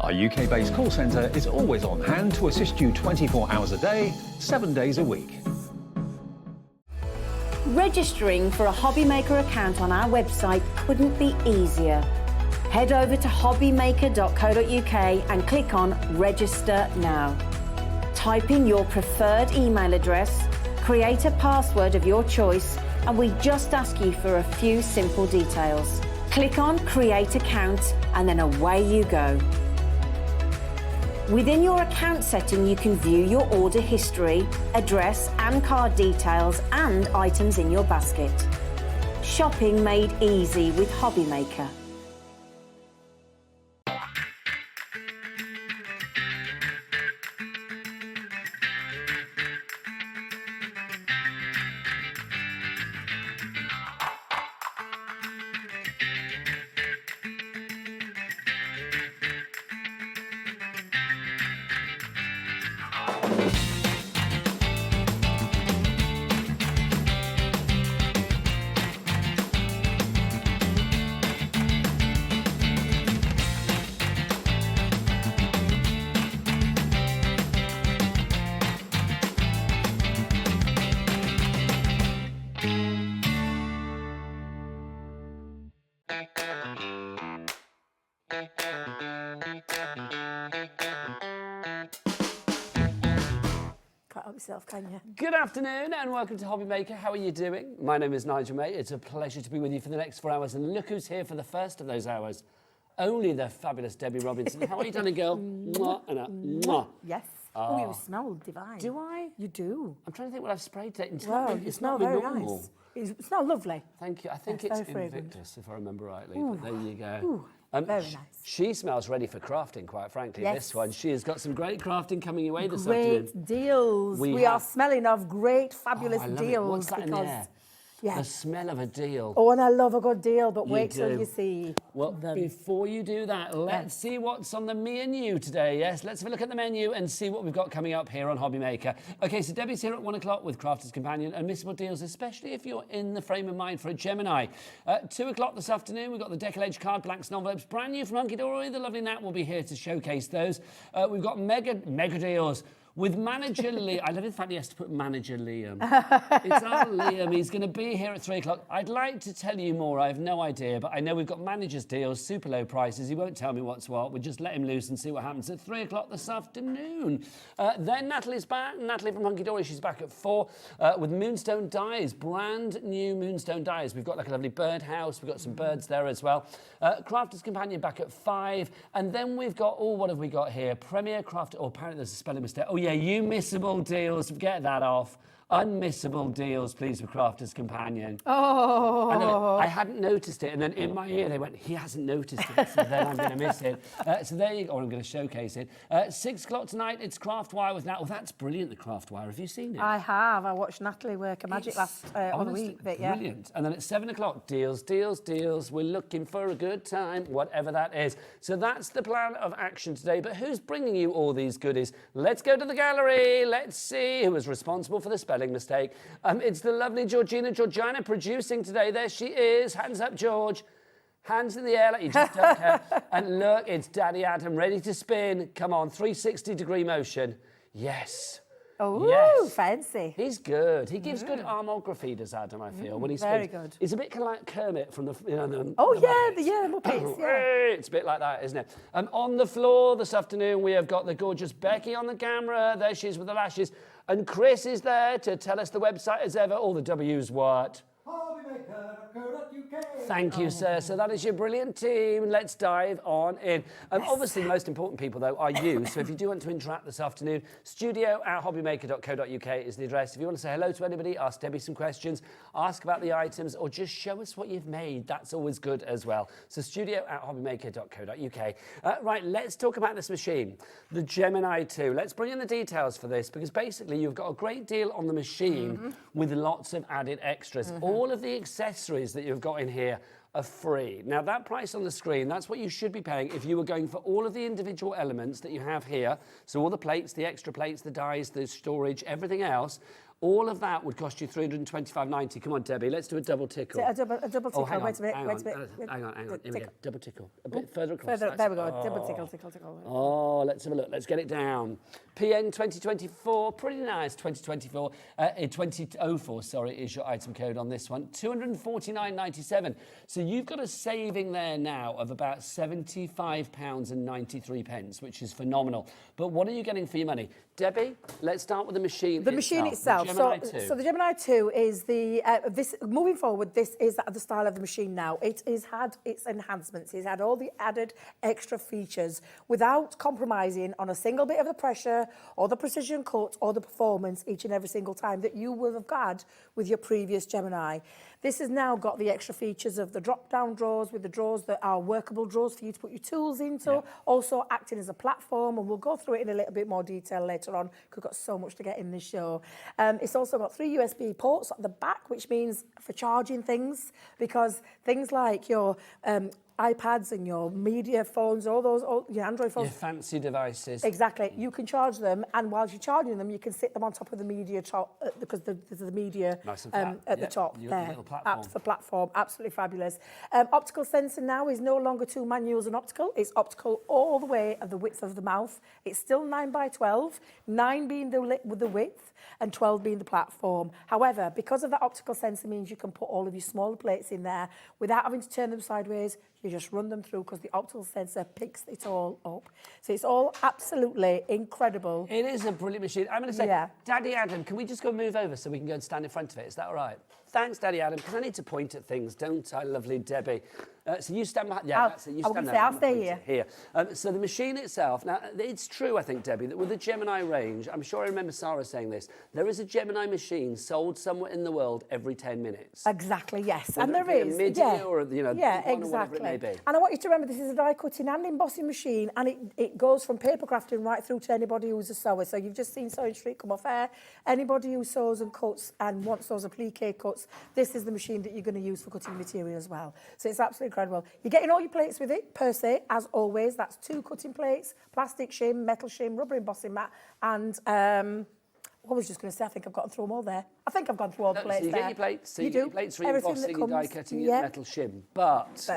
Our UK-based call centre is always on hand to assist you 24 hours a day, 7 days a week. Registering for a HobbyMaker account on our website couldn't be easier. Head over to hobbymaker.co.uk and click on Register Now. Type in your preferred email address, create a password of your choice, and we just ask you for a few simple details. Click on Create Account and then away you go. Within your account setting, you can view your order history, address and card details and items in your basket. Shopping made easy with HobbyMaker. Can you? Good afternoon and welcome to HobbyMaker. How are you doing? My name is Nigel, mate. It's a pleasure to be with you for the next 4 hours. And look who's here for the first of those hours. Only the fabulous Debbie Robinson. How are you doing, girl? Mwah and a mwah. Yes. Oh, you smell divine. Do I? You do. I'm trying to think what I've sprayed today. You smell very normal. Nice. It smells lovely. Thank you. I think Yes, it's very Invictus, if I remember rightly. Ooh. But there you go. Ooh, very nice. She smells ready for crafting, quite frankly, Yes. this one. She has got some great crafting coming your way this afternoon. Great deals. We are smelling of great, fabulous I love deals. it. What's that in there? Yeah. The smell of a deal. Oh, and I love a good deal, but You wait till do. you see. Well, before you do that, let's see what's on the menu today. Yes, let's have a look at the menu and see what we've got coming up here on HobbyMaker. Okay, so Debbie's here at 1 o'clock with Crafter's Companion and Missable Deals, especially if you're in the frame of mind for a Gemini. 2 o'clock this afternoon, we've got the Deckle Edge card blanks and envelopes, brand new from Hunkydory. The lovely Nat will be here to showcase those. We've got mega deals. With Manager Liam, I love the fact he has to put Manager Liam. It's our Liam, he's going to be here at 3 o'clock. I'd like to tell you more, I have no idea, but I know we've got Manager's deals, super low prices. He won't tell me what's what. We'll just let him loose and see what happens at 3 o'clock this afternoon. Then Natalie's back, Natalie from Hunkydory, she's back at 4 with Moonstone dies, brand new Moonstone dies. We've got like a lovely bird house, we've got some birds there as well. Crafter's Companion back at 5, and then we've got, oh, what have we got here? Premier Craft, oh, apparently there's a spelling mistake. Oh yeah, you missable deals, get that off. Unmissable deals, please, for Crafter's Companion. Oh. I know, I hadn't noticed it, and then in my ear they went, he hasn't noticed it, so then I'm going to miss it. So there you go, or I'm going to showcase it. 6 o'clock tonight, it's Craft Wire with Nat. Oh, that's brilliant, the Craft Wire. Have you seen it? I have. I watched Natalie work a magic last other week. But yeah. Brilliant. And then at 7 o'clock, deals, deals, deals. We're looking for a good time, whatever that is. So that's the plan of action today. But who's bringing you all these goodies? Let's go to the gallery. Let's see who was responsible for the spelling mistake. It's the lovely Georgina producing today. There she is. Hands up, George. Hands in the air like you just don't care. And look, it's Daddy Adam ready to spin. Come on, 360-degree motion. Yes. Oh, yes. fancy. He's good. He gives good armography, does Adam, I feel, when he spins. Very good. He's a bit kind of like Kermit from the, you know, the Muppets, yeah. It's a bit like that, isn't it? On the floor this afternoon, we have got the gorgeous Becky on the camera. There she is with the lashes. And Chris is there to tell us the website as ever. All the W's what? Thank you, sir. So that is your brilliant team. Let's dive on in. Obviously, the most important people, though, are you. So if you do want to interact this afternoon, studio@hobbymaker.co.uk is the address. If you want to say hello to anybody, ask Debbie some questions, ask about the items, or just show us what you've made. That's always good as well. So studio@hobbymaker.co.uk. Right, let's talk about this machine, the Gemini 2. Let's bring in the details for this, because basically you've got a great deal on the machine with lots of added extras. All of the accessories that you've got in here are free. Now that price on the screen, that's what you should be paying if you were going for all of the individual elements that you have here. So all the plates, the extra plates, the dies, the storage, everything else. All of that would cost you £325.90. Come on, Debbie, let's do a double tickle. A double tickle. hang on, wait a minute. hang Wait a on, minute. hang on. Here we go. Double tickle. A bit further across. There we go. Double tickle. Oh, let's have a look. Let's get it down. PN 2024, pretty nice. 2024, 2004, sorry, is your item code on this one. £249.97. So you've got a saving there now of about £75.93, which is phenomenal. But what are you getting for your money? Debbie, let's start with the machine. The machine itself. The Gemini 2. So the Gemini 2 is the moving forward. This is the style of the machine now. It has had its enhancements. It's had all the added extra features without compromising on a single bit of the pressure or the precision cut or the performance each and every single time that you will have had with your previous Gemini. This has now got the extra features of the drop-down drawers with the drawers that are workable drawers for you to put your tools into, also acting as a platform, and we'll go through it in a little bit more detail later on because we've got so much to get in this show. It's also got 3 USB ports at the back, which means for charging things, because things like your iPads and your media phones, all your Android phones. Your fancy devices. Exactly. You can charge them, and while you're charging them, you can sit them on top of the media top because there's the media nice and at the top your there. little platform. For platform, absolutely fabulous. Optical sensor now is no longer 2 manuals and optical. It's optical all the way of the width of the mouth. It's still 9x12, 9 being the width and 12 being the platform. However, because of that optical sensor means you can put all of your smaller plates in there without having to turn them sideways. You just run them through because the optical sensor picks it all up. So it's all absolutely incredible. It is a brilliant machine. I'm going to say, Daddy Adam, can we just go move over so we can go and stand in front of it? Is that all right? Thanks, Daddy Adam, because I need to point at things, don't I, lovely Debbie? So you stand behind... Yeah, that's it. You stand there. I'll stay here. So the machine itself... Now, it's true, I think, Debbie, that with the Gemini range, I'm sure I remember Sarah saying this, there is a Gemini machine sold somewhere in the world every 10 minutes. Exactly, yes. Whether and there is. A MIDI or, you know, exactly. Or whatever it may be. And I want you to remember this is a die cutting and embossing machine, and it goes from paper crafting right through to anybody who's a sewer. So you've just seen Sewing Street come off air. Anybody who sews and cuts and wants those applique cuts, this is the machine that you're going to use for cutting material as well. So it's absolutely incredible. You're getting all your plates with it, per se, as always. That's 2 cutting plates, plastic shim, metal shim, rubber embossing mat, and... I was just going to say, I think I've gotten through them all there. I think I've gone through all the plates so you there. Get your plates, so you do. Your plates for Everything embossing, that your die comes, cutting, your metal shim. But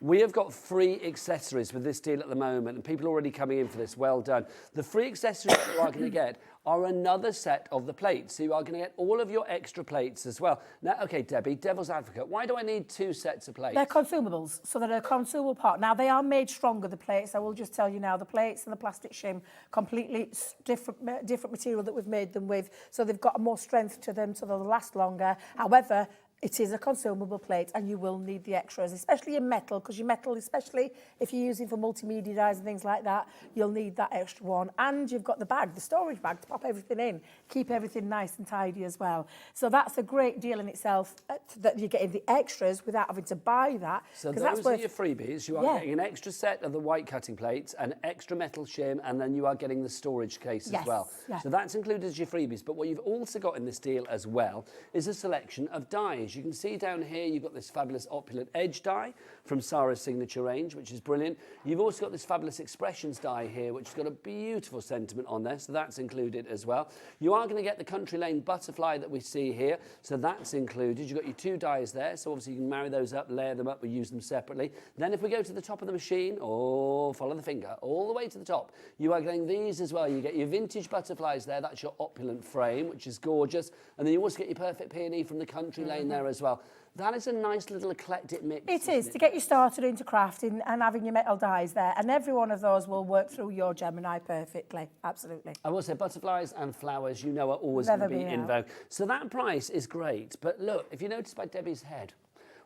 we have got free accessories with this deal at the moment, and people are already coming in for this. Well done. The free accessories that you are going to get are another set of the plates. So you are going to get all of your extra plates as well. Now, okay, Debbie, devil's advocate, why do I need 2 sets of plates? They're consumables, so they're a consumable part. Now, they are made stronger, the plates. I will just tell you now, the plates and the plastic shim, completely different material that we've made them with. So they've got more strength to them, so they'll last longer. However, it is a consumable plate, and you will need the extras, especially in metal, because your metal, especially if you're using for multimedia dies and things like that, you'll need that extra one. And you've got the bag, the storage bag, to pop everything in, keep everything nice and tidy as well. So that's a great deal in itself, that you're getting the extras without having to buy that. So those are your freebies. You are getting an extra set of the white cutting plates, an extra metal shim, and then you are getting the storage case as well. So that's included as your freebies. But what you've also got in this deal as well is a selection of dies. You can see down here you've got this fabulous opulent edge die from Sarah's signature range, which is brilliant. You've also got this fabulous expressions die here, which has got a beautiful sentiment on there, so that's included as well. You are going to get the Country Lane butterfly that we see here, so that's included. You've got your 2 dies there, so obviously you can marry those up, layer them up, we use them separately. Then if we go to the top of the machine, follow the finger, all the way to the top, you are getting these as well. You get your vintage butterflies there, that's your opulent frame, which is gorgeous, and then you also get your perfect peony from the Country Lane there as well. That is a nice little eclectic mix. It is, to get you started into crafting and having your metal dies there. And every one of those will work through your Gemini perfectly. Absolutely. I will say butterflies and flowers, you know, are always going to be in vogue. So that price is great. But look, if you notice by Debbie's head,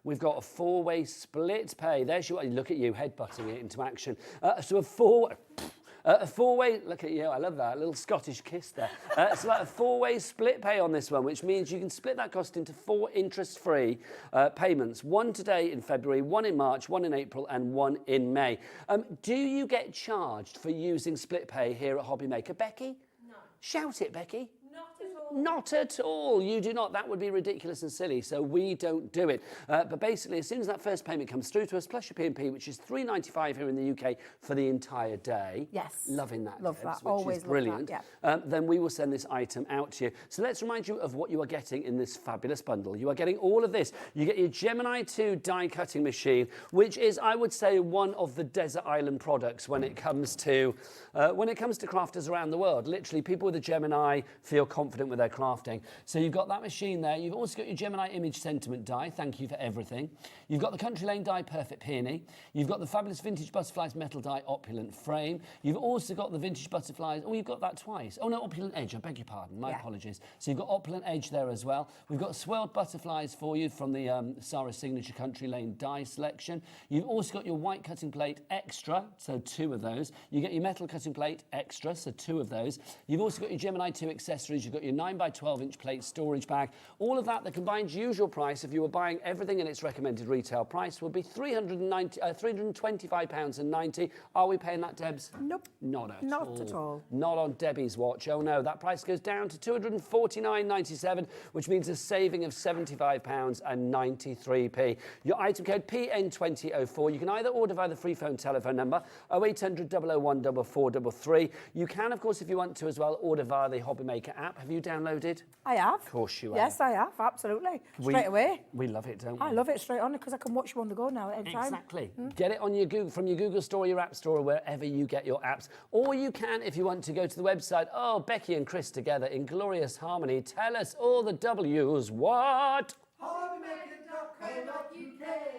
we've got a 4-way split pay. There she is. Look at you, headbutting it into action. So a 4-way, look at you, I love that, a little Scottish kiss there. It's like a 4-way split pay on this one, which means you can split that cost into 4 interest-free payments. 1 today in February, 1 in March, 1 in April, and 1 in May. Do you get charged for using split pay here at HobbyMaker? Becky? No. Shout it, Becky. Not at all. Not at all. You do not. That would be ridiculous and silly, so we don't do it. But basically, as soon as that first payment comes through to us, plus your P&P, which is $3.95 here in the UK for the entire day. Yes. Loving that, Love Debs, that. which Always is love brilliant. that, yeah. Then we will send this item out to you. So let's remind you of what you are getting in this fabulous bundle. You are getting all of this. You get your Gemini 2 die cutting machine, which is, I would say, one of the desert island products when it comes to crafters around the world. Literally, people with a Gemini feel confident with their crafting. So you've got that machine there. You've also got your Gemini image sentiment die. Thank you for everything. You've got the Country Lane die Perfect Peony. You've got the fabulous Vintage Butterflies metal die Opulent Frame. You've also got the Vintage Butterflies. Oh, you've got that twice. Oh no, Opulent Edge. I beg your pardon. My apologies. So you've got Opulent Edge there as well. We've got Swirled Butterflies for you from the Sarah Signature Country Lane die selection. You've also got your white cutting plate extra, so 2 of those. You get your metal cutting plate extra, so 2 of those. You've also got your Gemini 2 accessories. You've got your 9x12-inch plate storage bag. All of that, the combined usual price, if you were buying everything in its recommended retail price, would be £325.90. Are we paying that, Debs? Nope. Not at all. Not at all. Not on Debbie's watch. Oh no, that price goes down to £249.97, which means a saving of £75.93. Your item code PN2004. You can either order via the free phone telephone number 0800 001 4433. You can, of course, if you want to as well, order via the HobbyMaker app. Have you downloaded? I have. Of course you have. Yes, I have, absolutely. Straight away. We love it, don't we? I love it straight on because I can watch you on the go now at any time. Exactly. Get it on your from your Google Store, your App Store, or wherever you get your apps. Or you can, if you want to, go to the website. Oh, Becky and Chris together in glorious harmony. Tell us all the W's. What?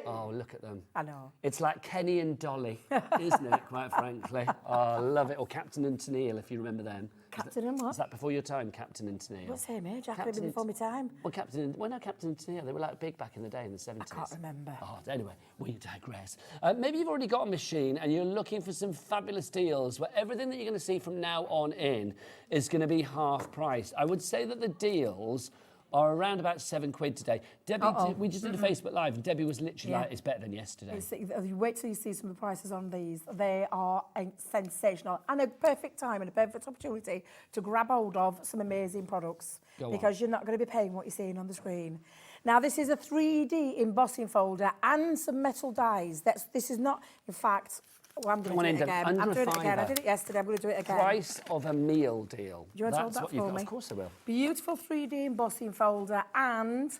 Oh, look at them. I know. It's like Kenny and Dolly, isn't it, quite frankly? Oh, I love it. Or Captain and Tennille, if you remember them. Captain and what? Was that before your time, Captain and Tennille? What same age? I could have been before my time. Well, Captain and Tennille, they were like big back in the day in the 70s. I can't remember. Oh, anyway, we digress. Maybe you've already got a machine and you're looking for some fabulous deals where everything that you're going to see from now on in is going to be half price. I would say that the deals are around about £7 today. Debbie, we just did a Facebook Live, and Debbie was literally like, it's better than yesterday. You wait till you see some of the prices on these. They are sensational and a perfect time and a perfect opportunity to grab hold of some amazing products because you're not going to be paying what you're seeing on the screen. Now, this is a 3D embossing folder and some metal dies. This is not, in fact... Well, I'm going to do it again. I'm doing it again. I did it yesterday. I'm going to do it again. Price of a meal deal. Do you want to hold that for me? Of course I will. Beautiful 3D embossing folder and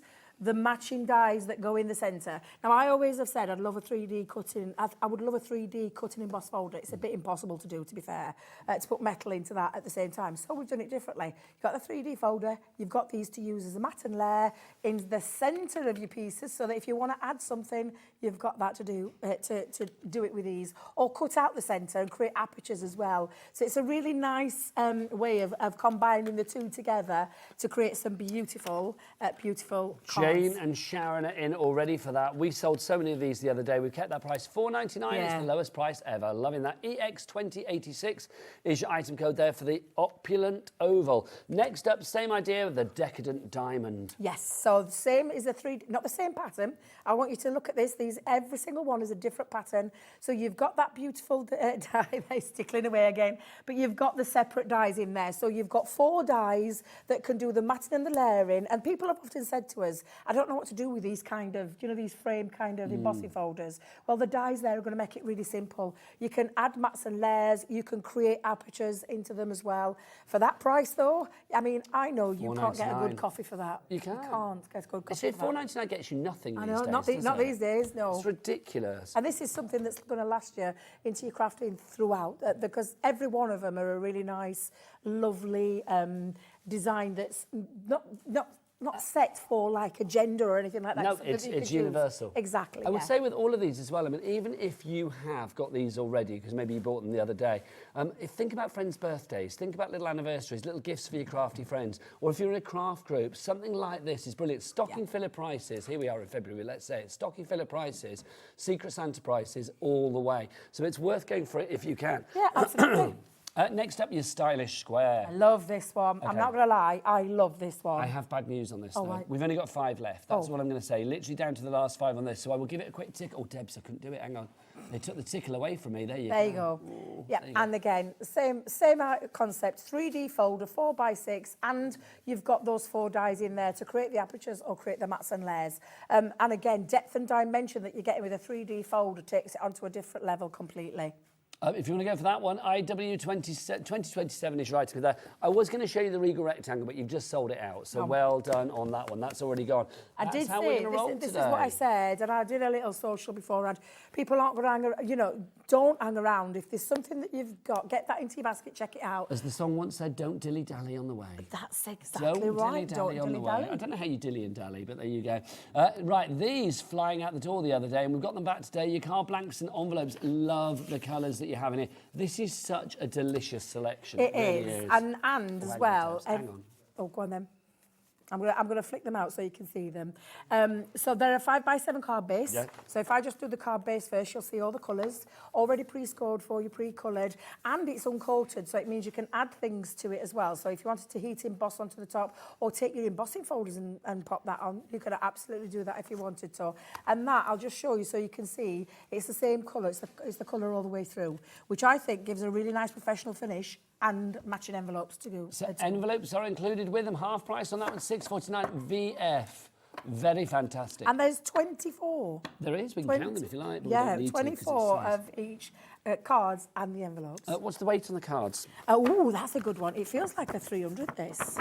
the matching dies that go in the centre. Now, I always have said I'd love a 3D cutting. I would love a 3D cutting emboss folder. It's a bit impossible to do, to be fair, to put metal into that at the same time. So we've done it differently. You've got the 3D folder. You've got these to use as a mat and layer in the centre of your pieces, so that if you want to add something, you've got that to do it with ease. Or cut out the centre and create apertures as well. So it's a really nice way of combining the two together to create some beautiful, beautiful cards. Jane and Sharon are in already for that. We sold so many of these the other day. We've kept that price $4.99. It's the lowest price ever. Loving that. EX2086 is your item code there for the opulent oval. Next up, same idea of the decadent diamond. Yes, so the same is not the same pattern. I want you to look at this. Every single one is a different pattern. So you've got that beautiful die, they're stickling away again, but you've got the separate dies in there. So you've got 4 dies that can do the matting and the layering. And people have often said to us, I don't know what to do with these kind of, these frame kind of embossing folders. Well, the dies there are going to make it really simple. You can add mats and layers. You can create apertures into them as well. For that price, though, I mean, I know you can't get a good coffee for that. You can't. You can't get a good coffee See, for that. $4.99 gets you nothing these days. Not these days, no. It's ridiculous. And this is something that's going to last you into your crafting throughout, because every one of them are a really nice, lovely design that's not set for like a gender or anything like that. No, it's universal. Exactly. I would say with all of these as well, I mean, even if you have got these already, because maybe you bought them the other day, think about friends' birthdays, think about little anniversaries, little gifts for your crafty friends, or if you're in a craft group, something like this is brilliant. Stocking filler prices, here we are in February, let's say it, stocking filler prices, Secret Santa prices all the way. So it's worth going for it if you can. Yeah, absolutely. Next up, your stylish square. I love this one. Okay. I'm not going to lie, I love this one. I have bad news on this, though. Right. We've only got 5 left. That's what I'm going to say. Literally down to the last 5 on this. So I will give it a quick tick. Oh, Debs, I couldn't do it. Hang on. They took the tickle away from me. There you go. Yeah, and again, same concept, 3D folder, 4x6, and you've got those 4 dies in there to create the apertures or create the mats and layers. And again, depth and dimension that you're getting with a 3D folder takes it onto a different level completely. If you want to go for that one, IW2027 is right to be there. I was going to show you the Regal Rectangle, but you've just sold it out. So well done on that one. That's already gone. I That's did how say, we're gonna roll this is today. what I said, and I did a little social beforehand. People aren't going to hang around, you know, don't hang around. If there's something that you've got, get that into your basket, check it out. As the song once said, don't dilly-dally on the way. That's exactly right. Don't dilly-dally on the way. I don't know how you dilly and dally, but there you go. Right, these flying out the door the other day, and we've got them back today. Your card blanks and envelopes. Love the colours that you have in here. This is such a delicious selection. It is. And as well. Hang on. Oh, go on then. I'm gonna flick them out so you can see them. So they're a 5x7 card base. Yeah. So if I just do the card base first, you'll see all the colours already pre-scored for you, pre-coloured, and it's uncoated, so it means you can add things to it as well. So if you wanted to heat emboss onto the top or take your embossing folders and pop that on, you could absolutely do that if you wanted to. And that I'll just show you so you can see it's the same colour. It's the colour all the way through, which I think gives a really nice professional finish. And matching envelopes to go. So envelopes are included with them. Half price on that one, $6.49 VF. Very fantastic. And there's 24. There is. We can count them if you like. But yeah, 24 of each cards and the envelopes. What's the weight on the cards? Oh, that's a good one. It feels like a 300. This.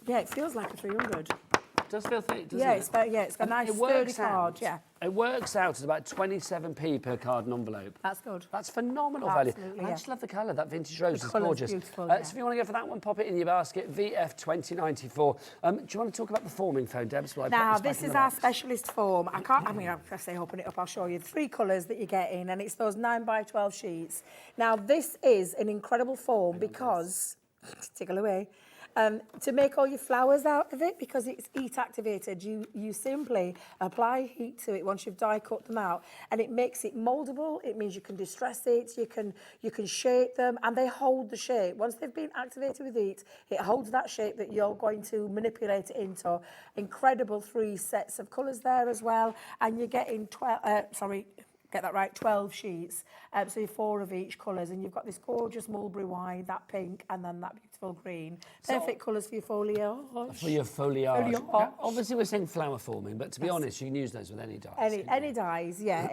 Yeah, it feels like a 300. It does feel thick, doesn't yeah, it? It's got a nice sturdy card. Yeah. It works out at about 27p per card and envelope. That's good. That's phenomenal Absolutely, value. yeah. I just love the colour. That vintage rose is gorgeous. Beautiful, So if you want to go for that one, pop it in your basket. VF 2094. Do you want to talk about the forming foam, Debs? Now, this is our specialist foam. I'll say open it up, I'll show you the 3 colours that you get in, and it's those 9x12 sheets. Now, this is an incredible foam because, tickle away, to make all your flowers out of it, because it's heat activated, you simply apply heat to it once you've die cut them out, and it makes it moldable. It means you can distress it, you can shape them, and they hold the shape. Once they've been activated with heat, it holds that shape that you're going to manipulate it into. Incredible 3 sets of colours there as well, and you're getting 12 sheets, so you're 4 of each colours, and you've got this gorgeous mulberry white, that pink, and then that beautiful green. Perfect colours for your foliage. For your foliage. Now, obviously, we're saying flower forming, but to be honest, you can use those with any dies. Any dies, yeah.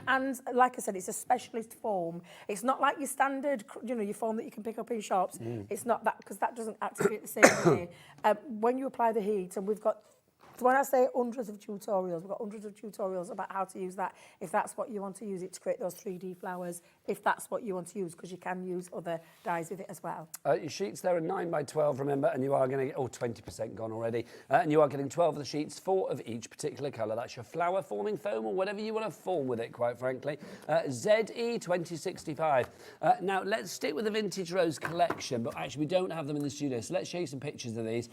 and like I said, it's a specialist foam. It's not like your standard, your foam that you can pick up in shops. It's not that, because that doesn't activate the same way. When you apply the heat, and we've got, when I say hundreds of tutorials, we've got hundreds of tutorials about how to use that, if that's what you want to use it to create those 3D flowers, if that's what you want to use, because you can use other dyes with it as well. Your sheets there are 9x12, remember, and you are going to get, 20% gone already, and you are getting 12 of the sheets, 4 of each particular colour. That's your flower forming foam, or whatever you want to form with it, quite frankly. ZE 2065. Now, let's stick with the Vintage Rose collection, but actually we don't have them in the studio, so let's show you some pictures of these.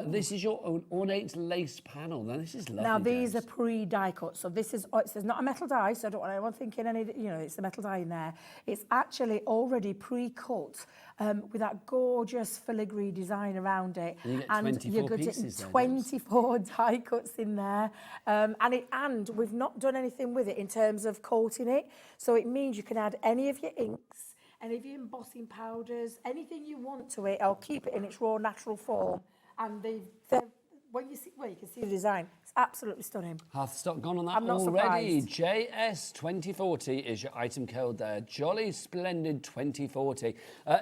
This is your ornate lace panel. Now, this is lovely. Now, these are pre-die cut, so this is, it's not a metal die, so I don't want anyone thinking it's a metal die in there. It's actually already pre-cut with that gorgeous filigree design around it. And you get 24 pieces there, 24 die cuts in there. And we've not done anything with it in terms of coating it, so it means you can add any of your inks, any of your embossing powders, anything you want to it, or keep it in its raw natural form. And they're when you see, you can see the design. It's absolutely stunning. Half the stock gone on that I'm not already. surprised. JS 2040 is your item code there. Jolly Splendid 2040.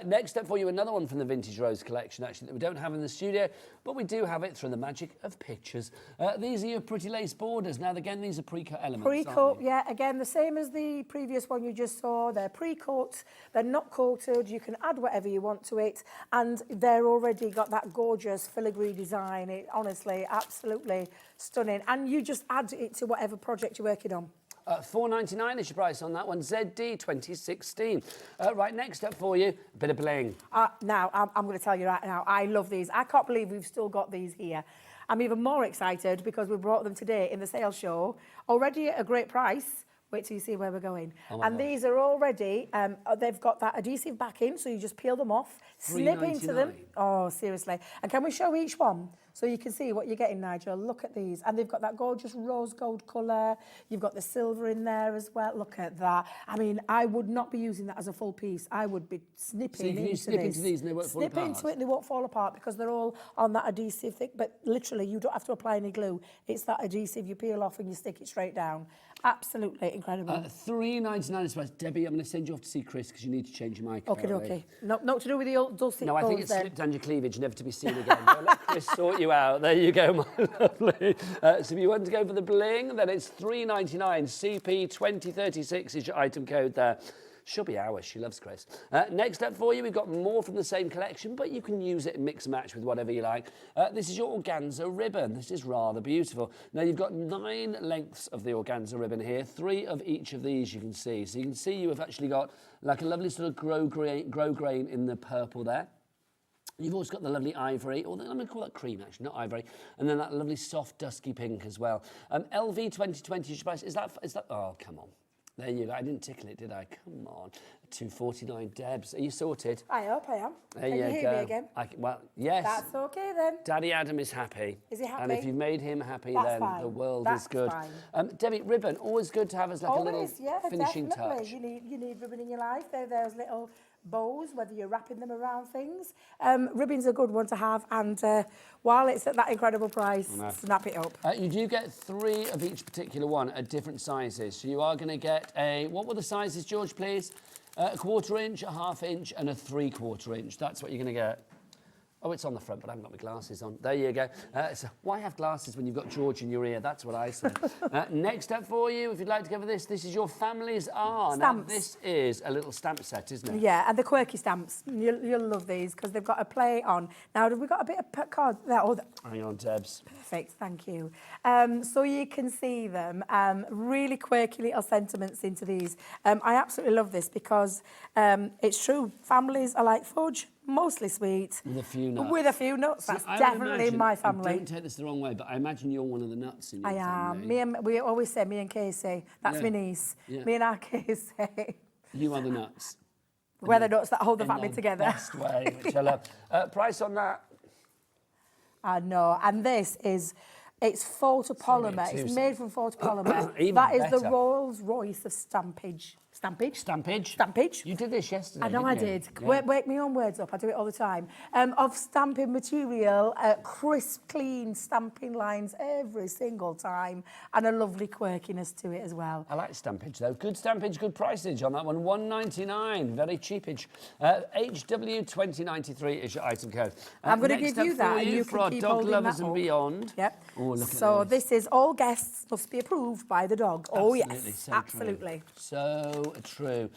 Next up for you, another one from the Vintage Rose collection, actually, that we don't have in the studio, but we do have it through the magic of pictures. These are your pretty lace borders. Now, again, these are pre-cut elements. Pre-cut, yeah. Again, the same as the previous one you just saw. They're pre-cut. They're not coated. You can add whatever you want to it, and they're already got that gorgeous filigree design. It honestly, absolutely stunning. And you just add it to whatever project you're working on. $4.99 is your price on that one. ZD 2016. Right, next up for you, a bit of bling. Now, I'm going to tell you right now, I love these. I can't believe we've still got these here. I'm even more excited because we brought them today in the sales show. Already at a great price, Wait till you see where we're going. Oh my And God. these are already, they've got that adhesive backing, so you just peel them off, snip into them. $3.99. Oh, seriously. And can we show each one so you can see what you're getting, Nigel? Look at these. And they've got that gorgeous rose gold colour. You've got the silver in there as well. Look at that. I mean, I would not be using that as a full piece. I would be snipping So you into snip this. into these and they won't fall Snip apart? into it and they won't fall apart because they're all on that adhesive thick. But literally, you don't have to apply any glue. It's that adhesive you peel off and you stick it straight down. Absolutely incredible. $3.99 is price. Debbie, I'm going to send you off to see Chris because you need to change your mic. Okay, apparently. okay. Not to do with the old dulcet No, I think tones it's then. slipped down your cleavage, never to be seen again. Don't let Chris sort you out. There you go, my lovely. So if you want to go for the bling, then it's $3.99. CP2036 is your item code there. She'll be ours. She loves Chris. Next up for you, we've got more from the same collection, but you can use it and mix and match with whatever you like. This is your organza ribbon. This is rather beautiful. Now, you've got 9 lengths of the organza ribbon here, 3 of each of these you can see. So you can see you have actually got like a lovely sort of grow grain in the purple there. You've also got the lovely ivory, or I'm going to call that cream actually, not ivory, and then that lovely soft dusky pink as well. LV 2020 is your price. Is that? Oh, come on. There you go. I didn't tickle it, did I? Come on. $2.49. Debs, are you sorted? I hope I am. There Can you hear me again? Well, yes. That's okay then. Daddy Adam is happy. Is he happy? And if you've made him happy, That's then fine. the world That's is good. fine. Debbie, ribbon, always good to have as like a little Always, yeah, finishing definitely. touch. You need ribbon in your life. They're those little bows, whether you're wrapping them around things. Ribbon's a good one to have, and while it's at that incredible price, snap it up. You do get 3 of each particular one at different sizes. So you are going to get a, what were the sizes, George, please? A 1/4 inch, a 1/2 inch, and a 3/4 inch. That's what you're going to get. Oh, it's on the front, but I haven't got my glasses on. There you go. So why have glasses when you've got George in your ear? That's what I say. Next up for you, if you'd like to go for this, this is your family's R. Now, this is a little stamp set, isn't it? Yeah, and the quirky stamps. You'll love these because they've got a play on. Now, have we got a bit of card there? Oh, hang on, Debs. Perfect, thank you. So you can see them, really quirky little sentiments into these. I absolutely love this because it's true. Families are like fudge. Mostly sweet. With a few nuts. With a few nuts. That's definitely my family. Don't take this the wrong way, but I imagine you're one of the nuts in your family. I am. We always say me and Casey. That's my niece. Yeah. Me and our Casey. You are the nuts. We're the nuts that hold the family together. Best way, which I love. Price on that? I know. And this is, it's photopolymer. Sorry, It's made from photopolymer. Even That is the better. Rolls Royce of stampage. Stampage? Stampage? Stampage. You did this yesterday, I know I didn't you? did. Yeah. Wake me on words up. I do it all the time. Of stamping material, crisp, clean stamping lines every single time, and a lovely quirkiness to it as well. I like stampage though. Good stampage, good pricage on that one. $1.99, very cheapage. HW 2093 is your item code. I'm going to next give you up that, for and you for can our keep dog holding lovers that and up. beyond. Yep. Oh, look at So this. this is all guests must be approved by the dog. Oh Absolutely, yes, so true. absolutely. So true.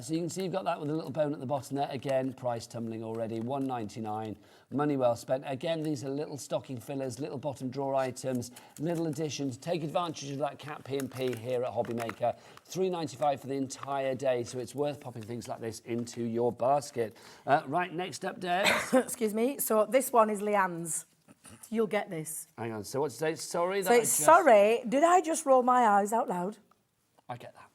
So you can see you've got that with a little bone at the bottom there. Again, price tumbling already, $1.99. Money well spent. Again, these are little stocking fillers, little bottom drawer items, little additions. Take advantage of that cat P&P here at HobbyMaker. $3.95 for the entire day, so it's worth popping things like this into your basket. Right, next up, Deb. Excuse me. So this one is Leanne's. You'll get this. Hang on, so what's today? Sorry that So I it's just... sorry, did I just roll my eyes out loud? I get that.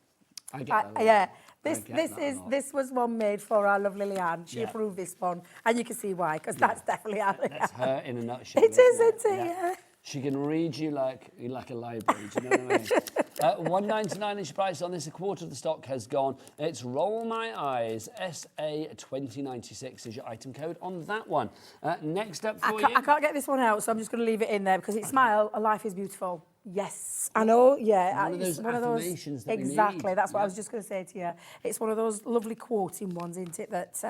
I get that. Yeah. get that a lot. This was one made for our lovely Leanne. She Yeah. approved this one, and you can see why, because that's definitely our Leanne. That's her in a nutshell. It is, isn't it? Yeah. She can read you like a library, do you know what I mean? $1.99 is your price on this. A quarter of the stock has gone. It's Roll My Eyes, SA2096 is your item code on that one. Next up for you. I can't get this one out, so I'm just going to leave it in there because it's Smile, a life is beautiful. Yes, I know, yeah. One of those it's one of those, affirmations that we exactly, need. that's what I Yeah. was just going to say to you. It's one of those lovely quoting ones, isn't it, that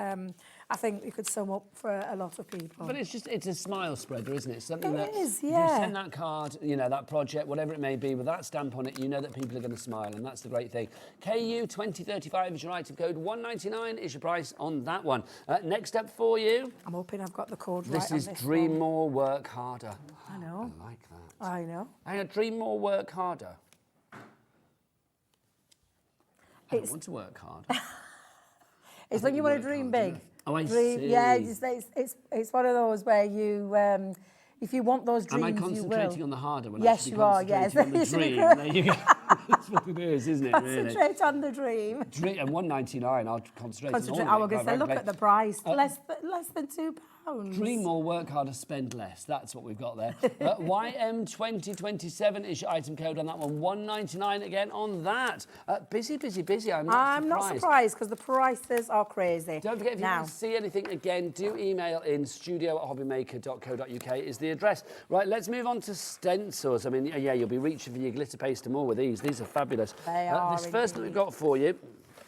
I think you could sum up for a lot of people. But it's a smile spreader, isn't it? Something It that is, you yeah. send that card, you know, that project, whatever it may be, with that stamp on it, you know that people are going to smile, and that's the great thing. KU2035 is your item code. $1.99 is your price on that one. Next up for you. I'm hoping I've got the code right This on is this Dream one. More, Work Harder. I know. I like that. I know. Hang on, Dream More, Work Harder. I don't It's- want to work hard. It's when you want to work dream hard, big. yeah. Oh, I Dream, see. Yeah, it's one of those where you, if you want those Am dreams, I you will. concentrating on the harder when Yes, actually you are, yes. concentrating on the You should be dream? There you go. That's what it is, isn't it, really? Concentrate on the dream. And $1.99, I'll concentrate on all of it, I was going to quite say, look frankly. at the price. Less than £2. Dream more, work harder, spend less. That's what we've got there. YM2027 is your item code on that one. $1.99 again on that. Busy. I'm not surprised because the prices are crazy. Don't forget, if you want to see anything again, do email in studio@hobbymaker.co.uk is the address. Right, let's move on to stencils. I mean, yeah, you'll be reaching for your glitter paste and more with these. These are fabulous. They are This first that we've got for you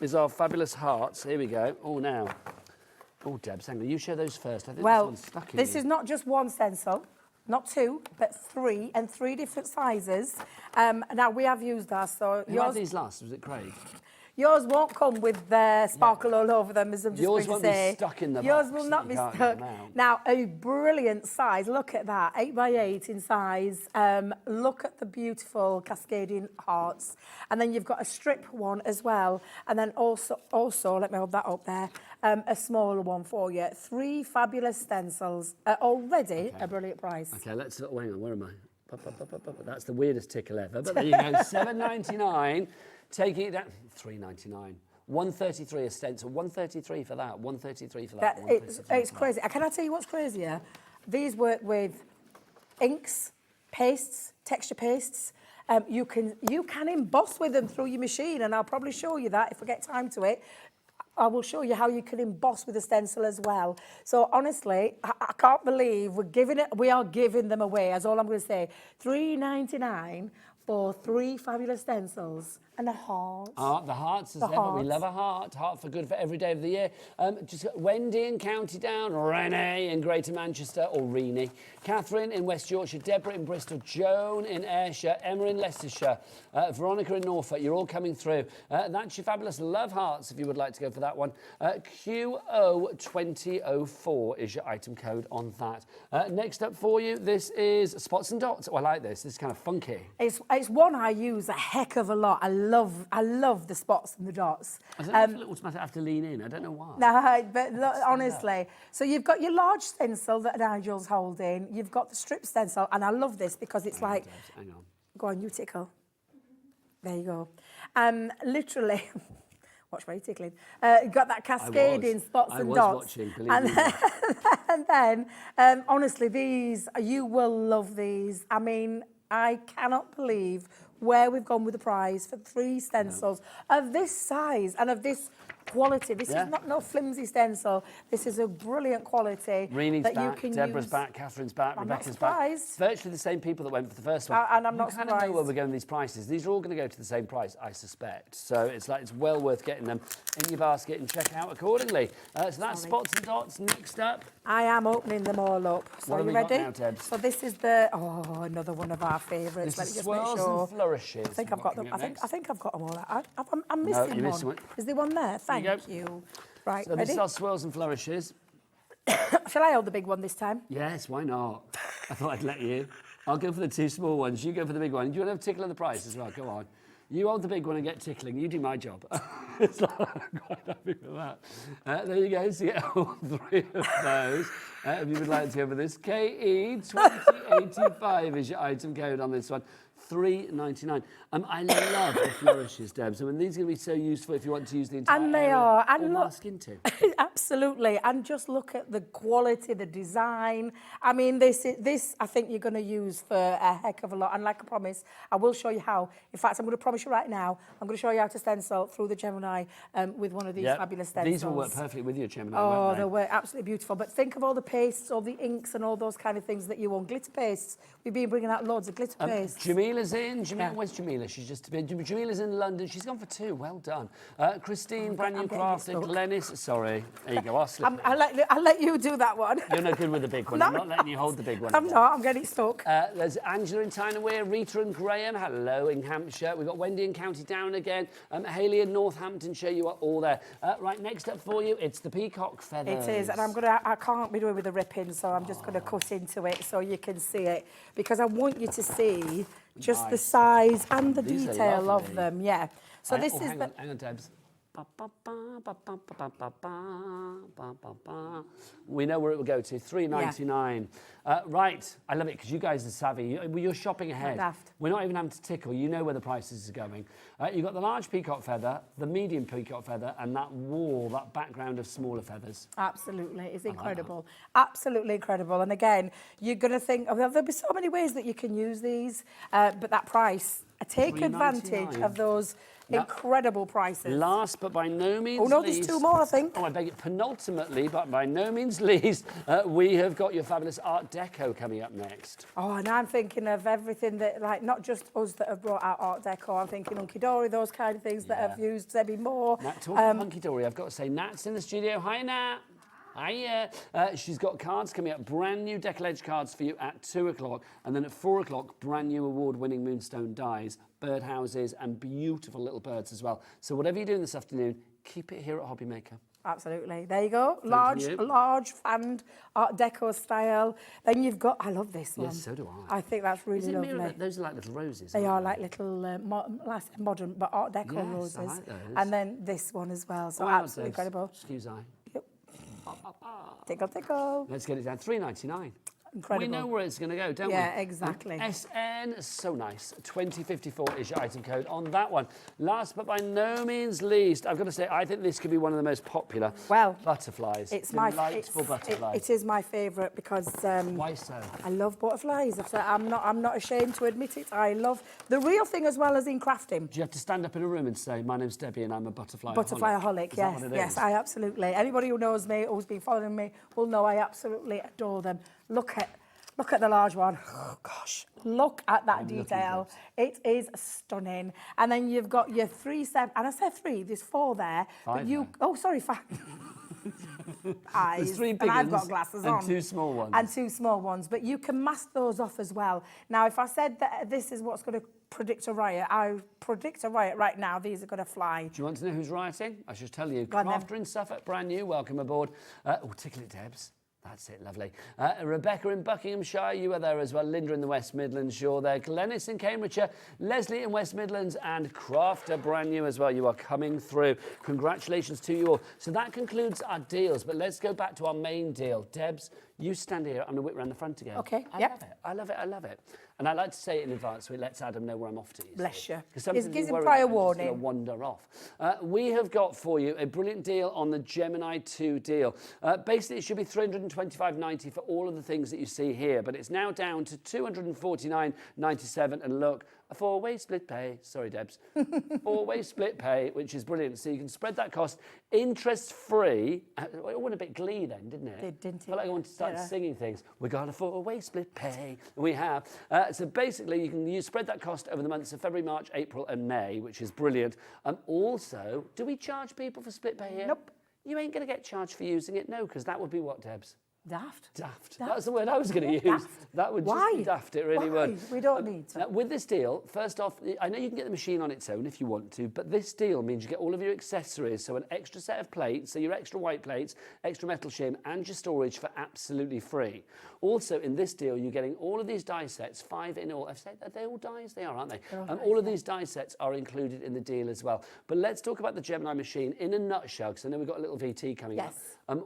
is our fabulous hearts. Here we go. Oh, now. Oh, Debs, hang on. You show those first. I think Well, this one's stuck in this you. is not just one stencil, not two, but three, and three different sizes. Now, we have used that, so Who had these last? Was it Craig? yours won't come with the sparkle all over them, as I'm just Yours going to won't say. be stuck in the Yours box will that not you be can't stuck. get them out. Now, a brilliant size. Look at that, 8x8 in size. Look at the beautiful cascading hearts. And then you've got a strip one as well. And then also, let me hold that up there, a smaller one for you. 3 fabulous stencils. Already a brilliant price. Okay, let's... Oh, hang on, where am I? That's the weirdest tickle ever. But there you go, $7.99. Taking it down... $3.99. $1.33 a stencil. $1.33 for that. $1.33 for that. It's crazy. Can I tell you what's crazier? These work with inks, pastes, texture pastes. You can emboss with them through your machine, and I'll probably show you that if I get time to it. I will show you how you can emboss with a stencil as well. So honestly, I can't believe we are giving them away. That's all I'm going to say. $3.99 for 3 fabulous stencils and a heart. The hearts as ever. We love a heart. Heart for good for every day of the year. Just got Wendy in County Down, Renee in Greater Manchester, or Renee, Catherine in West Yorkshire, Deborah in Bristol, Joan in Ayrshire, Emma in Leicestershire, Veronica in Norfolk. You're all coming through. That's your fabulous love hearts if you would like to go for that one. QO2004 is your item code on that. Next up for you, this is Spots and Dots. Oh, I like this. This is kind of funky. It's one I use a heck of a lot. I love the spots and the dots. I don't know if it'll automatically have to lean in. I don't know why. No, but look, honestly. So you've got your large stencil that Nigel's holding. You've got the strip stencil, and I love this because it's like... Hang on. Go on, you tickle. There you go. Literally... Watch my tickling. You've got that cascading spots and dots. I was watching, believe me. And then, honestly, these, you will love these. I mean, I cannot believe where we've gone with the prize for 3 stencils of this size and of this quality. This is not no flimsy stencil. This is a brilliant quality. Renee's that back, you can Deborah's use. back, Catherine's back, I'm Rebecca's not back. surprised. Virtually the same people that went for the first one. And I'm not you kind surprised. of know where we're going with these prices. These are all going to go to the same price, I suspect. So it's well worth getting them in your basket and check out accordingly. So that's Spots and Dots. Next up. I am opening them all up. So What are you have we ready? got now, Debs? So this is the another one of our favourites. Let me This is just make Swirls sure. and Flourishes. I think I've got them. I think I've got them all. I'm No, missing you're one. missing one. Is there one there? Thank go. you. Right, So ready? this is our Swirls and Flourishes. Shall I hold the big one this time? Yes, why not? I thought I'd let you. I'll go for the 2 small ones. You go for the big one. Do you want to have a tickle of the price as well? Go on. You hold the big one and get tickling. You do my job. It's like, I'm quite happy with that. There you go. So you get all 3 of those. If you would like to go for this, KE2085 is your item code on this one. $3.99. I love the flourishes, Debs. I mean, these are going to be so useful if you want to use the entire And they area are. or And mask into. Absolutely. And just look at the quality, the design. I mean, this I think you're going to use for a heck of a lot. And like I promised, I will show you how. In fact, I'm going to promise you right now, I'm going to show you how to stencil through the Gemini with one of these fabulous stencils. These will work perfectly with your Gemini, Oh, won't they? they'll work absolutely beautiful. But think of all the pastes, all the inks and all those kind of things that you want. Glitter pastes. We've been bringing out loads of glitter pastes. Jamila's in. Where's Jamila? She's just been. Jamila's in London. She's gone for 2. Well done. Christine, brand new crafted. Glennis. Sorry. There you go. I'll slip it. I'll let you do that one. You're no good with the big one. No, I'm not letting you hold the big one. I'm not. I'm getting stuck. There's Angela in Tyne-and-Wear, Rita and Graham. Hello in Hampshire. We've got Wendy in County Down again. Hayley in Northamptonshire. You are all there. Right, next up for you, it's the peacock feathers. It is, and I can't be doing with the ripping, so I'm just going to cut into it so you can see it, because I want you to see just the size and the These are detail of lovely. them. Yeah. So this is hang on, Debs. We know where it will go to, $3.99. Right, I love it because you guys are savvy. You're shopping ahead. Daft. We're not even having to tickle. You know where the prices are going. You've got the large peacock feather, the medium peacock feather, and that wall, that background of smaller feathers. Absolutely, it's incredible. Absolutely incredible. And again, you're going to think, oh, there'll be so many ways that you can use these, but that price, take advantage of those incredible prices. Last but by no means least... Oh, no, there's two more, I think. Oh, I beg it. Penultimately, but by no means least, we have got your fabulous Art Deco coming up next. Oh, and I'm thinking of everything that, like, not just us that have brought out Art Deco, I'm thinking Hunkydory, those kind of things that have used Debbie Moore. Nat, talking Hunkydory, I've got to say, Nat's in the studio. Hi, Nat. Hiya. She's got cards coming up, brand new Deckle Edge cards for you at 2 o'clock, and then at 4 o'clock, brand new award-winning Moonstone dies, birdhouses, and beautiful little birds as well. So whatever you're doing this afternoon, keep it here at HobbyMaker. Absolutely. There you go. Thank you. Large fanned Art Deco style. Then you've got, I love this one. Yes, so do I. I think that's really lovely. Those are like little roses. They are like little, modern, but Art Deco Yes, roses. I like those. And then this one as well. So Oh, absolutely incredible. Excuse I. Yep. Tickle, tickle. Let's get it down. $3.99. Incredible. We know where it's going to go, don't we? Yeah, exactly. SN, so nice. 2054 is your item code on that one. Last but by no means least, I've got to say, I think this could be one of the most popular butterflies. It's delightful butterflies. It is my favourite because why so? I love butterflies. I'm not ashamed to admit it. I love the real thing as well as in crafting. Do you have to stand up in a room and say, my name's Debbie and I'm a butterfly Butterflyaholic, yes, yes, I absolutely. Anybody who knows me, who's been following me, will know I absolutely adore them. Look at the large one. Oh, gosh. Look at that detail. It is stunning. And then you've got your 3, 7, and I said 3, there's 4 there. 5 sorry, 5. Eyes. There's 3 big and I've ones got glasses and on. 2 small ones. And 2 small ones. But you can mask those off as well. Now, if I said that this is what's going to predict a riot, I predict a riot right now. These are going to fly. Do you want to know who's rioting? I should tell you. Go on, then. Crafter in Suffolk, brand new. Welcome aboard. Tickle it, Debs. That's it, lovely. Rebecca in Buckinghamshire, you are there as well. Linda in the West Midlands, you're there. Glenys in Cambridgeshire, Leslie in West Midlands, and Crafter, brand new as well. You are coming through. Congratulations to you all. So that concludes our deals, but let's go back to our main deal. Debs, you stand here. I'm going to whip around the front again. Okay, I love it. I love it. I love it. And I like to say it in advance so it lets Adam know where I'm off to. Bless you. It gives him prior warning. Going to wander off. We have got for you a brilliant deal on the Gemini 2 deal. Basically, it should be $325.90 for all of the things that you see here, but it's now down to $249.97. And look, a 4-way split pay. Sorry, Debs. 4-way split pay, which is brilliant. So you can spread that cost interest-free. It went a bit Glee then, didn't it? It didn't. I felt like I wanted to start singing things. We got a 4-way split pay. We have. So basically, you can spread that cost over the months of February, March, April, and May, which is brilliant. Also, do we charge people for split pay here? Nope. You ain't going to get charged for using it? No, because that would be what, Debs? Daft. That's the word I was going to use. Daft. That would just be daft, it really would. We don't need to. With this deal, first off, I know you can get the machine on its own if you want to, but this deal means you get all of your accessories, so an extra set of plates, so your extra white plates, extra metal shim, and your storage for absolutely free. Also, in this deal, you're getting all of these die sets, 5 in all. I've said that they're all dies? They are, aren't they? All of these die sets are included in the deal as well. But let's talk about the Gemini machine in a nutshell, because I know we've got a little VT coming up.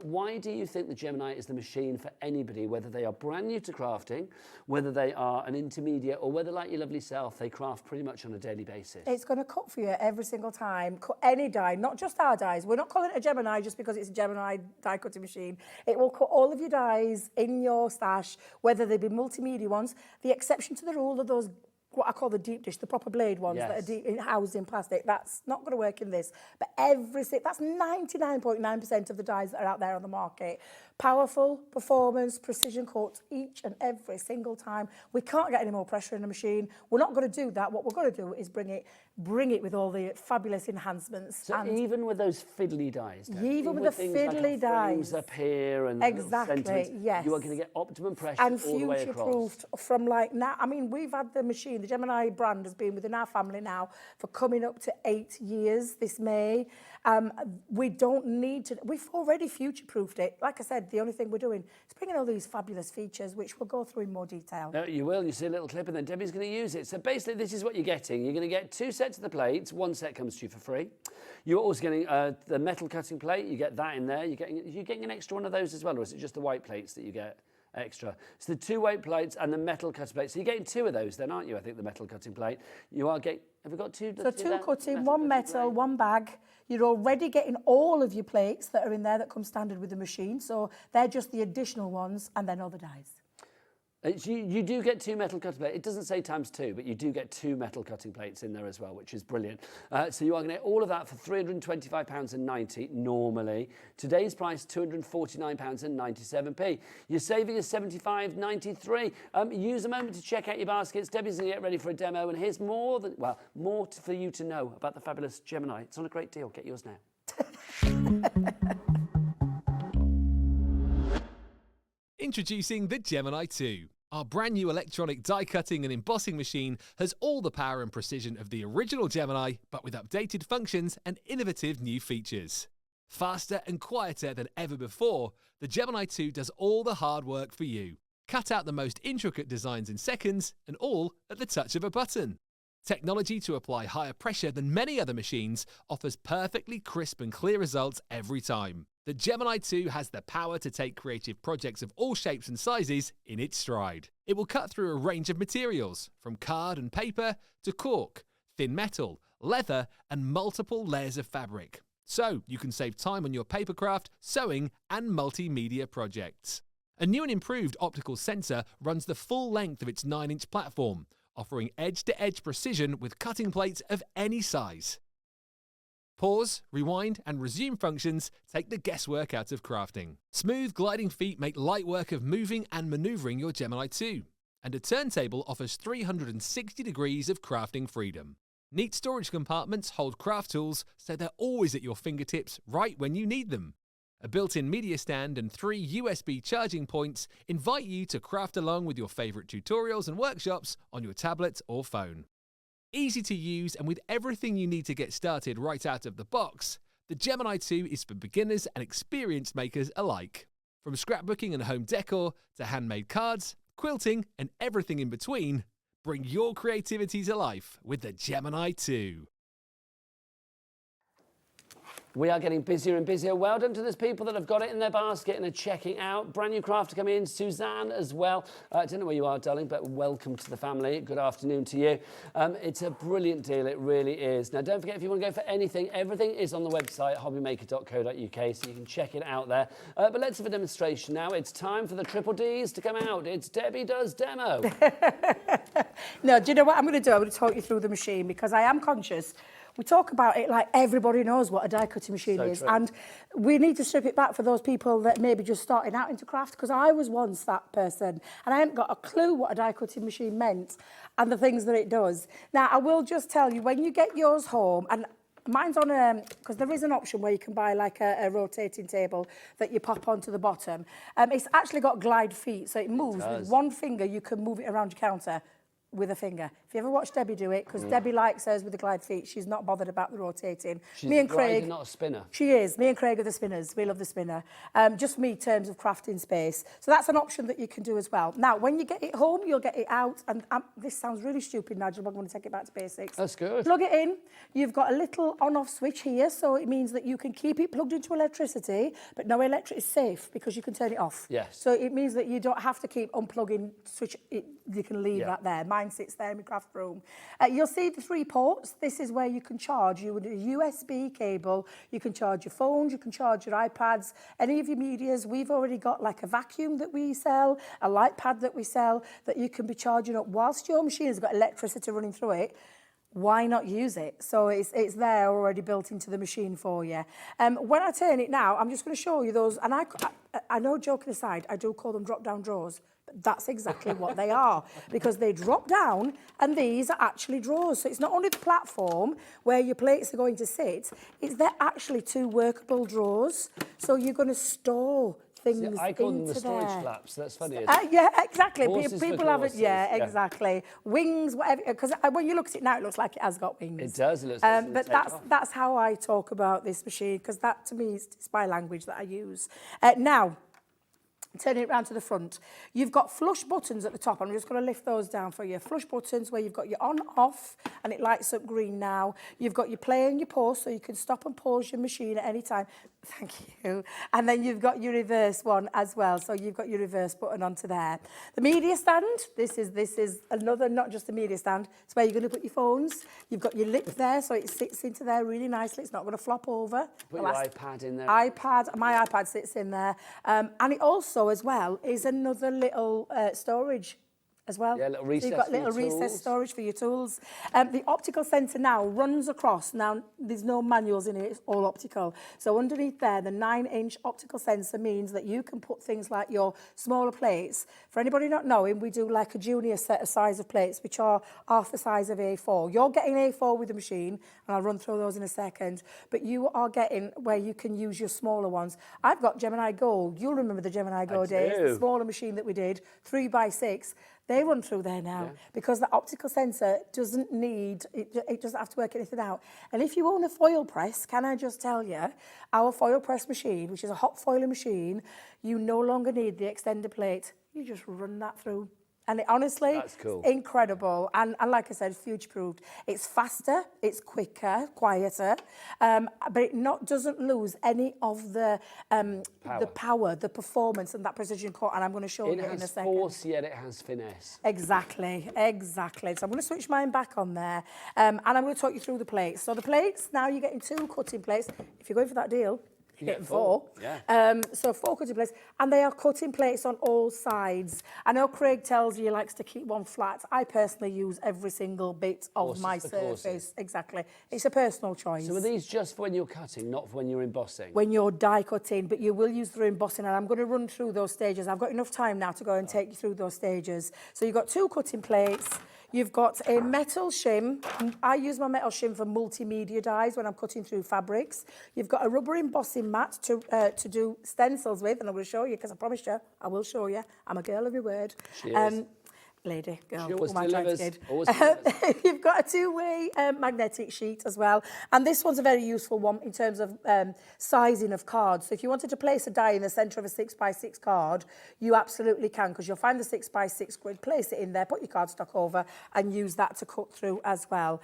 Why do you think the Gemini is the machine for anybody, whether they are brand new to crafting, whether they are an intermediate, or whether, like your lovely self, they craft pretty much on a daily basis? It's going to cut for you every single time. Cut any die, not just our dies. We're not calling it a Gemini just because it's a Gemini die cutting machine. It will cut all of your dies in your stash, whether they be multimedia ones. The exception to the rule are those what I call the deep dish, the proper blade ones that are housed in plastic. That's not going to work in this. But that's 99.9% of the dies that are out there on the market. Powerful, performance, precision cuts each and every single time. We can't get any more pressure in the machine. We're not going to do that. What we're going to do is bring it with all the fabulous enhancements. So even with those fiddly dies, even with the fiddly dies up here and exactly, yes, you are going to get optimum pressure and all the way across. future-proofed from like now. I mean, we've had the machine. The Gemini brand has been within our family now for coming up to 8 years this May, We don't need to, we've already future-proofed it. Like I said, the only thing we're doing is bringing all these fabulous features, which we'll go through in more detail. You will. You see a little clip and then Debbie's going to use it. So basically this is what you're getting. You're going to get 2 sets of the plates. 1 set comes to you for free. You're also getting the metal cutting plate. You get that in there. You're getting an extra one of those as well, or is it just the white plates that you get extra? It's the 2 white plates and the metal cutting plate. So you're getting 2 of those then, aren't you? I think the metal cutting plate. You are getting, have we got 2? So 2 cutting, 1 metal, 1 bag. You're already getting all of your plates that are in there that come standard with the machine. So they're just the additional ones, and then all the dies. You do get 2 metal cutting plates. It doesn't say ×2, but you do get 2 metal cutting plates in there as well, which is brilliant. So you are going to get all of that for £325.90 normally. Today's price, £249.97. You're saving us £75.93. Use a moment to check out your baskets. Debbie's going to get ready for a demo, and here's more for you to know about the fabulous Gemini. It's on a great deal. Get yours now. Introducing the Gemini 2. Our brand new electronic die cutting and embossing machine has all the power and precision of the original Gemini, but with updated functions and innovative new features. Faster and quieter than ever before, the Gemini 2 does all the hard work for you. Cut out the most intricate designs in seconds, and all at the touch of a button. Technology to apply higher pressure than many other machines offers perfectly crisp and clear results every time. The Gemini 2 has the power to take creative projects of all shapes and sizes in its stride. It will cut through a range of materials, from card and paper to cork, thin metal, leather, and multiple layers of fabric. So you can save time on your papercraft, sewing, and multimedia projects. A new and improved optical sensor runs the full length of its 9-inch platform, offering edge-to-edge precision with cutting plates of any size. Pause, rewind, and resume functions take the guesswork out of crafting. Smooth gliding feet make light work of moving and maneuvering your Gemini 2. And a turntable offers 360 degrees of crafting freedom. Neat storage compartments hold craft tools so they're always at your fingertips right when you need them. A built-in media stand and 3 USB charging points invite you to craft along with your favourite tutorials and workshops on your tablet or phone. Easy to use and with everything you need to get started right out of the box, the Gemini 2 is for beginners and experienced makers alike. From scrapbooking and home decor to handmade cards, quilting and everything in between, bring your creativity to life with the Gemini 2. We are getting busier and busier. Well done to those people that have got it in their basket and are checking out. Brand new crafter coming in, Suzanne as well. I don't know where you are, darling, but welcome to the family. Good afternoon to you. It's a brilliant deal, it really is. Now, don't forget, if you want to go for anything, everything is on the website, hobbymaker.co.uk, so you can check it out there. But let's have a demonstration now. It's time for the triple Ds to come out. It's Debbie Does Demo. No, do you know what I'm going to do? I'm going to talk you through the machine because I am conscious. We talk about it like everybody knows what a die cutting machine is. True. And we need to strip it back for those people that maybe just starting out into craft, because I was once that person and I hadn't got a clue what a die cutting machine meant and the things that it does. Now, I will just tell you, when you get yours home, and mine's on because there is an option where you can buy like a rotating table that you pop onto the bottom. It's actually got glide feet, so it moves. With one finger, you can move it around your counter with a finger. If you ever watch Debbie do it, because Debbie likes hers with the glide feet, she's not bothered about the rotating. She's me and a Craig, grinder, not a spinner. She is. Me and Craig are the spinners. We love the spinner. Just for me, in terms of crafting space. So that's an option that you can do as well. Now, when you get it home, you'll get it out. And this sounds really stupid, Nigel, but I'm going to take it back to basics. That's good. Plug it in. You've got a little on-off switch here, so it means that you can keep it plugged into electricity, but no electric is safe because you can turn it off. Yes. So it means that you don't have to keep unplugging, switch it, you can leave that there. Mine sits there in my craft room. You'll see the 3 ports. This is where you can charge. You would a USB cable. You can charge your phones. You can charge your iPads. Any of your medias. We've already got like a vacuum that we sell, a light pad that we sell that you can be charging up whilst your machine has got electricity running through it. Why not use it? So it's there already built into the machine for you. When I turn it now, I'm just going to show you those. And I know, joking aside, I do call them drop-down drawers. But that's exactly what they are, because they drop down and these are actually drawers. So it's not only the platform where your plates are going to sit, they're actually 2 workable drawers. So you're going to store things See, I call them into the storage there. flaps. That's funny. Yeah, exactly. Horses for People have it. courses, Yeah, yeah. exactly. Wings, whatever. Because when you look at it now, it looks like it has got wings. It does. It looks like it's But gonna take off. that's how I talk about this machine, because that to me is my language that I use. Now, turn it around to the front. You've got flush buttons at the top. I'm just going to lift those down for you. Flush buttons where you've got your on, off, and it lights up green now. You've got your play and your pause, so you can stop and pause your machine at any time. Thank you. And then you've got your reverse one as well. So you've got your reverse button onto there. The media stand, this is another, not just a media stand, it's where you're going to put your phones. You've got your lip there, so it sits into there really nicely. It's not going to flop over. Put your iPad in there. My iPad sits in there. And it also, as well, is another little storage as well. Yeah, little recess so you've got for your little recess tools. storage for your tools. The optical sensor now runs across. Now, there's no manuals in it, it's all optical. So underneath there, the 9-inch optical sensor means that you can put things like your smaller plates. For anybody not knowing, we do like a junior set of size of plates, which are half the size of A4. You're getting A4 with the machine, and I'll run through those in a second, but you are getting where you can use your smaller ones. I've got Gemini Go. You'll remember the Gemini Go days, the smaller machine that we did, 3x6. They run through there now because the optical sensor doesn't need, it doesn't have to work anything out. And if you own a foil press, can I just tell you, our foil press machine, which is a hot foiling machine, you no longer need the extender plate. You just run that through. And it, honestly, That's cool. it's incredible. And like I said, future-proofed. It's faster, it's quicker, quieter, but it doesn't lose any of the power, the performance, and that precision cut. And I'm going to show you in a second. It has force, yet it has finesse. Exactly. So I'm going to switch mine back on there, and I'm going to talk you through the plates. So the plates, now you're getting 2 cutting plates. If you're going for that deal, you're getting 4. Yeah. So 4 cutting plates, and they are cutting plates on all sides. I know Craig tells you he likes to keep one flat. I personally use every single bit of my surface. Exactly. It's a personal choice. So are these just for when you're cutting, not for when you're embossing? When you're die cutting, but you will use the embossing, and I'm going to run through those stages. I've got enough time now to go and take you through those stages. So you've got 2 cutting plates. You've got a metal shim. I use my metal shim for multimedia dies when I'm cutting through fabrics. You've got a rubber embossing mat to do stencils with, and I'm going to show you, because I promised you, I will show you. I'm a girl of your word. She is. Lady, girl, She always what am I trying to delivers. kid? Always delivers. You've got a 2-way magnetic sheet as well. And this one's a very useful one in terms of sizing of cards. So if you wanted to place a die in the centre of a 6x6 card, you absolutely can, because you'll find the 6x6 grid, place it in there, put your cardstock over, and use that to cut through as well.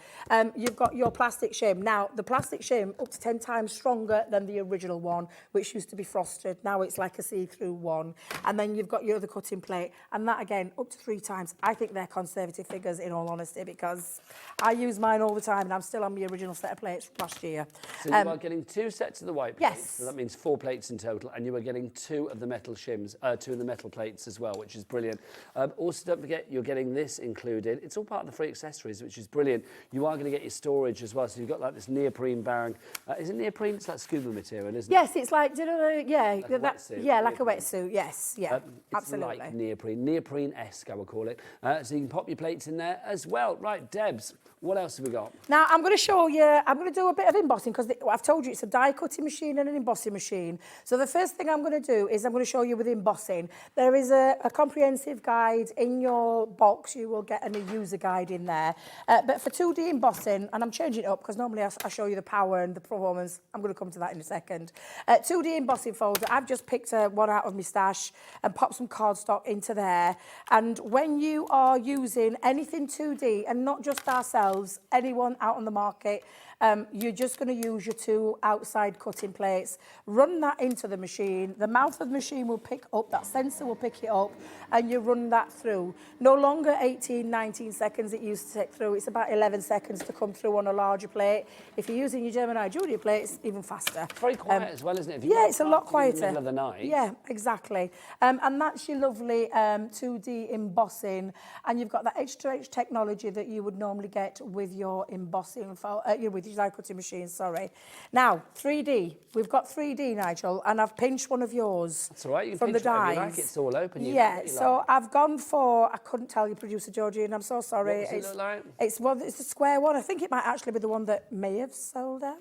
You've got your plastic shim. Now, the plastic shim, up to 10 times stronger than the original one, which used to be frosted. Now it's like a see-through one. And then you've got your other cutting plate. And that, again, up to 3 times. I think they're conservative figures, in all honesty, because I use mine all the time, and I'm still on my original set of plates from last year. So you are getting 2 sets of the white plates. Yes. So that means 4 plates in total, and you are getting 2 of the metal shims, 2 of the metal plates as well, which is brilliant. Also, don't forget, you're getting this included. It's all part of the free accessories, which is brilliant. You are going to get your storage as well. So you've got like this neoprene bearing. Is it neoprene? It's like scuba material, isn't it? Yes, it's like, do you know, yeah, Like a wetsuit, yeah, like a neoprene. wetsuit, yes, yeah, It's absolutely. like neoprene-esque, I would call it. So you can pop your plates in there as well. Right, Debs, what else have we got? Now, I'm going to show you, I'm going to do a bit of embossing, because I've told you it's a die cutting machine and an embossing machine. So the first thing I'm going to do is I'm going to show you with embossing. There is a comprehensive guide in your box. You will get a user guide in there. But for 2D embossing, and I'm changing it up because normally I show you the power and the performance. I'm going to come to that in a second. 2D embossing folder, I've just picked one out of my stash and popped some cardstock into there. And when you are using anything 2D, and not just ourselves, anyone out on the market, you're just going to use your 2 outside cutting plates, run that into the machine. The mouth of the machine will pick up, that sensor will pick it up, and you run that through. No longer 18, 19 seconds it used to take through. It's about 11 seconds to come through on a larger plate. If you're using your Gemini Junior plates, even faster. Very quiet as well, isn't it? If you Yeah, it's a lot quieter. In the middle of the night. Yeah, exactly. And that's your lovely 2D embossing. And you've got that edge-to-edge technology that you would normally get with your embossing, with your die cutting machine, sorry. Now, 3D. We've got 3D, Nigel, and I've pinched one of yours. That's all right. You can from the pinch whatever dies. you like. It's all open. You Yeah, like. so I've gone for, I couldn't tell you, producer Georgie, and I'm so sorry. What does it look like? It's a square one. I think it might actually be the one that may have sold out.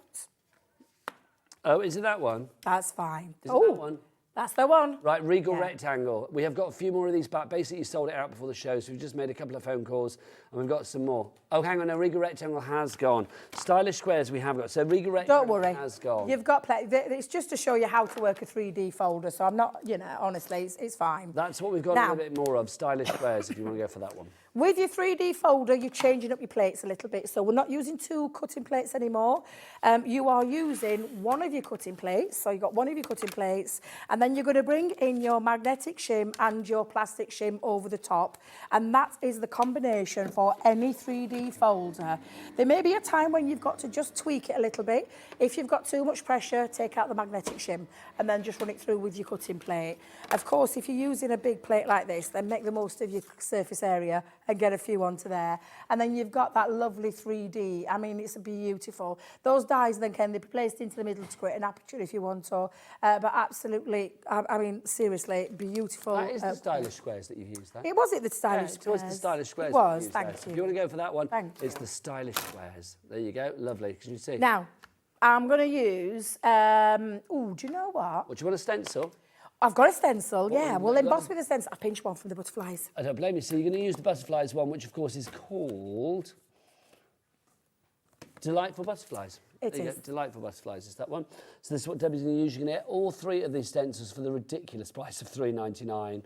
Oh, is it that one? That's fine. Is it that one? That's the one. Right, Regal Rectangle. We have got a few more of these back. Basically, you sold it out before the show, so we've just made a couple of phone calls, and we've got some more. Oh, hang on, no, Regal Rectangle has gone. Stylish Squares we have got. So Regal Rectangle Don't worry. has gone. You've got plenty. It's just to show you how to work a 3D folder, so I'm not, you know, honestly, it's fine. That's what we've got Now, a little bit more of, Stylish Squares, if you want to go for that one. With your 3D folder, you're changing up your plates a little bit. So we're not using 2 cutting plates anymore. You are using one of your cutting plates. So you've got one of your cutting plates, and then you're going to bring in your magnetic shim and your plastic shim over the top. And that is the combination for any 3D folder. There may be a time when you've got to just tweak it a little bit. If you've got too much pressure, take out the magnetic shim and then just run it through with your cutting plate. Of course, if you're using a big plate like this, then make the most of your surface area and get a few onto there. And then you've got that lovely 3D. I mean, it's beautiful. Those dies then can be placed into the middle to create an aperture if you want to. But absolutely, I mean, seriously, beautiful. That is the Stylish Squares that you've used, that. It was it the Stylish It was the Stylish Squares. It was, that thank you've used you. If you want to go for that one, Thank it's you. the Stylish Squares. There you go, lovely. Can you see? Now, I'm going to use, do you know what? What, do you want a stencil? I've got a stencil, yeah. have We'll you got? emboss with a stencil. I pinch one from the butterflies. I don't blame you. So you're going to use the Butterflies one, which of course is called Delightful Butterflies. It There you is. go, Delightful Butterflies is that one. So this is what Debbie's going to use. You're going to get all 3 of these stencils for the ridiculous price of $3.99.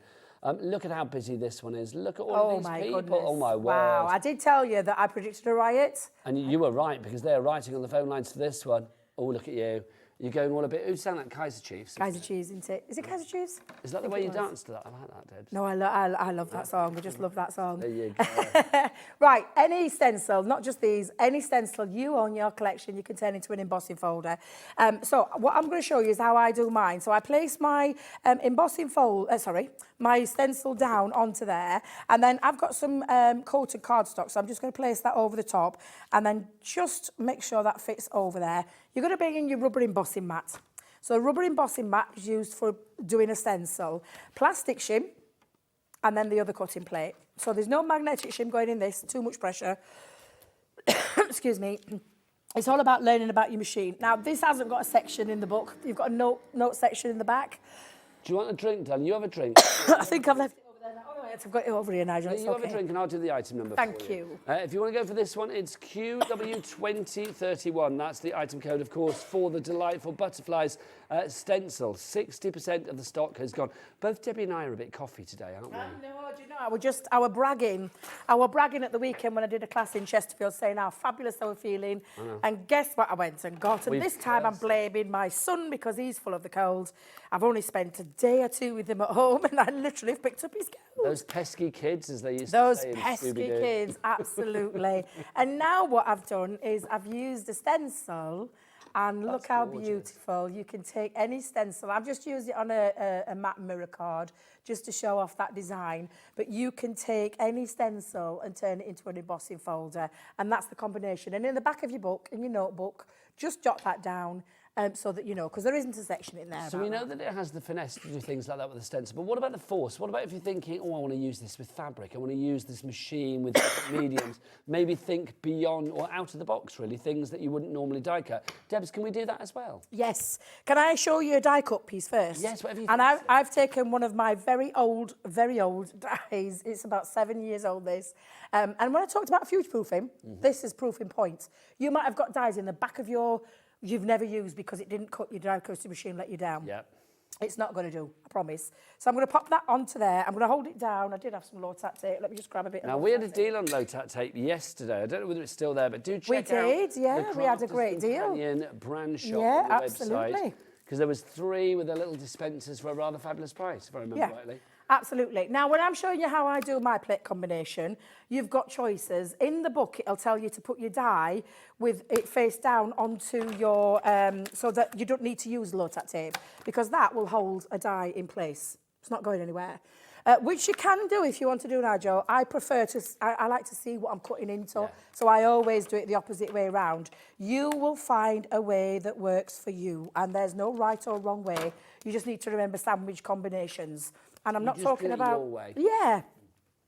Look at how busy this one is. Look at all of these my people. goodness. Oh my word. Wow, I did tell you that I predicted a riot. And you were right, because they're writing on the phone lines for this one. Oh, look at you. You're going all a bit... Who sound like Kaiser Chiefs? Kaiser Chiefs, isn't it? Is it Kaiser Chiefs? Is that the way you dance to that? I like that, Debs. No, I love that song. I just love that song. There you go. Right, any stencil, not just these, any stencil you own your collection, you can turn into an embossing folder. So what I'm going to show you is how I do mine. So I place my my stencil down onto there, and then I've got some coated cardstock, so I'm just going to place that over the top, and then just make sure that fits over there. You're going to bring in your rubber embossing mat. So a rubber embossing mat is used for doing a stencil. Plastic shim, and then the other cutting plate. So there's no magnetic shim going in this, too much pressure. Excuse me. It's all about learning about your machine. Now, this hasn't got a section in the book. You've got a note section in the back. Do you want a drink, Dan? You have a drink. I think I've left it over there now. Oh, no, I've got it over here, Nigel. It's You have a okay. drink and I'll do the item number Thank for you. you. If you want to go for this one, it's QW2031. That's the item code, of course, for the Delightful Butterflies stencil. 60% of the stock has gone. Both Debbie and I are a bit coffee today, aren't we? No, do you know, I were bragging at the weekend when I did a class in Chesterfield saying how fabulous I was feeling. And guess what I went and got? And this time I'm blaming my son because he's full of the cold. I've only spent a day or 2 with him at home and I literally picked up his cold. Those pesky kids, as they used Those to say in pesky Scooby-Doo. kids, absolutely. And now what I've done is I've used a stencil, and look how gorgeous. beautiful. You can take any stencil. I've just used it on a matte mirror card just to show off that design. But you can take any stencil and turn it into an embossing folder. And that's the combination. And in the back of your book, in your notebook, just jot that down. So that you know, because there isn't a section in there. So we know that it has the finesse to do things like that with the stencil, but what about the force? What about if you're thinking, oh, I want to use this with fabric, I want to use this machine with different mediums, maybe think beyond or out of the box, really, things that you wouldn't normally die cut. Debs, can we do that as well? Yes. Can I show you a die cut piece first? Yes, whatever you And think. I've taken one of my very old dies. It's about 7 years old, this. And when I talked about future proofing, this is proofing point. You might have got dies in the back of you've never used because it didn't cut your die cutting machine, let you down. Yeah. It's not going to do, I promise. So I'm going to pop that onto there. I'm going to hold it down. I did have some low-tack tape. Let me just grab a bit of Now, we had a deal on low-tack tape yesterday. I don't know whether it's still there, but do check out We had a the great deal. Companion brand shop Yeah, on the absolutely. website. Because there was 3 with the little dispensers for a rather fabulous price, if I remember rightly. Absolutely. Now, when I'm showing you how I do my plate combination, you've got choices. In the book, it'll tell you to put your die with it face down onto your, so that you don't need to use low-tack tape, because that will hold a die in place. It's not going anywhere. Which you can do if you want to do, Nigel. I prefer to, I like to see what I'm cutting into, so I always do it the opposite way around. You will find a way that works for you, and there's no right or wrong way. You just need to remember sandwich combinations. And I'm not talking about... your way. Yeah.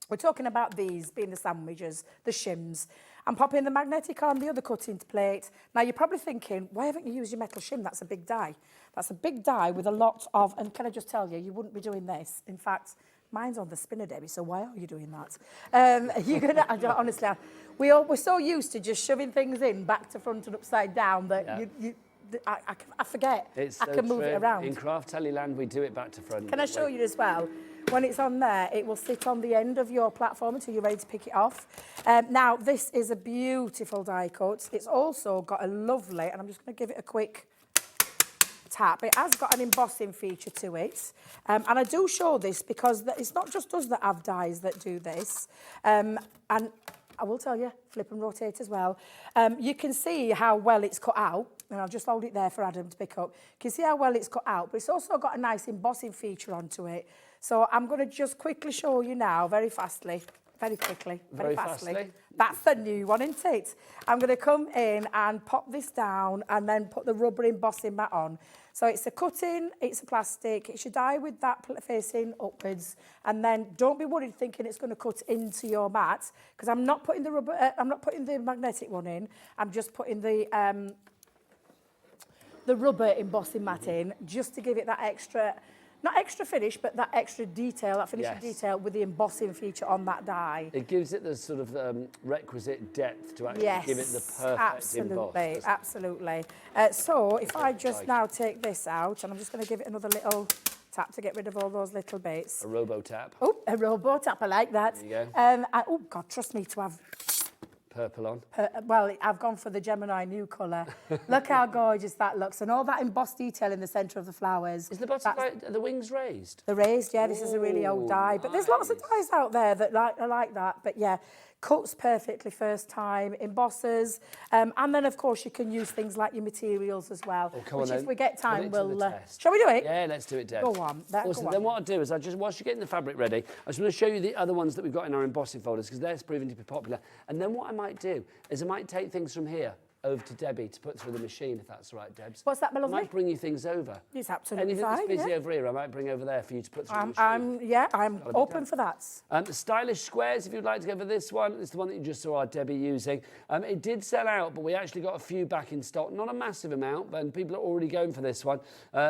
We're talking about these being the sandwiches, the shims. I'm popping the magnetic on the other cutting plate. Now, you're probably thinking, why haven't you used your metal shim? That's a big die. That's a big die with a lot of, and can I just tell you, you wouldn't be doing this. In fact, mine's on the spinner, Debbie, so why are you doing that? You're going to, honestly, we're so used to just shoving things in back to front and upside down that I forget. I can move it around. In Craft Land, we do it back to front. Can I show you as well? When it's on there, it will sit on the end of your platform until you're ready to pick it off. Now, this is a beautiful die cut. It's also got a lovely, and I'm just going to give it a quick tap. It has got an embossing feature to it. And I do show this because it's not just us that have dies that do this. And I will tell you, flip and rotate as well. You can see how well it's cut out. And I'll just hold it there for Adam to pick up. You can see how well it's cut out, but it's also got a nice embossing feature onto it. So I'm going to just quickly show you now, very fastly. Very quickly, very fastly. That's the new one, isn't it? I'm going to come in and pop this down and then put the rubber embossing mat on. So it's a cutting, it's a plastic, it should die with that facing upwards, and then don't be worried thinking it's going to cut into your mat, because I'm not putting the rubber, I'm not putting the magnetic one in, I'm just putting the rubber embossing mat in, just to give it that extra, not extra finish, but that extra detail, that finishing detail with the embossing feature on that die. It gives it the sort of requisite depth to actually give it the perfect emboss. Absolutely. So if I just now take this out, and I'm just going to give it another little tap to get rid of all those little bits. A robo tap. Oh, a robo tap, I like that. There you go. Oh, God, trust me to have... Purple on. Well, I've gone for the Gemini new colour. Look how gorgeous that looks. And all that embossed detail in the centre of the flowers. Is the butterfly, are the wings raised? They're raised, yeah. This is a really old die. But there's lots of dies out there that are like that. But yeah, cuts perfectly first time, embossers. And then, of course, you can use things like your materials as well. Oh, come which on, if we get time, we'll... test. Shall we do it? Yeah, let's do it, Deb. Go on. Awesome. Then what I'll do is, whilst you're getting the fabric ready, I just want to show you the other ones that we've got in our embossing folders, because they're proving to be popular. And then what I might do is I might take things from here over to Debbie to put through the machine, if that's all right, Debs. What's that, my lovely? I might bring you things over. It's absolutely Anything fine, that's busy over here, I might bring over there for you to put through the machine. I'm open for that. The stylish squares, if you'd like to go for this one, it's the one that you just saw our Debbie using. It did sell out, but we actually got a few back in stock. Not a massive amount, but people are already going for this one.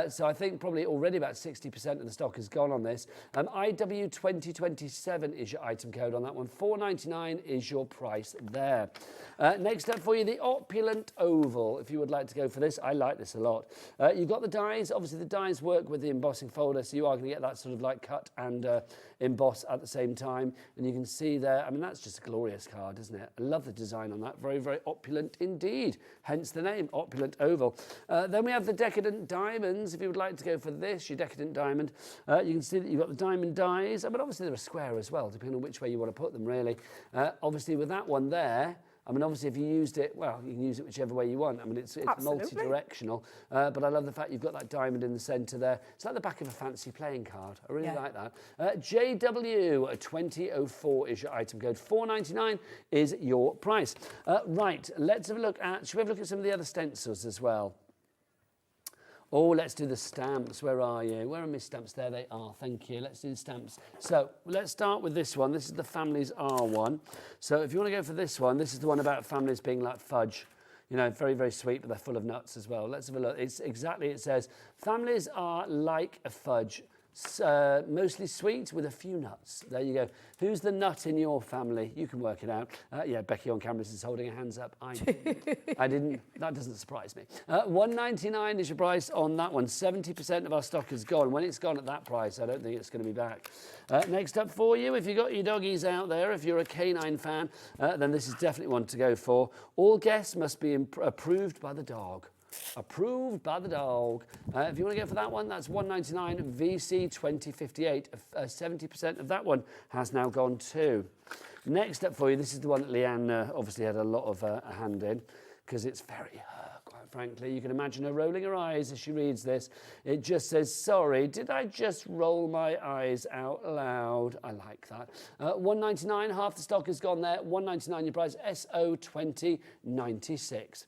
So I think probably already about 60% of the stock has gone on this. IW2027 is your item code on that one. $4.99 is your price there. Next up for you, the Opulent Oval. If you would like to go for this, I like this a lot. You've got the dies. Obviously, the dies work with the embossing folder, so you are going to get that sort of like cut and emboss at the same time. And you can see there, I mean, that's just a glorious card, isn't it? I love the design on that. Very, very opulent indeed. Hence the name, Opulent Oval. Then we have the Decadent Diamonds. If you would like to go for this, your Decadent Diamond, you can see that you've got the diamond dies. But obviously, they're a square as well, depending on which way you want to put them, really. Obviously, with that one there, I mean, obviously, if you used it, well, you can use it whichever way you want. I mean, it's multi-directional, but I love the fact you've got that diamond in the centre there. It's like the back of a fancy playing card. I really like that. JW2004 is your item code. $4.99 is your price. Right, let's have a look at, should we have a look at some of the other stencils as well? Oh, let's do the stamps. Where are you? Where are my stamps? There they are. Thank you. Let's do the stamps. So let's start with this one. This is the Families R one. So if you want to go for this one, this is the one about families being like fudge. You know, very, very sweet, but they're full of nuts as well. Let's have a look. It's exactly, it says, families are like a fudge. Mostly sweet with a few nuts. There you go. Who's the nut in your family? You can work it out. Yeah, Becky on camera is holding her hands up. I didn't. That doesn't surprise me. $1.99 is your price on that one. 70% of our stock is gone. When it's gone at that price, I don't think it's going to be back. Next up for you, if you've got your doggies out there, if you're a canine fan, then this is definitely one to go for. All guests must be approved by the dog. Approved by the dog. If you want to go for that one, that's $1.99 VC 2058. 70% of that one has now gone too. Next up for you, this is the one that Leanne obviously had a lot of a hand in, because it's very frankly. You can imagine her rolling her eyes as she reads this. It just says, sorry, did I just roll my eyes out loud? I like that. $1.99, half the stock has gone there. $1.99 your price, SO2096.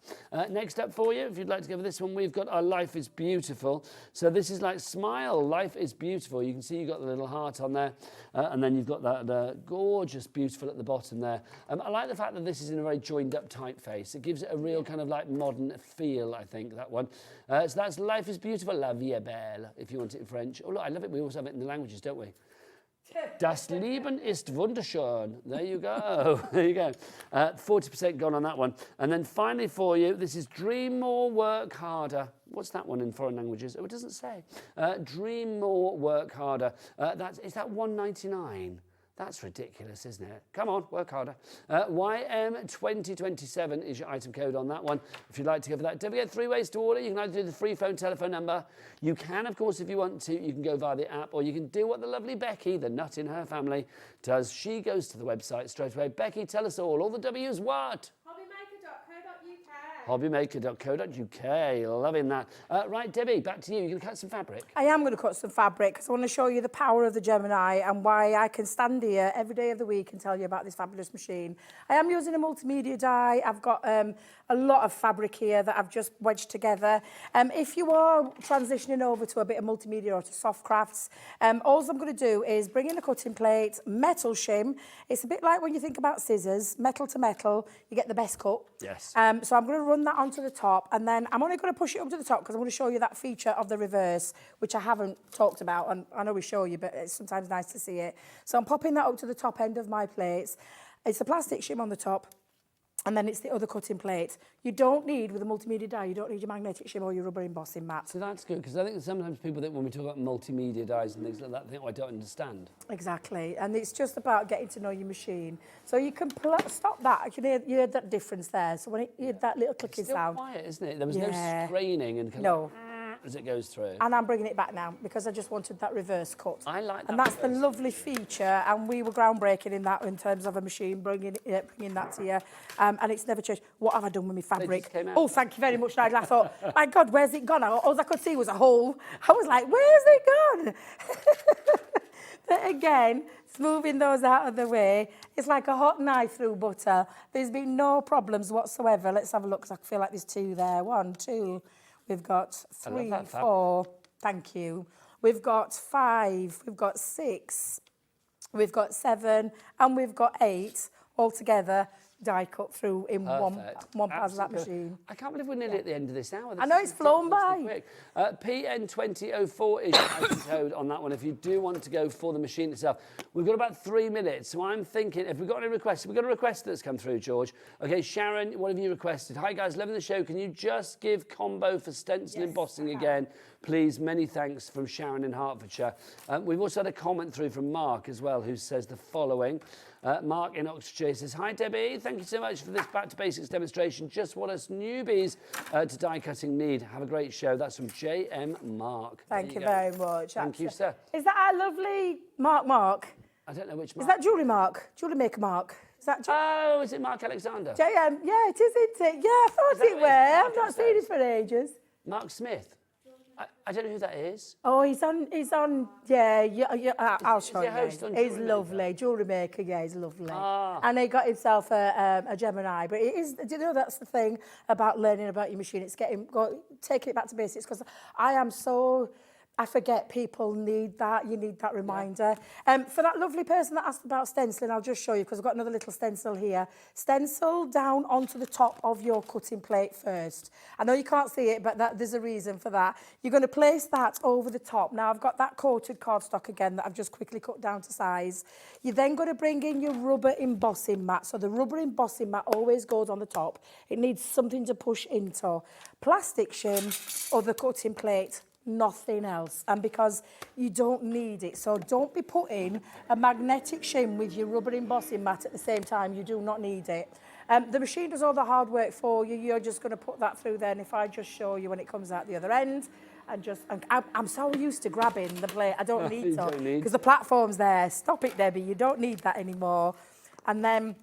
Next up for you, if you'd like to go for this one, we've got our Life is Beautiful. So this is like Smile, Life is Beautiful. You can see you've got the little heart on there, and then you've got that gorgeous Beautiful at the bottom there. I like the fact that this is in a very joined up typeface. It gives it a real kind of like modern feel, I think, that one. So that's Life is Beautiful, La Vie est belle, if you want it in French. Oh, look, I love it. We also have it in the languages, don't we? Das Leben ist wunderschön. There you go. There you go. 40% gone on that one. And then finally for you, this is Dream More, Work Harder. What's that one in foreign languages? Oh, it doesn't say. Dream More, Work Harder. Is that $1.99? That's ridiculous, isn't it? Come on, work harder. YM2027 is your item code on that one. If you'd like to go for that, don't forget 3 ways to order. You can either do the free phone telephone number. You can, of course, if you want to, you can go via the app, or you can do what the lovely Becky, the nut in her family, does. She goes to the website straight away. Becky, tell us all the W's what? HobbyMaker.co.uk. Loving that. Right, Debbie, back to you. You're going to cut some fabric. I am going to cut some fabric because I want to show you the power of the Gemini and why I can stand here every day of the week and tell you about this fabulous machine. I am using a multimedia die. I've got a lot of fabric here that I've just wedged together. If you are transitioning over to a bit of multimedia or to soft crafts, all I'm going to do is bring in a cutting plate, metal shim. It's a bit like when you think about scissors, metal to metal, you get the best cut. Yes. So I'm going to run that onto the top, and then I'm only going to push it up to the top because I'm going to show you that feature of the reverse, which I haven't talked about, and I know we show you, but it's sometimes nice to see it. So I'm popping that up to the top end of my plates. It's a plastic shim on the top, and then it's the other cutting plate. You don't need, with a multimedia die, you don't need your magnetic shim or your rubber embossing mat. So that's good, because I think sometimes people think when we talk about multimedia dies and things like that, they think, oh, I don't understand. Exactly, and it's just about getting to know your machine. So you can stop that. You hear that difference there. So when you hear that little clicking sound. It's still quiet, isn't it? There was no straining and kind of as it goes through. And I'm bringing it back now because I just wanted that reverse cut. I like that. And that's the lovely feature, and we were groundbreaking in that in terms of a machine, bringing that to you. And it's never changed. What have I done with my fabric? Oh, thank you very much, Nigel. I thought, my God, where's it gone? All I could see was a hole. I was like, where's it gone? But again, smoothing those out of the way, it's like a hot knife through butter. There's been no problems whatsoever. Let's have a look, because I feel like there's 2 there. 1, 2. We've got 3, 4. Thank you. We've got 5. We've got 6. We've got 7. And we've got 8 all together. Die cut through in one pass of that machine. I can't believe we're nearly at the end of this hour. I know it's flown by. Quick. PN2004 is your item code on that one if you do want to go for the machine itself. We've got about 3 minutes, so I'm thinking, if we've got any requests, we've got a request that's come through, George. Okay, Sharon, what have you requested? Hi guys, loving the show. Can you just give combo for stencil embossing again? Please, many thanks from Sharon in Hertfordshire. We've also had a comment through from Mark as well, who says the following. Mark in Oxfordshire says, hi Debbie, thank you so much for this back to basics demonstration. Just what us newbies to die cutting need. Have a great show. That's from JM Mark. Thank you very much. Thank you, sir. Is that our lovely Mark? I don't know which Mark. Is that Jewellery Mark? Jewellery Maker Mark? Is that oh, is it Mark Alexander? JM, yeah, it is, isn't it? Yeah, I thought it were. I've not seen it for ages. Mark Smith. I don't know who that is. Oh, he's on, yeah, I'll show you. He's lovely. Jewellery Maker, yeah, he's lovely. And he got himself a Gemini. But it is, do you know, that's the thing about learning about your machine. It's taking it back to basics, because I forget people need that. You need that reminder. For that lovely person that asked about stenciling, I'll just show you, because I've got another little stencil here. Stencil down onto the top of your cutting plate first. I know you can't see it, but there's a reason for that. You're going to place that over the top. Now, I've got that coated cardstock again that I've just quickly cut down to size. You're then going to bring in your rubber embossing mat. So the rubber embossing mat always goes on the top. It needs something to push into. Plastic shim or the cutting plate. Nothing else, and because you don't need it. So don't be putting a magnetic shim with your rubber embossing mat at the same time. You do not need it. The machine does all the hard work for you. You're just going to put that through there, and if I just show you when it comes out the other end, and I'm so used to grabbing the plate, I don't need to, because the platform's there. Stop it, Debbie, you don't need that anymore. And then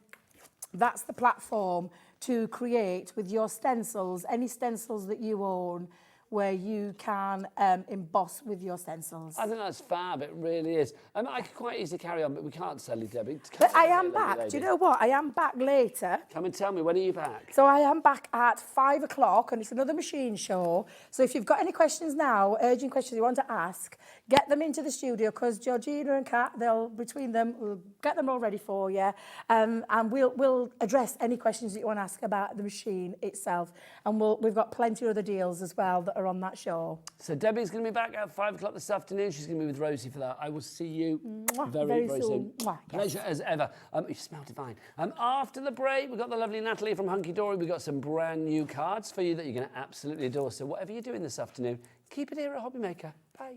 that's the platform to create with your stencils, any stencils that you own, where you can emboss with your stencils. I think that's fab, it really is. I could quite easily carry on, but we can't sell you, Debbie. But I am back. Do you know what? I am back later. Come and tell me, when are you back? So I am back at 5 o'clock, and it's another machine show. So if you've got any questions now, urgent questions you want to ask, get them into the studio, because Georgina and Kat, between them, we'll get them all ready for you. And we'll address any questions that you want to ask about the machine itself. And we've got plenty of other deals as well that are on that show. So Debbie's going to be back at 5 o'clock this afternoon. She's going to be with Rosie for that. I will see you very soon. Pleasure as ever. You smell divine. After the break, we've got the lovely Natalie from Hunkydory. We've got some brand new cards for you that you're going to absolutely adore. So whatever you're doing this afternoon, keep it here at HobbyMaker. Bye.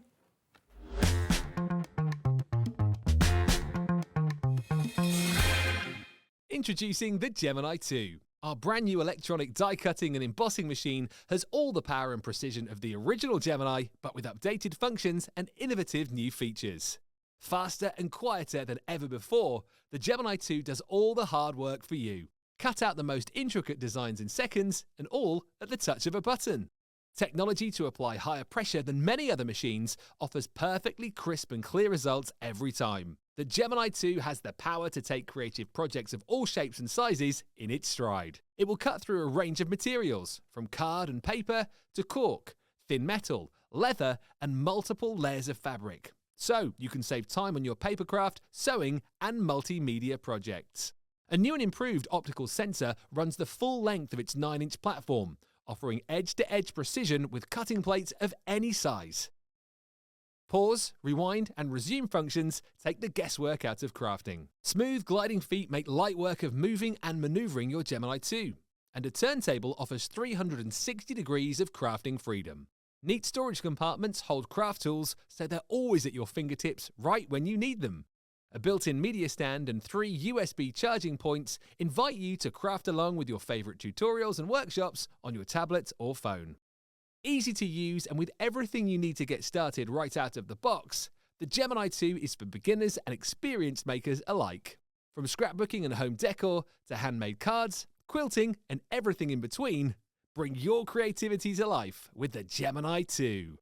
Introducing the Gemini 2. Our brand new electronic die cutting and embossing machine has all the power and precision of the original Gemini, but with updated functions and innovative new features. Faster and quieter than ever before, the Gemini 2 does all the hard work for you. Cut out the most intricate designs in seconds, and all at the touch of a button. Technology to apply higher pressure than many other machines offers perfectly crisp and clear results every time. The Gemini 2 has the power to take creative projects of all shapes and sizes in its stride. It will cut through a range of materials, from card and paper to cork, thin metal, leather, and multiple layers of fabric. So you can save time on your papercraft, sewing, and multimedia projects. A new and improved optical sensor runs the full length of its 9-inch platform, offering edge-to-edge precision with cutting plates of any size. Pause, rewind, and resume functions take the guesswork out of crafting. Smooth gliding feet make light work of moving and maneuvering your Gemini 2. And a turntable offers 360 degrees of crafting freedom. Neat storage compartments hold craft tools so they're always at your fingertips right when you need them. A built-in media stand and 3 USB charging points invite you to craft along with your favourite tutorials and workshops on your tablet or phone. Easy to use, and with everything you need to get started right out of the box, the Gemini 2 is for beginners and experienced makers alike. From scrapbooking and home decor to handmade cards, quilting, and everything in between, bring your creativity to life with the Gemini 2.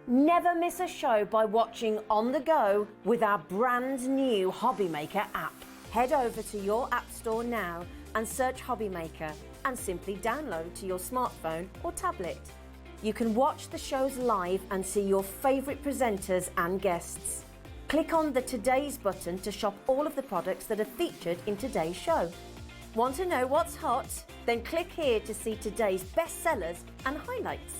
Never miss a show by watching on the go with our brand new HobbyMaker app. Head over to your app store now and search HobbyMaker and simply download to your smartphone or tablet. You can watch the shows live and see your favourite presenters and guests. Click on the Today's button to shop all of the products that are featured in today's show. Want to know what's hot? Then click here to see today's bestsellers and highlights.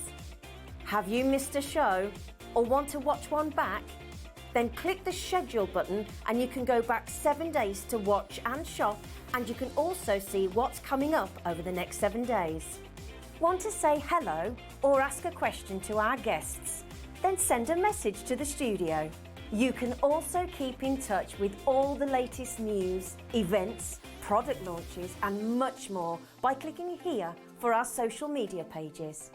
Have you missed a show or want to watch one back? Then click the schedule button and you can go back 7 days to watch and shop, and you can also see what's coming up over the next 7 days. Want to say hello or ask a question to our guests? Then send a message to the studio. You can also keep in touch with all the latest news, events, product launches and much more by clicking here for our social media pages.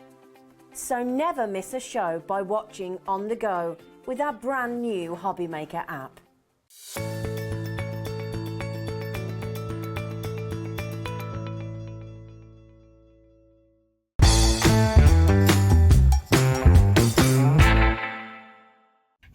So never miss a show by watching on the go with our brand new HobbyMaker app.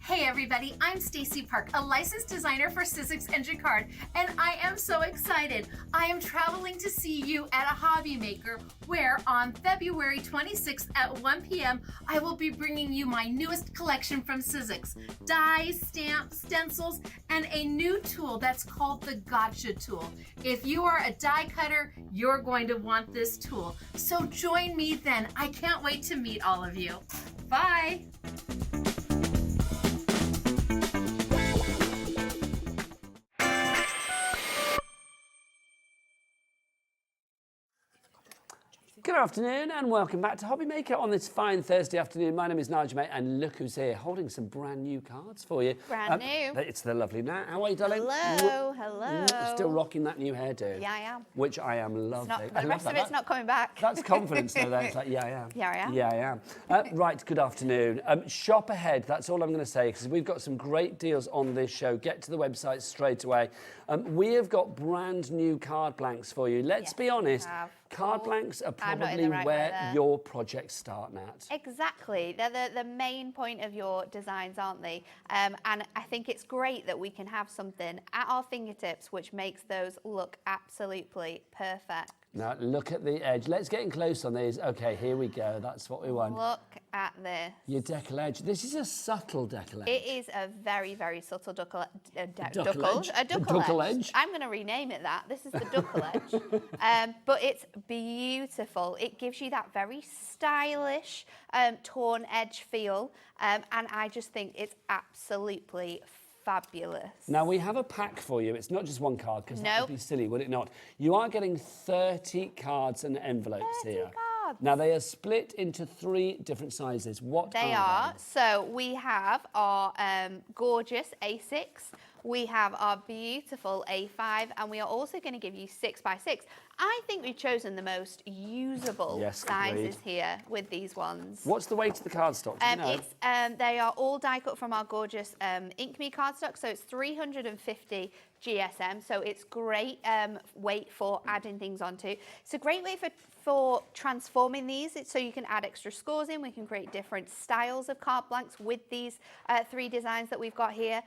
Hey everybody, I'm Stacey Park, a licensed designer for Sizzix and Jacquard, and I am so excited. I am traveling to see you at a HobbyMaker, where on February 26th at 1 p.m. I will be bringing you my newest collection from Sizzix: dies, stamps, stencils, and a new tool that's called the Gotcha tool. If you are a die cutter, you're going to want this tool. So join me then. I can't wait to meet all of you. Bye. Good afternoon and welcome back to HobbyMaker on this fine Thursday afternoon. My name is Nigel, mate, and look who's here holding some brand new cards for you. Brand new. It's the lovely Nat. How are you, darling? Hello. Still rocking that new hairdo. Yeah, I am. Which I am loving. The rest of it's not coming back. That's confidence though. It's like, yeah, I am. Yeah, I am. Yeah, I am. Right, good afternoon. Shop ahead, that's all I'm going to say, because we've got some great deals on this show. Get to the website straight away. We have got brand new card blanks for you. Let's be honest, card blanks are probably where your projects start, Nat. Exactly. They're the main point of your designs, aren't they? And I think it's great that we can have something at our fingertips which makes those look absolutely perfect. Now, look at the edge. Let's get in close on these. Okay, here we go. That's what we want. Look at this. Your Deckle edge. This is a subtle Deckle edge. It is a very, very subtle duckle edge. I'm going to rename it that. This is the duckle edge. But it's beautiful. It gives you that very stylish torn edge feel. And I just think it's absolutely fabulous. Now, we have a pack for you. It's not just one card, because that would be silly, would it not? You are getting 30 cards and envelopes 30 here. cards. Now, they are split into 3 different sizes. What they are they? So we have our gorgeous A6. We have our beautiful A5, and we are also going to give you 6x6. I think we've chosen the most usable sizes here with these ones. What's the weight of the cardstock? Do you know? They are all die cut from our gorgeous Inkme cardstock, so it's 350 GSM, so it's great weight for adding things onto. It's a great way for transforming these, so you can add extra scores in. We can create different styles of card blanks with these 3 designs that we've got here.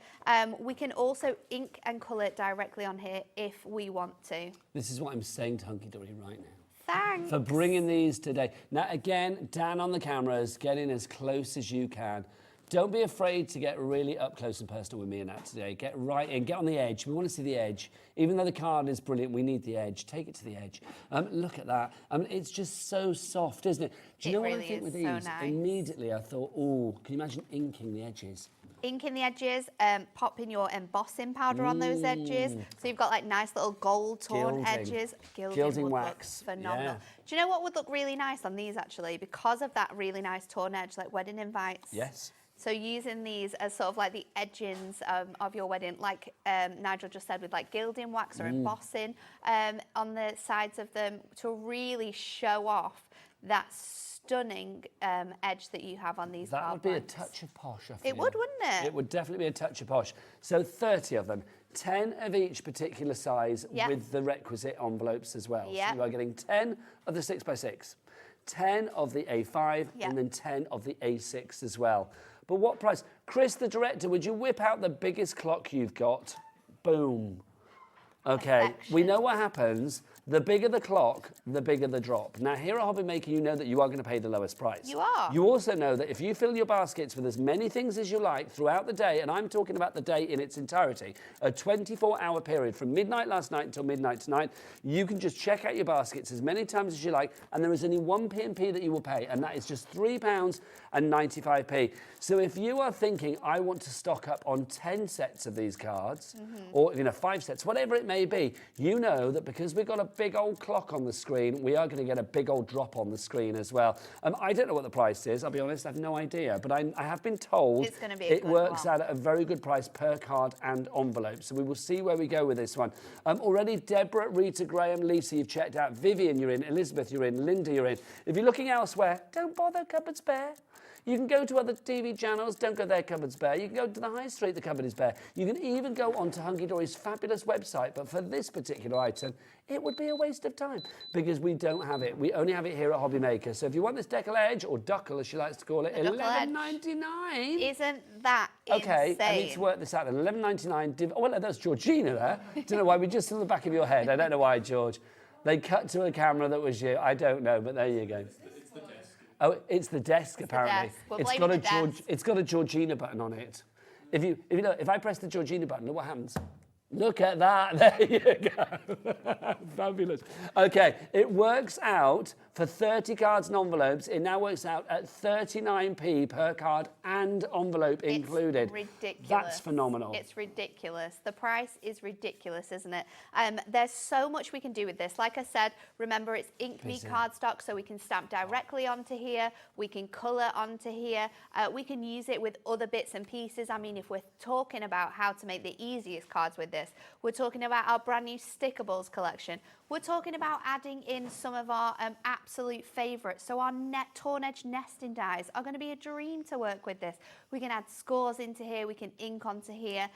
We can also ink and colour it directly on here if we want to. This is what I'm saying to Hunkydory right now. Thanks. For bringing these today. Now, again, Dan on the cameras, get in as close as you can. Don't be afraid to get really up close and personal with me and Nat today. Get right in, get on the edge. We want to see the edge. Even though the card is brilliant, we need the edge. Take it to the edge. Look at that. It's just so soft, isn't it? Do you know what I think with these? So nice. Immediately I thought, oh, can you imagine inking the edges? Inking the edges, popping your embossing powder on those edges. So you've got like nice little gold torn edges. Gilding would wax. Look phenomenal. Yeah. Do you know what would look really nice on these actually? Because of that really nice torn edge, like wedding invites. Yes. So using these as sort of like the edgings of your wedding, like Nigel just said, with like gilding wax or embossing on the sides of them to really show off that stunning edge that you have on these That would be a touch of posh, I feel. It would, wouldn't it? It would definitely be a touch of posh. So 30 of them, 10 of each particular size with the requisite envelopes as well. So you are getting 10 of the 6x6, 10 of the A5, and then 10 of the A6 as well. But what price? Chris, the director, would you whip out the biggest clock you've got? Boom. Okay, we know what happens. The bigger the clock, the bigger the drop. Now, here at HobbyMaker, you know that you are going to pay the lowest price. You are. You also know that if you fill your baskets with as many things as you like throughout the day, and I'm talking about the day in its entirety, a 24-hour period from midnight last night until midnight tonight, you can just check out your baskets as many times as you like, and there is only 1 P&P that you will pay, and that is just £3.95. So if you are thinking, I want to stock up on 10 sets of these cards, or 5 sets, whatever it may be, you know that because we've got a big old clock on the screen, we are going to get a big old drop on the screen as well. I don't know what the price is, I'll be honest, I have no idea, but I have been told it's going to be it works out at a very good price per card and envelope. So we will see where we go with this one. Already Deborah, Rita, Graham, Lisa, you've checked out. Vivian, you're in. Elizabeth, you're in. Linda, you're in. If you're looking elsewhere, don't bother, cupboard's bare. You can go to other TV channels, don't go there, cupboard's bare. You can go to the high street, the cupboard is bare. You can even go onto Hunkydory's fabulous website, but for this particular item, it would be a waste of time because we don't have it. We only have it here at HobbyMaker. So if you want this Deckle edge, or Duckle as she likes to call it, $11.99. Isn't that okay, insane? I need to work this out. $11.99. Oh, well, that's Georgina there. Don't know why, we just on the back of your head. I don't know why, George. They cut to a camera that was you. I don't know, but there you go. Oh, it's the desk, apparently. It's got a Georgina button on it. If I press the Georgina button, look what happens. Look at that. There you go. Fabulous. Okay, it works out for 30 cards and envelopes. It now works out at 39p per card and envelope included. It's ridiculous. That's phenomenal. It's ridiculous. The price is ridiculous, isn't it? There's so much we can do with this. Like I said, remember it's Inkme cardstock, so we can stamp directly onto here. We can colour onto here. We can use it with other bits and pieces. I mean, if we're talking about how to make the easiest cards with this, we're talking about our brand new Stickables collection. We're talking about adding in some of our absolute favourites. So our torn edge nesting dies are going to be a dream to work with this. We can add scores into here. We can ink onto here.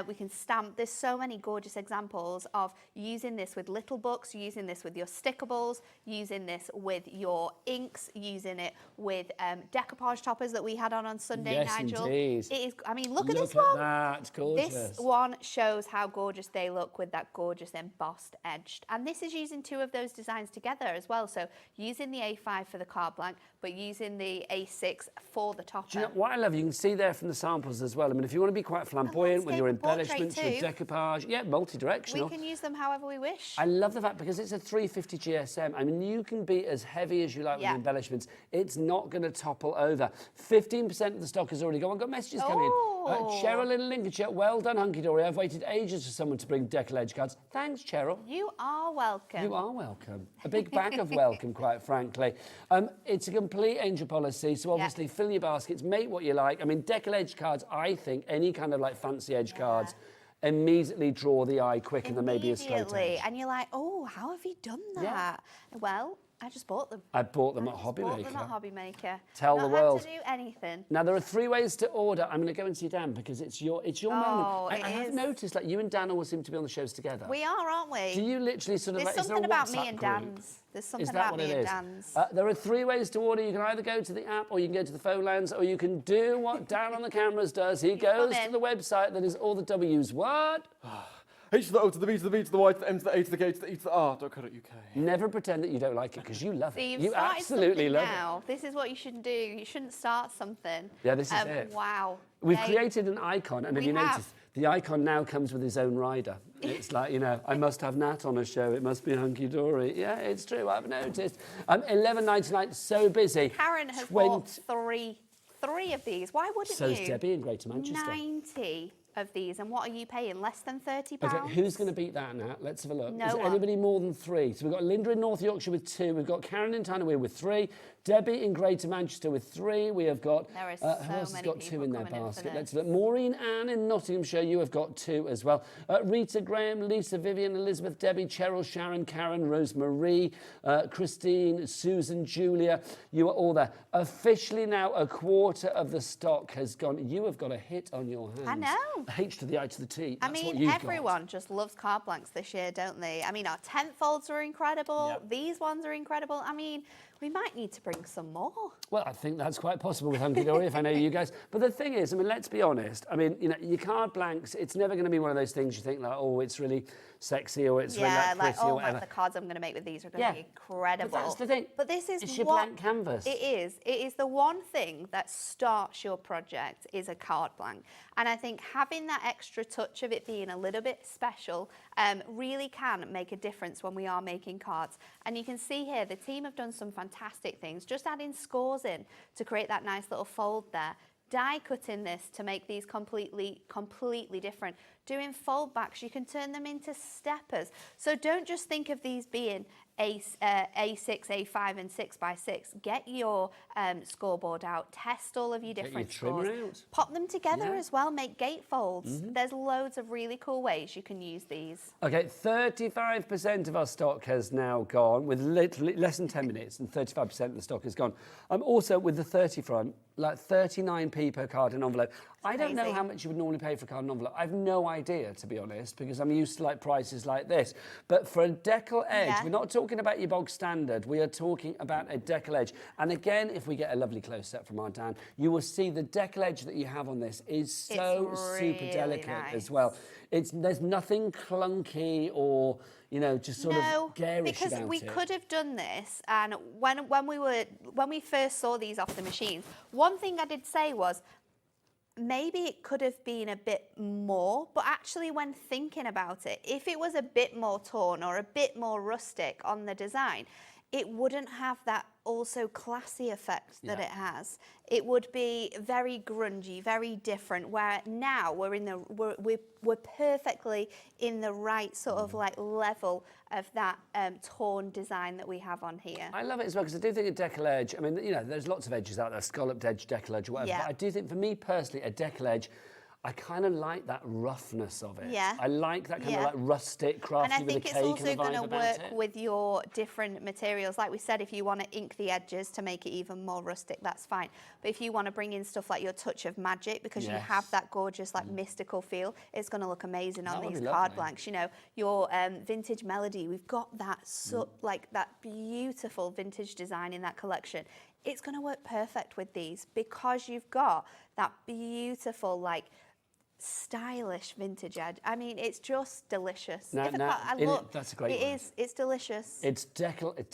We can stamp. There's so many gorgeous examples of using this with little books, using this with your Stickables, using this with your inks, using it with decoupage toppers that we had on Sunday, yes, Nigel. Indeed. It is, I mean, look at this Look one. at that. It's gorgeous. This one shows how gorgeous they look with that gorgeous embossed edged. And this is using two of those designs together as well. So using the A5 for the card blank, but using the A6 for the topper. Do you know what I love? You can see there from the samples as well. I mean, if you want to be quite flamboyant with your embellishments, your decoupage, yeah, multi-directional. We can use them however we wish. I love the fact because it's a 350 GSM. I mean, you can be as heavy as you like with the embellishments. It's not going to topple over. 15% of the stock has already gone. I've got messages coming in. Cheryl in Lincolnshire, well done, Hunkydory. I've waited ages for someone to bring Deckle edge cards. Thanks, Cheryl. You are welcome. You are welcome. A big bag of welcome, quite frankly. It's a complete angel policy, so obviously fill your baskets, make what you like. I mean, Deckle edge cards, I think, any kind of like fancy edge cards, immediately draw the eye quicker than maybe a straight edge. And you're like, oh, how have you done that? Well, I just bought them. I bought them at HobbyMaker. Bought them at HobbyMaker. Tell the world. Not had to do anything. Now there are 3 ways to order. I'm going to go and see Dan because it's your moment. I have is. noticed like you and Dan always seem to be on the shows together. We are, aren't we? Do you literally sort of There's like? something about me WhatsApp and group? Dan's. There's something Is that about what me it and is? Dan's. There are 3 ways to order. You can either go to the app or you can go to the phone lines or you can do what Dan on the cameras does. He goes to the website that is all the W's. What? H to the O to the B to the V to the Y to the M to the A to the K to the E to the R.co.uk. Never pretend that you don't like it because you love it. So you've you started absolutely something love now. This is what you shouldn't do. You shouldn't start something. Yeah, this is it. Wow. We've created an icon, and have you noticed? The icon now comes with his own rider. It's like, you know, I must have Nat on a show. It must be Hunkydory. Yeah, it's true. I've noticed. $11.99. So busy. Karen has bought three of these. Why wouldn't you? So's Debbie in Greater Manchester. 90 of these, and what are you paying? Less than £30? Okay, who's going to beat that now? Let's have a look. No Is one. anybody more than 3? So we've got Linda in North Yorkshire with 2. We've got Karen in Tyne with 3. Debbie in Greater Manchester with 3. We have got, There is who else has many got 2 people in their coming in for basket? Let's this. look. Maureen Ann in Nottinghamshire, you have got 2 as well. Rita Graham, Lisa, Vivian, Elizabeth, Debbie, Cheryl, Sharon, Karen, Rosemarie, Christine, Susan, Julia, you are all there. Officially now, a quarter of the stock has gone. You have got a hit on your hands. I know. H to the I to the T. I That's what mean, you've everyone just loves card blanks this year, don't they? I mean, our tent folds are incredible. Yep. These ones are incredible. I mean, we might need to bring some more. Well, I think that's quite possible with Hunkydory, if I know you guys. But the thing is, I mean, let's be honest. I mean, you know, your card blanks, it's never going to be one of those things you think like, oh, it's really sexy or it's really like, pretty or oh whatever. my, the cards I'm going to make with these are going to be incredible. But that's the thing. But this is it's your what blank canvas. It is. It is the one thing that starts your project is a card blank. And I think having that extra touch of it being a little bit special really can make a difference when we are making cards. And you can see here, the team have done some fantastic things. Just adding scores in to create that nice little fold there. Die cutting this to make these completely different. Doing fold backs, you can turn them into steppers. So don't just think of these being A6, A5 and 6x6. Get your scoreboard out, test all of your different scores. Pop them together as well, make gatefolds. There's loads of really cool ways you can use these. Okay, 35% of our stock has now gone with literally less than 10 minutes and 35% of the stock is gone. Also with the 30 front, like 39p per card and envelope. I don't know how much you would normally pay for a card and envelope. I've no idea, to be honest, because I'm used to like prices like this. But for a Deckle edge, we're not talking about your bog standard. We are talking about a Deckle edge. And again, if we get a lovely close-up from our Dan, you will see the Deckle edge that you have on this is so super delicate as well. There's nothing clunky or, you know, just sort of garish about it. Because we could have done this, and when we first saw these off the machines, one thing I did say was, maybe it could have been a bit more, but actually when thinking about it, if it was a bit more torn or a bit more rustic on the design, it wouldn't have that also classy effect that it has. It would be very grungy, very different, where now we're perfectly in the right sort of like level of that torn design that we have on here. I love it as well because I do think a Deckle edge, I mean, you know, there's lots of edges out there, scalloped edge, Deckle edge, whatever, but I do think for me personally, a Deckle edge, I kind of like that roughness of it. Yeah. I like that kind of like rustic, crafty And I think with a it's cake also and a going to vibe about work it. with your different materials. Like we said, if you want to ink the edges to make it even more rustic, that's fine. But if you want to bring in stuff like your touch of magic, because you have that gorgeous, like mystical feel, it's going to look amazing on these card blanks. You know, your vintage melody, we've got that like that beautiful vintage design in that collection. It's going to work perfect with these because you've got that beautiful, like, stylish vintage edge. I mean, it's just delicious. That's a great word. It is. It's delicious. It's Deckle edge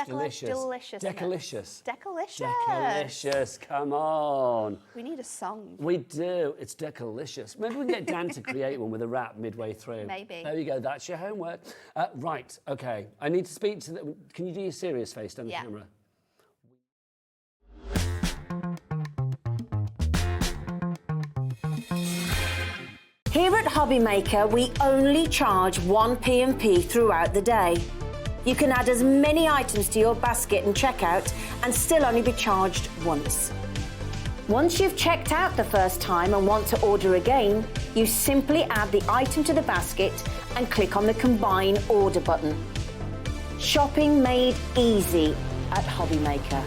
delicious. Delicious. Deckalicious. Deckalicious. Deckalicious. Come on. We need a song. We do. It's Deckalicious. Maybe we can get Dan to create one with a rap midway through. Maybe. There you go. That's your homework. Right. Okay. I need to speak to the... Can you do your serious face down the camera? Here at HobbyMaker, we only charge 1 P&P throughout the day. You can add as many items to your basket and checkout and still only be charged once. Once you've checked out the first time and want to order again, you simply add the item to the basket and click on the Combine Order button. Shopping made easy at HobbyMaker.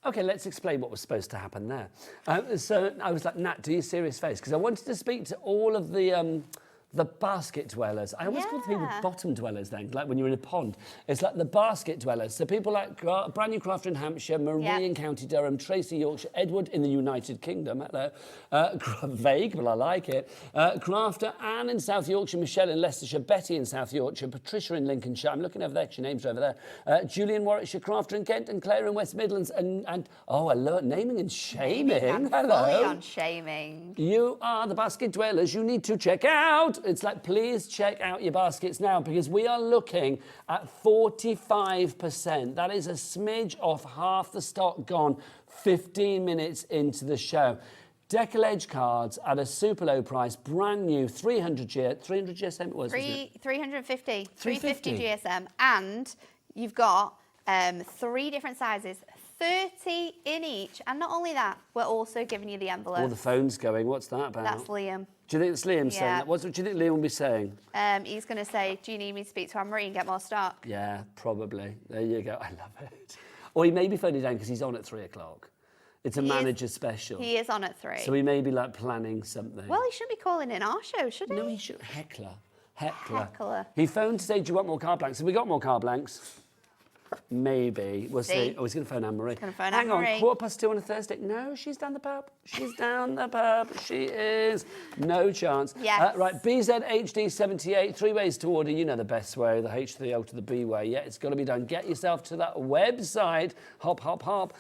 Okay, let's explain what was supposed to happen there. So I was like, Nat, do your serious face, because I wanted to speak to all of the basket dwellers. I always call people bottom dwellers then, like when you're in a pond. It's like the basket dwellers. So people like Brand New Crafter in Hampshire, Marie in County Durham, Tracy, Yorkshire, Edward in the United Kingdom, hello. Vague, but I like it. Crafter, Anne in South Yorkshire, Michelle in Leicestershire, Betty in South Yorkshire, Patricia in Lincolnshire. I'm looking over there because your names are over there. Julie in Warwickshire, Crafter in Kent, and Claire in West Midlands. And oh, I learned naming and shaming. Hello. Fully on shaming. You are the basket dwellers. You need to check out. It's like, please check out your baskets now because we are looking at 45%. That is a smidge off half the stock gone 15 minutes into the show. Deckle edge cards at a super low price, brand new, 300 GSM it was, wasn't it? 350 GSM, and you've got 3 different sizes, 30 in each, and not only that, we're also giving you the envelope. All the phone's going. What's that about? That's Liam. Do you think it's Liam saying that? What do you think Liam will be saying? He's going to say, do you need me to speak to Anne-Marie and get more stock? Yeah, probably. There you go. I love it. Or he may be phoning down because he's on at 3 o'clock. It's a manager special. He is on at 3. So he may be like planning something. Well, he shouldn't be calling in our show, should he? No, he should. Heckler. Heckler. He phoned to say, do you want more card blanks? Have we got more card blanks? Maybe. We'll see. Oh, he's going to phone Anne-Marie. Hang on, 2:15 on a Thursday. No, she's down the pub. She's down the pub. She is. No chance. Yes. Right, BZHD78, 3 ways to order. You know the best way, the H to the O to the B way. Yeah, it's got to be done. Get yourself to that website. Hop, hop, hop.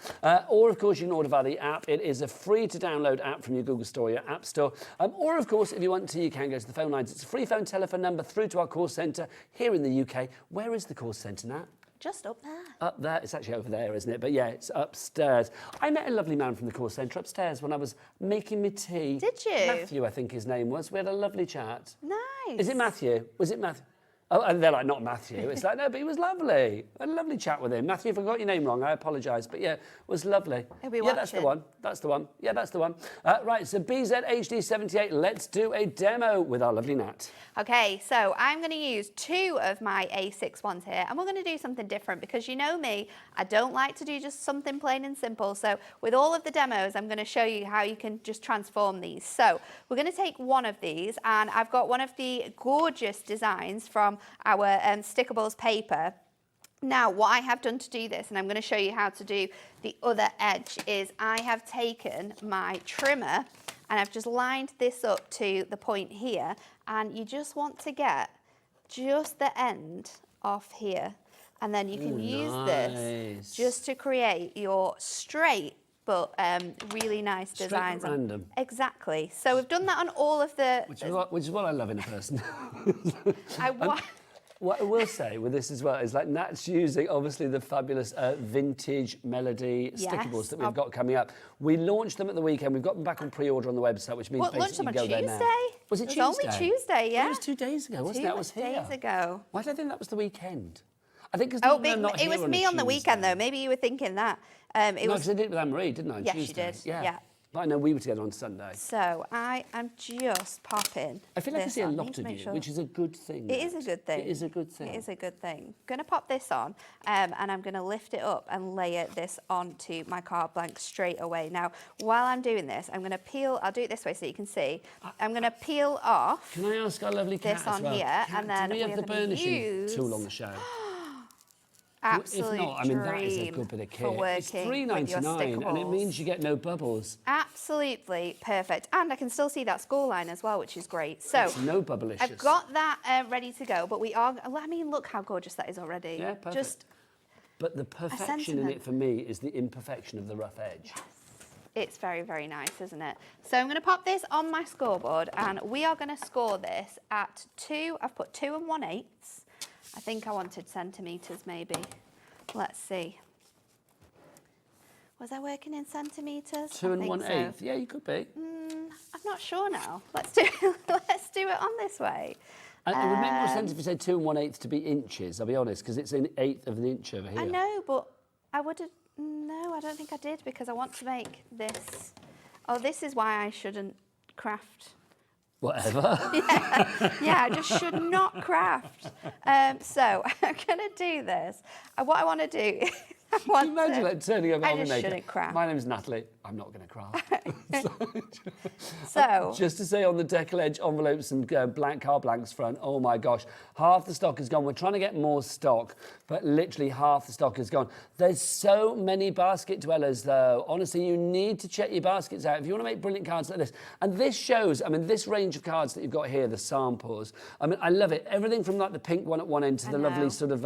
Or, of course, you can order via the app. It is a free-to-download app from your Google Store, your App Store. Or, of course, if you want to, you can go to the phone lines. It's a free phone telephone number through to our call centre here in the UK. Where is the call centre, Nat? Just up there. Up there. It's actually over there, isn't it? But yeah, it's upstairs. I met a lovely man from the call centre upstairs when I was making me tea. Did you? Matthew, I think his name was. We had a lovely chat. Nice. Is it Matthew? Was it Matthew? Oh, and they're like, not Matthew. It's like, no, but he was lovely. I had a lovely chat with him. Matthew, if I got your name wrong, I apologise. But yeah, it was lovely. He'll be yeah, watching. That's the one. That's the one. Yeah, that's the one. Right, so BZHD78, let's do a demo with our lovely Nat. Okay, so I'm going to use 2 of my A6 ones here, and we're going to do something different because you know me, I don't like to do just something plain and simple. So with all of the demos, I'm going to show you how you can just transform these. So we're going to take one of these, and I've got one of the gorgeous designs from our Stickables paper. Now, what I have done to do this, and I'm going to show you how to do the other edge, is I have taken my trimmer and I've just lined this up to the point here, and you just want to get just the end off here. And then you can use this nice. just to create your straight but really nice Straight designs. but random. Exactly. So we've done that on all of the... Which is what I love in a person. What I will say with this as well is like Nat's using obviously the fabulous vintage melody stickables that we've got coming up. We launched them at the weekend. We've got them back on pre-order on the website, which means launched them basically on you go Tuesday? there now. Was it Tuesday? It was only Tuesday, yeah. It was 2 days ago, wasn't it? It was here. 2 days ago. Why did I think that was the weekend? I think because it was me on the weekend though. Maybe you were thinking that. No, because I did it with Anne-Marie, didn't I? Yes, Tuesday. you did. Yeah. But I know we were together on Sunday. So I am just popping. I feel like I this see a on. lot of you, which is a good thing. It is a good thing. It is a good thing. It is a good thing. Going to pop this on, and I'm going to lift it up and layer this onto my card blank straight away. Now, while I'm doing this, I'm going to peel. I'll do it this way so you can see. I'm going to peel off. Can I ask our lovely cat this as on well? here, Cat, and then do we have the burnishing use tool on the show? Absolute If not, I mean, that is a dream good bit of kit. for working It's with your $3.99 and it stickables. means you get no bubbles. Absolutely perfect. And I can still see that score line as well, which is great. So It's no bubblicious. I've got that ready to go, but we are, I mean, look how gorgeous that is already. Yeah, perfect. Just, But the perfection in it for me is the imperfection of the rough edge. it's very, very nice, isn't it? So I'm going to pop this on my scoreboard and we are going to score this at 2. I've put 2 1/8. I think I wanted centimetres maybe. Let's see. Was I working in centimetres? 2 1/8. So. Yeah, you could be. I'm not sure now. Let's do it on this way. And it would make more sense if you said 2 1/8 to be inches, I'll be honest, because it's an 1/8 of an inch over here. I know, but I would have... No, I don't think I did because I want to make this... Oh, this is why I shouldn't craft. Whatever. Yeah, I just should not craft. So I'm going to do this. What I want to do is... Can you imagine like turning over I on the just maker? shouldn't craft. My name's Natalie. I'm not going to craft. So... Just to say on the Deckle Edge envelopes and blank card blanks front, oh my gosh, half the stock is gone. We're trying to get more stock, but literally half the stock is gone. There's so many basket dwellers though. Honestly, you need to check your baskets out if you want to make brilliant cards like this. And this shows, I mean, this range of cards that you've got here, the samples, I mean, I love it. Everything from like the pink one at one end to the lovely sort of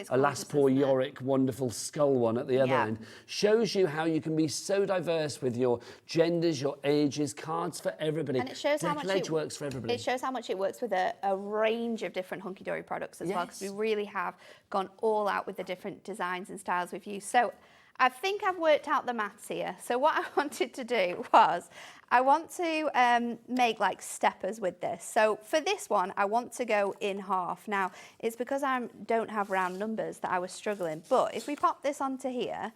Alas Poor Yorick wonderful skull one at the other end, shows you how you can be so diverse with your genders, your ages, cards for everybody. And it shows how much it works for everybody. It shows how much it works with a range of different Hunkydory products as well, because we really have gone all out with the different designs and styles we've used. So I think I've worked out the maths here. So what I wanted to do was I want to make like steppers with this. So for this one, I want to go in half. Now, it's because I don't have round numbers that I was struggling. But if we pop this onto here,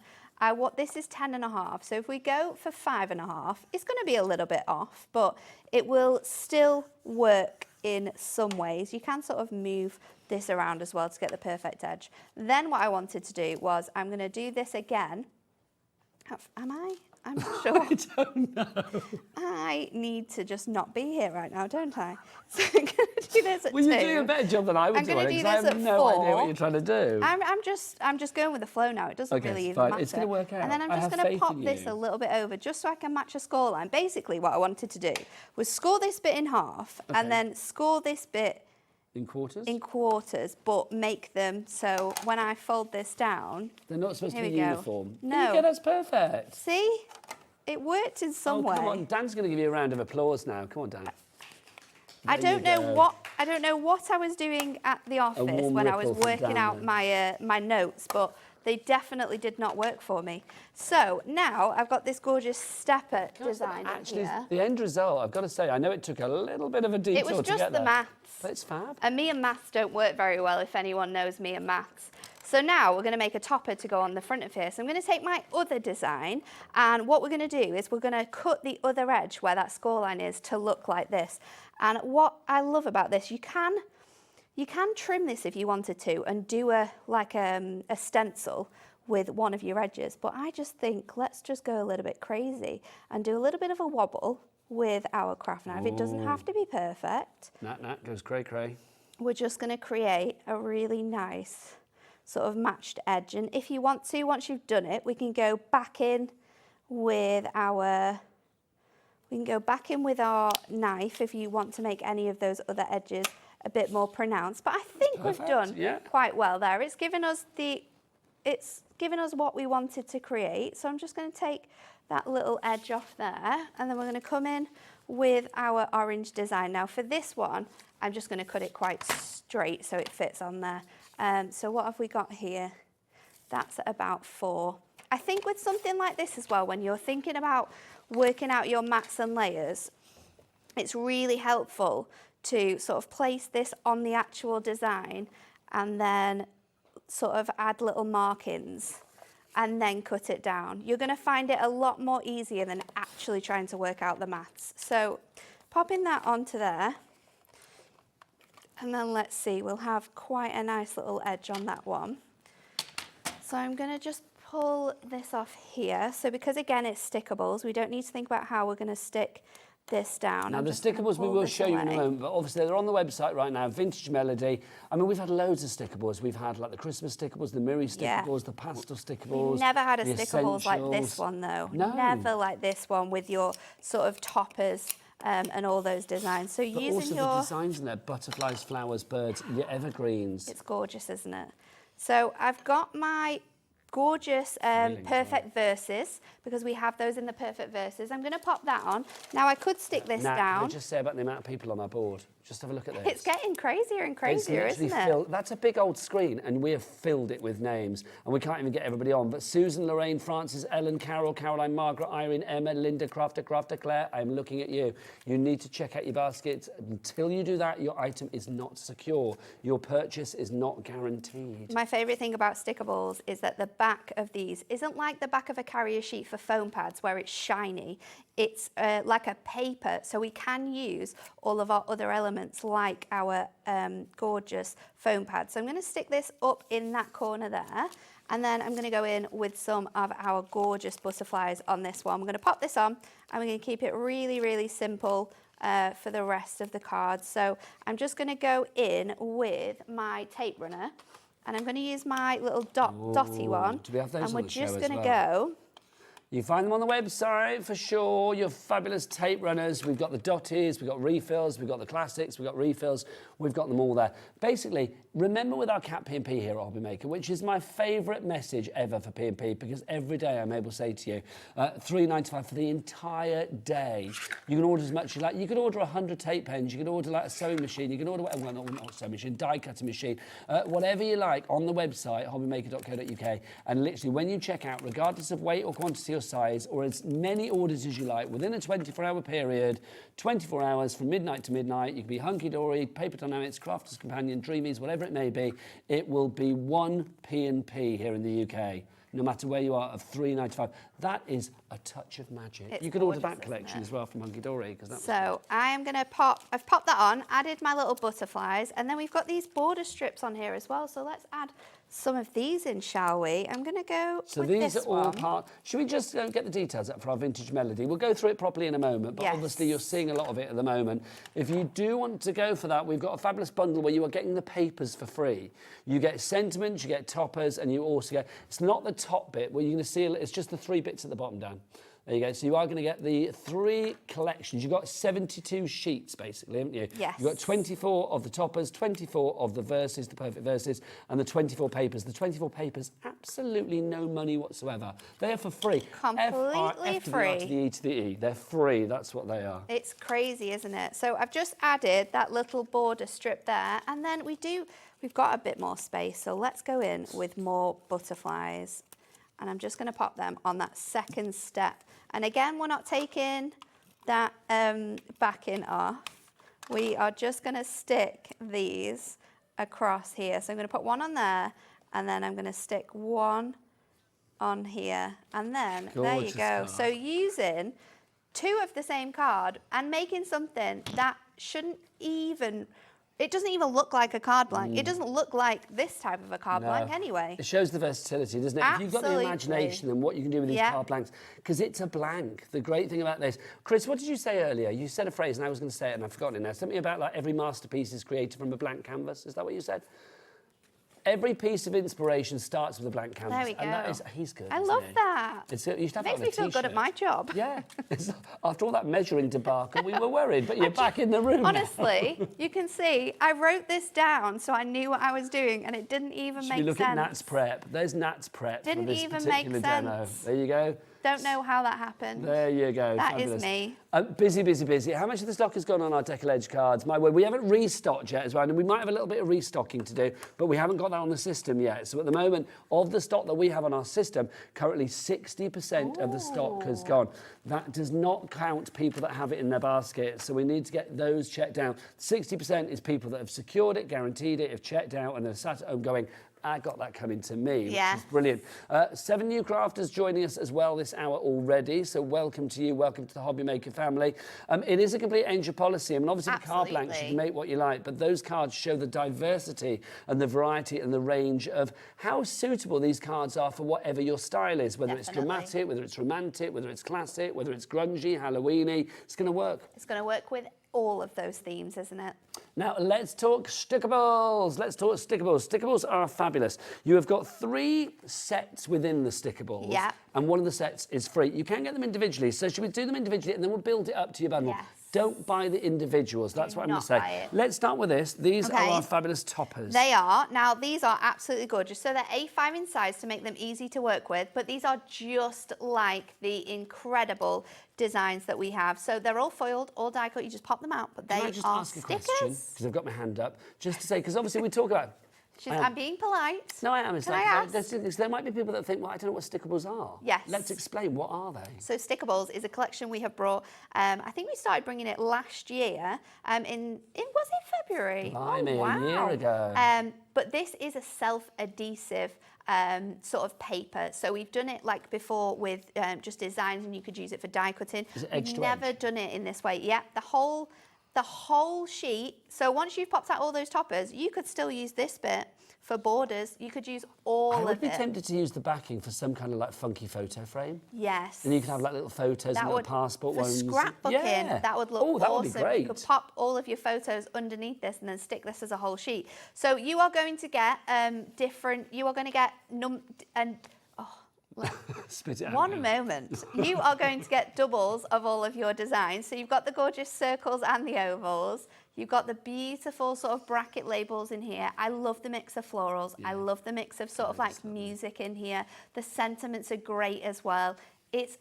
this is 10.5. So if we go for 5.5, it's going to be a little bit off, but it will still work in some ways. You can sort of move this around as well to get the perfect edge. Then what I wanted to do was I'm going to do this again. Am I? I'm not sure. I don't know. I need to just not be here right now, don't I? So I'm going to do this at 2. Well, you're doing a better job than I would do, because I have no idea what you're trying to do. I'm just going with the flow now. It doesn't really even fine. matter. It's going to work out. And then I'm just going to pop this a little bit over just so I can match a score line. Basically, what I wanted to do was score this bit in half and then score this bit in quarters? In quarters, but make them so when I fold this down... They're not supposed to be go. uniform. No. Yeah, that's perfect. See? It worked in some way. Come on, Dan's going to give you a round of applause now. Come on, Dan. I don't know what I was doing at the office when I was working out my notes, but they definitely did not work for me. So now I've got this gorgeous stepper design Actually, here. the end result, I've got to say, I know it took a little bit of a detour to get there. It was just the maths. But it's fab. And me and maths don't work very well, if anyone knows me and maths. So now we're going to make a topper to go on the front of here. So I'm going to take my other design, and what we're going to do is we're going to cut the other edge where that score line is to look like this. And what I love about this, you can trim this if you wanted to and do a stencil with one of your edges. But I just think let's just go a little bit crazy and do a little bit of a wobble with our craft knife. It doesn't have to be perfect. Nat goes cray-cray. We're just going to create a really nice sort of matched edge. And if you want to, once you've done it, we can go back in with our knife if you want to make any of those other edges a bit more pronounced. But I think we've done quite well there. It's given us what we wanted to create. So I'm just going to take that little edge off there, and then we're going to come in with our orange design. Now for this one, I'm just going to cut it quite straight so it fits on there. So what have we got here? That's at about 4. I think with something like this as well, when you're thinking about working out your mats and layers, it's really helpful to sort of place this on the actual design and then sort of add little markings and then cut it down. You're going to find it a lot more easier than actually trying to work out the maths. So popping that onto there, and then let's see, we'll have quite a nice little edge on that one. So I'm going to just pull this off here. So because again it's stickables, we don't need to think about how we're going to stick this down. Now the stickables we will show you in a moment, but obviously they're on the website right now, Vintage Melody. I mean, we've had loads of stickables. We've had like the Christmas stickables, the Miri stickables, the pastel stickables. We've never had a stickables like this one though. No. Never like this one with your sort of toppers and all those designs. So but using also your... the designs in there, butterflies, flowers, birds, your evergreens. It's gorgeous, isn't it? So I've got my gorgeous perfect verses, because we have those in the perfect verses. I'm going to pop that on. Now I could stick this down. Can I just say about the amount of people on our board? Just have a look at this. It's getting crazier and crazier, isn't it? That's a big old screen, and we have filled it with names, and we can't even get everybody on. But Susan, Lorraine, Frances, Ellen, Carol, Caroline, Margaret, Irene, Emma, Linda, Crafter, Claire, I'm looking at you. You need to check out your baskets. Until you do that, your item is not secure. Your purchase is not guaranteed. My favourite thing about stickables is that the back of these isn't like the back of a carrier sheet for foam pads where it's shiny. It's like a paper, so we can use all of our other elements like our gorgeous foam pad. So I'm going to stick this up in that corner there, and then I'm going to go in with some of our gorgeous butterflies on this one. I'm going to pop this on, and we're going to keep it really, really simple for the rest of the cards. So I'm just going to go in with my tape runner, and I'm going to use my little dotty one, do we have those and on we're the show just as going to well? go. You find them on the website for sure, your fabulous tape runners. We've got the dotties, we've got refills, we've got the classics, we've got refills, we've got them all there. Basically, remember with our Cat P&P here at HobbyMaker, which is my favourite message ever for P&P, because every day I'm able to say to you, $3.95 for the entire day. You can order as much as you like. You could order 100 tape pens, you could order like a sewing machine, you can order, well, not sewing machine, die cutting machine, whatever you like on the website, hobbymaker.co.uk, and literally when you check out, regardless of weight or quantity or size, or as many orders as you like within a 24-hour period, 24 hours from midnight to midnight. You can be Hunkydory, Paper Dynamics, Crafter's Companion, Dreamies, whatever it may be. It will be one P&P here in the UK, no matter where you are, of $3.95. That is a touch of magic. It's you could order gorgeous, that collection as well from Hunkydory. So I am going to I've popped that on, added my little butterflies, and then we've got these border strips on here as well. So let's add some of these in, shall we? I'm going to go So with these this are all one. part... Should we just get the details up for our Vintage Melody? We'll go through it properly in a moment, but obviously you're seeing a lot of it at the moment. If you do want to go for that, we've got a fabulous bundle where you are getting the papers for free. You get sentiments, you get toppers, and you also get... It's not the top bit where you're going to see... It's just the 3 bits at the bottom, Dan. There you go. So you are going to get the 3 collections. You've got 72 sheets, basically, haven't you? Yes. You've got 24 of the toppers, 24 of the verses, the perfect verses, and the 24 papers. The 24 papers, absolutely no money whatsoever. They are for free. Completely free. To the E to the E. They're free. That's what they are. It's crazy, isn't it? So I've just added that little border strip there, and then we've got a bit more space. So let's go in with more butterflies. And I'm just going to pop them on that second step. And again, we're not taking that backing off. We are just going to stick these across here. So I'm going to put one on there, and then I'm going to stick one on here. And then there you go. So using 2 of the same card and making something that shouldn't even... It doesn't even look like a card blank. It doesn't look like this type of a card blank anyway. It shows the versatility, doesn't it? Absolutely. If you've got the imagination and what you can do with these card blanks, because it's a blank. The great thing about this... Chris, what did you say earlier? You said a phrase and I was going to say it and I've forgotten it now. Something about like every masterpiece is created from a blank canvas. Is that what you said? Every piece of inspiration starts with a blank canvas. There we go. And that is, he's good. I isn't love he? that. It's, you should have Makes that on a me feel good at t-shirt. my job. Yeah. After all that measuring debacle, we were worried, but you're back in the room. Honestly, you can see I wrote this down so I knew what I was doing, and it didn't even make sense. Look at Nat's prep. There's Nat's prep. Didn't for this even make particular demo. sense. There you go. Don't know how that happened. There you go. That Fabulous. is me. Busy, busy, busy. How much of the stock has gone on our Deckle Edge cards? My word, we haven't restocked yet as well, and we might have a little bit of restocking to do, but we haven't got that on the system yet. So at the moment, of the stock that we have on our system, currently 60% of the stock has gone. That does not count people that have it in their basket, so we need to get those checked out. 60% is people that have secured it, guaranteed it, have checked out, and they're sat at home going, I got that coming to me, which is brilliant. 7 new crafters joining us as well this hour already, so welcome to you, welcome to the HobbyMaker family. It is a complete angel policy. I mean, obviously the card blanks, you can make what you like, but those cards show the diversity and the variety and the range of how suitable these cards are for whatever your style is, whether it's dramatic, whether it's romantic, whether it's classic, whether it's grungy, Halloweeny. It's going to work. It's going to work with all of those themes, isn't it? Now, let's talk stickables. Let's talk stickables. Stickables are fabulous. You have got 3 sets within the stickables. Yeah. And one of the sets is free. You can get them individually. So should we do them individually and then we'll build it up to your bundle? Yes. Don't buy the individuals. That's what I'm going to buy say. it. Let's start with this. These Okay. are our fabulous toppers. They are. Now, these are absolutely gorgeous. So they're A5 in size to make them easy to work with, but these are just like the incredible designs that we have. So they're all foiled, all die cut. You just pop them out, but they Can I just are ask a stickers. question? Because I've got my hand up. Just to say, because obviously we talk about... I'm being polite. No, I am. It's Can like, I ask? there might be people that think, well, I don't know what stickables are. Yes. Let's explain. What are they? So Stickables is a collection we have brought. I think we started bringing it last year. Was it February? Blimey, wow. a year ago. But this is a self-adhesive sort of paper. So we've done it like before with just designs, and you could use it for die cutting. Is it edge We've to never edge? done it in this way. Yeah, the whole sheet. So once you've popped out all those toppers, you could still use this bit for borders. You could use all of it. I would be tempted to use the backing for some kind of like funky photo frame. Yes. And you could have like little photos and little passport for ones. scrapbooking, Yeah. that would look Oh, that awesome. would be great. You could pop all of your photos underneath this and then stick this as a whole sheet. So you are going to get you are going to get Spit it out. one moment. You are going to get doubles of all of your designs. So you've got the gorgeous circles and the ovals. You've got the beautiful sort of bracket labels in here. I love the mix of florals. Yeah. I love the mix of sort of like music in here. The sentiments are great as well. It's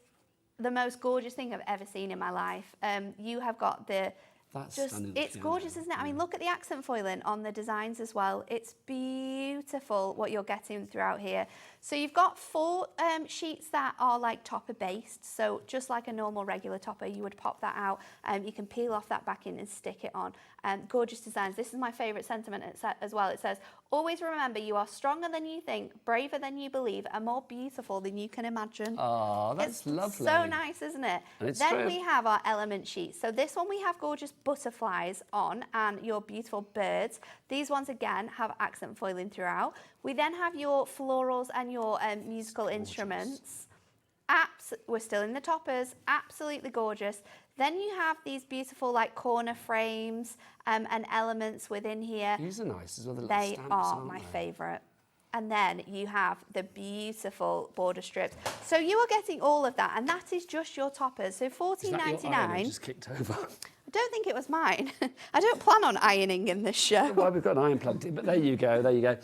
the most gorgeous thing I've ever seen in my life. You have got the... It's gorgeous, isn't it? I mean, look at the accent foiling on the designs as well. It's beautiful what you're getting throughout here. So you've got 4 sheets that are like topper based. So just like a normal regular topper, you would pop that out. You can peel off that backing and stick it on. Gorgeous designs. This is my favourite sentiment as well. It says, always remember you are stronger than you think, braver than you believe, and more beautiful than you can imagine. Oh, that's it's lovely. So nice, isn't it? And it's then true. we have our element sheets. So this one we have gorgeous butterflies on and your beautiful birds. These ones again have accent foiling throughout. We then have your florals and your musical instruments. We're still in the toppers, absolutely gorgeous. Then you have these beautiful like corner frames and elements within here. These are nice as well. The little They stamps, are aren't my they? favourite. And then you have the beautiful border strips. So you are getting all of that, and that is just your toppers. So $14.99. Just kicked over. I don't think it was mine. I don't plan on ironing in this show. Well, we've got an iron plugged in, but there you go, there you go.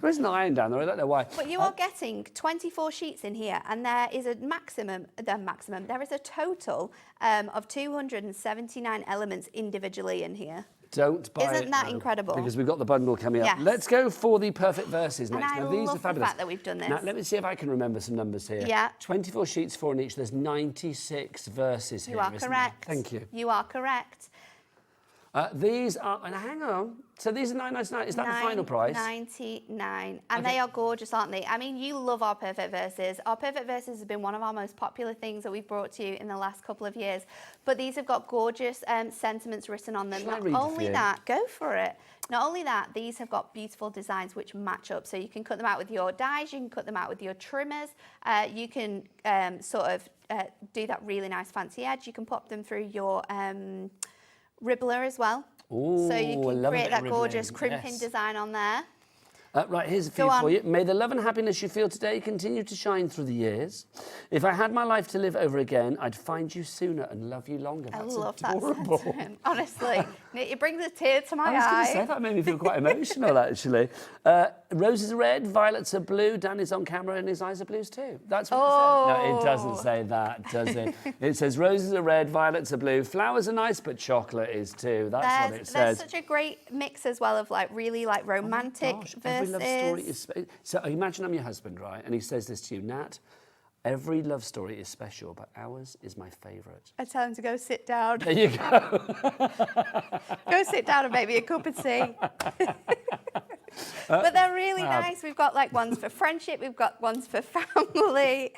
There is an iron down there, I don't know why. But you are getting 24 sheets in here, and there is a there is a total of 279 elements individually in here. Don't buy it. Isn't that though, incredible? Because we've got the bundle coming up. Yes. Let's go for the perfect verses next. And I now, these love are fabulous. the fact that we've done this. Now, let me see if I can remember some numbers here. Yeah. 24 sheets, 4 in each. There's 96 verses here. You are isn't correct. there? Thank you. You are correct. These are, and hang on. So these are $9.99. Is that the final price? $9.99, and Okay. they are gorgeous, aren't they? I mean, you love our perfect verses. Our perfect verses have been one of our most popular things that we've brought to you in the last couple of years. But these have got gorgeous sentiments written on them. Shall I Not read the only few? that, go for it. Not only that, these have got beautiful designs which match up. So you can cut them out with your dies, you can cut them out with your trimmers, you can sort of do that really nice fancy edge. You can pop them through your Ribbler as well. Ooh, So you can love a create bit that of gorgeous ribbon. crimping Yes. design on there. Right, here's a few Go on. for you. May the love and happiness you feel today continue to shine through the years. If I had my life to live over again, I'd find you sooner and love you longer. I That's love adorable. that sentiment. Honestly, it brings a tear to my I was going to say, eye. that made me feel quite emotional, actually. Roses are red, violets are blue. Dan is on camera and his eyes are blues too. That's what it says. No, it doesn't say that, does it? It says roses are red, violets are blue. Flowers are nice, but chocolate is too. That's what it There's says. such a great mix as well of like really like romantic Gosh, verses. every love story is... So imagine I'm your husband, right? And he says this to you, Nat, every love story is special, but ours is my favourite. I tell him to go sit down. There you go. Go sit down and make me a cup of tea. But they're really nice. We've got like ones for friendship. We've got ones for family.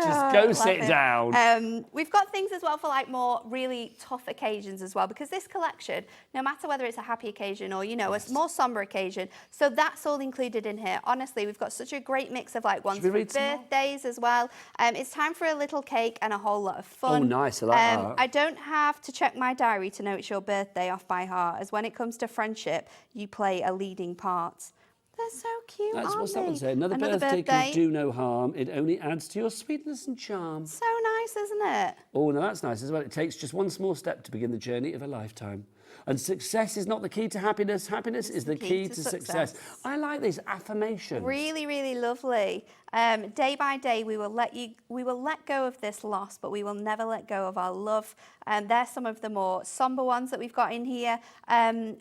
Just go sit down. We've got things as well for like more really tough occasions as well, because this collection, no matter whether it's a happy occasion or, you know, a more somber occasion, so that's all included in here. Honestly, we've got such a great mix of like ones for birthdays as well. It's time for a little cake and a whole lot of fun. Oh, nice. I like that. I don't have to check my diary to know it's your birthday off by heart, as when it comes to friendship, you play a leading part. They're so cute, That's aren't what they? someone said. Another birthday can do no harm. It only adds to your sweetness and charm. So nice, isn't it? Oh, no, that's nice as well. It takes just one small step to begin the journey of a lifetime. And success is not the key to happiness. Happiness is the key to success. I like these affirmations. Really, really lovely. Day by day, we will let go of this loss, but we will never let go of our love. There's some of the more somber ones that we've got in here.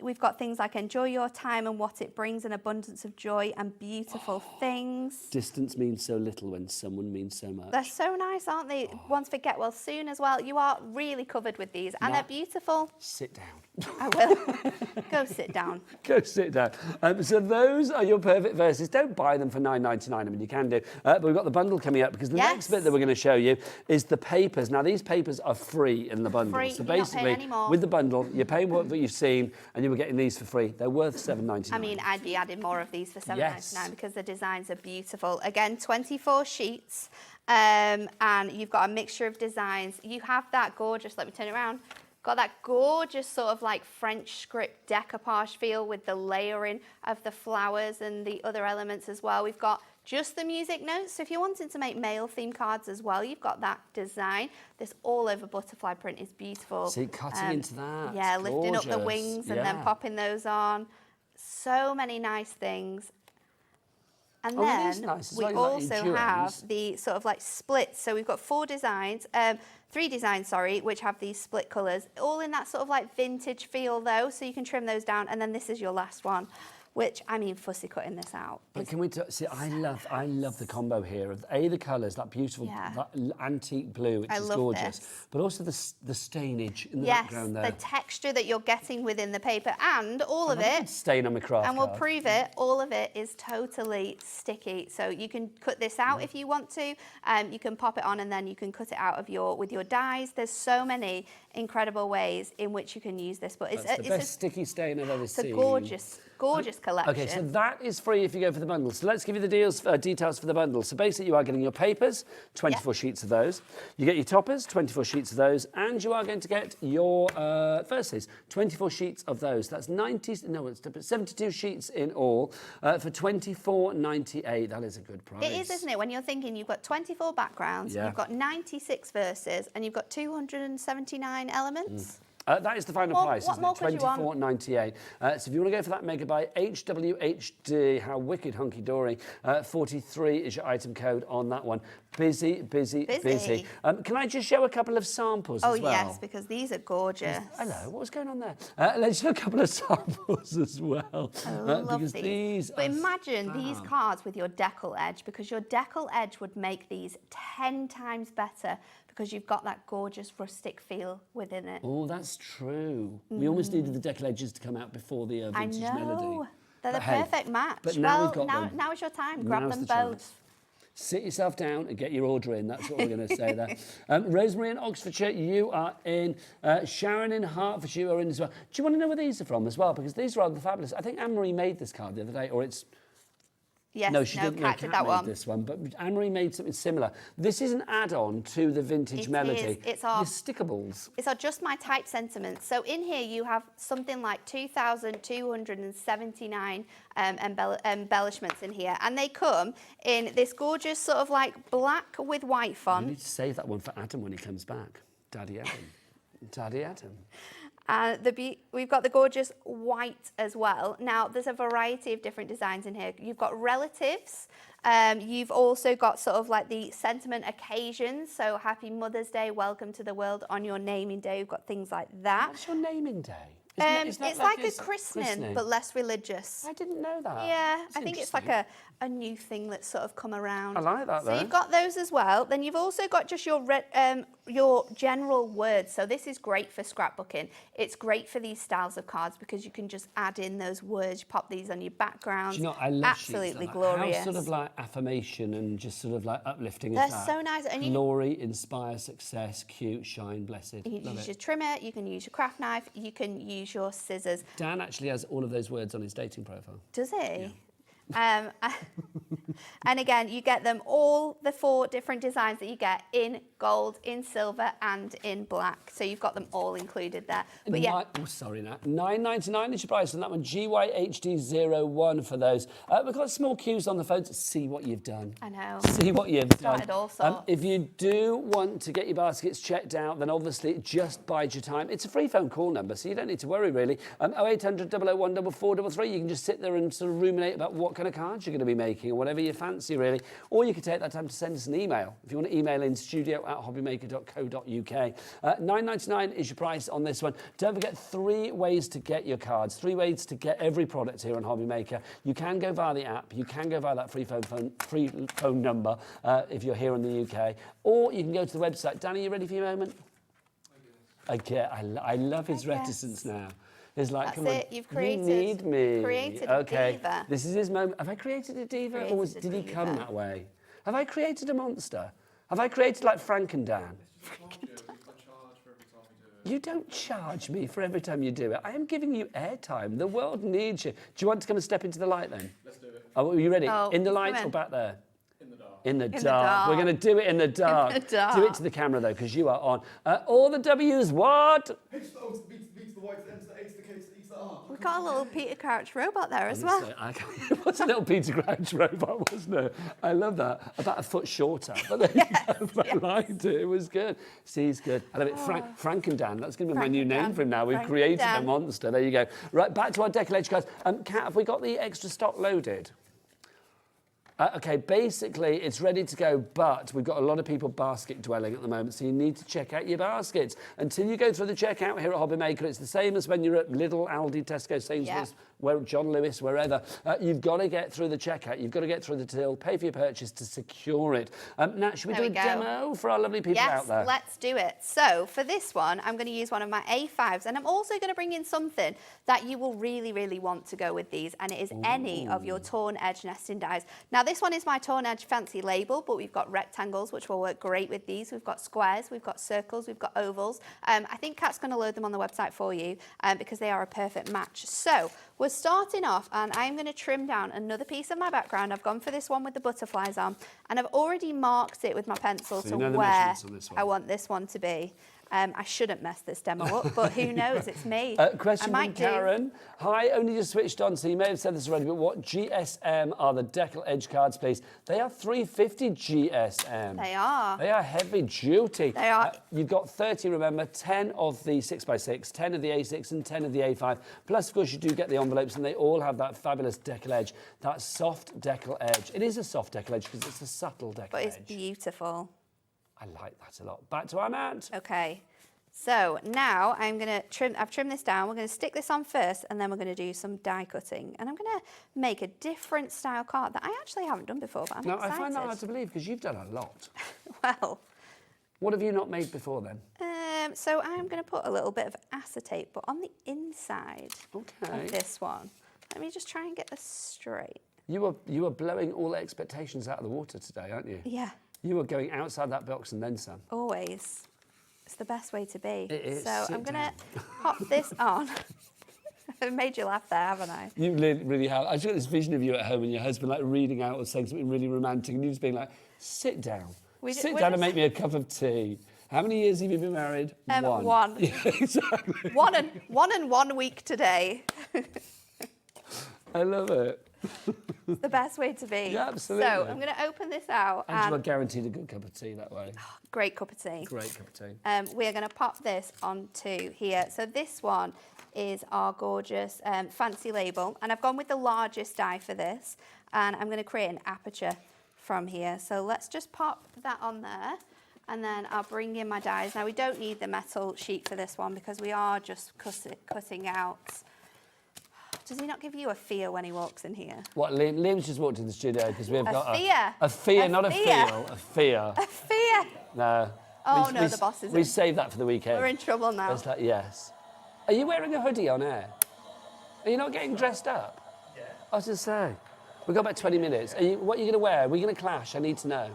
We've got things like enjoy your time and what it brings, an abundance of joy and beautiful things. Distance means so little when someone means so much. They're so nice, aren't they? Ones for get well soon as well. You are really covered with these, and they're beautiful. Sit down. I will. Go sit down. Go sit down. So those are your perfect verses. Don't buy them for $9.99. I mean, you can do. But we've got the bundle coming up, because the next bit that we're going to show you is the papers. Now, these papers are free in the bundle. Free. So You're not paying basically, any more. with the bundle, you're paying what you've seen, and you were getting these for free. They're worth $7.99. I mean, I'd be adding more of these for $7.99 Yes. because the designs are beautiful. Again, 24 sheets, and you've got a mixture of designs. You have that gorgeous, let me turn it around, got that gorgeous sort of like French script decoupage feel with the layering of the flowers and the other elements as well. We've got just the music notes. So if you're wanting to make male theme cards as well, you've got that design. This all over butterfly print is beautiful. See, cutting into that. Yeah, lifting up the Gorgeous. wings and then popping those on. So many nice things. And that is then nice. It's we like also endurance. have the sort of like splits. So we've got three designs, sorry, which have these split colours, all in that sort of like vintage feel though. So you can trim those down. And then this is your last one, which, I mean, fussy cutting this out. But can we see? I love the combo here of the colours, that beautiful that antique blue, which is gorgeous, but also the stainage in the background there. Yes, the texture that you're getting within the paper, and all of it. Stain on my craft And we'll card. prove it. All of it is totally sticky, so you can cut this out if you want to. You can pop it on, and then you can cut it out of with your dies. There's so many incredible ways in which you can use this, but it's the best sticky stain I've ever seen. It's a gorgeous collection. Okay, so that is free if you go for the bundle. So let's give you the details for the bundle. So basically, you are getting your papers, 24 sheets of those. You get your toppers, 24 sheets of those, and you are going to get your verses, 24 sheets of those. That's 72 sheets in all for $24.98. That is a good price. It is, isn't it? When you're thinking you've got 24 backgrounds, you've got 96 verses, and you've got 279 elements. That is the final price, isn't it? $24.98. So if you want to go for that megabyte, HWHD, how wicked hunky-dory, 43 is your item code on that one. Busy. Can I just show a couple of samples as well? Oh, yes, because these are gorgeous. Hello, what was going on there? Let's show a couple of samples as well. I love because these But imagine these cards with your Deckle edge, because your Deckle edge would make these 10 times better, because you've got that gorgeous rustic feel within it. Oh, that's true. We almost needed the Deckle edges to come out before the vintage melody. They're the perfect match. But now we've got them. Now is your time. Grab Now's them the both. chance. Sit yourself down and get your order in. That's what we're going to say there. Rosemary in Oxfordshire, you are in. Sharon in Hertfordshire, you are in as well. Do you want to know where these are from as well? Because these are rather fabulous. I think Anne-Marie made this card the other day, or it's Yes, No, she didn't. Kat did that one. This one, but Anne-Marie made something similar. This is an add-on to the vintage melody. It's our stickables. It's our Just My Type sentiments. So in here you have something like 2,279 embellishments in here, and they come in this gorgeous sort of like black with white You font. need to save that one for Adam when he comes back. Daddy Adam. Daddy Adam. And we've got the gorgeous white as well. Now, there's a variety of different designs in here. You've got relatives. You've also got sort of like the sentiment occasions. So happy Mother's Day, welcome to the world on your naming day. We've got things like that. What's your naming day? It's like a christening, but less religious. I didn't know that. Yeah, I think it's like a new thing that's sort of come around. I like that, So though. you've got those as well. Then you've also got just your general words. So this is great for scrapbooking. It's great for these styles of cards because you can just add in those words, pop these on your background. Do you know, I love absolutely sheets like glorious. How sort of like affirmation and just sort of like uplifting They're is that? so nice. And Glory, inspire, success, cute, shine, blessed. you can Love use it. your trimmer, you can use your craft knife, you can use your scissors. Dan actually has all of those words on his dating profile. Does he? Yeah. And again, you get them all, the 4 different designs that you get in gold, in silver, and in black. So you've got them all included there. But yeah. Oh, sorry, Nat. $9.99 is your price on that one. GYHD01 for those. We've got small cues on the phones. See what you've done. I know. See what you've done. Started all sorts. If you do want to get your baskets checked out, then obviously it just bides your time. It's a free phone call number, so you don't need to worry, really. 0800 001 4433. You can just sit there and sort of ruminate about what kind of cards you're going to be making or whatever you fancy, really. Or you could take that time to send us an email. If you want to email in studio@hobbymaker.co.uk. $9.99 is your price on this one. Don't forget 3 ways to get your cards, 3 ways to get every product here on HobbyMaker. You can go via the app. You can go via that free phone number if you're here in the UK. Or you can go to the website. Danny, you ready for your moment? I love his reticence now. It's like, That's come it, on, you've created- you need me. created a diva. This is his moment. Have I created a diva, or Created a did he come diva. that way? Have I created a monster? Have I created like Frank and Dan? You don't charge me for every time you do it. I am giving you airtime. The world needs you. Do you want to come and step into the light then? Let's do it. Oh, are you ready? Oh, In the light come or in. back there? In the dark. In the the dark. dark. We're going to do it in the dark. the dark. Do it to the camera though, because you are on. All the W's, what? H to the O to the B to the B to the Y to the M to the A to the K to the E to the R. We've got a little Peter Crouch robot there as well. Honestly, what's a little Peter Crouch robot, wasn't it? I love that. About a foot shorter. But there you go. I liked it. It was good. See, he's good. I love it. Frank and Dan. That's going to be my Frank new and name Dan. for him now. We've Frank and created a Dan. monster. There you go. Right, back to our Deckle Edge cards. Kat, have we got the extra stock loaded? Okay, basically it's ready to go, but we've got a lot of people basket dwelling at the moment, so you need to check out your baskets. Until you go through the checkout here at HobbyMaker, it's the same as when you're at Lidl, Aldi, Tesco, Sainsbury's, where John Lewis, wherever. You've got to get through the checkout. You've got to get through the till, pay for your purchase to secure it. Nat, should we There do we a go. demo for our lovely people out there? Yes, let's do it. So for this one, I'm going to use one of my A5s, and I'm also going to bring in something that you will really, really want to go with these, and it is any of your torn edge nesting dies. Now this one is my torn edge fancy label, but we've got rectangles, which will work great with these. We've got squares, we've got circles, we've got ovals. I think Kat's going to load them on the website for you because they are a perfect match. So we're starting off, and I'm going to trim down another piece of my background. I've gone for this one with the butterflies on, and I've already marked it with my pencil So to you know the where measurements on this one. I want this one to be. I shouldn't mess this demo up, but who knows? It's me. Question I from might do. Karen. Hi, only just switched on, so you may have said this already, but what GSM are the Deckle Edge cards, please? They are 350 GSM. They are. They are heavy duty. They are. You've got 30, remember, 10 of the 6x6, 10 of the A6 and 10 of the A5. Plus, of course, you do get the envelopes, and they all have that fabulous Deckle Edge, that soft Deckle Edge. It is a soft Deckle Edge because it's a subtle Deckle But Edge. it's beautiful. I like that a lot. Back to our Matt. Okay. So now I'm going to trim, I've trimmed this down. We're going to stick this on first, and then we're going to do some die cutting. And I'm going to make a different style card that I actually haven't done before, but I'm Now, excited. I find that hard to believe because you've done a lot. Well, What have you not made before then? so I'm going to put a little bit of acetate, but on the inside Okay. of this one. Let me just try and get this straight. You were blowing all expectations out of the water today, aren't you? Yeah, You were going outside that box and then some. always. It's the best way to be. It is. So Sit I'm going to down. pop this on. I've made you laugh there, haven't I? You really have. I just got this vision of you at home and your husband like reading out or saying something really romantic and you just being like, sit down. Sit down and make me a cup of tea. How many years have you been married? One. Yeah, exactly. One and 1 week today. I love it. It's the best way to be. Yeah, absolutely. So I'm going to open this out. And you are guaranteed a good cup of tea that way. Great cup of tea. Great cup of tea. We're going to pop this onto here. So this one is our gorgeous fancy label. And I've gone with the largest die for this. And I'm going to create an aperture from here. So let's just pop that on there. And then I'll bring in my dies. Now we don't need the metal sheet for this one because we are just cutting out. Does he not give you a fear when he walks in here? What, Liam's just walked in the studio because we've got fear. A fear, A not a fear. feel, a fear. A fear. No. Oh, no, the boss is We in. saved that for the weekend. We're in trouble now. It's like, yes. Are you wearing a hoodie on air? Are you not getting dressed up? Yeah. I was just saying. We've got about 20 minutes. What are you going to wear? Are we going to clash? I need to know.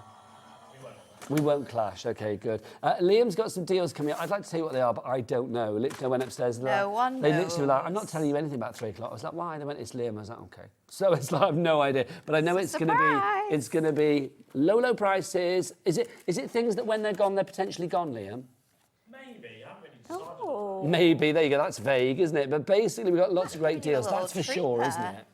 We won't clash. Okay, good. Liam's got some deals coming up. I'd like to tell you what they are, but I don't know. I went upstairs and No one they literally were like, I'm knows. not telling you anything about 3 o'clock. I was like, why? They went, it's Liam. I was like, okay. So it's like, I have no idea. But I know it's going to be low prices. Is it things that when they're gone, they're potentially gone, Liam? Maybe. I haven't really decided. Oh. Maybe. There you go. That's vague, isn't it? But basically, we've got lots of great deals. little That's for treat sure, there. isn't it?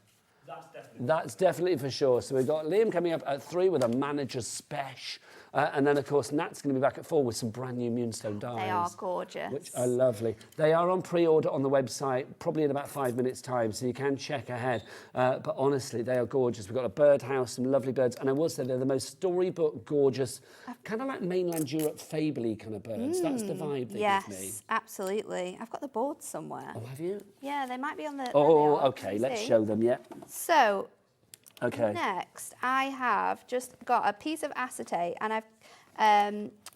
That's definitely. That's definitely for sure. So we've got Liam coming up at 3 with a manager's special. And then, of course, Nat's going to be back at 4 with some brand new Moonstone dies. They are gorgeous. Which are lovely. They are on pre-order on the website, probably in about 5 minutes' time, so you can check ahead. But honestly, they are gorgeous. We've got a birdhouse, some lovely birds, and I will say they're the most storybook gorgeous, kind of like mainland Europe fable-y kind of birds. That's the vibe they give me. Yes, absolutely. I've got the boards somewhere. Oh, have you? Yeah, they might be on the... Oh, there they are. okay, Can you let's see? show them, yeah. So, Okay. next, I have just got a piece of acetate, and I've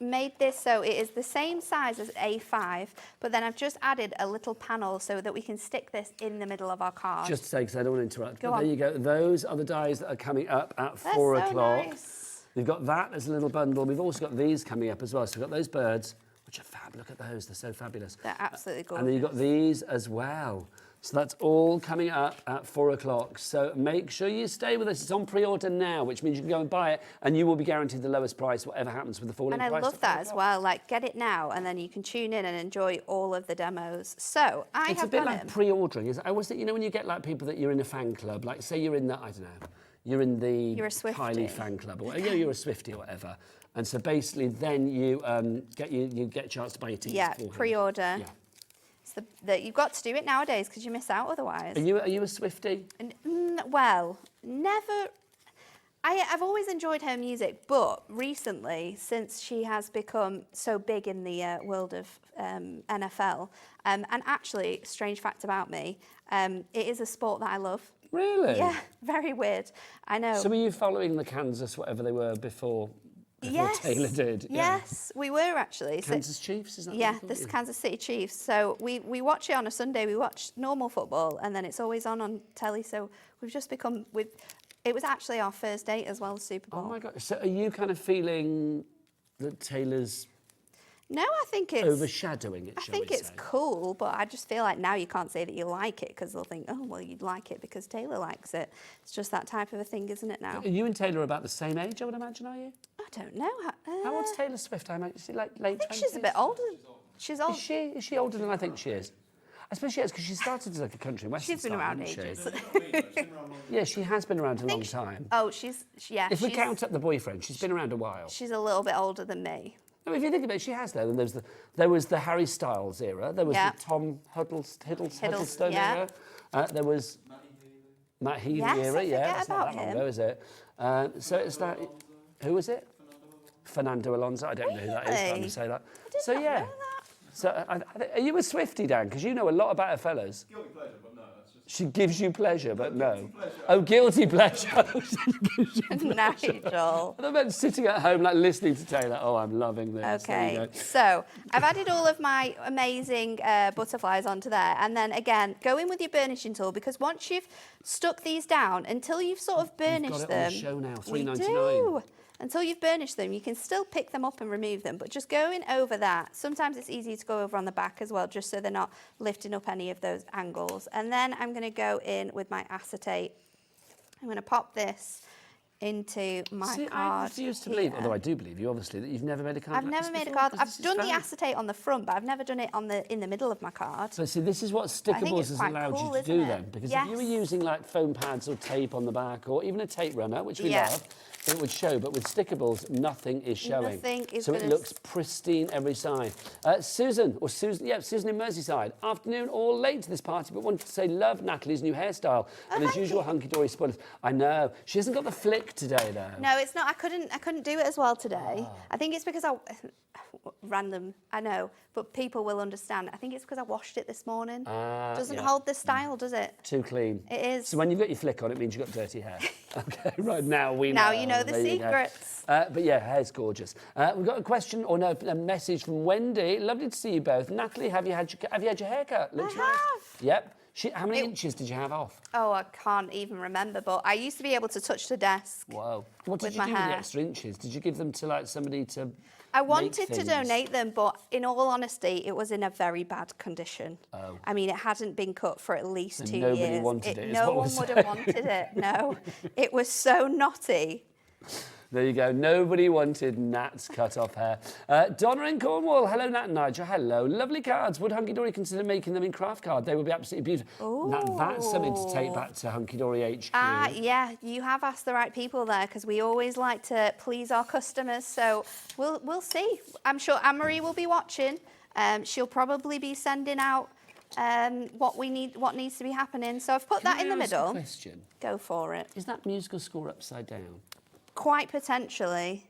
made this so it is the same size as A5, but then I've just added a little panel so that we can stick this in the middle of our card. Just to say, because I don't want to interrupt, Go but on. there you go. Those are the dies that are coming up at They're 4 so o'clock. nice. We've got that as a little bundle. We've also got these coming up as well. So we've got those birds, which are fab. Look at those. They're so fabulous. They're absolutely gorgeous. And then you've got these as well. So that's all coming up at 4 o'clock. So make sure you stay with us. It's on pre-order now, which means you can go and buy it, and you will be guaranteed the lowest price, whatever happens with the falling And price. I love at that 4 as o'clock. well. Like, get it now, and then you can tune in and enjoy all of the demos. So, It's a have bit got like him. pre-ordering. I always think, you know, when you get like people that you're in a fan club, like say you're in the, I don't know, you're in the You're a Swiftie. Kylie fan club, or you're a Swiftie or whatever. And so basically, then you get a chance to buy your tickets. Yeah, beforehand. pre-order. Yeah. It's you've got to do it nowadays because you miss out otherwise. Are you a Swiftie? Well, never. I've always enjoyed her music, but recently, since she has become so big in the world of NFL, and actually, strange fact about me, it is a sport that I love. Really? Yeah, very weird. I know. So were you following the Kansas, whatever they were before Yes. Taylor did? Yeah. Yes, we were actually. So- Kansas Chiefs, is that Yeah, what the they call it? Kansas City Chiefs. So we watch it on a Sunday. We watch normal football, and then it's always on telly. So we've just become It was actually our first date as well as Super Bowl. Oh my God. So are you kind of feeling that Taylor's No, I think it's overshadowing it, I shall think we it's say? cool, but I just feel like now you can't say that you like it because they'll think, oh, well, you'd like it because Taylor likes it. It's just that type of a thing, isn't it now? Are you and Taylor about the same age, I would imagine, are you? I don't know. How old's Taylor Swift? I imagine, is she like late 20s? I think she's a bit older. She's old. Is she older than I think she is? I suppose she is, because she started as like a country and western She's been star, around hasn't ages. she? Yeah, she has been around a long time. Oh, yeah. If we count up the boyfriend, she's been around a while. She's a little bit older than me. No, if you think about it, she has though. And there was the Harry Styles era. There was Yeah. the Tom Hiddleston yeah. era. There was Matt Healy Yes, I era. forget Yeah, that's not about that long him. ago, is it? So it's like, who was it? Fernando Alonso. I don't know who that is, but I'm going Really? to say that. did So not yeah. know that. So are you a Swiftie, Dan? Because you know a lot about her fellas. Guilty pleasure, but no, that's just... She gives you pleasure, but no. Oh, guilty pleasure. She gives you Nigel. I meant sitting at home, like listening to Taylor. Oh, I'm loving this. There you Okay, go. so I've added all of my amazing butterflies onto there. And then again, go in with your burnishing tool because once you've stuck these down, until you've sort of burnished got it on them. the show now, We $3.99. do. until you've burnished them, you can still pick them up and remove them, but just going over that, sometimes it's easy to go over on the back as well, just so they're not lifting up any of those angles. And then I'm going to go in with my acetate. I'm going to pop this into my card. I refuse to believe, although I do believe you, obviously, that you've never made a card I've like never this made a before, card. I've done the acetate on the front, but I've never done it on in the middle of my card. So see, this is what Stickables it's has quite allowed cool, you to do isn't it? then. Because Yes. if you were using like foam pads or tape on the back, or even a tape runner, which we Yeah. love, it would show. But with Stickables, nothing is showing. Nothing is so it gonna looks pristine every side. Susan in Merseyside. Afternoon or late to this party, but wanted to say love Natalie's new hairstyle. And as usual, Hunkydory spoilers. I know. She hasn't got the flick today, though. No, it's not. I couldn't do it as well today. I think it's because random, I know, but people will understand. I think it's because I washed it this morning. Doesn't hold the style, does it? Too clean. It is. So when you've got your flick on, it means you've got dirty hair. Okay, right, now we know. Now you know the There you go. secrets. But yeah, hair's gorgeous. We've got a question, or no, a message from Wendy. Lovely to see you both. Natalie, have you had your haircut? Looks nice. have. Yep. How many inches did you have off? Oh, I can't even remember, but I used to be able to touch the desk. Whoa. What did with you my do with the hair. extra inches? Did you give them to like somebody to I make wanted to things? donate them, but in all honesty, it was in a very bad condition. Oh. I mean, it hadn't been cut for at least So 2 nobody years. wanted it, is No what we're one would saying. have wanted it, no. It was so knotty. There you go. Nobody wanted Nat's cut-off hair. Donna in Cornwall. Hello, Nat and Nigel. Hello. Lovely cards. Would Hunkydory consider making them in craft card? They would be absolutely beautiful. Nat, that's something to take back to Hunkydory HQ. Yeah, you have asked the right people there, because we always like to please our customers. So we'll see. I'm sure Anne-Marie will be watching. She'll probably be sending out what needs to be happening. So I've put that in the middle. Question. Go for it. Is that musical score upside down? Quite potentially.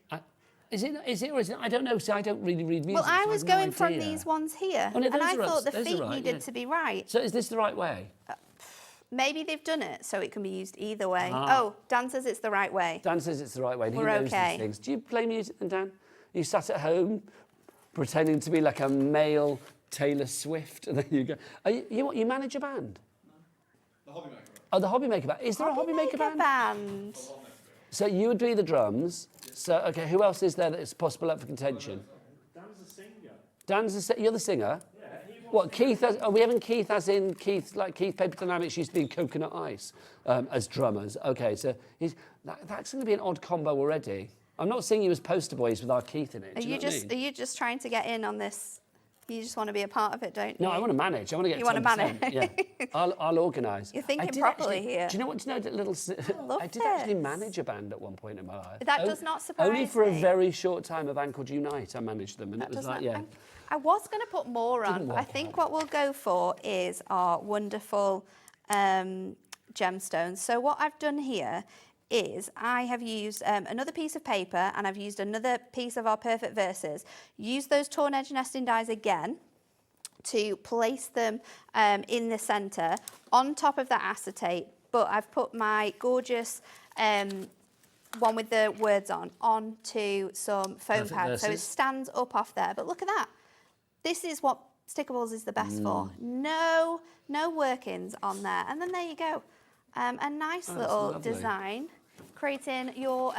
Is it or is it? I don't know. See, I don't really read music. Well, I so was have no going from idea. these ones here, Oh, no, and those I are thought the those are feet right, needed yeah. to be right. So is this the right way? Maybe they've done it so it can be used either way. Ah. Oh, Dan says it's the right way. Dan says it's the right way. And We're he knows okay. these things. Do you play music then, Dan? You sat at home pretending to be like a male Taylor Swift, and then you go. You manage a band? The HobbyMaker. Oh, the HobbyMaker band. Is there a HobbyMaker band? So you would do the drums. So, okay, who else is there that's possible up for contention? Dan's a singer. You're the singer? Yeah, he What, Keith, are we having Keith as in Keith, like Keith Paper Dynamics used to be in Coconut Ice as drummers? Okay, so that's going to be an odd combo already. I'm not seeing you as poster boys with our Keith in it. Do you know what I mean? Are you just trying to get in on this? You just want to be a part of it, don't you? No, I want to manage. I want to get You want to 10%. manage? Yeah, I'll organise. You're thinking I did properly actually, here. Do you know what? Do you know that little? love I did actually this. manage a band at one point in my life. That does not surprise Only for me. a very short time. A band called Unite. I managed them, and That it was does like, not- yeah. I was going to put more on, Didn't but I work think what we'll go for is our wonderful gemstones. So what I've done here is I have used another piece of paper, and I've used another piece of our Perfect Verses. Use those torn edge nesting dies again to place them in the centre on top of that acetate, but I've put my gorgeous one with the words on onto some foam Perfect pads, so it Verses. stands up off there. But look at that. This is what Stickables is the best for. No workings on there. And then there you go. A nice Oh, that's little lovely. design, creating your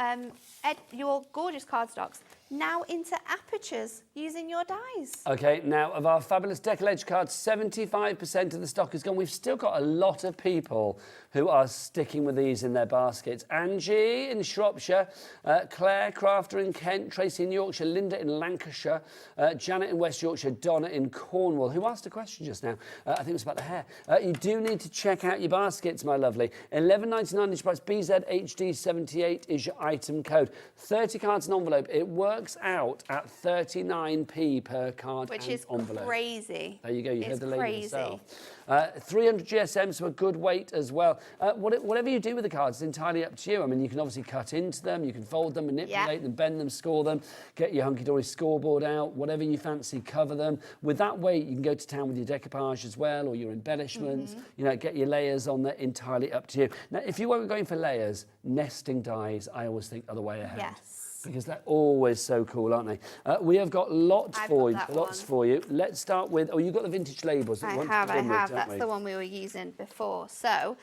gorgeous cardstocks now into apertures using your dies. Okay, now of our fabulous Deckle edge cards, 75% of the stock is gone. We've still got a lot of people who are sticking with these in their baskets. Angie in Shropshire, Claire Crafter in Kent, Tracy in Yorkshire, Linda in Lancashire, Janet in West Yorkshire, Donna in Cornwall, who asked a question just now. I think it was about the hair. You do need to check out your baskets, my lovely. $11.99 each price. BZHD78 is your item code. 30 cards in envelope. It works out at 39p per card Which and is envelope. crazy. There you go, you It's heard the lady crazy. herself. 300 GSM, so a good weight as well. Whatever you do with the cards is entirely up to you. I mean, you can obviously cut into them, you can fold them, manipulate them, bend them, score them, get your Hunkydory scoreboard out, whatever you fancy, cover them. With that weight, you can go to town with your decoupage as well, or your embellishments, you know, get your layers on there, entirely up to you. Now, if you weren't going for layers, nesting dies, I always think, are the way ahead. Yes. Because they're always so cool, aren't they? We have got lots I've for got you. that Lots one. for you. Let's start with. Oh, you've got the vintage labels. That I you want have. to begin with, don't That's we? the one we were using before. So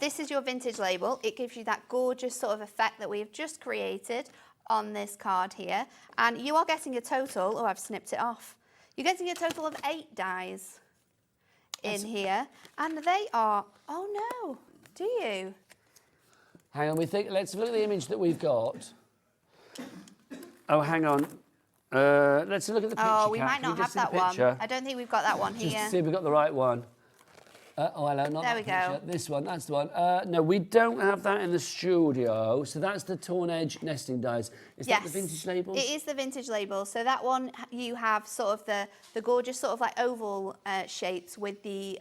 this is your vintage label. It gives you that gorgeous sort of effect that we've just created on this card here, and you are getting a total, oh, I've snipped it off. You're getting a total of 8 dies in here, and they are, oh no, do you? Hang on, let's look at the image that we've got. Oh, hang on. Let's look at the picture. Oh, we Kat. might Can you not just have see that the picture? one. I don't think we've got that one Just here. to see if we've got the right one. Oh, hello, not There that we picture. go. This one, that's the one. No, we don't have that in the studio. So that's the torn edge nesting dies. Is that the vintage labels? It is the vintage label. So that one, you have sort of the gorgeous sort of like oval shapes with the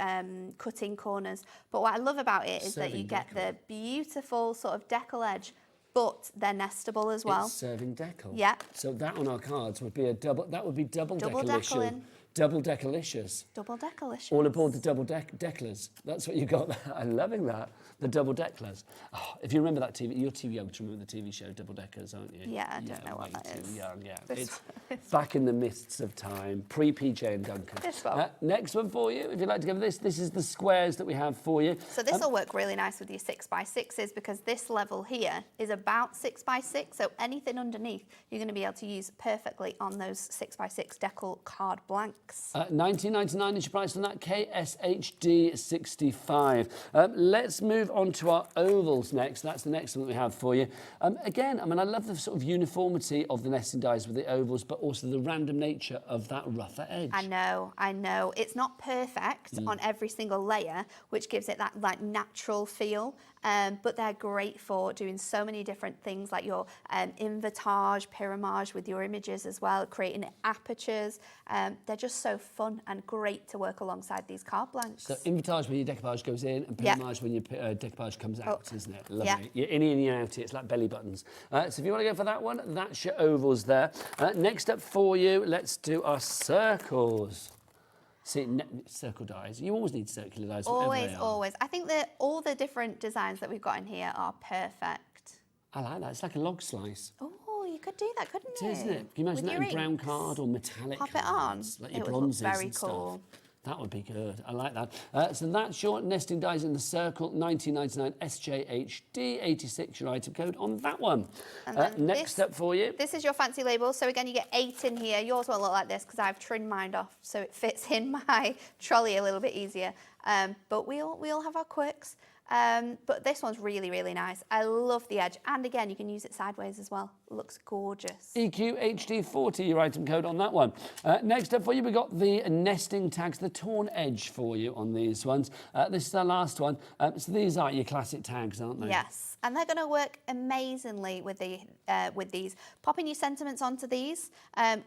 cutting corners. But what I love about it is that you get the beautiful sort of deckle edge, but they're nestable as well. It's serving deckle. Yeah. So that on our cards would be that would be double Deckle in. Double deckalicious. Double deckalicious. All aboard the double decklers. That's what you got there. I'm loving that. The double decklers. Oh, if you remember that TV, you're too young to remember the TV show Double Deckers, aren't you? Yeah, I don't know what that is. Too young, yeah. It's back in the mists of time, pre-PJ and Duncan. This one. Next one for you, if you'd like to give this. This is the squares that we have for you. So this will work really nice with your 6x6s because this level here is about 6x6. So anything underneath, you're going to be able to use perfectly on those 6x6 deckle card blanks. $19.99 is your price on that KSHD 65. Let's move on to our ovals next. That's the next one that we have for you. Again, I mean, I love the sort of uniformity of the nesting dies with the ovals, but also the random nature of that rougher edge. I know. It's not perfect on every single layer, which gives it that like natural feel. But they're great for doing so many different things like your invertage, pyramage with your images as well, creating apertures. They're just so fun and great to work alongside these card blanks. So invertage when your decoupage goes in and pyramage when your decoupage comes out, isn't it? Lovely. You're in and you're out. It's like belly buttons. So if you want to go for that one, that's your ovals there. Next up for you, let's do our circles. See, circle dies. You always need circular dies. Always. I think that all the different designs that we've got in here are perfect. I like that. It's like a log slice. Oh, you could do that, couldn't you? Isn't it? Can you imagine With that your in brown inks? card or metallic Pop it on. cards, like your It would look bronzes very and cool. stuff. That would be good. I like that. So that's your nesting dies in the circle, 1999 SJHD 86, your item code on that one. Next up for you. This is your fancy label. So again, you get 8 in here. Yours won't look like this because I've trimmed mine off so it fits in my trolley a little bit easier. But we all have our quirks. But this one's really, really nice. I love the edge. And again, you can use it sideways as well. It looks gorgeous. EQHD40, your item code on that one. Next up for you, we've got the nesting tags, the torn edge for you on these ones. This is our last one. So these are your classic tags, aren't they? Yes, and they're going to work amazingly with these. Popping your sentiments onto these,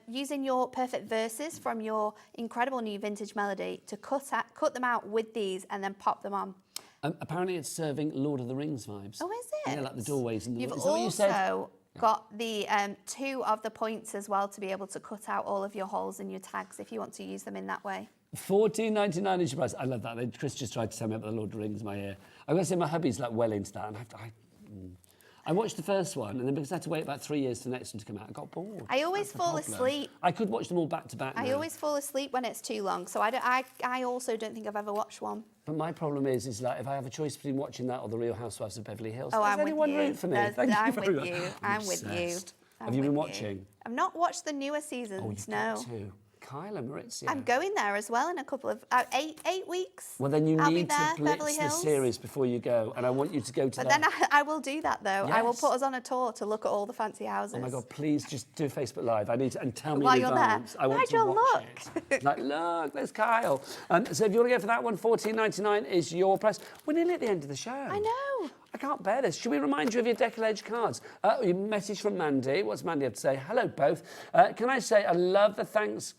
using your perfect verses from your incredible new vintage melody to cut them out with these and then pop them on. Apparently it's serving Lord of the Rings vibes. Oh, is it? Yeah, like the doorways. And You've is that what you said? also got the 2 of the points as well to be able to cut out all of your holes in your tags if you want to use them in that way. $14.99 is your price. I love that. Chris just tried to tell me about the Lord of the Rings in my ear. I've got to say my hubby's like well into that, and I watched the first one, and then because I had to wait about 3 years for the next one to come out, I got bored. I always fall asleep. I could watch them all back to back. I always fall asleep when it's too long, so I also don't think I've ever watched one. But my problem is like if I have a choice between watching that or the Real Housewives of Beverly Hills, Oh, does I'm with anyone you. root for me? Thank you very much. I'm with you. Obsessed. Have you been watching? I've not watched the newer Oh, seasons, you've no. got to. Kyle and Maurizio. I'm going there as well in a couple of 8 weeks. Well, then you I'll be need there, to blitz Beverly the Hills. series before you go, and I want you to go to But that. then I will do that though. I will Yes. put us on a tour to look at all the fancy houses. Oh my God, please just do Facebook Live. I need to, and tell me While in you're there. advance. I want Nigel, to watch it. Like, look, there's Kyle. So if you want to go for that one, $14.99 is your price. We're nearly at the end of the show. I know. I can't bear this. Should we remind you of your Deckle Edge cards? Your message from Mandy. What's Mandy have to say? Hello, both. Can I say I love the thanks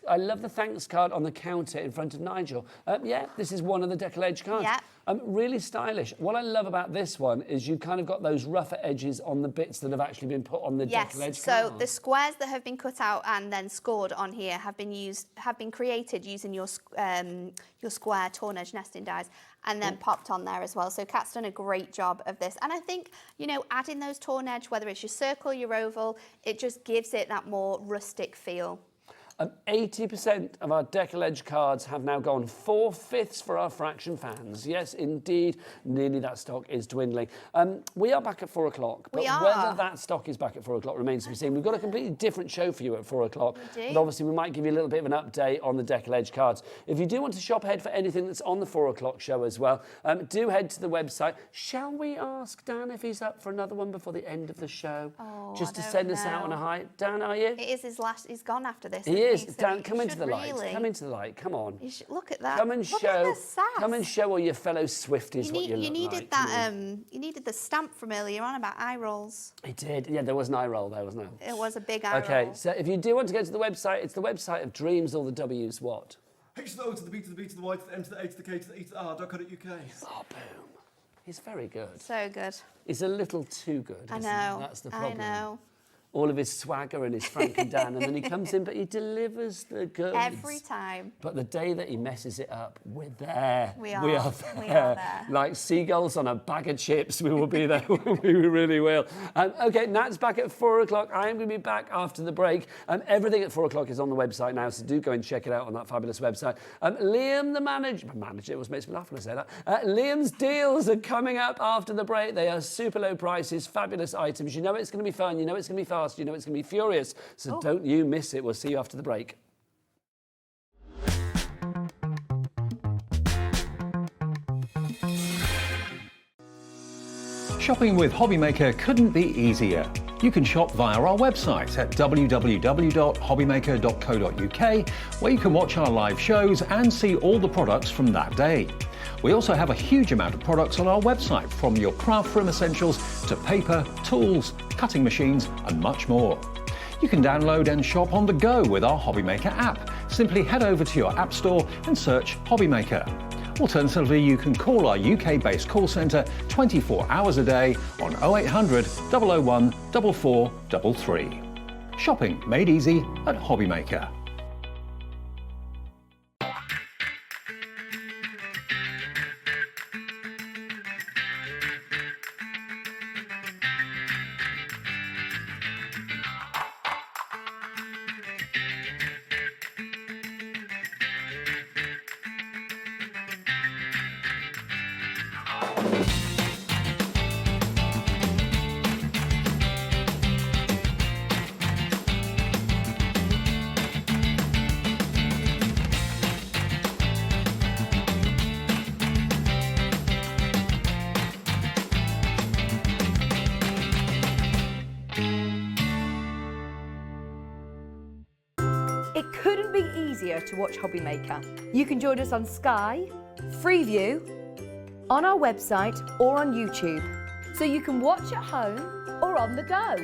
card on the counter in front of Nigel. Yeah, this is one of the Deckle Edge cards. Yeah. Really stylish. What I love about this one is you kind of got those rougher edges on the bits that have actually been put on the Deckle Edge so card. the squares that have been cut out and then scored on here have been created using your square torn edge nesting dies and then popped on there as well. So Kat's done a great job of this. And I think, you know, adding those torn edge, whether it's your circle, your oval, it just gives it that more rustic feel. 80% of our Deckle Edge cards have now gone, 4/5 for our fraction fans. Yes, indeed, nearly that stock is dwindling. We are back at 4 o'clock, but whether that stock is back at 4 o'clock remains to be seen. We've got a completely different show for you at 4 o'clock, but obviously we might give you a little bit of an update on the Deckle Edge cards. If you do want to shop ahead for anything that's on the 4 o'clock show as well, do head to the website. Shall we ask Dan if he's up for another one before the end of the show? Just to send us out on a high. Dan, are you? It is his last. He's gone after this. He is. So Dan, come into the light. Come into the light. Come on. You should look at that. Come and look show. At the sass. Come and show all your fellow Swifties what you look needed like. That. You needed the stamp from earlier on about eye rolls. He did. Yeah, there was an eye roll there, wasn't there? It was a big eye roll. Okay, so if you do want to go to the website, it's the website of dreams. All the W's what? H to the O to the B to the B to the Y to the M to the A to the K to the E to the R.co.uk. Oh, boom. He's very good. So good. He's a little too good. I know. That's the problem. I know. All of his swagger and his Frank and Dan, and then he comes in, but he delivers the goods. Every time. But the day that he messes it up, we're there. We are. We are there. Like seagulls on a bag of chips, we will be there. We really will. Okay, Nat's back at 4 o'clock. I am going to be back after the break. Everything at 4 o'clock is on the website now, so do go and check it out on that fabulous website. Liam, the manager, it always makes me laugh when I say that. Liam's deals are coming up after the break. They are super low prices, fabulous items. You know it's going to be fun. You know it's going to be fast. You know it's going to be furious. So don't you miss it. We'll see you after the break. Shopping with HobbyMaker couldn't be easier. You can shop via our website at www.hobbymaker.co.uk, where you can watch our live shows and see all the products from that day. We also have a huge amount of products on our website, from your craft room essentials to paper, tools, cutting machines and much more. You can download and shop on the go with our HobbyMaker app. Simply head over to your app store and search HobbyMaker. Alternatively, you can call our UK-based call centre 24 hours a day on 0800 001 4433. Shopping made easy at HobbyMaker. It couldn't be easier to watch HobbyMaker. You can join us on Sky, Freeview, on our website or on YouTube, so you can watch at home or on the go.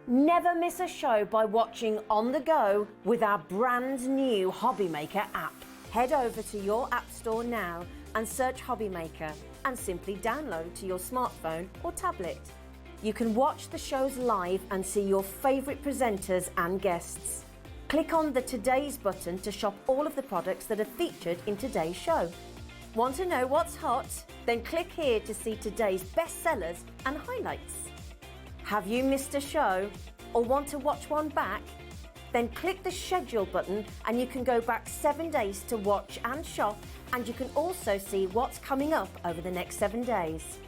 Never miss a show by watching on the go with our brand new HobbyMaker app. Head over to your app store now and search HobbyMaker and simply download to your smartphone or tablet. You can watch the shows live and see your favourite presenters and guests. Click on the Today's button to shop all of the products that are featured in today's show. Want to know what's hot? Then click here to see today's bestsellers and highlights. Have you missed a show or want to watch one back? Then click the schedule button and you can go back 7 days to watch and shop, and you can also see what's coming up over the next 7 days.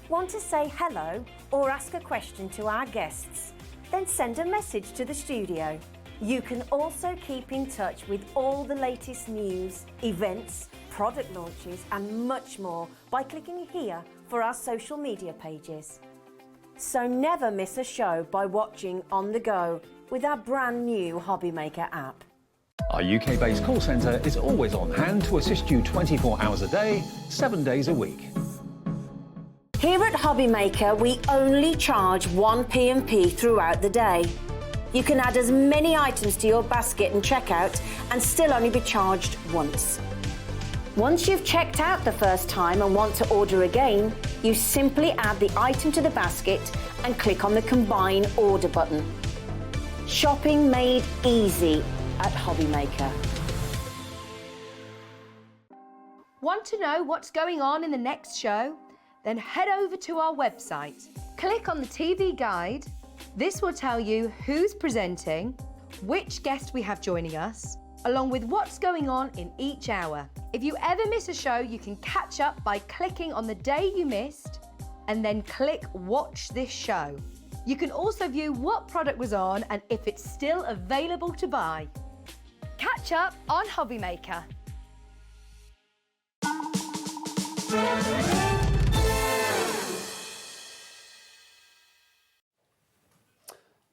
Want to say hello or ask a question to our guests? Then send a message to the studio. You can also keep in touch with all the latest news, events, product launches and much more by clicking here for our social media pages. So never miss a show by watching on the go with our brand new HobbyMaker app. Our UK-based call centre is always on hand to assist you 24 hours a day, 7 days a week. Here at HobbyMaker, we only charge 1 P&P throughout the day. You can add as many items to your basket and checkout and still only be charged once. Once you've checked out the first time and want to order again, you simply add the item to the basket and click on the Combine Order button. Shopping made easy at HobbyMaker. Want to know what's going on in the next show? Then head over to our website. Click on the TV guide, This will tell you who's presenting, which guest we have joining us, along with what's going on in each hour. If you ever miss a show, you can catch up by clicking on the day you missed and then click Watch This Show. You can also view what product was on and if it's still available to buy. Catch up on HobbyMaker.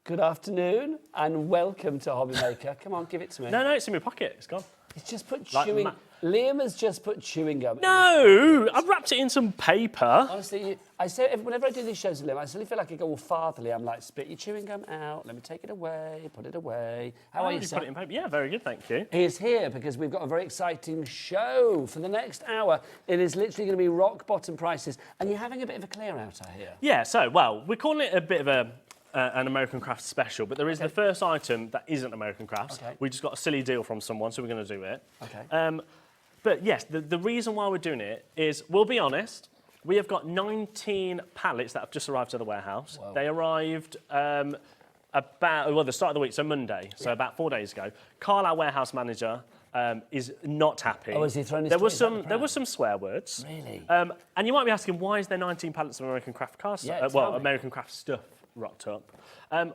Good afternoon and welcome to HobbyMaker. Come on, give it to me. No, it's in my pocket. It's gone. It's just put Like chewing... Liam has just put chewing gum. No, I've wrapped it in some paper. Honestly, I say whenever I do these shows with Liam, I suddenly feel like I go all fatherly. I'm like, spit your chewing gum out. Let me take it away. Put it away. How are you, You sir? put it in paper. Yeah, very good, thank you. He is here because we've got a very exciting show for the next hour. It is literally going to be rock bottom prices, and you're having a bit of a clear out, I hear. Yeah, so, well, we're calling it a bit of an American Crafts special, but there is the first item that isn't American Crafts. Okay. We just got a silly deal from someone, so we're going to do it. Okay. But yes, the reason why we're doing it is, we'll be honest, we have got 19 pallets that have just arrived to the warehouse. Whoa. They arrived the start of the week, so Monday, so about 4 days ago. Carl, our warehouse manager, is not happy. Oh, is he throwing his there was toys out the There pram? was some swear words. Really? And you might be asking, why is there 19 pallets of American Craft cars? Yeah, tell me. American Craft stuff rocked up.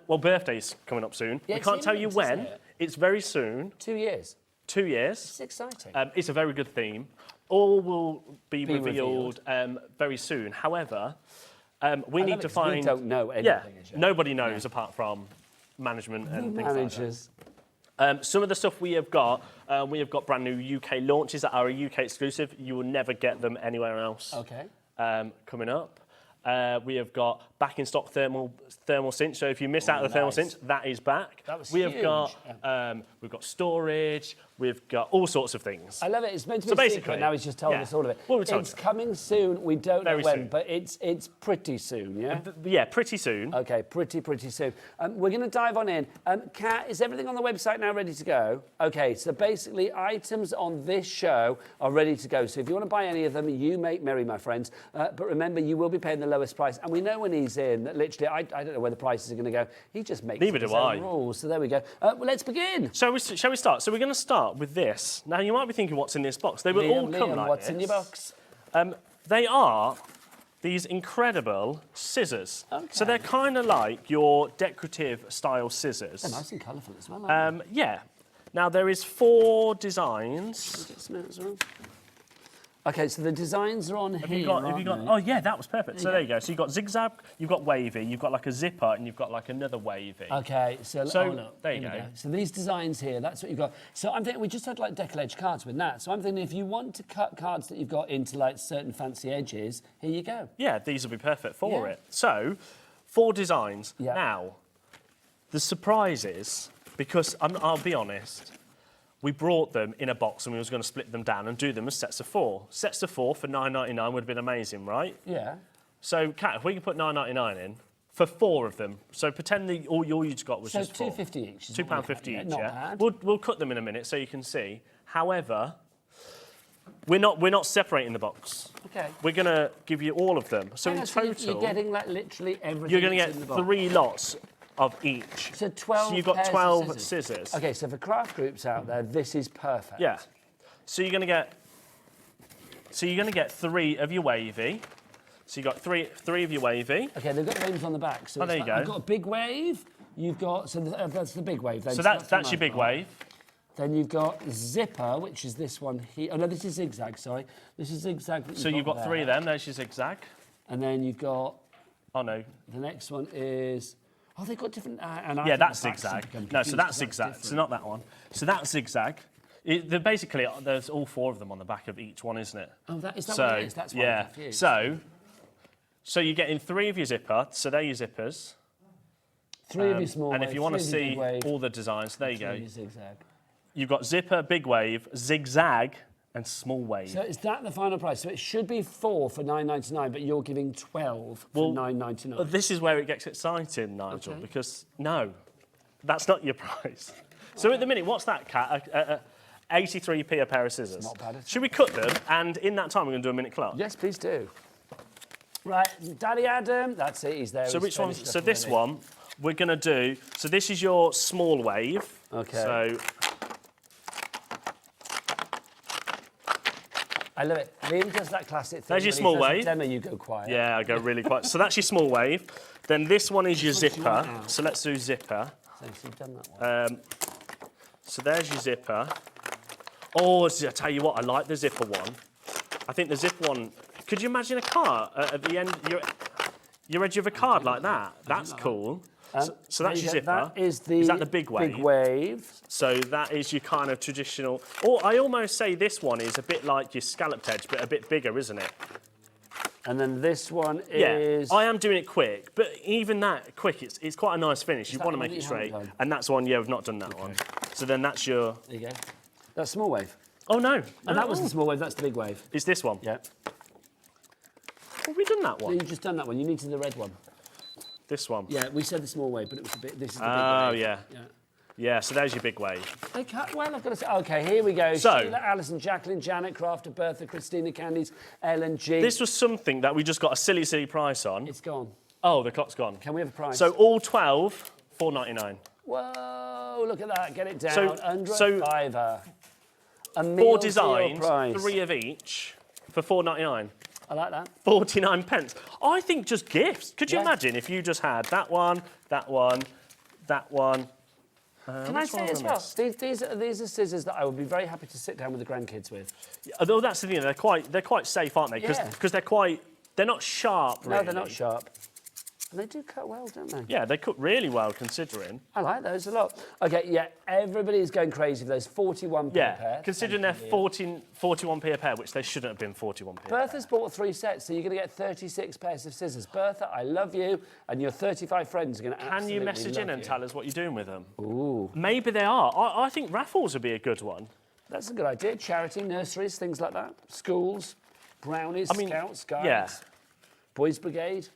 Well, birthday's coming up soon. Yeah, we it's can't tell you imminent, when. isn't it? It's very soon. 2 years. 2 years. It's exciting. It's a very good theme. All will be revealed. revealed very soon. However, we I need love to it 'cause we find... don't know anything Yeah, as yet. nobody knows apart from management and things Managers. like that. Some of the stuff we have got brand new UK launches that are a UK exclusive. You will never get them anywhere else. Okay. Coming up. We have got back in stock thermal cinch. So if you miss out on the thermal nice. cinch, that is back. That was we have huge. we've got storage. We've got all sorts of things. I love it. It's meant to So be a basically, secret. Now he's just told yeah. us all of it. Well, we told It's you. coming soon. We don't know Very when, soon. but it's pretty soon, yeah? Yeah, pretty soon. Okay, pretty soon. We're going to dive on in. Kat, is everything on the website now ready to go? Okay, so basically items on this show are ready to go. So if you want to buy any of them, you make merry, my friends. But remember, you will be paying the lowest price. And we know when he's in that literally, I don't know where the prices are going to go. He just makes Neither his do own I. rules. So there we go. Well, let's begin. Shall we start? So we're going to start with this. Now, you might be thinking, what's in this box? They will all come Liam, like what's this. in your box? They are these incredible scissors. Okay. So they're kind of like your decorative style scissors. They're nice and colourful as well, aren't Yeah. Now, there is 4 designs. they? Smell as well. Okay, so the designs are on here, Have you got? aren't they? Oh, yeah, that was perfect. So there you go. So you've got zigzag, you've got wavy, you've got like a zipper, and you've got like another wavy. Okay, so look, there you here we go. So these designs here, that's what you've got. So I'm thinking we just had like Deckle edge cards with that. So I'm thinking if you want to cut cards that you've got into like certain fancy edges, here you go. Yeah, these will be perfect for Yeah. it. So, 4 designs. Yeah. Now, the surprise is, because I'll be honest, we brought them in a box and we was going to split them down and do them as sets of 4. Sets of 4 for $9.99 would have been amazing, right? Yeah. So, Kat, if we can put $9.99 in for 4 of them, so pretend that all you got was So just 4. £2.50 each. is £2.50 what we're looking at. each, Not yeah. bad. We'll cut them in a minute so you can see. However, we're not separating the box. Okay. We're going to give you all of them. So in So total, you're getting like literally everything. you're going to that's get in the box. 3 lots of each. So 12. So you've got pairs of 12 scissors. Okay, so for craft groups out there, this is perfect. Yeah. So you're going to get 3 of your wavy. So you've got three of your wavy. Okay, they've got names on the back. So Oh, it's there you like, go. You've got a big wave. You've got that's the big wave. Then, So that's the your nice big part. wave. Then you've got zipper, which is this one here. Oh no, this is zigzag. Sorry, this is zigzag. that So you've got 3 of there. them. There's your zigzag. And then you've got Oh no. the next one is. Oh, they've got different. And I Yeah, think that's the backs have zigzag. become No, so confused that's 'cause zigzag. So different. not that one. So that's zigzag. Basically, there's all 4 of them on the back of each one, isn't it? Oh, is that so, what it is? That's why I'm yeah. confused. So you're getting 3 of your zipper. So they're your zippers. 3 of your small. And wave, if you want to 3 of your see big wave, all the designs, there you 3 go. of your zigzag. You've got zipper, big wave, zigzag, and small wave. So is that the final price? So it should be 4 for $9.99, but you're giving 12 for $9.99. This is where it gets exciting, Nigel, Okay. because no, that's not your price. So at the minute, what's that, Kat? 83p a pair of scissors. Not bad at all. Should we cut them? And in that time, we're going to do a minute clock. Yes, please do. Right, Daddy Adam, that's it. He's there. So he's which one? finished So up this already. one, we're going to do, so this is your small wave. Okay. So I love it. Liam does that classic thing. There's your when he small does a wave. demo, you go quiet. yeah, I go really quiet. So that's your small wave. Then this one is your Which one do you want zipper. now? So let's do zipper. So you've done that one. So there's your zipper. Oh, I tell you what, I like the zipper one. I think the zipper one, could you imagine a card at the end, your edge of a card like that? That's cool. So that's your zipper. That is that the big wave? Big wave. So that is your kind of traditional, or I almost say this one is a bit like your scalloped edge, but a bit bigger, isn't it? And then this one Yeah, is... I am doing it quick, but even that quick, it's quite a nice finish. You that want to the make one it that you haven't straight. done? And that's one, yeah, we've not done that one. So then that's your, There you go. That's small wave. oh no. And that was the small wave, that's the big wave. It's this one. Yeah. Have we done that So one? you've just done that one. You needed the red one. This one. Yeah, we said the small wave, but it was the big. This is the big Oh, wave. yeah. Yeah, so there's your big wave. They cut well, I've got to say. Okay, here we go. So- Sheila, Alison, Jacqueline, Janet, Crafter, Bertha, Christina, Candice, Ellen, G. This was something that we just got a silly, silly price on. It's gone. Oh, the clock's gone. Can we have a price? So all 12, $4.99. Whoa, look at that. Get it down. So- Under so- a fiver. A meal Four to your designs, price. 3 of each, for $4.99. I like that. 49 pence. I think just gifts. Could you Yeah. imagine if you just had that one, that one, that one? Can I which one say as have I well, missed? these are scissors that I would be very happy to sit down with the grandkids with. Although that's the thing, they're quite safe, aren't they? Because Yeah. they're not sharp, really. No, they're not sharp. And they do cut well, don't they? Yeah, they cook really well considering. I like those a lot. Okay, yeah, everybody's going crazy for those 41p a pair. Yeah, considering they're 41p a pair, which they shouldn't have been 41p a pair. Bertha's bought 3 sets, so you're going to get 36 pairs of scissors. Bertha, I love you, and your 35 friends are going to Can absolutely you message in love and you. tell us what you're doing with them? Ooh, Maybe they are. I think raffles would be a good one. that's a good idea. Charity, nurseries, things like that. Schools, brownies, I mean, scouts, guides. yeah. Boys Brigade.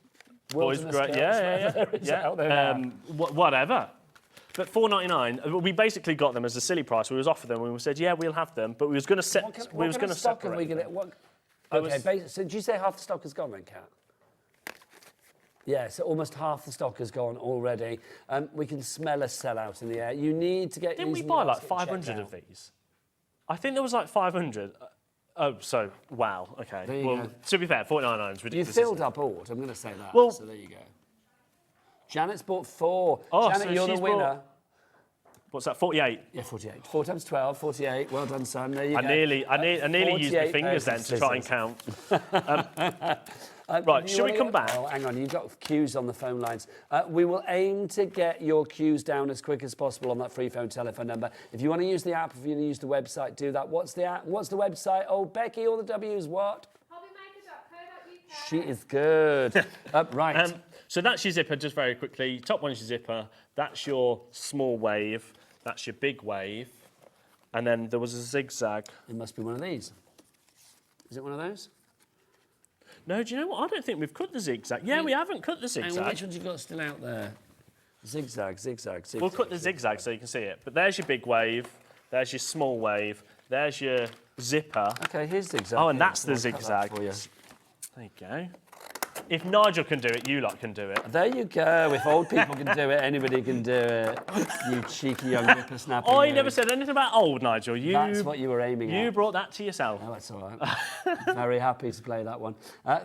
Boys, Wilderness great. Scouts, Yeah. whatever is out there now. Whatever. But $4.99, we basically got them as a silly price. We was offered them and we said, yeah, we'll have them. But we was going to set. What we was kind going of to stock have separate. we them. going to... What... There Okay, was- so did you say half the stock has gone then, Kat? Yeah, so almost half the stock has gone already. We can smell a sellout in the air. You need to get... Didn't we these buy meals like checked 500 out. of these? I think there was like 500. Oh, so wow. Okay. There you Well, go. to be fair, $4.99 is You ridiculous. filled isn't it? up all. I'm going to say that. Well- So there you go. Janet's bought 4. Oh, Janet, so you're the she's winner. bought- What's that? 48. Yeah, 48. 4 times 12, 48. Well done, son. There you I go. nearly used my 48 fingers then pairs to of try and scissors. count. Right, You shall we wanna come go- back? Oh, hang on, you've got queues on the phone lines. We will aim to get your queues down as quick as possible on that free phone telephone number. If you want to use the app, if you want to use the website, do that. What's the app? What's the website? Oh, Becky, all the W's, what? HobbyMaker.co.uk. She is good. Right. So that's your zipper, just very quickly. Top one is your zipper. That's your small wave. That's your big wave. And then there was a zigzag. It must be one of these. Is it one of those? No, do you know what? I don't think we've cut the zigzag. Yeah, we haven't cut the Hang on, zigzag. which ones you got still out there? Zigzag, zigzag, zigzag. We'll cut the zigzag so you can see it. But there's your big wave. There's your small wave. There's your zipper. Okay, here's zigzag. Oh, and Here, that's the I'll cut that zigzag. for you. There you go. If Nigel can do it, you lot can do it. There you go. If old people can do it, anybody can do it. You cheeky young whippersnapper. I you. never said anything about old, Nigel. That's what you were aiming You at. brought that to yourself. Oh, that's all right. Very happy to play that one.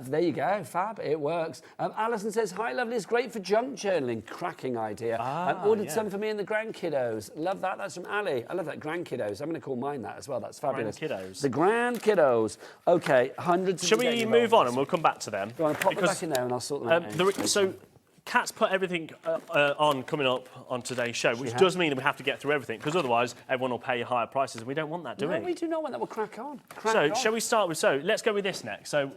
There you go, fab, it works. Alison says, hi, lovely, it's great for junk journaling. Cracking idea. Ordered some for me and the grandkiddos. Love that, that's from Ali. I love that, grandkiddos. I'm going to call mine that as well, that's fabulous. Grandkiddos. The grandkiddos. Okay, hundreds of Shall we spaghetti move rolls. on and we'll come back to them? Go on, pop them Because, back in there and I'll sort them out. so Kat's put everything on coming up on today's show, which does mean that we have to get through everything, because otherwise everyone will pay higher prices, and we don't want that, do No, we? we do not want that. We'll crack on. Crack So, on. shall we start with, let's go with this next. So,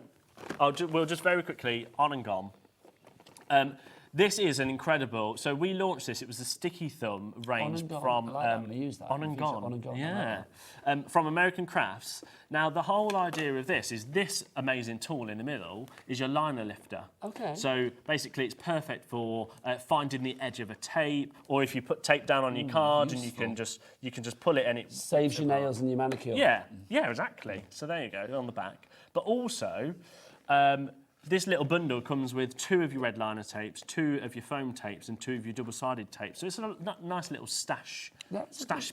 we'll just very quickly, on and gone. This is an incredible, so we launched this, it was the Sticky Thumb range and Gone. from... I like that when you use that. On and Use it, Gone. On and Gone, I Yeah. From American Crafts. Now, the whole idea of this is this amazing tool in the middle is your liner lifter. Okay. So, basically, it's perfect for finding the edge of a tape, or if you put tape down on your card and you can just pull it and it... Saves your nails and your manicure. Yeah, exactly. So there you go, on the back. But also, this little bundle comes with 2 of your red liner tapes, 2 of your foam tapes, and 2 of your double-sided tapes. So it's a nice little stash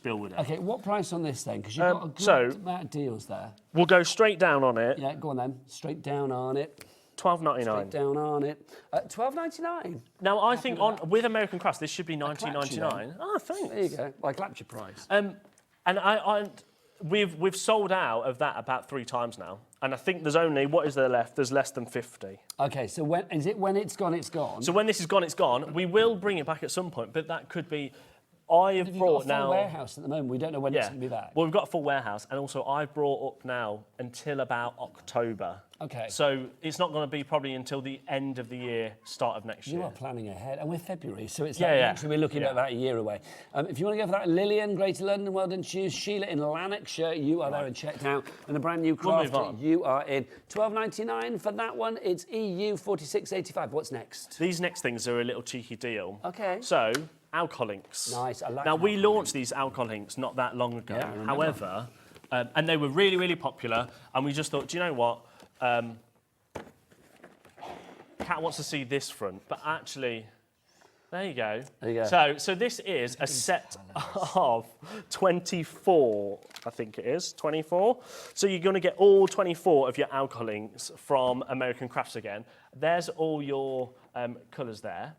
builder. Okay, what price on this then? Because you've got a good amount of deals there. We'll go straight down on it. Yeah, go on then. Straight down on it. $12.99. Straight down on it. $12.99. Now I think with American Crafts this should be $19.99. Oh, thanks. There you go. Well, I clapped your price. And we've sold out of that about 3 times now, and I think there's only what is there left? There's less than 50. Okay, so when it's gone, it's gone. So when this is gone, it's gone. We will bring it back at some point, but that could be. I have brought got a full now warehouse at the moment. We don't know when it's going to be back. Well, we've got a full warehouse, and also I've brought up now until about October. Okay. So it's not going to be probably until the end of the year, start of next year. You are planning ahead, and we're February, so it's actually we're looking at about a year away. If you want to go for that, Lillian, Greater London, well done shoes. Sheila in Lanarkshire, you are there and checked out. And a brand new Crafter, you are in. $12.99 for that one. It's EU 46.85. What's next? These next things are a little cheeky deal. Okay. So. Alcohol inks. Nice, I like Now, that. we launched these alcohol inks not that long ago. Yeah, I remember. However, and they were really, really popular, and we just thought, do you know what? Kat wants to see this front, but actually, there you go. There you go. So this is a set of 24, I think it is, 24. So you're going to get all 24 of your alcohol inks from American Crafts again. There's all your colours there.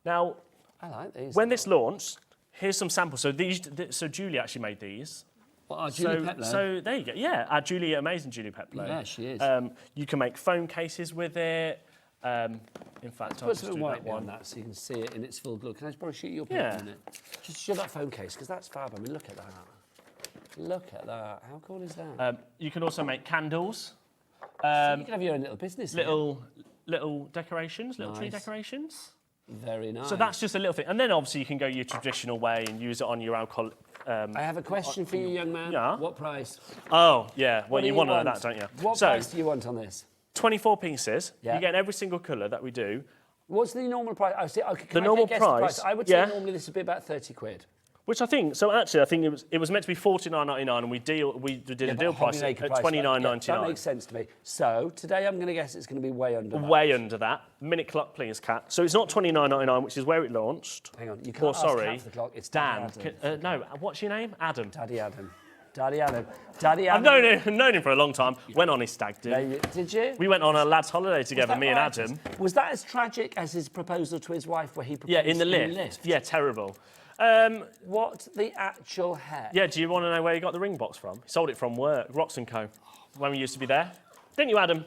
Now, I like these. when this launched, here's some samples. So Julie actually made these. Well, Julie Peplow. So there you go. Yeah, our amazing Julie Peplow. Yeah, she is. You can make phone cases with it. In fact, I'll Put just some do white that on one. that so you can see it in its full glow. Can I just borrow shoot your picture in it? Just show that phone case, because that's fab. I mean, look at that. Look at that. How cool is that? You can also make candles. So you can have your own little business. Little decorations, little tree decorations. Very nice. So that's just a little thing. And then obviously you can go your traditional way and use it on your alcohol. I have a question for you, young man. Yeah. What price? Oh, yeah. Well, What do you want to know that, don't you? What price do you want on this? 24 pieces. Yeah. You get every single colour that we do. What's the normal price? I see. Okay, The normal price, I would say normally this would be about 30 quid. Which I think, so actually, I think it was meant to be $49.99, and we did a deal price at $29.99. That makes sense to me. So today I'm going to guess it's going to be way under that. Way under that. Minute clock, please, Kat. So it's not $29.99, which is where it launched. Hang on, you can't ask Kat for the clock. It's Dan. Daddy No, what's your name? Adam. Daddy Adam. Daddy Adam. Daddy Adam. I've known him for a long time. Went on his stag do. Did you? We went on a lad's holiday together, me and Adam. Was that as tragic as his proposal to his wife, where he proposed in the lift? Yeah, terrible. What the actual heck? Yeah, do you want to know where he got the ring box from? He sold it from work, Rocks & Co, when we used to be there. Didn't you, Adam?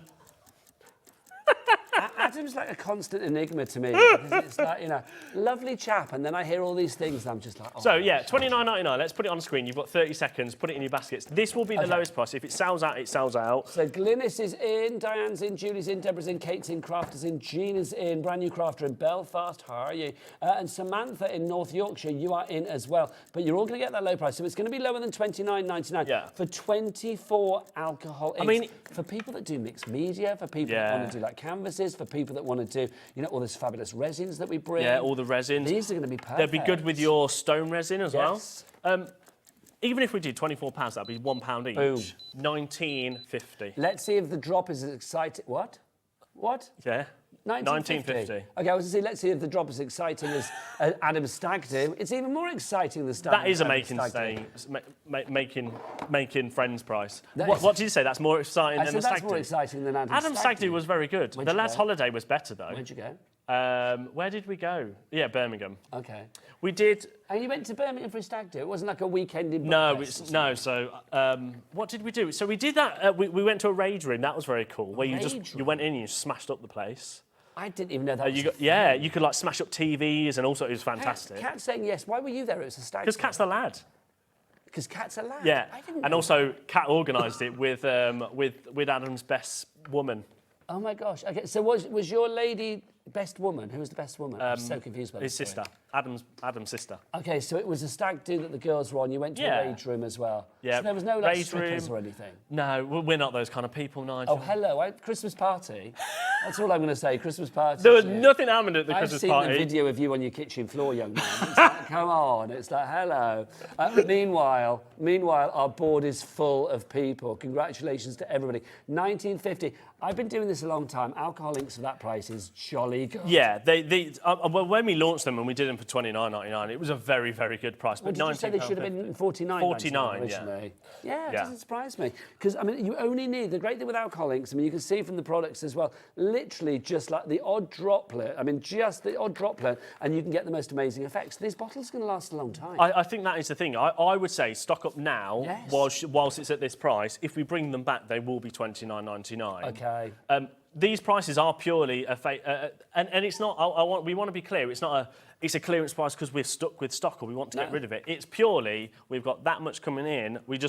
Adam's like a constant enigma to me. Because it's like, lovely chap, and then I hear all these things, and I'm just like, oh. So, yeah, $29.99. Let's put it on the screen. You've got 30 seconds. Put it in your baskets. This will be the lowest price. If it sells out, it sells out. So, Glynis is in, Diane's in, Julie's in, Deborah's in, Kate's in, Crafter's in, Gina's in, brand new Crafter in Belfast. How are you? And Samantha in North Yorkshire, you are in as well. But you're all going to get that low price. So, it's going to be lower than $29.99 for 24 alcohol inks. I mean, for people that do mixed media, for people that want to do like canvases, for people that want to do, all this fabulous resins that we bring. Yeah, all the resins. These are going to be perfect. They'd be good with your stone resin as well. Even if we did £24, that'd be £1 each. Boom. $19.50. Let's see if the drop is as exciting. What? Yeah. $19.50. Okay, I was going to say, let's see if the drop is exciting as Adam's stag do. It's even more exciting than stag. That is a making friends price. What did you say? That's more exciting than the stag do? That's more exciting than Adam's stag do was very good. The last holiday was better, though. Where'd you go? Where did we go? Yeah, Birmingham. Okay. We did. And you went to Birmingham for a stag do? It wasn't like a weekend in Bucharest? No. So, what did we do? So we did that. We went to a rage room. That was very cool. Where you went in and you smashed up the place. I didn't even know that. You could like smash up TVs and also it was fantastic. Kat's saying yes. Why were you there? It was a stag. Because Kat's the lad. Because Kat's a lad. Yeah. And also Kat organised it with Adam's best woman. Oh my gosh. Okay. So was your lady Best woman? Who was the best woman? I'm so confused by His this. sister, Adam's sister. Okay, so it was a stag do that the girls were on. You went to a rage room as well. Yeah. So there was no like Rage strippers room. or anything. No, we're not those kind of people, Nigel. Oh, hello, Christmas party. That's all I'm going to say. Christmas party. There was nothing happened at the Christmas I've party. seen the video of you on your kitchen floor, young man. It's like, come on. It's like, hello. Meanwhile, our board is full of people. Congratulations to everybody. 1950. I've been doing this a long time. Alcohol inks for that price is jolly good. Yeah, well, when we launched them and we did them for $29.99, it was a very, very good price. Well, But did you say they should have been $49 originally? Yeah, it doesn't surprise me. Because, I mean, you only need, the great thing with alcohol inks, I mean, you can see from the products as well, literally just like the odd droplet, just the odd droplet, and you can get the most amazing effects. These bottles are going to last a long time. I think that is the thing. I would say stock up now, whilst it's at this price. If we bring them back, they will be $29.99. Okay. These prices are purely and it's not. We want to be clear. It's a clearance price because we're stuck with stock or we want to get rid of it. It's purely we've got that much coming in. We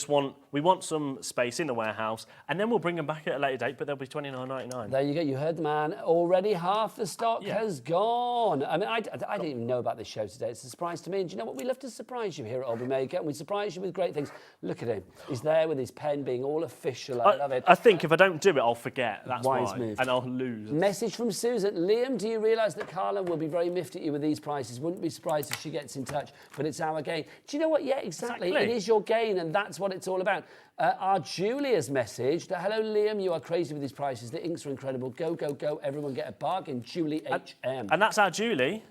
want some space in the warehouse, and then we'll bring them back at a later date. But they'll be $29.99. There you go. You heard the man. Already half the stock has gone. I mean, I didn't even know about this show today. It's a surprise to me. And do you know what? We love to surprise you here at HobbyMaker, and we surprise you with great things. Look at him. He's there with his pen being all official. I love it. I think if I don't do it, I'll forget. That's Wise why, move. and I'll lose. Message from Susan. Liam, do you realise that Carla will be very miffed at you with these prices? Wouldn't be surprised if she gets in touch, but it's our gain. Do you know what? Yeah, exactly. It is your gain, and that's what it's all about. Our Julia's message that, hello, Liam, you are crazy with these prices. The inks are incredible. Go, go, go. Everyone get a bargain. Julie HM. And that's our Julie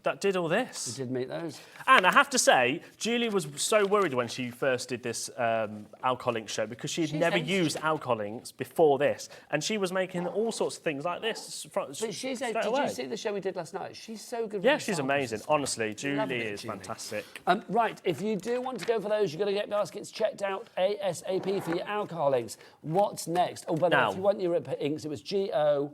that did all this. We did meet those. And I have to say, Julie was so worried when she first did this alcohol ink show because she'd never used alcohol inks before this. And she was making all sorts of things like this. But did you see the show we did last night? She's so good. Yeah, she's amazing. Honestly, Julie is fantastic. Right, if you do want to go for those, you've got to get baskets checked out ASAP for your alcohol inks. What's next? Oh, by the way, if you want your inks, it was GO.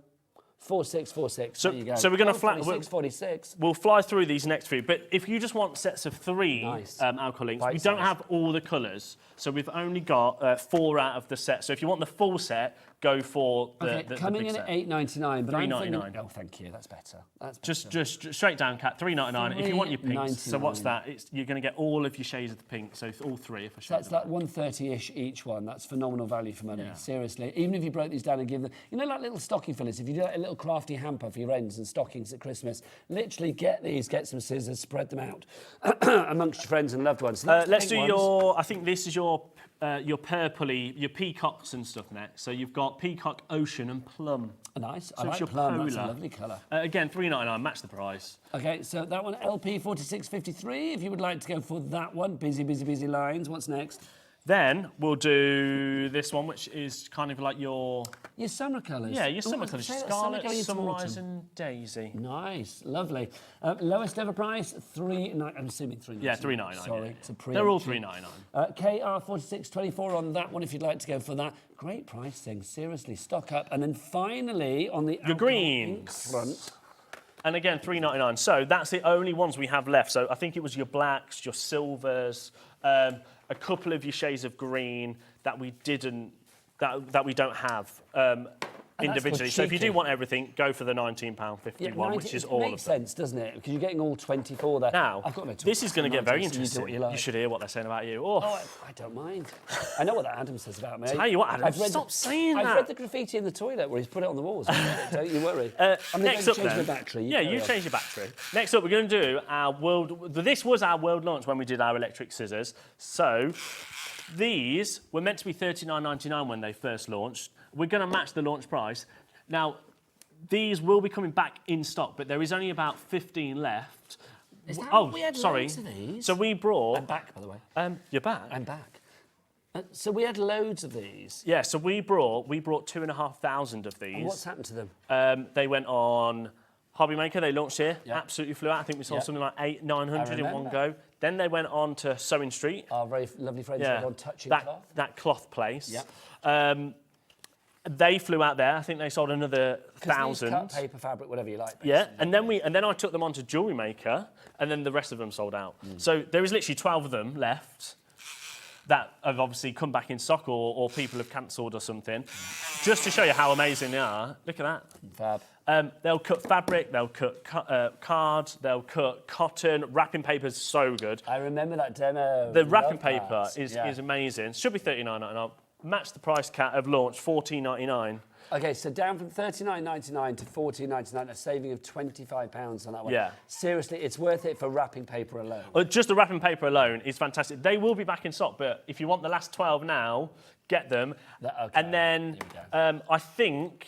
4646. So, there you go. So we're going to 46. We'll fly through these next few. But if you just want sets of 3 alcohol inks, we don't have all the colours. So we've only got 4 out of the set. So if you want the full set, go for the coming big in set. at $8.99, but $3.99. Oh, thank you. That's better. Just straight down, Kat. $3.99. If you want your pinks, so what's that? You're going to get all of your shades of the pink. So all 3. If I show that's like $130-ish each one. That's phenomenal value for money. Yeah. Seriously, even if you broke these down and give them, like little stocking fillers. If you do like a little crafty hamper for your ends and stockings at Christmas, literally get these, get some scissors, spread them out amongst your friends and loved ones. So let's do your. I think this is your purpley, your peacocks and stuff next. So you've got peacock, ocean, and plum. Nice. So I like your plum. polar. That's a lovely colour. Again, $3.99. Match the price. Okay, so that one, LP 4653. If you would like to go for that one, busy lines. What's next? Then we'll do this one, which is kind of like your summer colours. Yeah, your summer colours. Scarlet, Sunrise, and Daisy. Nice, lovely. Lowest ever price, $3.99. I'm assuming $3.99. Yeah, $3.99. Sorry, it's a pre. They're all $3.99. KR 4624 on that one. If you'd like to go for that, great pricing. Seriously, stock up. And then finally on the greens front. And again, $3.99. So that's the only ones we have left. So I think it was your blacks, your silvers, a couple of your shades of green that we don't have individually. So if you do want everything, go for the £19.50 one, which is all of them. It makes sense, doesn't it? Because you're getting all 24 there. Now, this is going to get very interesting. You should hear what they're saying about you. I don't mind. I know what that Adam says about me. Tell you what, Adam, stop saying that. I've read the graffiti in the toilet where he's put it on the walls. Don't you worry. I'm going to change my battery. You change your battery. Next up, we're going to do our world... This was our world launch when we did our electric scissors. So these were meant to be $39.99 when they first launched. We're going to match the launch price. Now, these will be coming back in stock, but there is only about 15 left. Is that we had sorry. Loads of these? So we brought... I'm back, by the way. You're back? I'm back. So we had loads of these. Yeah, so we brought 2,500 of these. And what's happened to them? They went on HobbyMaker. They launched here. Yep. Absolutely flew out. I think we sold something like 900 in one go. Then they went on to Sewing Street. Our very lovely friends went on Touching Cloth. That cloth place. Yep. They flew out there. I think they sold another 1,000. Cut, paper, fabric, whatever you like. Yeah, and then I took them on to Jewelry Maker, and then the rest of them sold out. So there is literally 12 of them left. that have obviously come back in stock or people have cancelled or something. Just to show you how amazing they are. Look at that. Fab. They'll cut fabric, they'll cut cards, they'll cut cotton. Wrapping paper's so good. I remember that demo. The wrapping Love paper that. is amazing. Should be $39.99. Match the price cat of launch, $14.99. Okay, so down from $39.99 to $14.99, a saving of £25 on that one. Yeah. Seriously, it's worth it for wrapping paper alone. Just the wrapping paper alone is fantastic. They will be back in stock, but if you want the last 12 now, get them. Okay, and then I think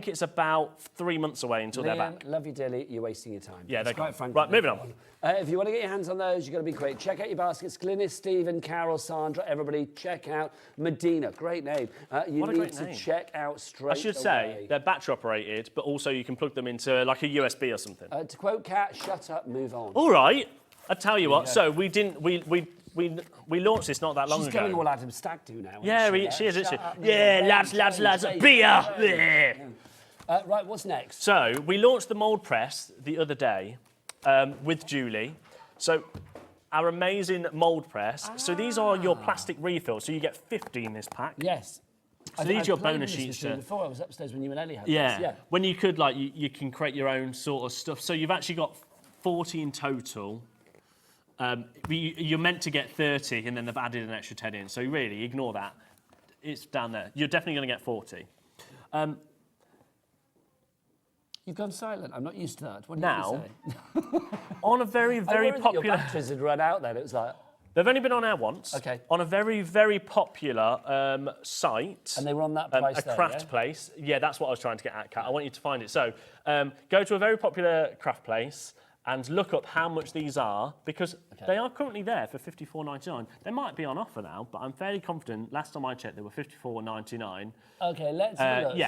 it's about 3 months away until they're back. Love you dearly, you're wasting your time. Yeah, they're quite gone. frankly. Right, moving on. If you want to get your hands on those, you've got to be quick. Check out your baskets. Glynis, Stephen, Carol, Sandra, everybody, check out Medina. Great name. You What a need great to name. check out straight I should say they're battery operated, but also you can plug them into like a USB or something. To quote Kat, shut up, move on. All right, I tell you what. So we launched this not that long She's ago. going all Adam Stag do now. Yeah, she is, isn't she? Yeah, lads, beer. Yeah. Right, what's next? So we launched the mould press the other day with Julie. So our amazing mould press. So these are your plastic refills. So you get 50 in this pack. Yes. So these are your played bonus with this sheets. machine before I was upstairs when you and Ellie had Yeah. this. Yeah. When you could you can create your own sort of stuff. So you've actually got 40 in total. You're meant to get 30, and then they've added an extra 10 in. So really, ignore that. It's down there. You're definitely going to get 40. You've gone silent. I'm not used to that. What Now, you say? on a very, very Your popular... batteries had run out then. It was like... They've only been on air once. Okay. On a very, very popular site. And they were on that place a craft place. Yeah, that's what I was trying to get at, Kat. I want you to find it. So go to a very popular craft place and look up how much these are, because they are currently there for $54.99. They might be on offer now, but I'm fairly confident. Last time I checked, they were $54.99. Okay, let's have a look.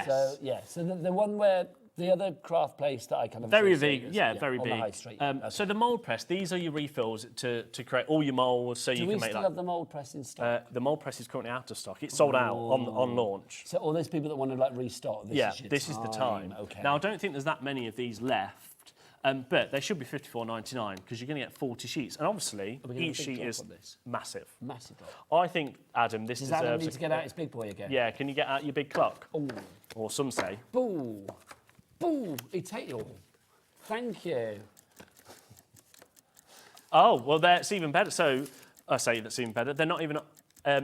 Yes. So the one where... The other craft place that I kind of... Very see big, is, very on big. the high street. So the mould press, these are your refills to create all your moulds, so you can make Do we still have the mould press in stock? the mould press is currently out of stock. It's sold out on launch. So all those people that want to restock, this is the time. Okay. Now I don't think there's that many of these left, but they should be $54.99 because you're going to get 40 sheets, and obviously each sheet is massive. Massive. I think, Adam, this Does deserves... Adam need to get out his big boy again? Yeah, can you get out your big clock? Ooh. Or some say. Boo. Boo. Italy. Thank you. Oh, well, it's even better. So I say that's even better. They're not even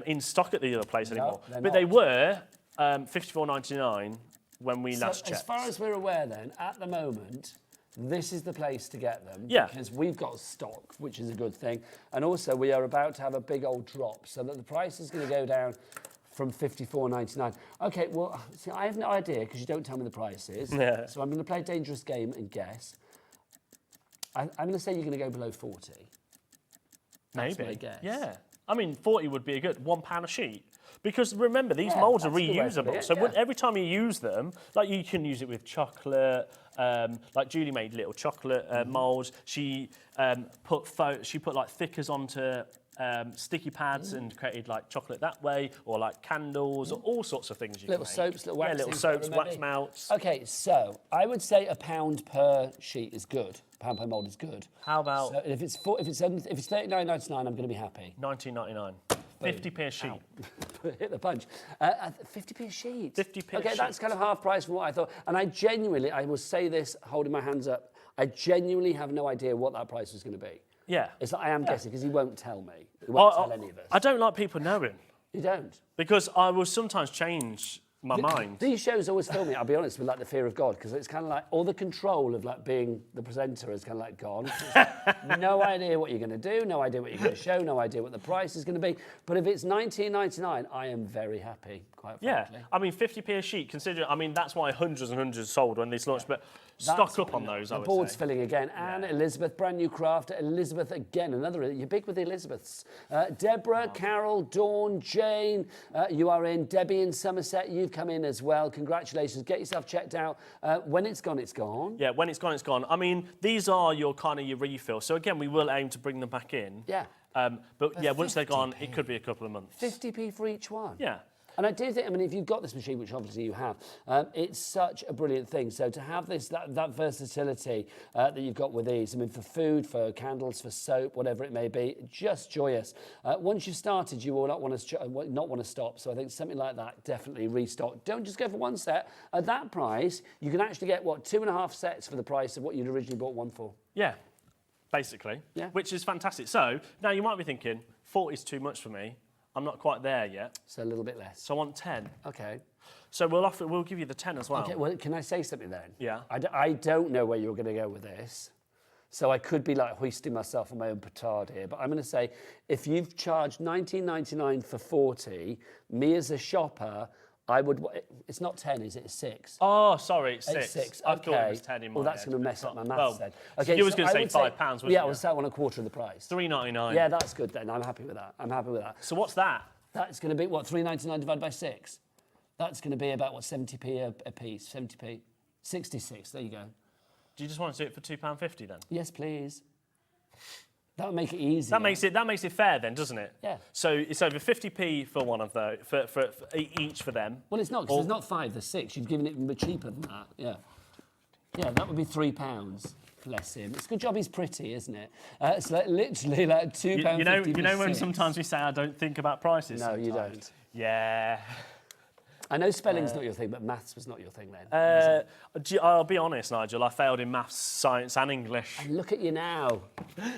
in stock at the other place anymore. But they were $54.99 when we last checked. As far as we're aware then, at the moment, this is the place to get them. Yeah. Because we've got stock, which is a good thing. And also we are about to have a big old drop so that the price is going to go down from $54.99. Okay, well, see, I have no idea because you don't tell me the prices. Yeah. So I'm going to play a dangerous game and guess. I'm going to say you're going to go below 40. That's Maybe. my guess. Yeah. I mean, 40 would be a good £1 a sheet. Because remember, these moulds are that's a good way to reusable. be, So yeah. every time you use them, like you can use it with chocolate. Like Julie made little chocolate moulds. She put like thickers onto sticky pads and created like chocolate that way, or like candles, or all sorts of things you Little can make. soaps, little waxes. little soaps, whatever it may wax be. melts. Okay, so I would say £1 per sheet is good. £1 per mould is good. How about So if it's $39.99, I'm going to be happy. $19.99? 50p a sheet. Hit the punch. 50p a sheet. 50p a Okay, sheet. that's kind of half price from what I thought. And I will say this, holding my hands up, I genuinely have no idea what that price was going to be. Yeah. It's like I am guessing because he won't tell me. He won't tell any of us. I don't like people knowing. You don't? Because I will sometimes change my mind. These shows always fill me, I'll be honest, with like the fear of God, because it's kind of like all the control of like being the presenter is kind of like gone. No idea what you're going to do, no idea what you're going to show, no idea what the price is going to be. But if it's $19.99, I am very happy, quite frankly. Yeah, I mean, 50p a sheet, consider, I mean, that's why hundreds and hundreds sold when these launched, but stock up on those, I would say. The board's filling again. Anne, Elizabeth, brand new crafter, Elizabeth again, another, you're big with the Elizabeths. Deborah, Carol, Dawn, Jane, you are in. Debbie in Somerset, you've come in as well. Congratulations, get yourself checked out. When it's gone, it's gone. Yeah, when it's gone, it's gone. I mean, these are your kind of your refills. So again, we will aim to bring them back in. Yeah. But yeah, once they're gone, it could be a couple of months. 50p for each one. Yeah. And I do think, I mean, if you've got this machine, which obviously you have, it's such a brilliant thing. So to have this, that versatility that you've got with these, I mean, for food, for candles, for soap, whatever it may be, just joyous. Once you've started, you will not want to stop. So I think something like that, definitely restock. Don't just go for one set. At that price, you can actually get, what, 2.5 sets for the price of what you'd originally bought one for. Yeah, basically, which is fantastic. So now you might be thinking, 40 is too much for me. I'm not quite there yet. So a little bit less. So I want 10. Okay. So we'll give you the 10 as well. Okay, well, can I say something then? Yeah. I don't know where you're going to go with this. So I could be like hoisting myself on my own petard here, but I'm going to say, if you've charged $19.99 for 40, me as a shopper, I would. It's not 10, is it? It's 6. Oh, sorry, it's 6. It's 6. I Okay. thought it was 10 in my Well, that's head. going to mess up my maths well, then. Okay, you was going to I say would £5, wasn't yeah, you? I was that one a quarter of the price. $3.99. Yeah, that's good then. I'm happy with that. I'm happy with that. So what's that? That's going to be what, $3.99 divided by 6. That's going to be about what, 70p a piece. 70p, 66. There you go. Do you just want to do it for £2.50 then? Yes, please. That would make it easy. That makes it fair then, doesn't it? Yeah. So it's over 50p for one of those, for each for them. Well, it's not, because there's not 5, there's 6. You've given it cheaper than that. Yeah. Yeah, that would be £3. Bless him. It's a good job he's pretty, isn't it? It's like literally like £2.50. You know when sometimes we say I don't think about prices. No, sometimes? you don't. Yeah. I know spelling's not your thing, but maths was not your thing then. I'll be honest, Nigel. I failed in maths, science, and English. And look at you now.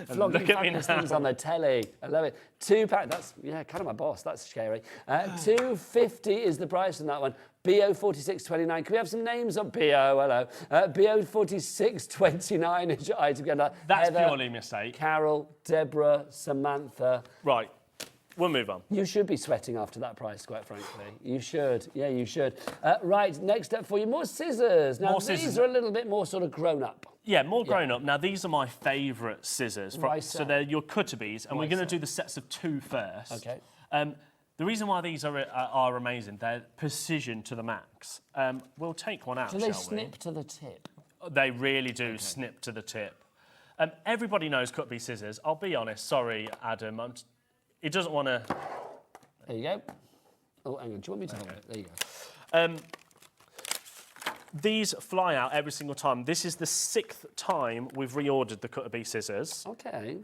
Look at me now. Things on the telly. I love it. £2. That's kind of my boss. That's scary. $2.50 is the price on that one. BO4629. Can we have some names on BO? Hello. BO4629 is your item. That's Heather, purely a mistake. Carol, Deborah, Samantha. Right. We'll move on. You should be sweating after that price, quite frankly. You should. Yeah, you should. Right, next up for you, more scissors. Now, these are a little bit more sort of grown up. Yeah, more grown up. Now, these are my favourite scissors. Right, so they're your CutterBees, and we're going to do the sets of 2 first. Okay. The reason why these are amazing, they're precision to the max. We'll take one out, Do they snip to the tip? They really do snip to the tip. Everybody knows CutterBee scissors. I'll be honest. Sorry, Adam. He doesn't want to... There you go. Oh, hang on. Do you want me to hold it? There you go. These fly out every single time. This is the 6th time we've reordered the CutterBee scissors. Okay.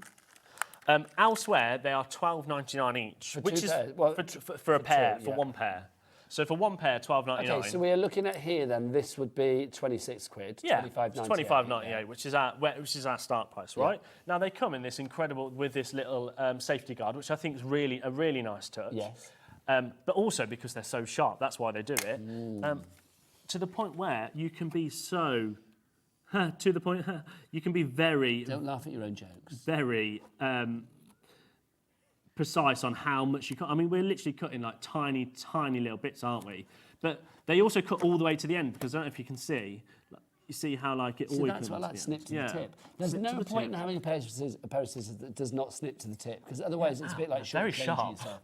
Elsewhere, they are £12.99 each, For which 2 is pairs? Well, for a pair, two, for yeah. one pair. So for one pair, £12.99. Okay, so we are looking at here then, this would be 26 quid, yeah, £25.98. £25.98, yeah. which is our start price, right? Now they come in this incredible, with this little safety guard, which I think is a really nice touch. Yes. But also because they're so sharp, that's why they do it. To the point where you can be so, you can be very... Don't laugh at your own jokes. Very precise on how much you cut. I mean, we're literally cutting like tiny little bits, aren't we? But they also cut all the way to the end, because I don't know if you can see. You see how like it always that's comes what I like, to snip to the the tip. There's Snip to no the point tip. in having a pair of scissors that does not snip to the tip, because otherwise it's a bit like very short sharp.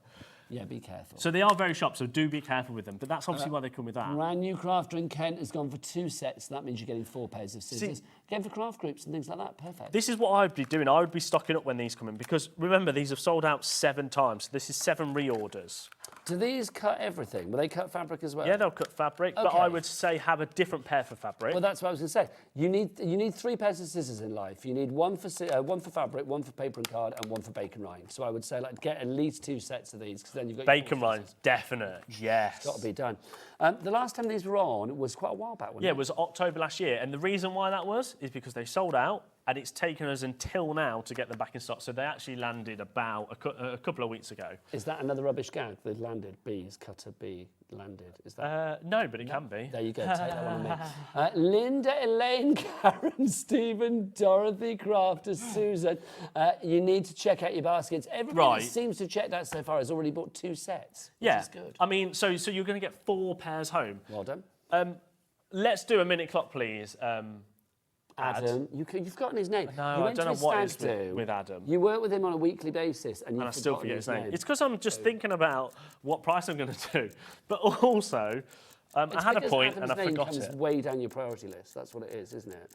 Yeah, be careful. So they are very sharp, so do be careful with them. But that's obviously why they come with that. Brand new crafter in Kent has gone for 2 sets, so that means you're getting 4 pairs of scissors. Again, for craft groups and things like that, perfect. This is what I'd be doing. I would be stocking up when these come in, because remember, these have sold out 7 times. So this is 7 reorders. Do these cut everything? Will they cut fabric as well? Yeah, they'll cut fabric, but I would say have a different pair for fabric. Well, that's what I was going to say. You need 3 pairs of scissors in life. You need one for fabric, one for paper and card, and one for bacon rind. So I would say like get at least 2 sets of these, because then you've got bacon rinds, definite. Yes, it's got to be done. The last time these were on was quite a while back, wasn't it? Yeah, it was October last year, and the reason why that was is because they sold out, and it's taken us until now to get them back in stock. So they actually landed about a couple of weeks ago. Is that another rubbish gag? They landed. Bees, cutter, bee, landed. Is that? No, but it can be. There you go. Take that one on me. Linda, Elaine, Karen, Stephen, Dorothy, Crafter, Susan. You need to check out your baskets. Everybody that seems to have checked out so far has already bought 2 sets. Which is good. I mean, so you're going to get 4 pairs home. Well done. Let's do a minute clock, please. Adam, you've forgotten his name. No, I don't know what it is with Adam. You work with him on a weekly basis, and I still forget his name. It's because I'm just thinking about what price I'm going to do. But also, I had a point and I forgot it. It's way down your priority list. That's what it is, isn't it?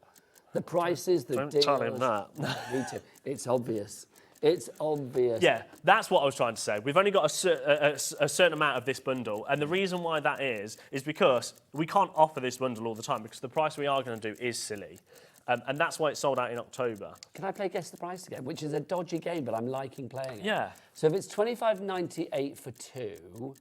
The prices, the deals. Don't tell him that. Me too. It's obvious. It's obvious. Yeah, that's what I was trying to say. We've only got a certain amount of this bundle, and the reason why that is because we can't offer this bundle all the time because the price we are going to do is silly. And that's why it sold out in October. Can I play Guess the Price again? Which is a dodgy game, but I'm liking playing it. Yeah. So if it's $25.98 for 2,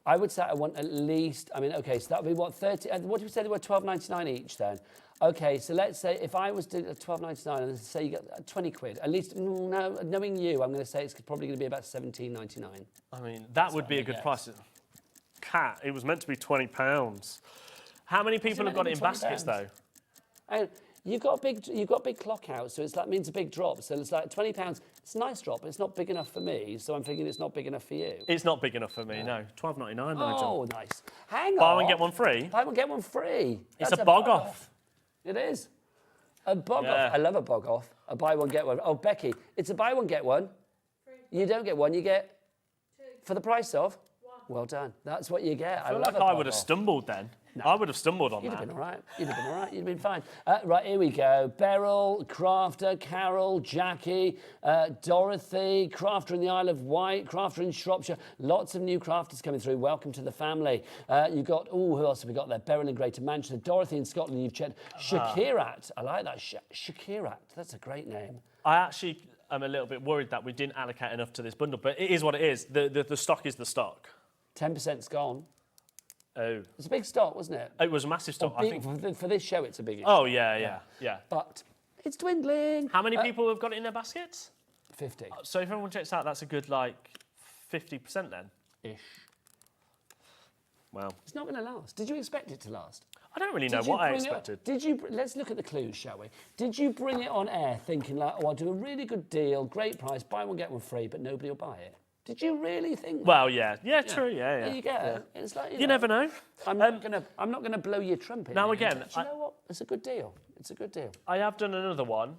I would say I want at least, I mean, okay, so that would be what, 30, what did we say they were, $12.99 each then? Okay, so let's say if I was to $12.99 and say you get 20 quid, at least, no, knowing you, I'm going to say it's probably going to be about $17.99. I mean, that would be a good price. Cat, it was meant to be £20. How many people have got it in baskets though? You've got big clock out, so it's like means a big drop. So it's like £20. It's a nice drop, but it's not big enough for me. So I'm thinking it's not big enough for you. It's not big enough for me. No, $12.99. Nigel. Oh, nice. Hang on. Buy one get one free. Buy one get one free. It's a bog off. It is. A bog off. I love a bog off. A buy one get one. Oh, Becky, it's a buy one get one. Free. You don't get one. You get 2 for the price of 1. Well done. That's what you get. I feel like I would have stumbled then. No. I would have stumbled on that. You'd have been all right. You'd have been all right. You'd have been fine. Right, here we go. Beryl, Crafter, Carol, Jackie, Dorothy, Crafter in the Isle of Wight, Crafter in Shropshire. Lots of new crafters coming through. Welcome to the family. You've got, who else have we got there? Beryl in Greater Manchester. Dorothy in Scotland, you've checked. Shakirat. I like that. Shakirat. That's a great name. I actually am a little bit worried that we didn't allocate enough to this bundle, but it is what it is. The stock is the stock. 10%'s gone. Oh. It's a big stock, wasn't it? It was a massive stock. I think for this show, it's a big issue. Oh, yeah. But it's dwindling. How many people have got it in their baskets? 50. So if everyone checks out, that's a good, 50% then? Ish. Well. It's not going to last. Did you expect it to last? I don't really know what I expected. Let's look at the clues, shall we? Did you bring it on air thinking I'll do a really good deal, great price, buy one, get one free, but nobody will buy it? Did you really think that? Well, yeah, true, yeah. There you go. Yeah. It's like, you never know. I'm not gonna blow your trumpet. Now again, do you know what? It's a good deal. It's a good deal. I have done another one.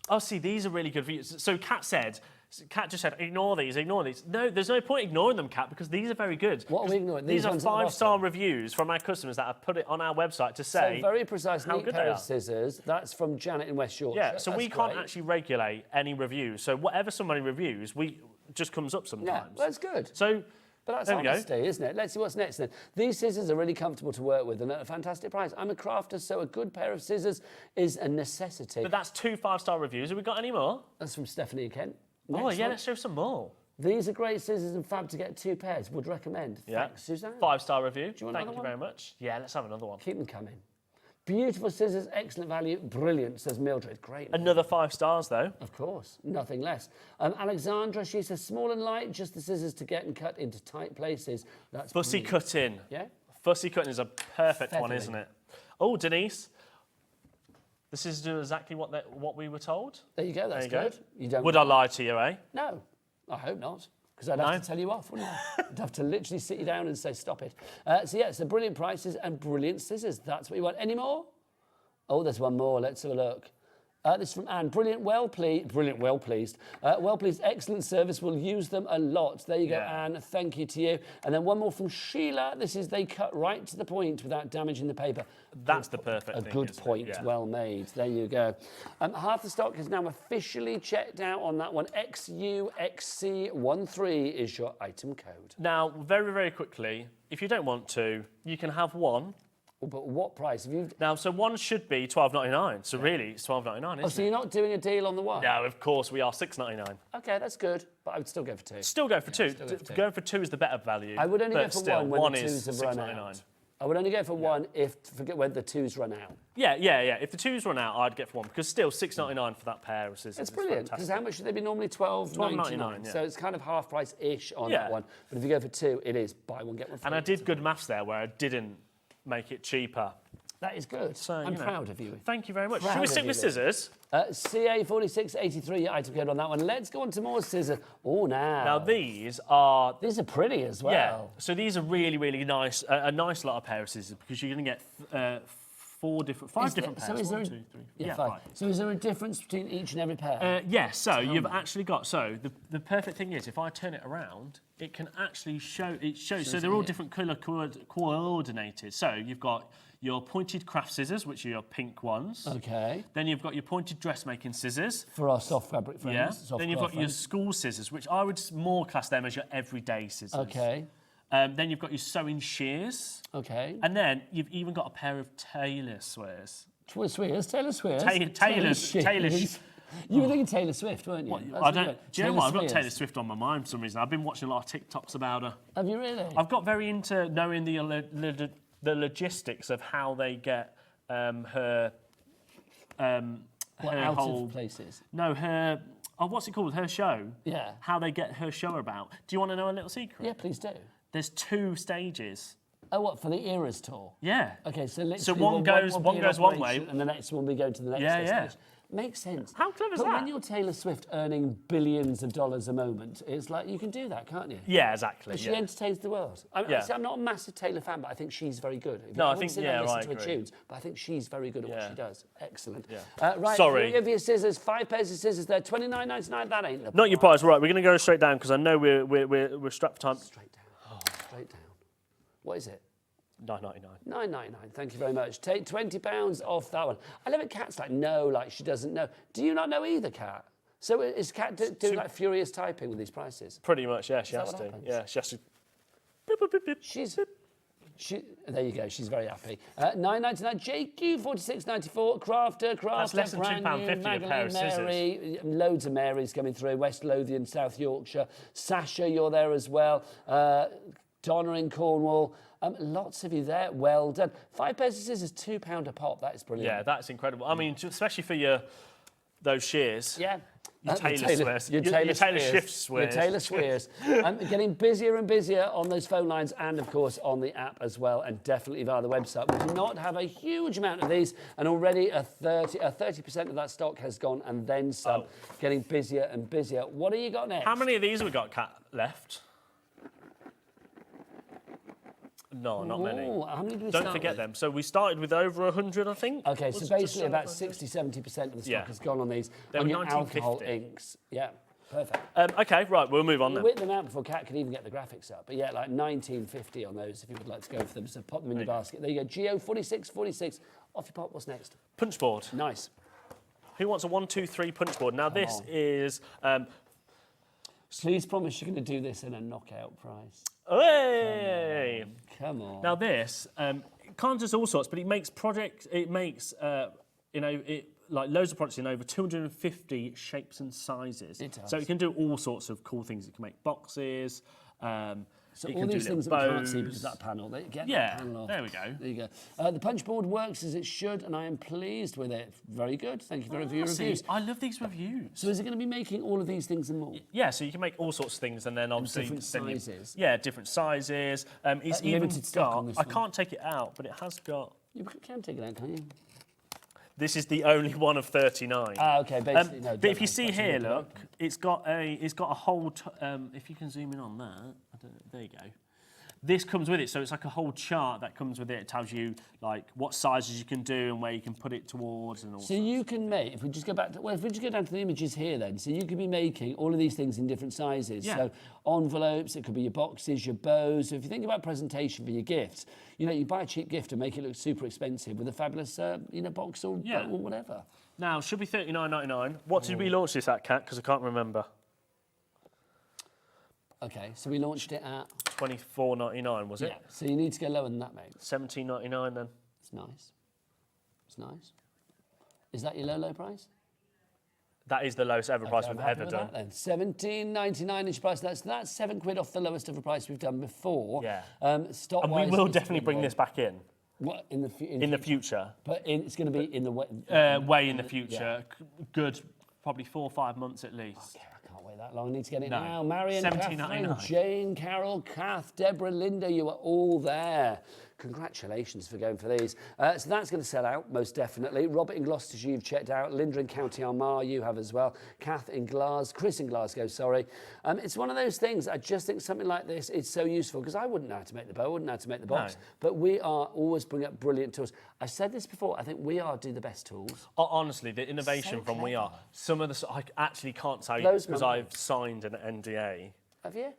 Oh, see, these are really good for you. So Kat just said, ignore these. No, there's no point ignoring them, Kat, because these are very good. What are we ignoring? These are 5-star reviews from our customers that have put it on our website to say so very precise, how neat good pair they of are. scissors. That's from Janet in West Yorkshire. Yeah, so we can't actually regulate any reviews. So whatever somebody reviews, just comes up sometimes. Yeah, well, that's good. So, but that's honesty, isn't it? Let's see what's next then. These scissors are really comfortable to work with and at a fantastic price. I'm a crafter, so a good pair of scissors is a necessity. But that's 2 5-star reviews. Have we got any more? That's from Stephanie and Kent. Next one. Let's show some more. These are great scissors and fab to get 2 pairs. Would recommend. Yeah. Thanks, Suzanne. 5-star review. Do you want Thank you very much. Yeah, let's have another one. Keep them coming. Beautiful scissors, excellent value, brilliant, says Mildred. Great. Another 5 stars, though. Of course, nothing less. Alexandra, she says, small and light, just the scissors to get and cut into tight places. That's Fussy cutting. Yeah? Fussy cutting is a perfect one, isn't it? Oh, Denise. The scissors do exactly what we were told. There you go, that's good. You don't Would I lie to you, eh? No, I hope not. Because I'd have to tell you off, wouldn't I? I'd have to literally sit you down and say, stop it. So, yeah, so brilliant prices and brilliant scissors. That's what you want. Any more? Oh, there's one more. Let's have a look. This is from Anne. Brilliant, well pleased. Well pleased, excellent service. We'll use them a lot. There you go, Anne. Thank you to you. And then one more from Sheila. This is, they cut right to the point without damaging the paper. That's the perfect thing. A good point. Yeah. Well made. There you go. Half the stock is now officially checked out on that one. XUXC13 is your item code. Now, very, very quickly, if you don't want to, you can have one. But what price have you? Now, so one should be $12.99. So really, it's $12.99, isn't it? Oh, so you're not doing a deal on the one? No, of course we are. $6.99. Okay, that's good. But I would still go for 2. Still go for 2. Going for 2 is the better value. I would only go for still, one when the 2s have run out. I would only go for one if forget when the 2s run out. Yeah. If the 2s run out, I'd get for one because still $6.99 for that pair of scissors. It's brilliant because how much should they be normally? $12.99. Yeah. So it's kind of half price ish on that one. But if you go for 2, it is buy one get one free. And I did good maths there where I didn't make it cheaper. That is good. So, I'm proud of you. Thank you very much. Should we stick with scissors? CA4683, your item code on that one. Let's go on to more scissors. Oh, Now these are pretty as well. Yeah. So these are really, really nice. A nice lot of pair of scissors because you're going to get 5 different pairs. So is there 1, 2, 3. Yeah, 5. So is there a difference between each and every pair? Yes. So you've actually got. So the perfect thing is if I turn it around, it can actually show. It shows. So they're all different colour coordinated. So you've got your pointed craft scissors, which are your pink ones. Okay. Then you've got your pointed dressmaking scissors. For our soft fabric friends. Yeah. Soft Then you've cloth got your friends. school scissors, which I would more class them as your everyday scissors. Okay. Then you've got your sewing shears. Okay. And then you've even got a pair of tailor swears. Taylor Swift. Tailors. You were thinking Taylor Swift, weren't you? What, That's I don't. good. Do you know what? I've got Spears. Taylor Swift on my mind for some reason. I've been watching a lot of TikToks about her. Have you really? I've got very into knowing the logistics of how they get her. What, her out whole of places? No, her. Oh, what's it called? Her show. Yeah. How they get her show about. Do you want to know a little secret? Yeah, please do. There's 2 stages. Oh, what, for the Eras tour? Yeah. Okay, so literally... So one goes will be in one way. operation And the next one we go to the next Yeah, destination. Makes sense. How clever is but that? when you're Taylor Swift earning billions of dollars a moment, it's like you can do that, can't you? Yeah, exactly. But she yeah. entertains the world. I'm not a massive Taylor fan, but I think she's very good. No, I wouldn't think- sit there and yeah, listen I to her agree. tunes, but I think she's very good at what she does. Excellent. Yeah. Right, Sorry. 3 of your scissors, 5 pairs of scissors there, $29.99. That ain't the Not your price, right? We're going to go straight down because I know we're strapped for time. Straight down. Straight down. What is it? $9.99. $9.99. Thank you very much. Take £20 off that one. I love it. Kat's like, no, like she doesn't know. Do you not know either, Kat? So is Kat doing like furious typing with these prices? Pretty much, yeah. She that has what to. happens? Yeah, she has to. There you go. She's very happy. $9.99. JQ 46.94. Crafter. That's less than brand new. £2.50 a pair Magdalene of scissors. Mary. Loads of Marys coming through. West Lothian, South Yorkshire. Sasha, you're there as well. Donna in Cornwall. Lots of you there. Well done. 5 pairs of scissors, £2 a pop. That is brilliant. Yeah, that's incredible. I mean, especially for those shears. Yeah. Your Taylor Swift. Your Taylor Swift swears. Your Taylor Swears. Getting busier and busier on those phone lines and, of course, on the app as well, and definitely via the website. We do not have a huge amount of these, and already a 30% of that stock has gone and then some. Getting busier and busier. What have you got next? How many of these have we got, Kat, left? No, not many. Ooh, how many did we Don't start forget with? them. So we started with over 100, I think. Okay, Was so it just basically shy about of 100? 60-70% of the stock Yeah. has gone on these. They on were your 1950. alcohol inks. Yeah, perfect. Okay, right, we'll move on We then. whipped them out before Kat could even get the graphics up. But yeah, like 1950 on those if you would like to go for them. So pop them in your basket. There you go. Geo 4646. Off you pop. What's next? Punch board. Nice. Who wants a 1, 2, 3 punch board? Now this on. is. Please promise you're going to do this in a knockout price. Hey! Come on. Now this can't just all sorts, but it makes projects. It makes like loads of products in over 250 shapes and sizes. It does. So it can do all sorts of cool things. It can make boxes. So it all can these do things that little we can't see bows. because that panel, they get Yeah, that panel off. there we go. There you go. The punch board works as it should, and I am pleased with it. Very good. Thank you for your See, reviews. I love these reviews. So is it going to be making all of these things and more? Yeah, so you can make all sorts of things, and then obviously different then you- sizes. Yeah, different sizes. It's even limited stock on got. this I one. can't take it out, but it has got. You can take it out, can't you? This is the only one of 39. Ah, okay. Basically, no. but don't if you know. see That's here, a good look, it's got a whole. If you can zoom in on that, I don't know, there you go. This comes with it, so it's like a whole chart that comes with it. It tells you like what sizes you can do and where you can put it towards and all. So you can make, if we just go back to, well, if we just go down to the images here then, so you could be making all of these things in different sizes. Yeah. So envelopes, it could be your boxes, your bows. So if you think about presentation for your gifts, you buy a cheap gift and make it look super expensive with a fabulous, box or bow or whatever. Now, should be $39.99. What did we launch this at, Kat? Because I can't remember. Okay, so we launched it at... $24.99, was it? Yeah, so you need to go lower than that, mate. $17.99 then. It's nice. It's nice. Is that your low price? That is the lowest ever price Okay, we've I'm happy ever with done. that then. $17.99 each price. That's £7 off the lowest ever price we've done before. Yeah. Stock And we will definitely bring this back in. What, in the future. But it's going to be in the way. Way in the future. Good, probably 4 or 5 months at least. Okay, I can't wait that long. I need to get it No. now. Marion, Catherine, $17.99. Jane, Carol, Kath, Deborah, Linda, you are all there. Congratulations for going for these. So that's going to sell out, most definitely. Robert in Gloucestershire, you've checked out. Linda in County Armagh, you have as well. Kath in Chris in Glasgow, sorry. It's one of those things, I just think something like this is so useful, because I wouldn't know how to make the bow, I wouldn't know how to make the box. No. But we are always bringing up brilliant tools. I've said this before, I think we are do the best tools. Honestly, the innovation So from We Are, some of the... I actually can't tell you Those because monkeys. I've signed an NDA. Have you?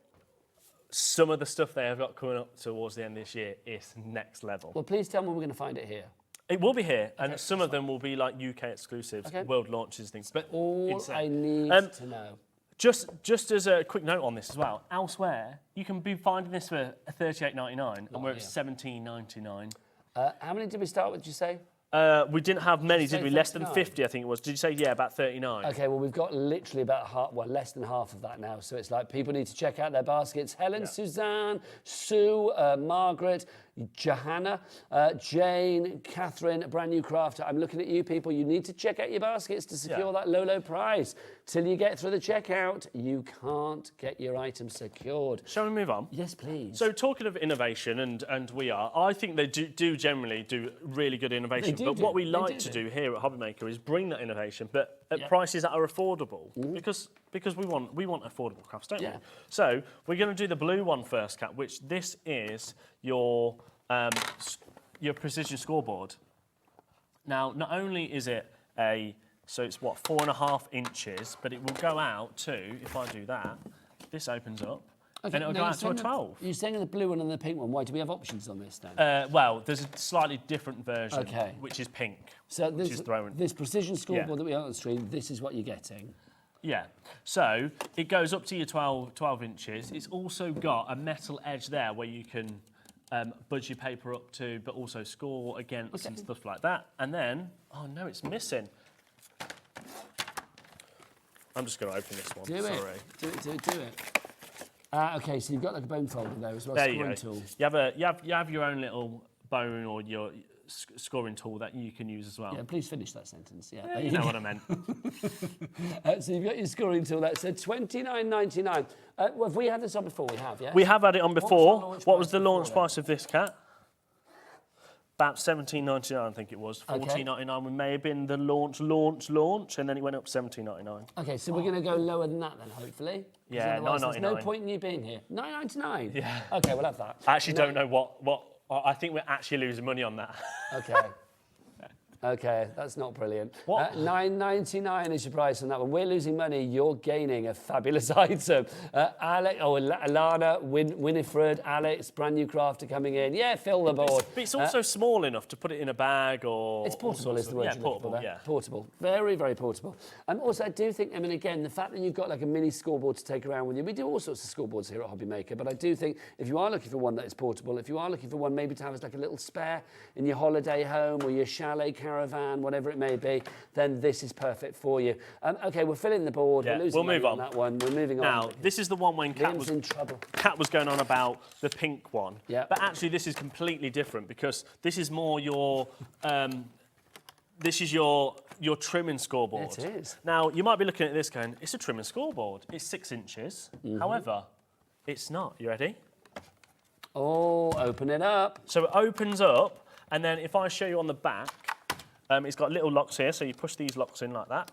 some of the stuff they have got coming up towards the end of this year is next level. Well, please tell me we're going to find it here. It will be here, and some of them will be like UK exclusives, world launches, things. But All insane. I need to know. Just as a quick note on this as well, elsewhere you can be finding this for $38.99, and we're at $17.99. How many did we start with? Did you say? We didn't have many, did we? Less than 39? 50, I think it was. Did you say, yeah, about 39? Okay, well, we've got literally about half, well, less than half of that now. So it's like people need to check out their baskets. Helen, Suzanne, Sue, Margaret, Johanna, Jane, Catherine, a brand new crafter. I'm looking at you people. You need to check out your baskets to secure that low, low price. Till you get through the checkout, you can't get your items secured. Shall we move on? Yes, please. So talking of innovation, and we are, I think they do generally do really good innovation. But what we like to do here at HobbyMaker is bring that innovation, but at prices that are affordable, because we want affordable crafts, don't we? So we're going to do the blue one first, Kat, which this is your precision scoreboard. Now, not only is it so it's what, 4.5 inches, but it will go out to, if I do that, this opens up. And it'll go out to a 12. You're saying the blue one and the pink one. Why do we have options on this then? Well, there's a slightly different version, Okay. which is pink. So which is thrown. this precision scoreboard that we have on the screen, this is what you're getting. Yeah. So it goes up to your 12 inches. It's also got a metal edge there where you can budge your paper up to, but also score against and stuff like that. And then, oh no, it's missing. I'm just going to open this one. Sorry. Do it. Okay, so you've got like a bone folder there as well. There scoring you go. Tool. You have your own little bone or your scoring tool that you can use as well. Yeah, please finish that sentence. Yeah, you know what I meant. So you've got your scoring tool. That said $29.99. Have we had this on before? We have, yeah. We have had it on before. What was the launch price of this, Kat? About $17.99, I think it was. $14.99 we may have been the launch, and then it went up $17.99. Okay, so we're going to go lower than that then, hopefully. Yeah, $9.99. There's no $9.99. point in you being here. $9.99. Yeah. Okay, we'll have that. I actually don't know what. I think we're actually losing money on that. Okay. Okay, that's not brilliant. What? $9.99 is your price on that one. We're losing money. You're gaining a fabulous item. Alana, Winifred, Alex, brand new crafter coming in. Yeah, fill the board. But it's also small enough to put it in a bag or. It's portable, is the word. Yeah, you're looking portable. for there. Yeah, portable. Very, very portable. And also, I do think, I mean, again, the fact that you've got like a mini scoreboard to take around with you. We do all sorts of scoreboards here at HobbyMaker, but I do think if you are looking for one that is portable, if you are looking for one maybe to have as like a little spare in your holiday home or your chalet caravan, whatever it may be, then this is perfect for you. Okay, we're filling the board. Yeah, we're losing we'll move money on that one. We're moving on. Now, this is the one when Kat was in trouble. Kat was going on about the pink one. Yeah. But actually, this is completely different because this is more your. This is your trimming scoreboard. It is. Now, you might be looking at this going, it's a trimming scoreboard. It's 6 inches. Mm-hmm. However, it's not. You ready? Oh, open it up. So it opens up, and then if I show you on the back, it's got little locks here, so you push these locks in like that,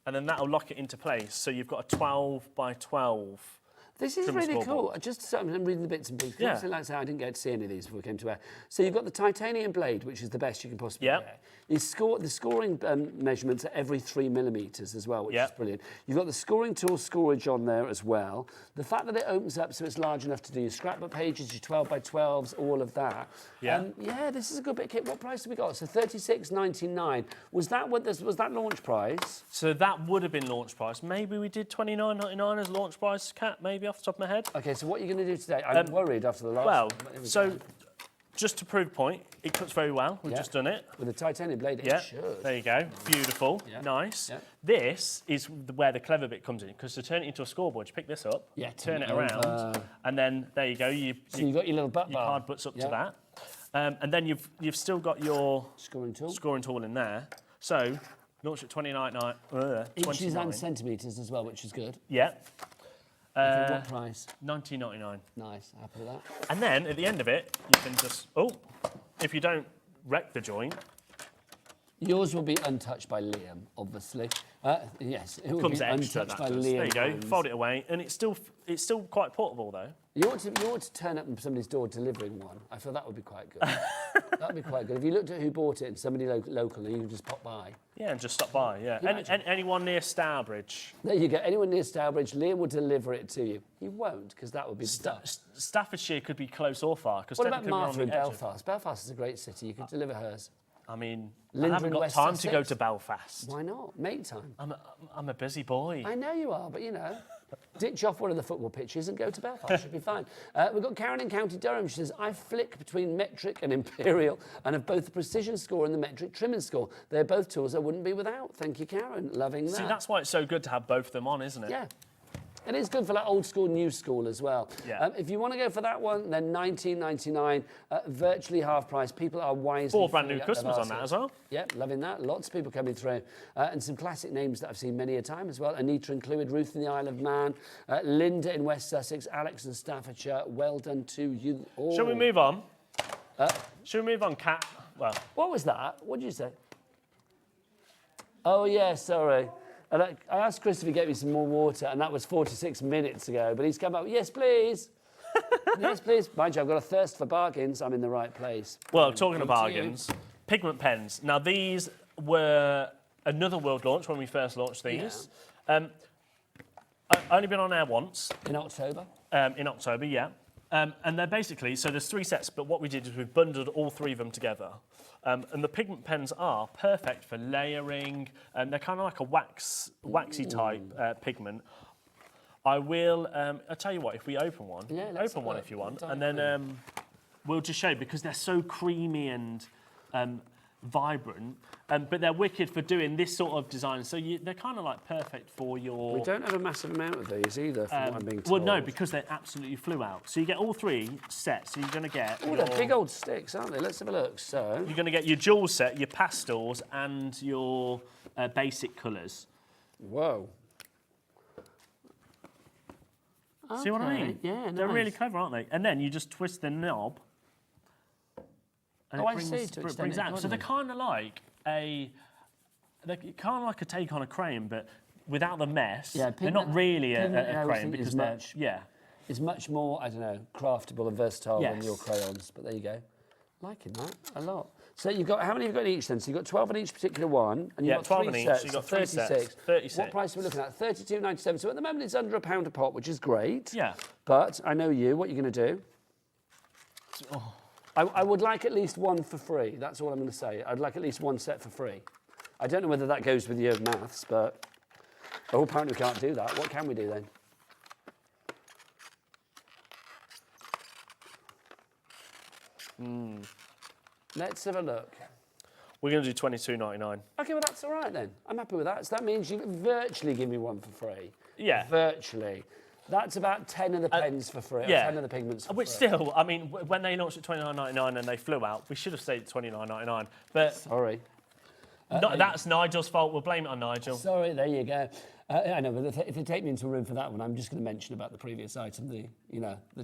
and then that'll lock it into place. So you've got a 12 by 12. This is really cool. Just I'm reading the bits and pieces. Yeah. Like I say, I didn't get to see any of these before we came to air. So you've got the titanium blade, which is the best you can possibly get. The scoring measurements are every 3 millimetres as well, which is brilliant. You've got the scoring tool storage on there as well. The fact that it opens up so it's large enough to do your scrapbook pages, your 12 by 12s, all of that. Yeah, this is a good bit of kit. What price have we got? So $36.99. Was that launch price? So that would have been launch price. Maybe we did $29.99 as launch price, Kat, maybe off the top of my head. Okay, so what are you going to do today? I'm worried after the last one. So just to prove point, it cuts very well. We've just done it. With a titanium blade, it should. There you go. Beautiful. Nice. Yeah. This is where the clever bit comes in, because to turn it into a scoreboard, you pick this up, turn it around, and then there you go. So you've got your little butt bar. Your card butts up to that. And then you've still got your scoring tool in there. So launch at 29.99. Inches and centimetres as well, which is good. Yeah. What price? $19.99. Nice, happy with that. And then at the end of it, you can just, if you don't wreck the joint. Yours will be untouched by Liam, obviously. Yes, it will Comes be extra, untouched by that does. Liam. There you go, hands. fold it away, and it's still quite portable though. You ought to turn up on somebody's door delivering one. I feel that would be quite good. That'd be quite good. If you looked at who bought it and somebody local, you could just pop by. Yeah, and just stop by, yeah. Anyone near Stourbridge? There you go. Anyone near Stourbridge, Liam will deliver it to you. He won't, because that would be Staffordshire could be close or far. What about Martha in Belfast? Belfast is a great city. You could deliver hers. I mean, Linda I haven't in got West time Sussex. to go to Belfast. Why not? Make time. I'm a busy boy. I know you are, but you know, ditch off one of the football pitches and go to Belfast. Should be fine. We've got Karen in County Durham. She says, I flick between metric and imperial and have both the precision score and the metric trimming score. They're both tools I wouldn't be without. Thank you, Karen. Loving that. See, that's why it's so good to have both of them on, isn't it? Yeah. It is good for like old school, new school as well. Yeah. If you want to go for that one, then $19.99, virtually half price. People are wisely 4 brand new filling up their customers on that baskets. as well. Yeah, loving that. Lots of people coming through. And some classic names that I've seen many a time as well. Anita and Clwyd, Ruth in the Isle of Man, Linda in West Sussex, Alex in Staffordshire. Well done to you all. Shall we move on? Shall we move on, Kat? Well, what was that? What did you say? Oh, yeah, sorry. I asked Chris if he'd get me some more water, and that was 46 minutes ago, but he's come up, yes, please. Yes, please. Mind you, I've got a thirst for bargains. I'm in the right place. Well, talking of bargains, pigment pens. Now, these were another world launch when we first launched these. Yeah. I've only been on air once. In October? In October, yeah. And they're basically, so there's 3 sets, but what we did is we bundled all 3 of them together. And the pigment pens are perfect for layering. They're kind of like a waxy type pigment. I will, I'll tell you what, if we open one, open one if you want, and then we'll just show you, because they're so creamy and vibrant, but they're wicked for doing this sort of design. So they're kind of like perfect for your... We don't have a massive amount of these either, from what I'm being well, told. no, because they absolutely flew out. So you get all 3 sets. So you're going to get... Oh, they're big old sticks, aren't they? Let's have a look. So you're going to get your jewel set, your pastels, and your basic colours. Whoa. See what I mean? Yeah, They're nice. really clever, aren't they? And then you just twist the knob. And I see, to extend brings it out. So they're kind of like a take on a crayon, but without the mess. Yeah, they're not really a crayon because because it's much more, I don't know, craftable and versatile than your crayons. But there you go. Liking that a lot. So you've got, how many have you got in each then? So you've got 12 in each particular one, and you've got 12 3 in each, sets, so you've got 36. 3 sets, 36. What price are we looking at? $32.97. So at the moment it's under £1 a pot, which is great. Yeah. But I know you, what you're going to do. Oh. I would like at least one for free. That's all I'm going to say. I'd like at least one set for free. I don't know whether that goes with your maths, but... Oh, apparently we can't do that. What can we do then? Let's have a look. We're going to do $22.99. OK, well, that's all right then. I'm happy with that. So that means you virtually give me one for free. Yeah. Virtually. That's about 10 of the pens for free. Yeah. 10 of the pigments for Which free. still, I mean, when they launched at $29.99 and they flew out, we should have stayed at $29.99. But sorry. That's Nigel's fault. We'll blame it on Nigel. Sorry, there you go. I know, but if they take me into a room for that one, I'm just going to mention about the previous item, the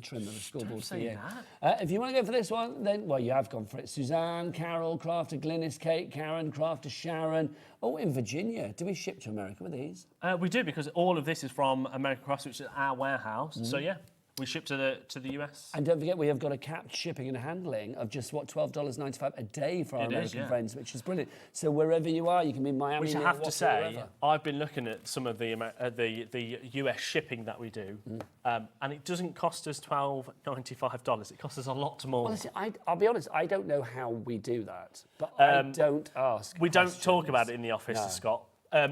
trim of the scoreboard for you. If you want to go for this one, then, well, you have gone for it. Suzanne, Carol, Crafter, Glynis, Kate, Karen, Crafter, Sharon. Oh, in Virginia. Do we ship to America with these? We do, because all of this is from American Crafts, which is our warehouse. So, yeah. We ship to the US. And don't forget, we have got a capped shipping and handling of just, what, $12.95 a day for our American friends, which is brilliant. So wherever you are, you can be in Miami, Which I have to say, I've been looking at some of the US shipping that we do, and it doesn't cost us $12.95. It costs us a lot more. Well, listen, I'll be honest, I don't know how we do that, but I don't ask We don't talk about it in the office, Scott.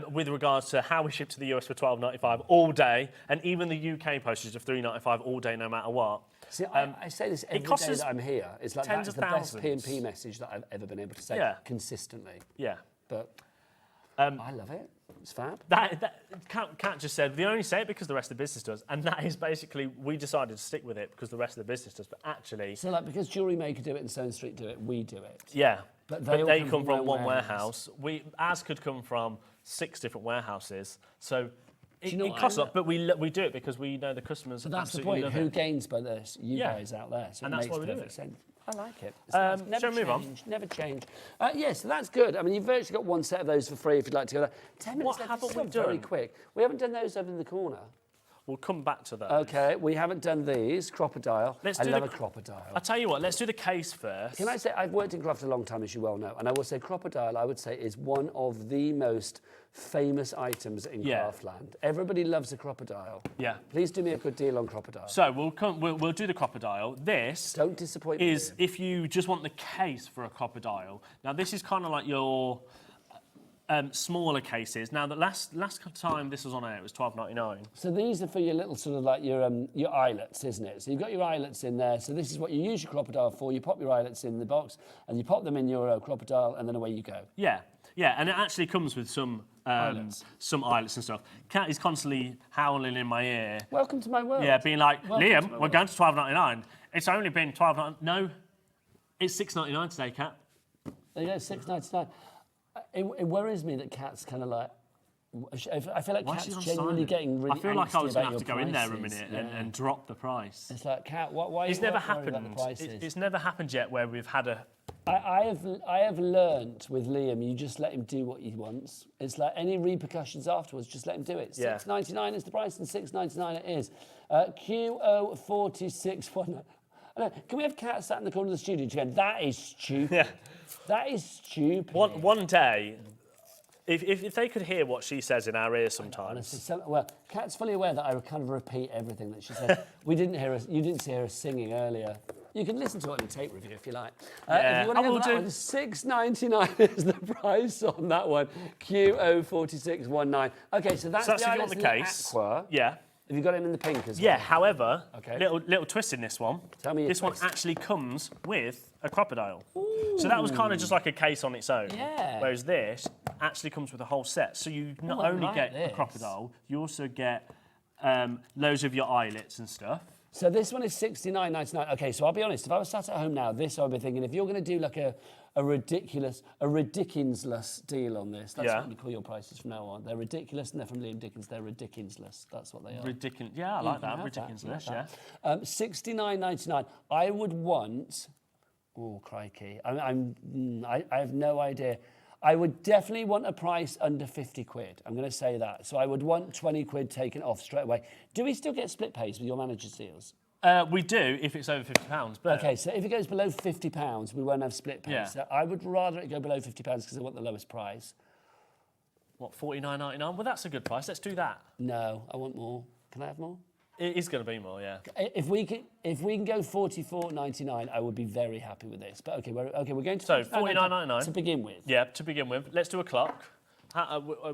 With regards to how we ship to the US for $12.95 all day, and even the UK postage of $3.95 all day, no matter what. See, I say this every day that I'm here. It's like that's the best P&P message that I've ever been able to say consistently. Yeah. But I love it. It's fab. That Kat just said, we only say it because the rest of the business does, and that is basically, we decided to stick with it because the rest of the business does, but actually... So, like, because Jewellery Maker do it and Stone Street do it, we do it. Yeah, but they come from one warehouse. Ours could come from 6 different warehouses, so it know costs a lot, but we do it because we know the customers. So that's the point. Who gains by this? You guys out there. So and it that's makes why we do perfect it. sense. I like it. Shall we move on? Never change. Yes, so that's good. I mean, you've virtually got one set of those for free if you'd like to go there. 10 minutes left. Haven't It's we very done? quick. We haven't done those over in the corner. We'll come back to those. Okay, we haven't done these. Crocodile. Let's I do love the a crocodile. I'll tell you what, let's do the case first. Can I say, I've worked in craft a long time, as you well know, and I will say crocodile, I would say, is one of the most famous items in craftland. Everybody loves a crocodile. Yeah. Please do me a good deal on crocodile. So we'll do the crocodile. This don't disappoint me. Is if you just want the case for a crocodile. Now this is kind of like your smaller cases. Now the last time this was on air, it was $12.99. So these are for your little sort of like your eyelets, isn't it? So you've got your eyelets in there. So this is what you use your crocodile for. You pop your eyelets in the box and you pop them in your crocodile, and then away you go. Yeah, yeah, and it actually comes with some eyelets and stuff. Cat is constantly howling in my ear. Welcome to my world. Yeah, being like, Welcome Liam, we're going to $12.99. It's only been $12.99. No, it's $6.99 today, Cat. There you go, $6.99. It worries me that Kat's kind of like. I feel like Kat's genuinely getting really. I feel like I was going to have to go prices. in there a minute and drop the price. It's like, Kat, why? It's you never worried about happened. the prices? It's never happened yet where we've had a. I have learnt with Liam, you just let him do what he wants. It's like any repercussions afterwards, just let him do it. $6.99 is the price, and $6.99 it is. QO4619. Can we have Kat sat in the corner of the studio again? That is stupid. Yeah. That is stupid. One day, if they could hear what she says in our ears sometimes. Well, Kat's fully aware that I kind of repeat everything that she says. You didn't see her singing earlier. You can listen to it in a tape review if you like. Yeah, if you want to go for $6.99 is the price on that one. QO4619. Okay, so that's if the you want the case. Aqua. Yeah. Have you got him in the pink as well? Yeah, however, okay. little twist in this one. Tell me this one actually comes with a crocodile. Ooh. So that was kind of just like a case on its own. Yeah. Whereas this actually comes with a whole set. So you not only get a crocodile, you also get loads of your eyelets and stuff. So this one is $69.99. Okay, so I'll be honest, if I was sat at home now, this I'd be thinking, if you're going to do like a ridiculous deal on this, that's what we call your prices from now on. They're ridiculous, and they're from Liam Dickens. They're ridiculous. That's what they are. Ridiculous. Yeah, I like that. Ridiculous. Yeah. $69.99. I would want. Oh crikey! I have no idea. I would definitely want a price under 50 quid. I'm going to say that. So I would want 20 quid taken off straight away. Do we still get split pays with your manager's deals? We do if it's over £50. But okay, so if it goes below £50, we won't have split pays. Yeah. So I would rather it go below £50 because I want the lowest price. What, $49.99? Well, that's a good price. Let's do that. No, I want more. Can I have more? It is going to be more, yeah. If we can go $44.99, I would be very happy with this. But we're going to $49.99 to begin with. Yeah, to begin with. Let's do a clock.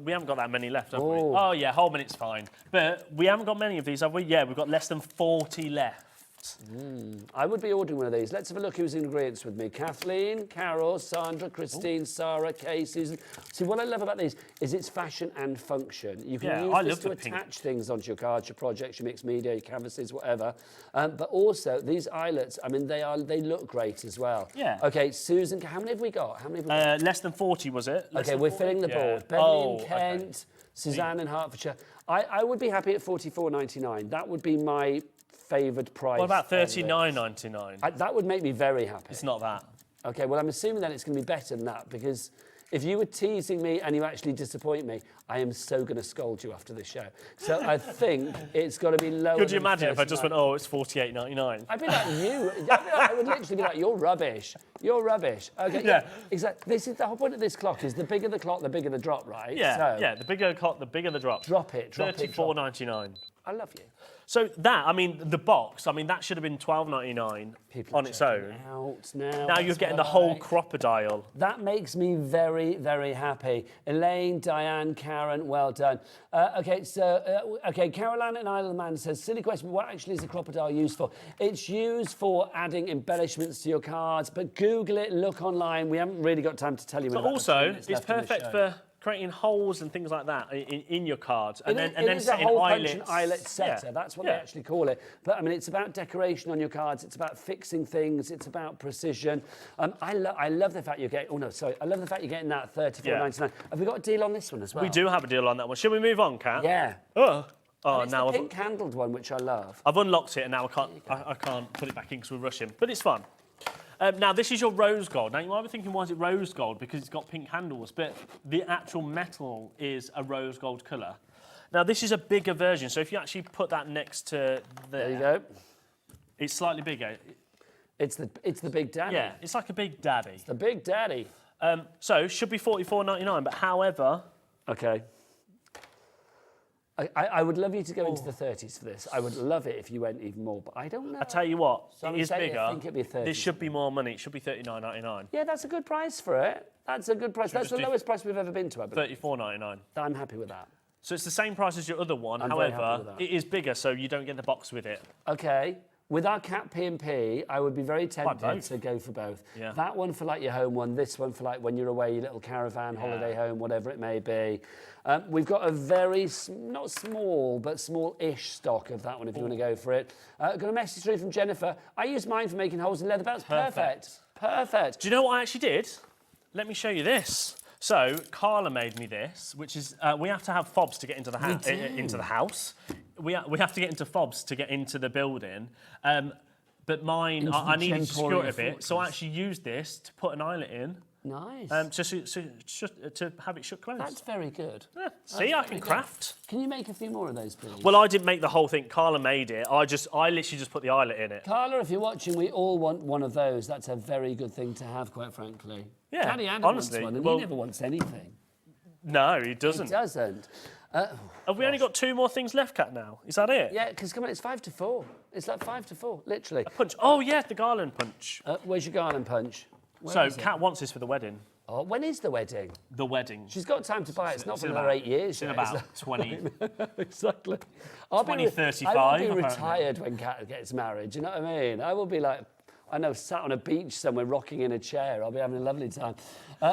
We haven't got that many left, have we? Oh yeah, whole minute's fine. But we haven't got many of these, have we? Yeah, we've got less than 40 left. I would be ordering one of these. Let's have a look who's in ingredients with me. Kathleen, Carol, Sandra, Christine, Sarah, Kay, Susan. See, what I love about these is it's fashion and function. You can use this to attach things onto your cards, your projects, your mixed media, your canvases, whatever. But also, these eyelets, I mean, they look great as well. Yeah. Okay, Susan, how many have we got? Less than 40, was it? Okay, we're filling the board. Beverly in Kent, Suzanne in Hertfordshire. I would be happy at $44.99. That would be my favoured price. What about $39.99? That would make me very happy. It's not that. Okay, well, I'm assuming then it's going to be better than that, because if you were teasing me and you actually disappoint me, I am so going to scold you after this show. So I think it's got to be lower. Could you imagine if I just went, it's $48.99? I'd be like you. I would literally be like, you're rubbish. You're rubbish. Okay, yeah. Exactly. This is the whole point of this clock is the bigger the clock, the bigger the drop, right? Yeah, the bigger the clock, the bigger the drop. Drop it. $34.99. I love you. So that, I mean, the box, I mean, that should have been $12.99 on its own. Now you're getting the whole crocodile. That makes me very, very happy. Elaine, Diane, Karen, well done. Caroline in Isle of Man says, silly question, but what actually is a crocodile used for? It's used for adding embellishments to your cards, but Google it, look online. We haven't really got time to tell you. But also, it's perfect for creating holes and things like that in your cards, and then setting eyelets. An eyelet setter. Yeah. That's what they actually call it. But I mean, it's about decoration on your cards. It's about fixing things. It's about precision. I love the fact you're getting. I love the fact you're getting that $34.99. Have we got a deal on this one as well? We do have a deal on that one. Shall we move on, Kat? Yeah. Oh, now the pink handled one, which I love. I've unlocked it, and now I can't put it back in because we're rushing. But it's fun. Now, this is your rose gold. Now, you might be thinking, why is it rose gold? Because it's got pink handles, but the actual metal is a rose gold colour. Now, this is a bigger version, so if you actually put that next to There you go. it's slightly bigger. It's the Big Daddy. Yeah, it's like a Big Daddy. The Big Daddy. So, should be $44.99, but however... Okay. I would love you to go into the 30s for this. I would love it if you went even more, but I don't know. I tell you what, So it is bigger. I think it'd be 30. This should be more money. It should be $39.99. Yeah, that's a good price for it. That's a good price. Should we That's the just do lowest price we've ever been to, I believe. $34.99. I'm happy with that. So it's the same price as your other one. I'm very happy However, with that. it is bigger, so you don't get the box with it. Okay. With our cat P&P, I would be very tempted both. to go for both. Yeah. That one for like your home one, this one for like when you're away, your little caravan, holiday home, whatever it may be. We've got a very, not small, but small-ish stock of that one if you want to go for it. Got a message through from Jennifer. I use mine for making holes in leather belts. Perfect. Perfect. Do you know what I actually did? Let me show you this. So Carla made me this, which is we have to have fobs to get into the house. We have to get into fobs to get into the building. But mine, I needed to secure it a bit, so I actually used this to put an eyelet in. Nice. To have it shut closed. That's very good. Yeah. See, I can craft. Can you make a few more of those, please? Well, I didn't make the whole thing. Carla made it. I literally just put the eyelet in it. Carla, if you're watching, we all want one of those. That's a very good thing to have, quite frankly. Yeah, Daddy Anna honestly. wants one, and Well, he never wants anything. No, he doesn't. He doesn't. Have we only got 2 more things left, Kat, now? Is that it? Yeah, because come on, it's 5 to 4. It's like 5 to 4, literally. A punch. Oh, yeah, the garland punch. Where's your garland punch? So, Kat wants this for the wedding. Oh, when is the wedding? The wedding. She's got time to buy it. It's not for in another about- 8 years. It's in yet. about 20. Exactly. 2035, I will be apparently. retired when Kat gets married. Do you know what I mean? I will be like, I know, sat on a beach somewhere rocking in a chair. I'll be having a lovely time.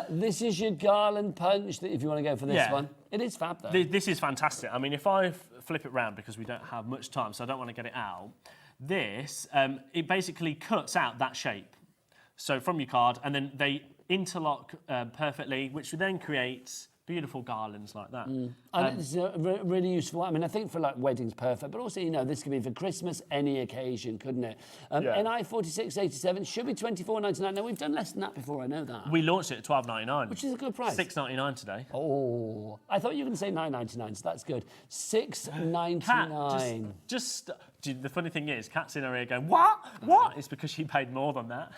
This is your garland punch, if you want to go for this one. It is fab, though. This is fantastic. I mean, if I flip it round, because we don't have much time, so I don't want to get it out, this, it basically cuts out that shape. So from your card, and then they interlock perfectly, which then creates beautiful garlands like that. And it's really useful. I mean, I think for like weddings, perfect. But also, you know, this could be for Christmas, any occasion, couldn't it? NI 4687 should be $24.99. Now, we've done less than that before, I know that. We launched it at $12.99. Which is a good price. $6.99 today. Oh, I thought you were going to say $9.99, so that's good. $6.99. Kat, the funny thing is, Kat's in her ear going, what? What? It's because she paid more than that.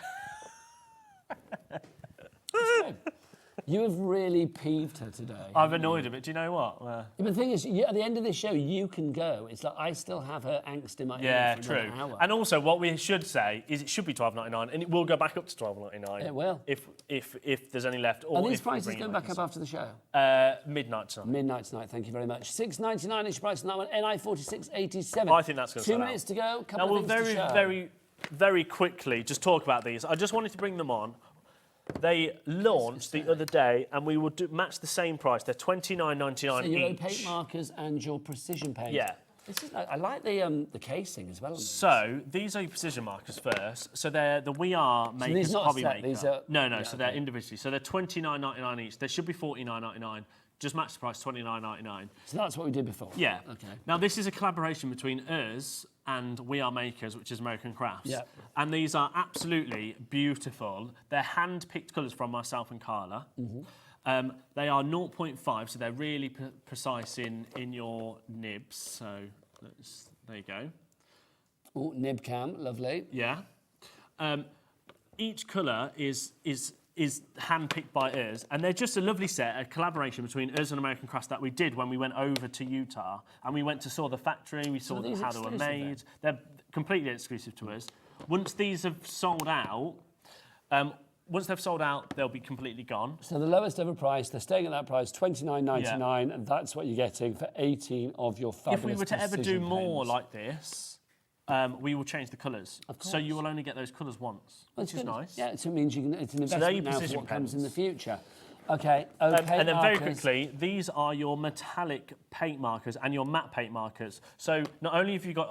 You have really peeved her today. I've annoyed her, but do you know what? But the thing is, at the end of this show, you can go. It's like I still have her angst in my ear for another hour. And also, what we should say is it should be $12.99, and it will go back up to $12.99. It will. If there's any left. Or Are these if we prices bring it going back up after the show? Midnight tonight. Midnight tonight, thank you very much. $6.99 is your price on that one. NI 4687. I think that's going to 2 minutes to go. Couple now of we'll things to show. very quickly just talk about these. I just wanted to bring them on. They launched the other day, and we will match the same price. They're $29.99 so your each. opaque markers and your precision paint. Yeah. This is, I like the casing as well. So these are your precision markers first. So they're the We Are Makers these not a set, HobbyMaker. these are- No. yeah, So they're individually. So they're $29.99 each. They should be $49.99. Just match the price, $29.99. So that's what we did before. Yeah. Okay. Now this is a collaboration between us and We Are Makers, which is American Crafts. Yeah. And these are absolutely beautiful. They're hand-picked colours from myself and Carla. Mm-hmm. They are 0.5, so they're really precise in your nibs. So there you go. Oh, nib cam, lovely. Yeah. Each colour is hand-picked by us, and they're just a lovely set, a collaboration between us and American Crafts that we did when we went over to Utah, and we went to saw the factory, we saw how they were made. They're completely exclusive to us. Once these have sold out, they'll be completely gone. So the lowest ever price, they're staying at that price, $29.99, and that's what you're getting for 18 of your fabulous If we were to ever do precision more paints. like this, we will change the colours. So you will only get those colours once, which is nice. Yeah, so it means you can, it's an So they're investment your now for precision what comes in the pens. future. Okay, And then very markers. quickly, these are your metallic paint markers and your matte paint markers. So not only have you got,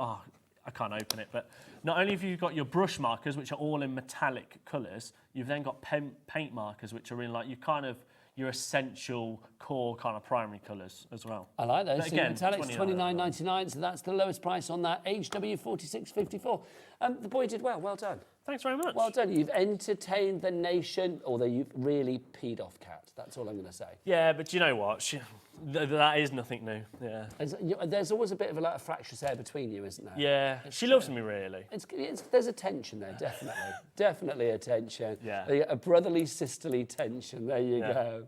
I can't open it, but not only have you got your brush markers, which are all in metallic colours, you've then got paint markers, which are in like your essential core kind of primary colours as well. I like those. But So again, metallics, $29.99, so that's the lowest price on that HW4654. The boy did well done. Thanks very much. Well done. You've entertained the nation, although you've really peed off Kat. That's all I'm going to say. Yeah, but you know what? That is nothing new. Yeah. There's always a bit of a fractious air between you, isn't there? Yeah. She loves me, really. There's a tension there, definitely. Definitely a tension. Yeah. A brotherly, sisterly tension. There you go.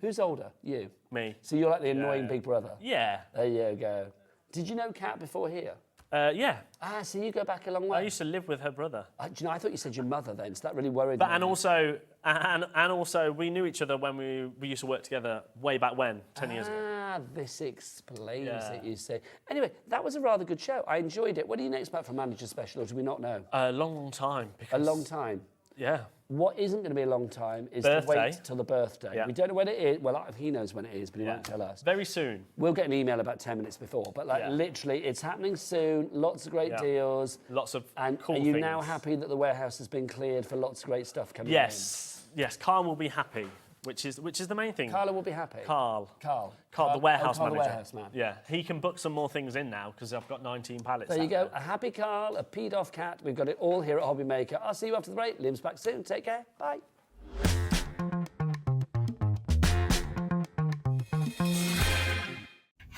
Who's older? You? Me. So you're like the annoying big brother? Yeah. There you go. Did you know Kat before here? Yeah. Ah, so you go back a long way. I used to live with her brother. Do you know, I thought you said your mother then, so that really worried me. And also, we knew each other when we used to work together way back when, 10 years ago. Ah, this explains it, you see. Anyway, that was a rather good show. I enjoyed it. What do you expect from Manager Special, or do we not know? A long time. A long time? Yeah. What isn't going to be a long time is to wait till the birthday. Yeah. We don't know when it is. Well, he knows when it is, but he won't tell us. Very soon. We'll get an email about 10 minutes before, but literally, it's happening soon. Lots of great deals. Lots of and cool things. Are you things. now happy that the warehouse has been cleared for lots of great stuff coming in? Yes. Carl will be happy, which is the main thing. Carla will be happy. Carl, Oh, the warehouse Carl, manager. the warehouse man. Yeah, he can book some more things in now because I've got 19 pallets. There you go. A happy Carl, a peed off Cat. We've got it all here at HobbyMaker. I'll see you after the break. Liam's back soon. Take care. Bye.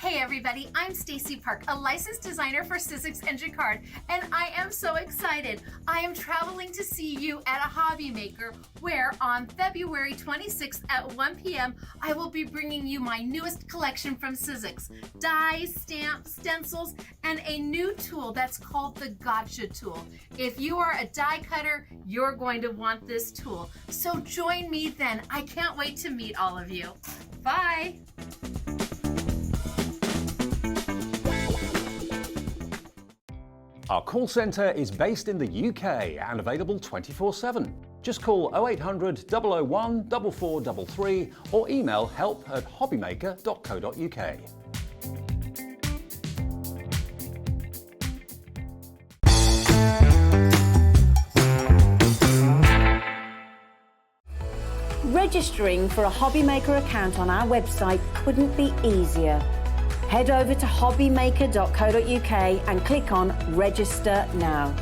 Hey everybody, I'm Stacey Park, a licensed designer for Sizzix and Jacquard, and I am so excited. I am traveling to see you at a HobbyMaker, where on February 26th at 1 p.m. I will be bringing you my newest collection from Sizzix: dies, stamps, stencils, and a new tool that's called the Gotcha tool. If you are a die cutter, you're going to want this tool. So join me then. I can't wait to meet all of you. Bye. Our call centre is based in the UK and available 24/7. Just call 0800 001 4433 or email help@hobbymaker.co.uk. Registering for a HobbyMaker account on our website couldn't be easier. Head over to hobbymaker.co.uk and click on Register Now.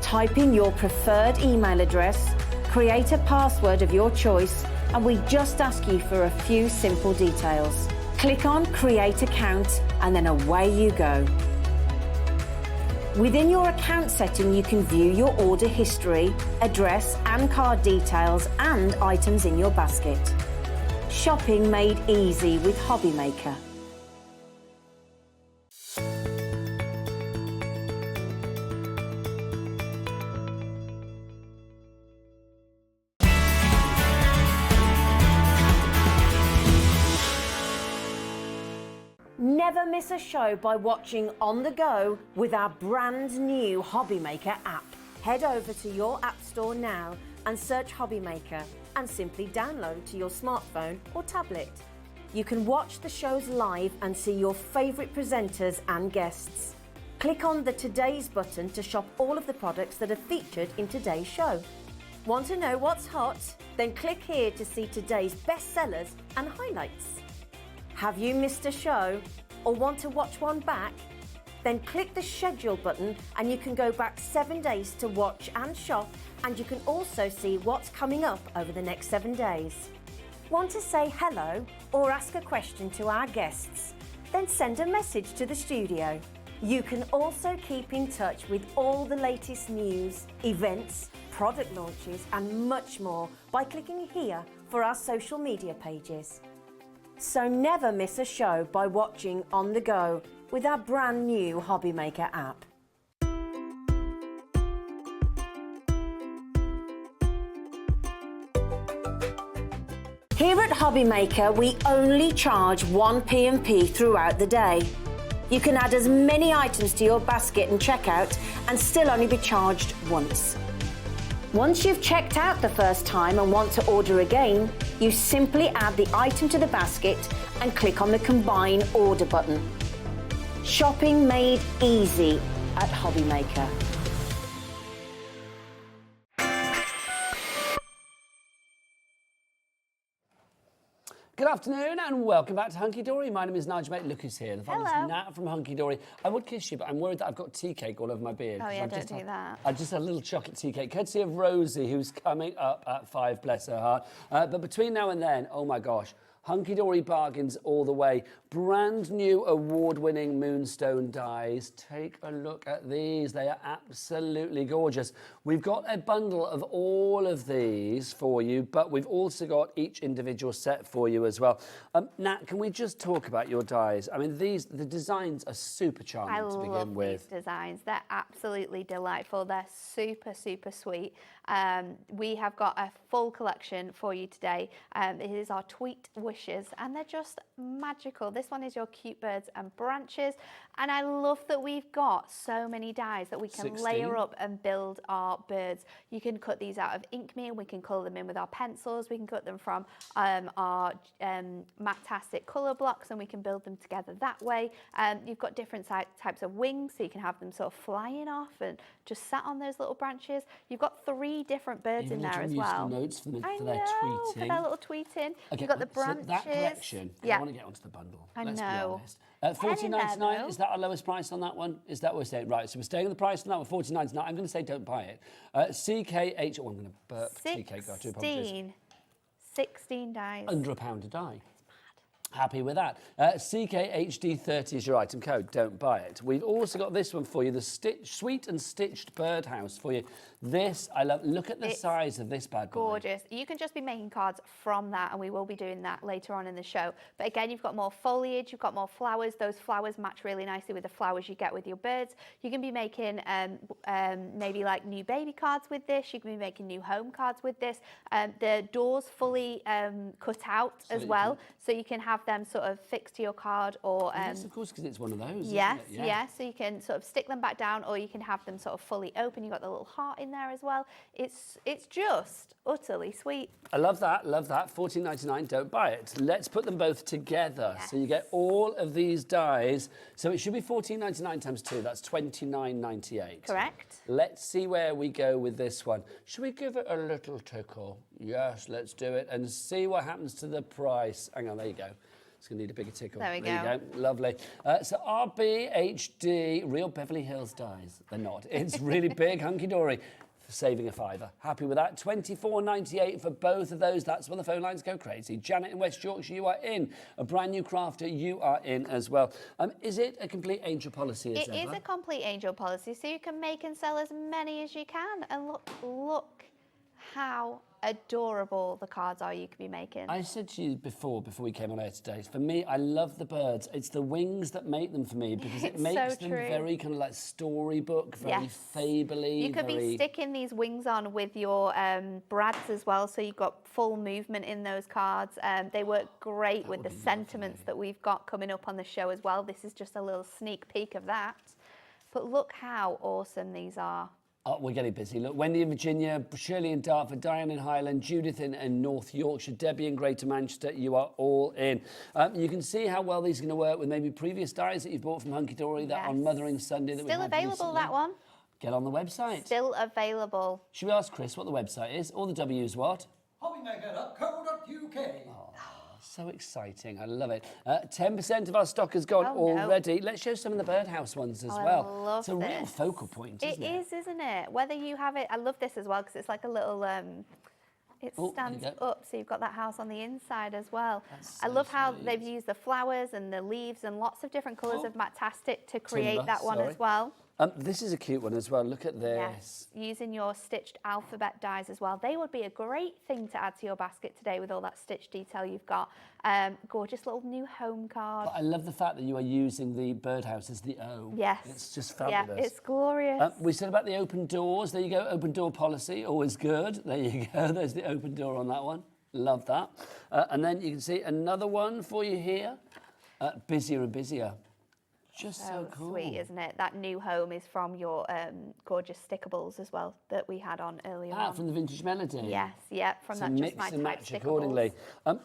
Type in your preferred email address, create a password of your choice, and we just ask you for a few simple details. Click on Create Account and then away you go. Within your account setting, you can view your order history, address and card details, and items in your basket. Shopping made easy with HobbyMaker. Never miss a show by watching on the go with our brand new HobbyMaker app. Head over to your app store now and search HobbyMaker and simply download to your smartphone or tablet. You can watch the shows live and see your favourite presenters and guests. Click on the Today's button to shop all of the products that are featured in today's show. Want to know what's hot? Then click here to see today's bestsellers and highlights. Have you missed a show or want to watch one back? Then click the schedule button and you can go back 7 days to watch and shop, and you can also see what's coming up over the next 7 days. Want to say hello or ask a question to our guests? Then send a message to the studio. You can also keep in touch with all the latest news, events, product launches and much more by clicking here for our social media pages. So never miss a show by watching on the go with our brand new HobbyMaker app. Here at HobbyMaker, we only charge 1 P&P throughout the day. You can add as many items to your basket and checkout and still only be charged once. Once you've checked out the first time and want to order again, you simply add the item to the basket and click on the Combine Order button. Shopping made easy at HobbyMaker. Good afternoon and welcome back to Hunkydory. My name is Nigel, mate. Look who's here. The fabulous Nat from Hunkydory. I would kiss you, but I'm worried that I've got tea cake all over my beard. Oh yeah, don't do that. I just had a little chocolate tea cake, courtesy of Rosie, who's coming up at 5, bless her heart. But between now and then, oh my gosh, Hunkydory bargains all the way. Brand new award-winning Moonstone dies. Take a look at these. They are absolutely gorgeous. We've got a bundle of all of these for you, but we've also got each individual set for you as well. Nat, can we just talk about your dies? I mean, the designs are super charming to begin with. I love these designs. They're absolutely delightful. They're super, super sweet. We have got a full collection for you today. It is our Tweet Wishes, and they're just magical. This one is your cute birds and branches, and I love that we've got so many dies that we can 16. layer up and build our birds. You can cut these out of Inkme, and we can colour them in with our pencils. We can cut them from our Matastic colour blocks, and we can build them together that way. You've got different types of wings, so you can have them sort of flying off and just sat on those little branches. You've got 3 different birds in there as well. Notes for their I tweeting. know, for their little tweeting. Okay, You've got the branches. So that collection, I want to get onto the bundle. Let's be honest. $14.99, is that our lowest price on that one? Is that what we're saying? Right, so we're staying on the price on that one, $14.99. I'm going to say don't buy it. CKH, oh, I'm going to burp CK, I do apologise. 16 dies. Under £1 a die. Happy with that. CKHD30 is your item code. Don't buy it. We've also got this one for you, the Sweet and Stitched Birdhouse for you. This, I love. Look at the size of this bad boy. Gorgeous. You can just be making cards from that, and we will be doing that later on in the show. But again, you've got more foliage, you've got more flowers. Those flowers match really nicely with the flowers you get with your birds. You can be making maybe like new baby cards with this. You can be making new home cards with this. The doors fully cut out as well, so you can have them sort of fixed to your card or... yes, of course, because it's one of those, yes, isn't it? yes, so you can sort of stick them back down, or you can have them sort of fully open. You've got the little heart in there as well. It's just utterly sweet. I love that, $14.99, don't buy it. Let's put them both together. Yes. So you get all of these dies. So it should be $14.99 times 2, that's $29.98. Correct. Let's see where we go with this one. Should we give it a little tickle? Yes, let's do it and see what happens to the price. Hang on, there you go. It's going to need a bigger tickle. There we go. There you go. Lovely. So RBHD, real Beverly Hills dies. They're not. It's really big, Hunkydory. Saving a £5. Happy with that. $24.98 for both of those. That's when the phone lines go crazy. Janet in West Yorkshire, you are in. A brand new crafter, you are in as well. Is it a complete angel policy as ever? It is a complete angel policy, so you can make and sell as many as you can. And look how adorable the cards are you could be making. I said to you before we came on air today, for me, I love the birds. It's the wings that make them for me, because it makes them very kind of like storybook, very fably. You could be sticking these wings on with your brads as well, so you've got full movement in those cards. They work great with the sentiments that we've got coming up on the show as well. This is just a little sneak peek of that. But look how awesome these are. Oh, we're getting busy. Look, Wendy in Virginia, Shirley in Dartford, Diane in Highland, Judith in North Yorkshire, Debbie in Greater Manchester, you are all in. You can see how well these are going to work with maybe previous dies that you've bought from Hunkydory, that on Mothering Sunday that we had Still available, that one. Get on the website. Still available. Should we ask Chris what the website is? All the W's what? HobbyMaker.co.uk. So exciting. I love it. 10% of our stock has gone already. Let's show some of the birdhouse ones as well. I love it's a real focal point, isn't it? It is, isn't it? Whether you have it... I love this as well, because it's like a little... it stands up, so you've got that house on the inside as well. I love how they've used the flowers and the leaves and lots of different colours of Matastic to create that one as well. This is a cute one as well. Look at this. Yes, using your stitched alphabet dies as well. They would be a great thing to add to your basket today with all that stitch detail you've got. Gorgeous little new home card. But I love the fact that you are using the birdhouse as the O. Yes. It's just fabulous. Yeah, it's glorious. We said about the open doors. There you go, open door policy, always good. There you go, there's the open door on that one. Love that. And then you can see another one for you here. Busier and busier. Just so cool. Sweet, isn't it? That new home is from your gorgeous stickables as well that we had on earlier on. From the Vintage Melody. Yes, yeah, from that mix Just My and Type match stickables. accordingly.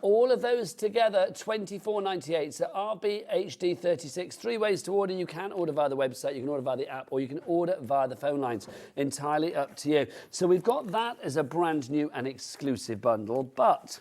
All of those together, $24.98. So RBHD36. 3 ways to order. You can order via the website, you can order via the app, or you can order via the phone lines. Entirely up to you. So we've got that as a brand new and exclusive bundle, but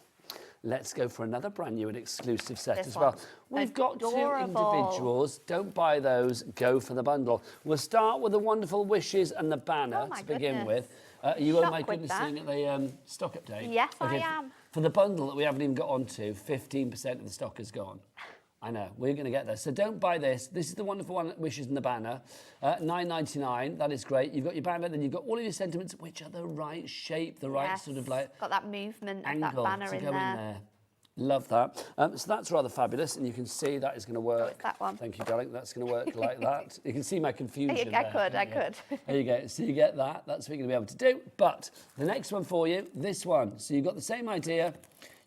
let's go for another brand new and exclusive set This as well. one's We've got 2 adorable. individuals. Don't buy those. Go for the bundle. We'll start with the wonderful wishes and the banner Oh my to begin goodness. with. Are you, oh Shocked my with goodness, that. seeing at the stock update? Yes, I am. For the bundle that we haven't even got onto, 15% of the stock is gone. I know, we're going to get there. So don't buy this. This is the wonderful one, wishes in the banner. $9.99, that is great. You've got your banner, then you've got all of your sentiments, which are the right shape, the right Yes, sort of like got that movement of angle that banner to in go there. in there. Love that. So that's rather fabulous, and you can see that is going to work. it's that one. Thank you, darling. That's going to work like that. You can see my confusion I there, could. can't you? could. There you go. So you get that. That's what you're going to be able to do. But the next one for you, this one. So you've got the same idea.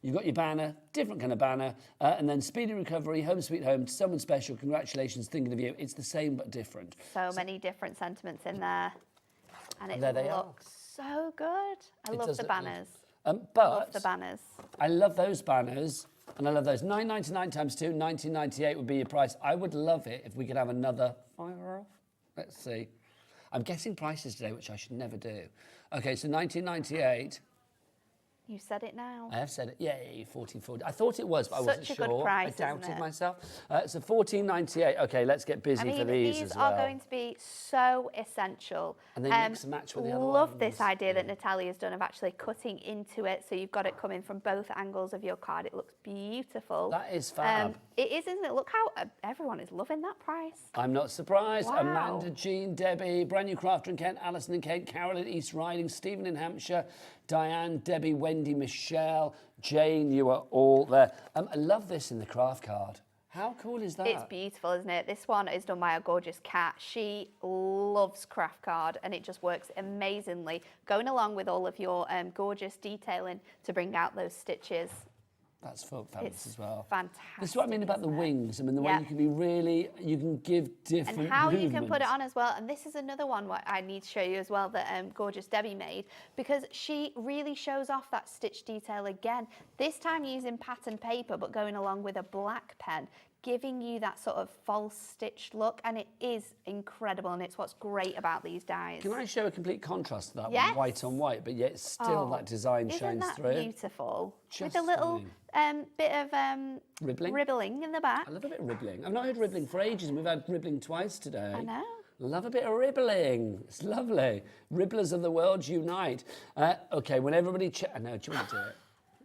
You've got your banner, different kind of banner, and then speedy recovery, home sweet home, someone special, congratulations, thinking of you. It's the same but different. So many different sentiments in there. And it There they are. looks so good. I It love does the look good. banners. But Love the banners. I love those banners, and I love those. $9.99 times 2, $19.98 would be your price. I would love it if we could have another $5 off. Let's see. I'm guessing prices today, which I should never do. Okay, so $19.98. You said it now. I have said it. Yay, $14.40. I thought it was, but I wasn't Such sure. a good price, I doubted isn't it? myself. So $14.98. Okay, let's get busy I mean, for these as well. are going to be so essential. And they mix and match with the other Love this ones. idea that Natalia's done of actually cutting into it, so you've got it coming from both angles of your card. It looks beautiful. That is fab. It is, isn't it? Look how everyone is loving that price. I'm not surprised. Wow. Amanda, Jean, Debbie, brand new crafter in Kent, Alison in Kent, Carol in East Riding, Stephen in Hampshire, Diane, Debbie, Wendy, Michelle, Jane, you are all there. I love this in the craft card. How cool is that? It's beautiful, isn't it? This one is done by a gorgeous cat. She loves craft card and it just works amazingly, going along with all of your gorgeous detailing to bring out those stitches. That's fabulous as well. Fantastic. This is what I mean about the wings. I mean, the way Yeah. you can be really, you can give different And how you can put it movements. on as well. And this is another one what I need to show you as well that gorgeous Debbie made, because she really shows off that stitch detail again. This time using pattern paper, but going along with a black pen, giving you that sort of false stitched look. And it is incredible. And it's what's great about these dies. Can I show a complete contrast to that Yes. one, white on white, but yet still that design Isn't shines that through? beautiful? Just With a little bit of Ribbling? in the back. I love a bit of ribbling. I've not heard ribbling for ages, and we've had ribbling twice today. I know. Love a bit of ribbling. It's lovely. Ribblers of the world unite. Okay, when everybody I know, do you want to do it?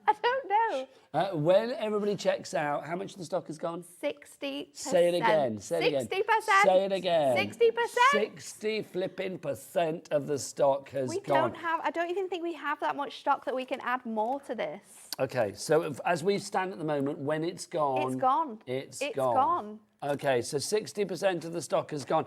I don't know. When everybody checks out, how much of the stock has gone? 60%. Say it again. Say it again. 60%. Say it again. 60%. 60 flipping % of the stock has We gone. don't have, I don't even think we have that much stock that we can add more to this. Okay, so as we stand at the moment, when it's gone... It's gone. It's It's gone. gone. Okay, so 60% of the stock has gone.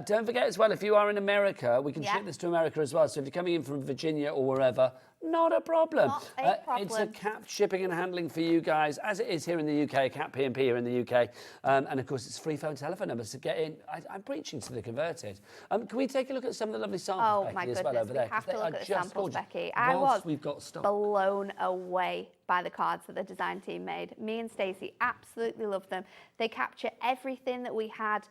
Don't forget as well, if you are in America, we can Yeah. ship this to America as well. So if you're coming in from Virginia or wherever, not a problem. Not a It's a problem. capped shipping and handling for you guys, as it is here in the UK, capped P&P here in the UK. And of course, it's free phone telephone numbers to get in. I'm preaching to the converted. Can we take a look at some of the lovely samples, Oh Becky, my as goodness, well over we there? 'Cause have to they look are at the just samples, gorgeous. Becky. I Whilst was we've got stock. blown away by the cards that the design team made. Me and Stacey absolutely love them. They capture everything that we had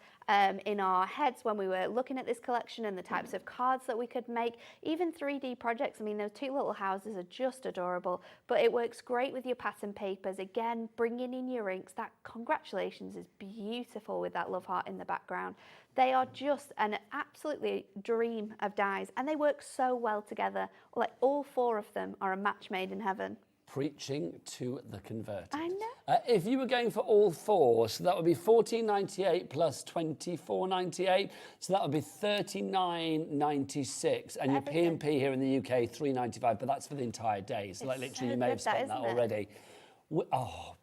in our heads when we were looking at this collection and the types of cards that we could make. Even 3D projects. I mean, those two little houses are just adorable, but it works great with your pattern papers. Again, bringing in your inks. That congratulations is beautiful with that love heart in the background. They are just an absolutely dream of dies, and they work so well together. Like all four of them are a match made in heaven. Preaching to the converted. I know. If you were going for all four, so that would be $14.98 plus $24.98, so that would be $39.96, and your P&P here in the UK $3.95, but that's for the entire day. So like It's literally, so you may have good, that, spent that isn't it? already. Oh,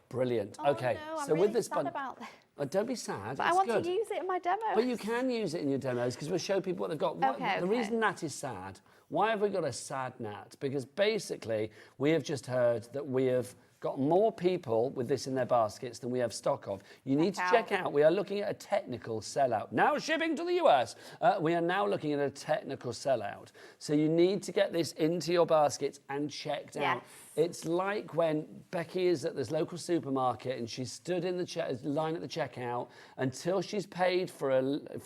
brilliant. Oh, okay, no, I'm so really with this sad bundle, about that. don't be sad. But I it's want good. to use it in my demo. But you can use it in your demos because we'll show people what they've got. Okay, The okay. reason Nat is sad, why have we got a sad Nat? Because basically we have just heard that we have got more people with this in their baskets than we have stock of. You need to check out, we are looking at a technical sellout. Now shipping to the US, we are now looking at a technical sellout. So you need to get this into your baskets and checked out. It's like when Becky is at this local supermarket and she stood in the line at the checkout until she's paid for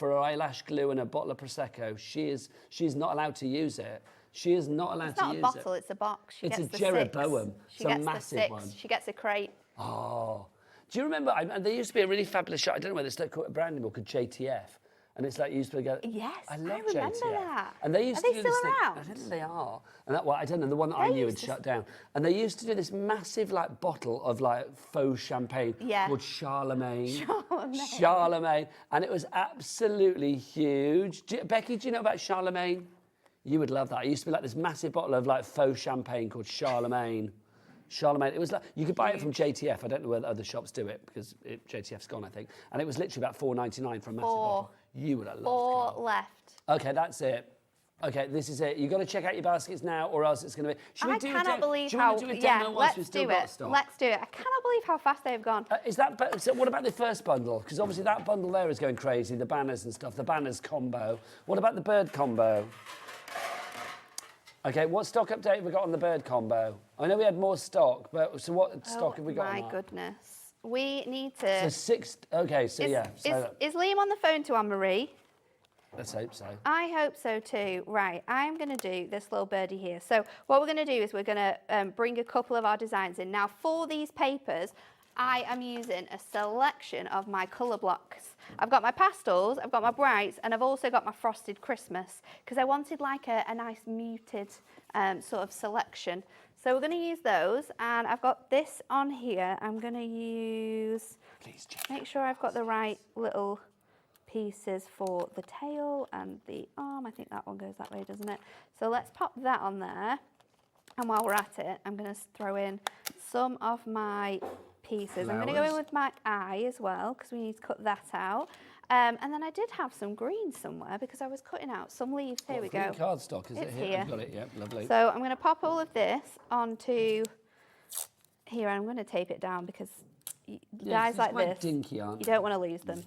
her eyelash glue and a bottle of Prosecco. She's not allowed to use it. She is not allowed It's to not use a bottle, it. it's a box. She It's gets a the Jeroboam. 6. It's She a gets the massive 6. one. She gets a crate. Oh. Do you remember, and there used to be a really fabulous shop, I don't know whether it's still called a brand anymore, called JTF. And it's like you used to go, Yes, I love remember JTF. that. And they used Are to they do still this thing. around? I don't think they are. And that, well, I don't know, the one that I They knew used had to shut down. And they used to do this massive like bottle of like faux champagne Yeah. called Charlemagne. Charlemagne. Charlemagne. And it was absolutely huge. Becky, do you know about Charlemagne? You would love that. It used to be like this massive bottle of like faux champagne called Charlemagne. Charlemagne. It was like you could buy it from JTF. I don't know whether other shops do it because JTF's gone, I think. And it was literally about $4.99 for a massive bottle. You would have loved it. 4 left. Okay, that's it. Okay, this is it. You've got to check out your baskets now, or else it's going to be. Should we I do cannot a believe do you how. want to do a Yeah, demo whilst we've let's still do got it. stock? Let's do it. I cannot believe how fast they've gone. Is that? So what about the first bundle? Because obviously that bundle there is going crazy. The banners and stuff. The banners combo. What about the bird combo? Okay, what stock update have we got on the bird combo? I know we had more stock, but so what stock have we got? My on that? goodness. We need to. So 6. Okay, so yeah. So Is Liam on the phone to Anne-Marie? let's hope so. I hope so too. Right, I'm going to do this little birdie here. So what we're going to do is we're going to bring a couple of our designs in. Now for these papers, I am using a selection of my colour blocks. I've got my pastels, I've got my brights, and I've also got my frosted Christmas because I wanted like a nice muted sort of selection. So we're going to use those, and I've got this on here. I'm going to use, Please check. make sure I've got the right little pieces for the tail and the arm. I think that one goes that way, doesn't it? So let's pop that on there. And while we're at it, I'm going to throw in some of my pieces. I'm going to go in with my eye as well because we need to cut that out. And then I did have some green somewhere because I was cutting out some leaves. Here we go. Cardstock, is It's it here? here. I've got it, yeah, lovely. So I'm going to pop all of this onto here. I'm going to tape it down because dies like this, dinky, aren't you don't want to lose them.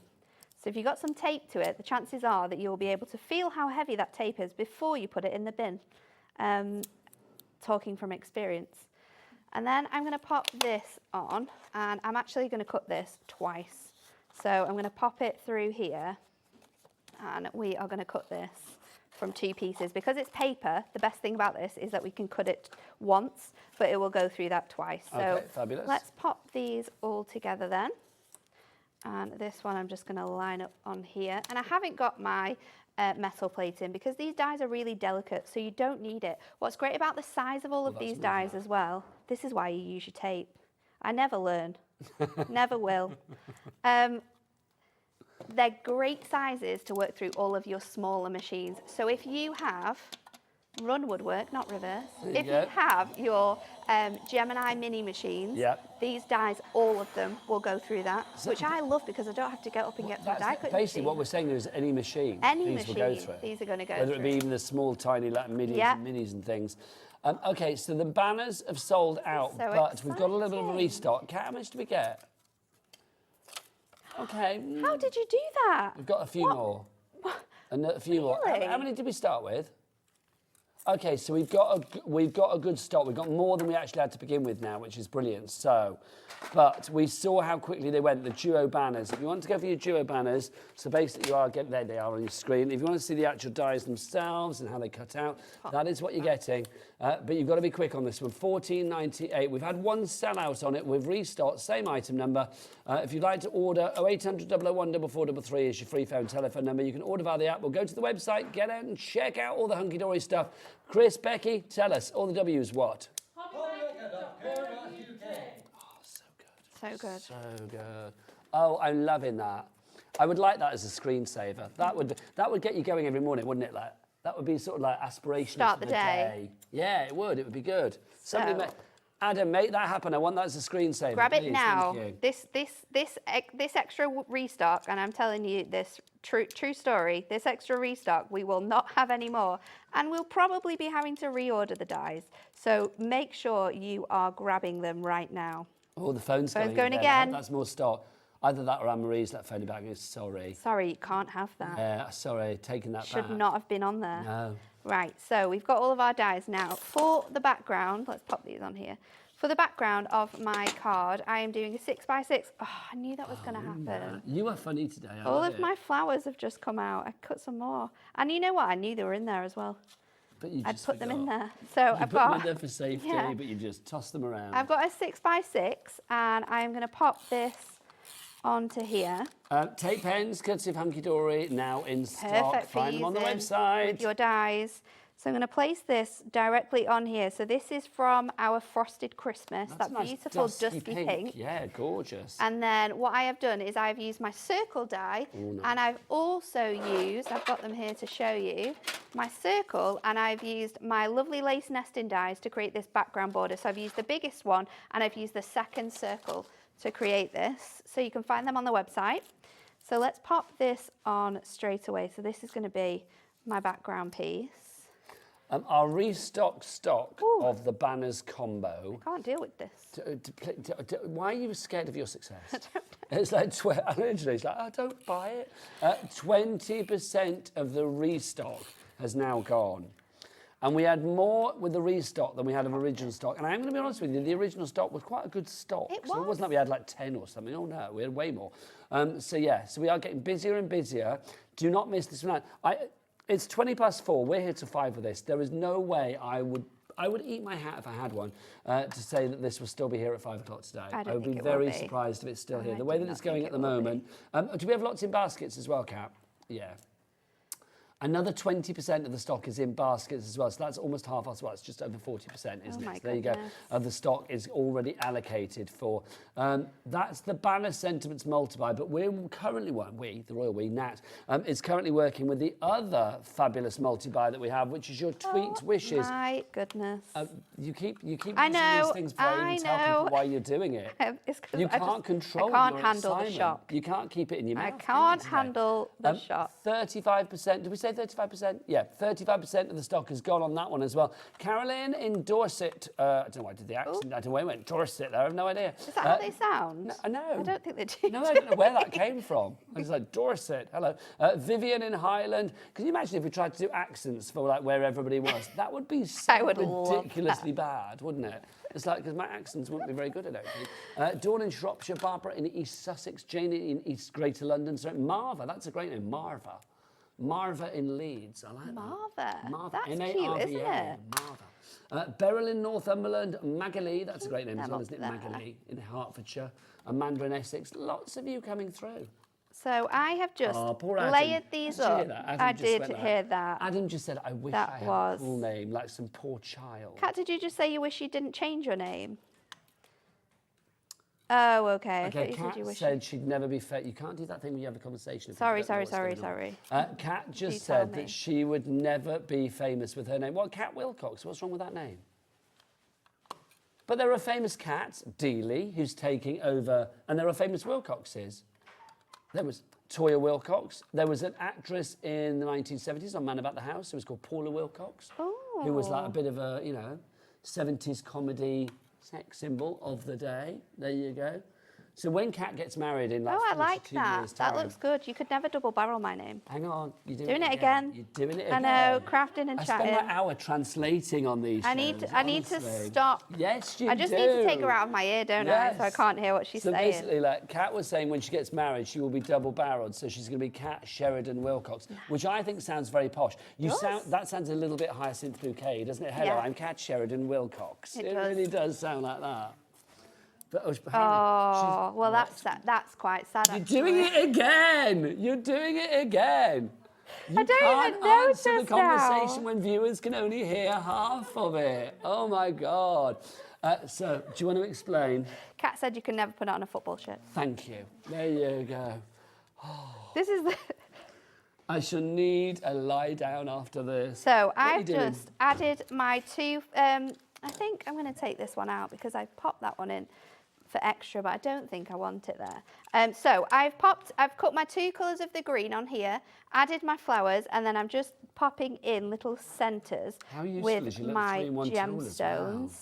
So if you've got some tape to it, the chances are that you'll be able to feel how heavy that tape is before you put it in the bin. Talking from experience. And then I'm going to pop this on, and I'm actually going to cut this twice. So I'm going to pop it through here, and we are going to cut this from 2 pieces. Because it's paper, the best thing about this is that we can cut it once, but it will go through that twice. So Okay, fabulous. let's pop these all together then. And this one I'm just going to line up on here. And I haven't got my metal plate in because these dies are really delicate, so you don't need it. What's great about the size of all of these dies as well, this is why you use your tape. I never learn, never will. They're great sizes to work through all of your smaller machines. So if you have, run woodwork, not reverse. If you have your Gemini mini machines, these dies, all of them will go through that, which I love because I don't have to get up and get the die cutting Basically, machine. what we're saying is any machine, Any these machine, will go through. these are going to go Whether through. it be even the small, tiny, like middies and minis and things. Okay, so the banners have sold out, so but we've got a little bit of a exciting. restock. How much do we get? Okay. How did you do that? We've got a few more. A few more. Really? How many did we start with? Okay, so we've got a good stock. We've got more than we actually had to begin with now, which is brilliant. So, but we saw how quickly they went. The duo banners. If you want to go for your duo banners, so basically you are getting there. They are on your screen. If you want to see the actual dies themselves and how they cut out, that is what you're getting. But you've got to be quick on this one. $14.98. We've had one sellout on it. We've restocked. Same item number. If you'd like to order, 0800 001 4433 is your free phone telephone number. You can order via the app. We'll go to the website, get out and check out all the hunky-dory stuff. Chris, Becky, tell us, all the W's what? HobbyMaker.co.uk. Oh, so good. So good. So good. Oh, I'm loving that. I would like that as a screensaver. That would get you going every morning, wouldn't it? Like that would be sort of like aspirational Start for the day. Yeah, it would. It would be good. So- Adam, make that happen. I want that as a screensaver. Grab it please. now. Thank you. This extra restock, and I'm telling you this true story. This extra restock, we will not have any more, and we'll probably be having to reorder the dies. So make sure you are grabbing them right now. Oh, the phone's Phone's going going again. That's more stock. Either that or Anne-Marie's that phone back. Sorry. Sorry, you can't have that. Sorry, taking that Should back. not have been on there. No. Right, so we've got all of our dies now. For the background, let's pop these on here. For the background of my card, I am doing a 6x6. Oh, I knew that was going to happen. You are funny today. I All love of it. my flowers have just come out. I cut some more. And you know what? I knew they were in there as well. But you I'd just put them in forgot. there. So You I've put got them in there for safety, yeah. but you just toss them around. I've got a 6x6 and I'm going to pop this onto here. Tape pens, courtesy of Hunkydory, now in stock. Perfect for Find them on the using website. with your dies. So I'm going to place this directly on here. So this is from our Frosted Christmas, That's that a nice beautiful dusky pink. Yeah, gorgeous. And then what I have done is I've used my circle die, and I've also used, I've got them here to show you, my circle, and I've used my lovely lace nesting dies to create this background border. So I've used the biggest one, and I've used the second circle to create this. So you can find them on the website. So let's pop this on straight away. So this is going to be my background piece. Our restock stock of the banners combo. I can't deal with this. Why are you scared of your success? It's like, literally, it's like, oh, don't buy it. 20% of the restock has now gone. And we had more with the restock than we had of original stock. And I'm going to be honest with you, the original stock was quite a good stock. It So it wasn't like we had like 10 or something. Oh, no, we had way more. So we are getting busier and busier. Do not miss this one out. It's 4:20. We're here till 5 with this. There is no way I would eat my hat if I had one to say that this will still be here at 5 o'clock today. I would be think it very will be. surprised if it's still here. I The way do that not it's going think at it the will be. moment. Do we have lots in baskets as well, Kat? Yeah. Another 20% of the stock is in baskets as well, so that's almost half as well. It's just over 40%, isn't it? So there you go. The stock is already allocated for. That's the banner sentiments multiplier, but we're currently, the royal we, Nat, is currently working with the other fabulous multi-buy that we have, which is your tweaked wishes. My goodness. You keep I using know, these things before you even tell people why you're doing it. It's 'cause You I can't control I can't your handle excitement. the shock. You can't keep it in your mouth. I can't can you, handle the shock. 35%, did we say 35%? Yeah, 35% of the stock has gone on that one as well. Carolyn in Dorset, I don't know why I did the accent, I don't know where I went, Dorset there, I have no idea. Is that how they sound? No. I don't think they do. No, I don't know where that came from. I was like, Dorset, hello. Vivian in Highland. Can you imagine if we tried to do accents for like where everybody was? That would be so I would love ridiculously bad, wouldn't it? It's like, because my accents wouldn't be very good, I don't think. Dawn in Shropshire, Barbara in East Sussex, Jane in East Greater London. Sorry, Marva, that's a great name, Marva. Marva in Leeds, I like that. Marva. That's M-A-R-V-A, cute, isn't it? Marva. Beryl in Northumberland, Magali, that's a great name as well, isn't it? Magali in Hertfordshire, Amanda in Essex. Lots of you coming through. So I have just poor Adam. layered these Did you hear up. that? Adam I just did went like hear that. Adam just said, I wish That I had was- a cool name, like some poor child. Kat, did you just say you wish you didn't change your name? Oh, okay. I thought Okay, you said Kat you wish. said she'd never be fat. You can't do that thing when you have a conversation. if you Sorry, don't know sorry, what's sorry, going on. Kat just tell said me. that she would never be famous with her name. What, Kat Wilcox? What's wrong with that name? But there are famous Cats, Dealey, who's taking over, and there are famous Wilcoxes. There was Toya Wilcox. There was an actress in the 1970s on Man About the House who was called Paula Wilcox, who was like a bit of a, 70s comedy sex symbol of the day. There you go. So when Kat gets married in like Oh, I 42 like that. years' That time- looks good. You could never double barrel my name. Hang on, you're Doing it again. You're doing it I again. know, crafting and I chatting. spend an hour translating on these I need shows, to honestly. stop. Yes, you I just need to take her do. out of my ear, don't I? So I Yes. can't hear what she's So saying. basically, like Kat was saying, when she gets married, she will be double-barreled. So she's going to be Kat Sheridan Wilcox, which I think sounds very posh. That sounds a little bit Hyacinth Bouquet, doesn't it? Hello, Yeah. I'm Kat Sheridan Wilcox. It It does. really does sound like that. But, Oh, well, that's quite sad. You're doing it again. You're doing it again. You I don't can't even notice answer the conversation now. when viewers can only hear half of it. Oh my God. So, do you want to explain? Kat said you can never put it on a football shirt. Thank you. There you go. This is the... I shall need a lie down after this. So What are you I've doing? just added my two, I think I'm going to take this one out because I popped that one in for extra, but I don't think I want it there. So I've cut my two colours of the green on here, added my flowers, and then I'm just popping in little centres How useful with is your little my 3-in-1 tool as well? gemstones.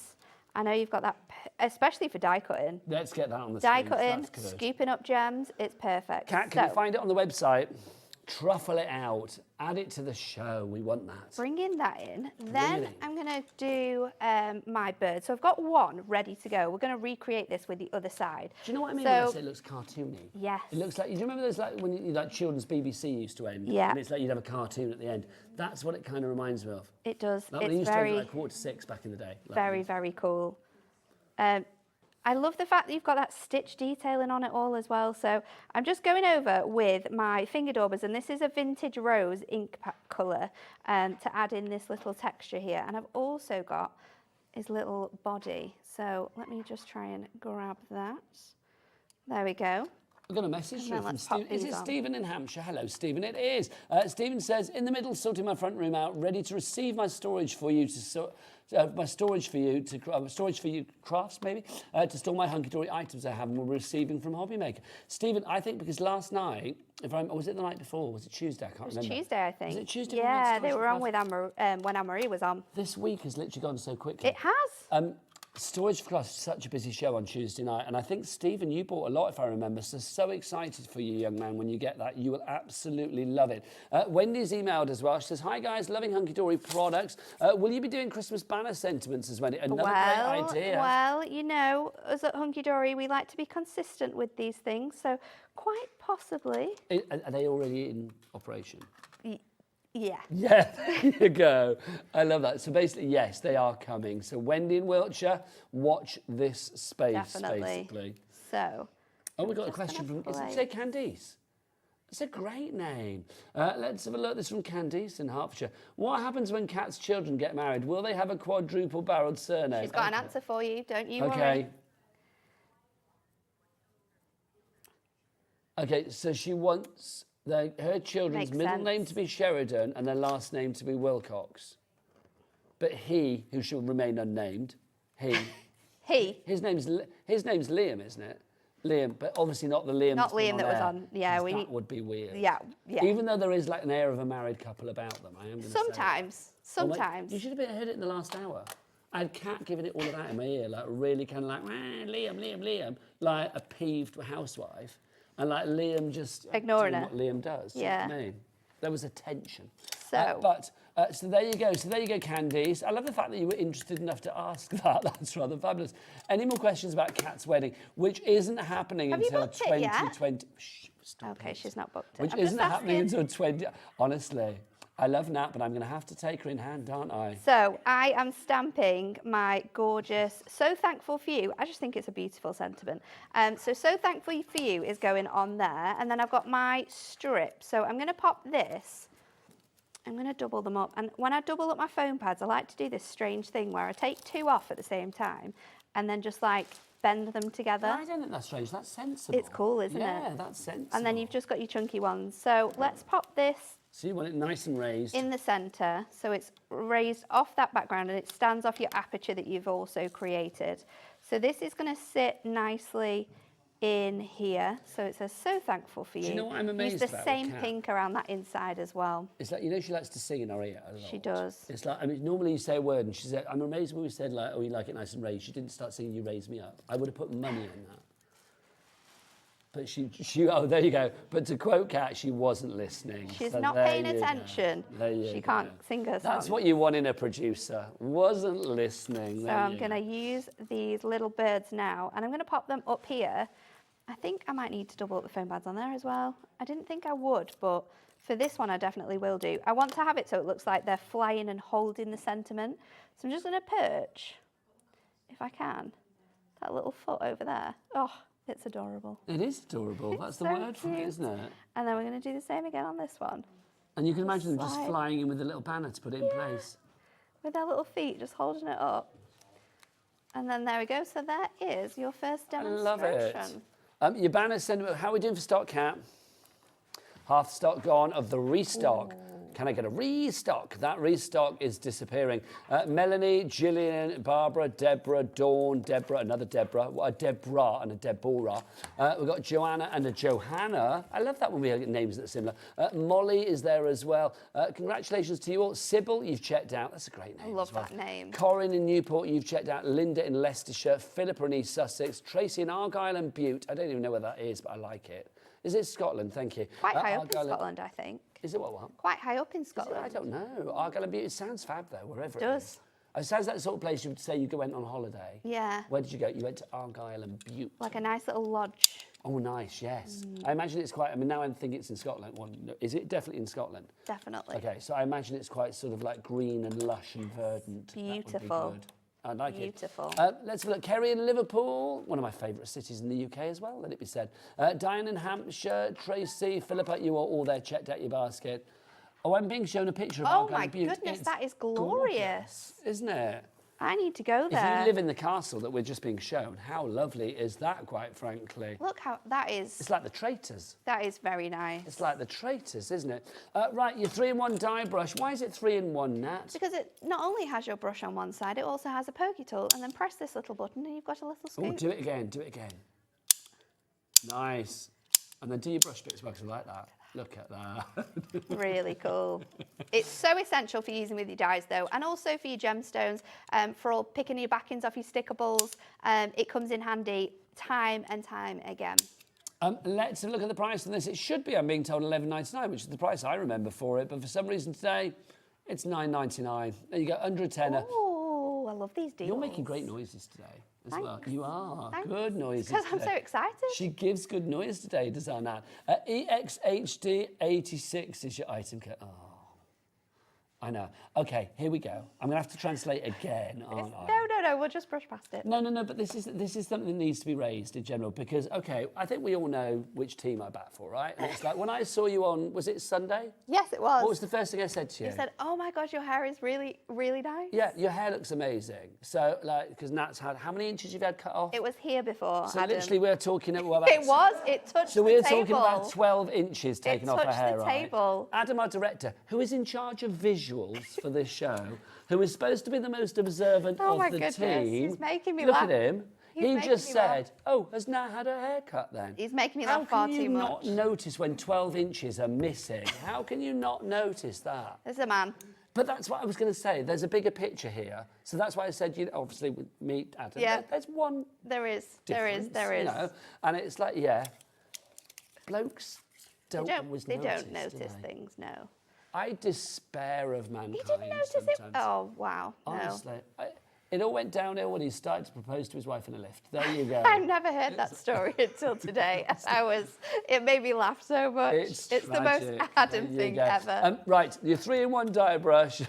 I know you've got that, especially for die cutting. Let's get that on the Die screen. cutting, That's good. scooping up gems, it's perfect. Kat, can you find it on the website? Truffle it out. Add it to the show. We want that. Bringing that in. Then Really? I'm going to do my bird. So I've got one ready to go. We're going to recreate this with the other side. Do you know what I mean when I say it looks cartoony? Yes. It looks like, do you remember those like when like children's BBC used to end? Yeah. And it's like you'd have a cartoon at the end. That's what it kind of reminds me of. It does. Like when they It's used to very, end at like 5:45 back in the day. Like very, very cool. I love the fact that you've got that stitch detailing on it all as well. So I'm just going over with my finger daubers, and this is a vintage rose ink colour to add in this little texture here. And I've also got his little body. So let me just try and grab that. There we go. I've got a message And through then from let's pop Stephen. Is these it on. Stephen in Hampshire? Hello, Stephen. It is. Stephen says, in the middle, sorting my front room out, ready to receive my storage for you to storage for you crafts maybe to store my hunky-dory items I have and we're receiving from HobbyMaker. Stephen, I think because last night, was it the night before? Was it Tuesday? I can't remember. It was Tuesday, I think. Was it Tuesday? Yeah, they were on with when Anne-Marie was on. This week has literally gone so quickly. It has. Storage for Crafts is such a busy show on Tuesday night, and I think, Stephen, you bought a lot, if I remember, so excited for you, young man, when you get that. You will absolutely love it. Wendy's emailed as well. She says, hi, guys, loving Hunky-Dory products. Will you be doing Christmas banner sentiments as well? Another great idea. Well, you know, us at Hunky-Dory, we like to be consistent with these things, so quite possibly. Are they already in operation? Yeah. Yeah, there you go. I love that. So basically, yes, they are coming. So Wendy in Wiltshire, watch this space, Definitely. basically. So. Oh, we got a question from, is it today Candice? It's a great name. Let's have a look. This is from Candice in Hertfordshire. What happens when Kat's children get married? Will they have a quadruple-barreled surname? She's got an answer for you. Don't you worry. Okay. Okay, so she wants her children's Makes middle sense. name to be Sheridan and their last name to be Wilcox. But he, who shall remain unnamed, his name's Liam, isn't it? Liam, but obviously not the Liam. Not that's been Liam that was air, on. Yeah, 'cause that would be weird. Yeah, yeah. Even though there is like an air of a married couple about them, I am going to say. Sometimes. You should have heard it in the last hour. I had Kat giving it all of that in my ear, like really kind of like Liam, like a peeved housewife. And like Liam just ignoring doing it. what Liam does. Yeah. You know what I mean? There was a tension. So. So there you go. So there you go, Candice. I love the fact that you were interested enough to ask that. That's rather fabulous. Any more questions about Kat's wedding, which isn't happening Have you until booked it yet? 2020? Shh, stop Okay, it. she's not booked it. Which I'm isn't just happening asking. until 20. Honestly, I love Nat, but I'm going to have to take her in hand, aren't I? So I am stamping my gorgeous So Thankful For You. I just think it's a beautiful sentiment. So Thankful For You is going on there. And then I've got my strip. So I'm going to pop this. I'm going to double them up. And when I double up my foam pads, I like to do this strange thing where I take two off at the same time and then just like bend them together. I don't think that's strange. That's sensible. It's cool, isn't it? Yeah, that's sensible. And then you've just got your chunky ones. So let's pop this So you want it nice and raised. in the centre, so it's raised off that background and it stands off your aperture that you've also created. So this is going to sit nicely in here. So it says, so thankful for you. Do you know what I'm amazed Use the about with same Kat? pink around that inside as well. It's like, you know, she likes to sing in our ear a lot. She does. It's like, I mean, normally you say a word and she said, I'm amazed when we said like, oh, you like it nice and raised. She didn't start singing You Raise Me Up. I would have put money on that. But she, oh, there you go. But to quote Kat, she wasn't listening. She's So not there paying you go. attention. There you She go. can't sing her song. That's what you want in a producer. Wasn't listening. So There I'm you going to go. use these little birds now, and I'm going to pop them up here. I think I might need to double up the foam pads on there as well. I didn't think I would, but for this one I definitely will do. I want to have it so it looks like they're flying and holding the sentiment. So I'm just going to perch, if I can, that little foot over there. Oh, it's adorable. It is adorable. It's That's the so word for it, cute. isn't it? And then we're going to do the same again on this one. And you can imagine them just Slide. flying in with a little banner to put it in place. With their little feet just holding it up. And then there we go. So there is your first I demonstration. love it. Your banner sentiment, how are we doing for stock, Kat? Half the stock gone of the restock. Can I get a restock? That restock is disappearing. Melanie, Gillian, Barbara, Deborah, Dawn, Deborah, another Deborah, a Deborah and a Deborah. We've got Joanna and a Johanna. I love that when we get names that are similar. Molly is there as well. Congratulations to you all. Sybil, you've checked out. That's a great name. I love as well. that name. Corinne in Newport, you've checked out. Linda in Leicestershire. Philippa in East Sussex. Tracy in Argyll and Bute. I don't even know where that is, but I like it. Is it Scotland? Thank you. Quite high up in Argyle and- Scotland, I think. Is it what? Quite high up in Is it? Scotland. I don't know. Argyle and Bute. It sounds fab though, wherever It it does. is. It sounds like the sort of place you would say you went on holiday. Yeah. Where did you go? You went to Argyle and Bute. Like a nice little lodge. Oh, nice, yes. I imagine it's quite, I mean, now I think it's in Scotland. Well, is it definitely in Scotland? Definitely. Okay, so I imagine it's quite sort of like green and lush and verdant. That would be Beautiful. good. I like Beautiful. it. Let's have a look. Kerry in Liverpool, one of my favourite cities in the UK as well, let it be said. Diane in Hampshire, Tracy, Philippa, you are all there, checked out your basket. Oh, I'm being shown a picture of Oh Argyle my and Bute. goodness, It's that is glorious. gorgeous, isn't it? I need to go If there. you live in the castle that we're just being shown, how lovely is that, quite frankly? Look how that is. It's like the Traitors. That is very nice. It's like the Traitors, isn't it? Right, your 3-in-1 die brush. Why is it 3-in-1, Nat? Because it not only has your brush on one side, it also has a pokey tool, and then press this little button and you've got a little scoop. Oh, do it again, do it again. Nice. And then do your brush bits, because I like that. Look at that. Really cool. It's so essential for using with your dies though, and also for your gemstones, for all picking your backings off your stickables. It comes in handy time and time again. Let's have a look at the price on this. It should be, I'm being told, $11.99, which is the price I remember for it, but for some reason today, it's $9.99. There you go, under a tenner. Oh, I love these deals. You're making great noises today as well. Thanks. You are. Thanks. Good noises Because I'm today. so excited. She gives good noise today, does our Nat? EXHD86 is your item code. Oh, I know. Okay, here we go. I'm going to have to translate again, aren't I? No, we'll just brush past it. No, but this is something that needs to be raised in general because, okay, I think we all know which team I bat for, right? And it's like when I saw you on, was it Sunday? Yes, it was. What was the first thing I said to you? You said, oh my gosh, your hair is really, really nice. Yeah, your hair looks amazing. So, like, because Nat's had, how many inches you've had cut off? It was here before, So Adam. literally we're talking about... It touched So the we're table. talking about 12 inches taken off her touched hair, the right? table. Adam, our director, who is in charge of visuals for this show, who is supposed to be the most observant Oh of my the goodness, team. he's making me Look laugh. at him. He's He making just me laugh. said, oh, has Nat had her haircut then? He's making me How laugh far can you too much. not notice when 12 inches are missing? How can you not notice that? There's a man. But that's what I was going to say. There's a bigger picture here. So that's why I said, you know, obviously with me, Adam, Yeah. there's one There is. difference, There is. You know? And it's like, yeah, blokes don't always They notice, don't notice do they? things, no. I despair of mankind You didn't notice sometimes. it? Oh, wow. No. Honestly. It all went downhill when he started to propose to his wife in a lift. There you go. I've never heard that story until today. It made me laugh so much. It's the most tragic. Adam There you thing go. ever. Right, your 3-in-1 dye brush,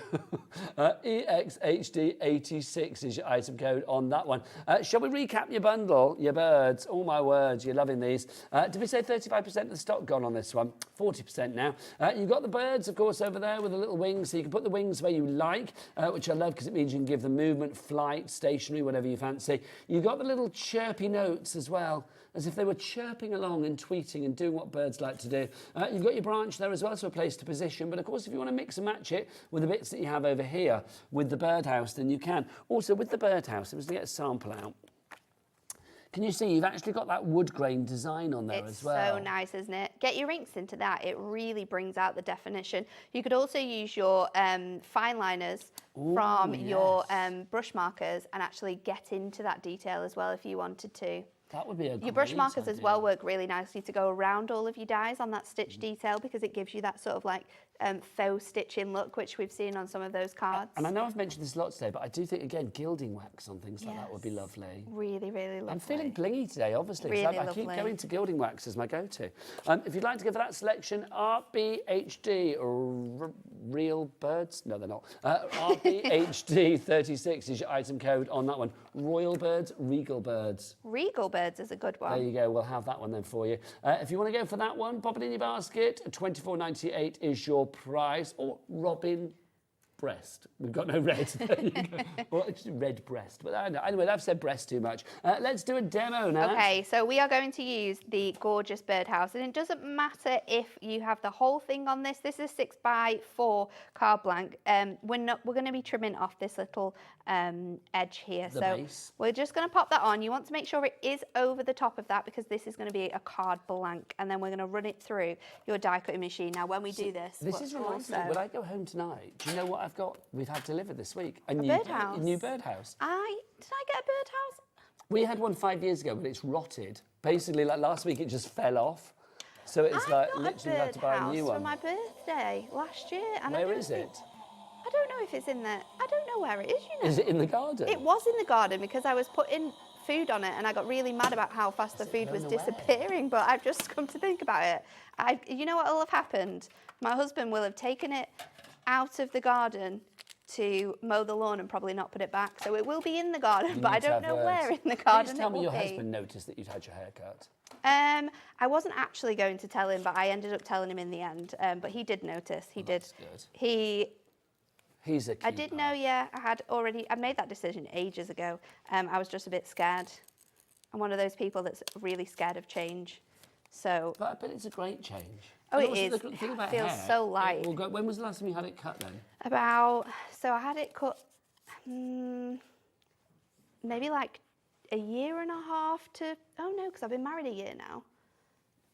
EXHD86 is your item code on that one. Shall we recap your bundle, your birds? Oh my words, you're loving these. Did we say 35% of the stock gone on this one? 40% now. You've got the birds, of course, over there with the little wings, so you can put the wings where you like, which I love because it means you can give them movement, flight, stationary, whatever you fancy. You've got the little chirpy notes as well, as if they were chirping along and tweeting and doing what birds like to do. You've got your branch there as well, so a place to position. But of course, if you want to mix and match it with the bits that you have over here with the birdhouse, then you can. Also, with the birdhouse, I was to get a sample out. Can you see you've actually got that wood grain design on there It's as well? so nice, isn't it? Get your inks into that. It really brings out the definition. You could also use your fine liners from your brush markers and actually get into that detail as well if you wanted to. That would be a Your brush great markers as idea. well work really nicely to go around all of your dies on that stitch detail because it gives you that sort of like faux stitching look, which we've seen on some of those cards. And I know I've mentioned this a lot today, but I do think, again, gilding wax on things like that would be lovely. Really, really lovely. I'm feeling blingy today, obviously. 'cause Really I keep lovely. going to gilding wax as my go-to. If you'd like to go for that selection, RBHD, Real Birds? No, they're not. RBHD36 is your item code on that one. Royal Birds, Regal Birds. Regal Birds is a good one. There you go. We'll have that one then for you. If you want to go for that one, pop it in your basket. $24.98 is your price. Or Robin breast. We've got no red. There you go. Well, it's red breast. But I know. Anyway, I've said breast too much. Let's do a demo now. Okay, so we are going to use the gorgeous birdhouse, and it doesn't matter if you have the whole thing on this. This is 6x4 card blank. We're going to be trimming off this little edge here. The so base. we're just going to pop that on. You want to make sure it is over the top of that because this is going to be a card blank, and then we're going to run it through your die cutting machine. Now, when we do this, This is reminding me, when I go home tonight, do you know what we've had delivered this week? A new birdhouse. A new birdhouse. Did I get a birdhouse? We had one 5 years ago, but it's rotted. Basically, like last week, it just fell off. So it's I like got literally you have to buy a new for one. my birthday last year. And Where is it? I don't know if it's in there. I don't know where it is, you know. Is it in the garden? It was in the garden because I was putting food on it and I got really mad about how fast the food was disappearing, but I've just come to think about it. You know what will have happened? My husband will have taken it out of the garden to mow the lawn and probably not put it back. So it will be in the garden, but I don't know where in the garden Please tell it me will your be. husband noticed that you'd had your hair cut. I wasn't actually going to tell him, but I ended up telling him in the end. But he did notice. He did. That's good. He's a keeper. I did know, yeah. I made that decision ages ago. I was just a bit scared. I'm one of those people that's really scared of change. So. But it's a great change. Oh, And it also is. The thing about It feels hair, so light. When was the last time you had it cut then? So I had it cut maybe like a year and a half to, oh no, because I've been married a year now.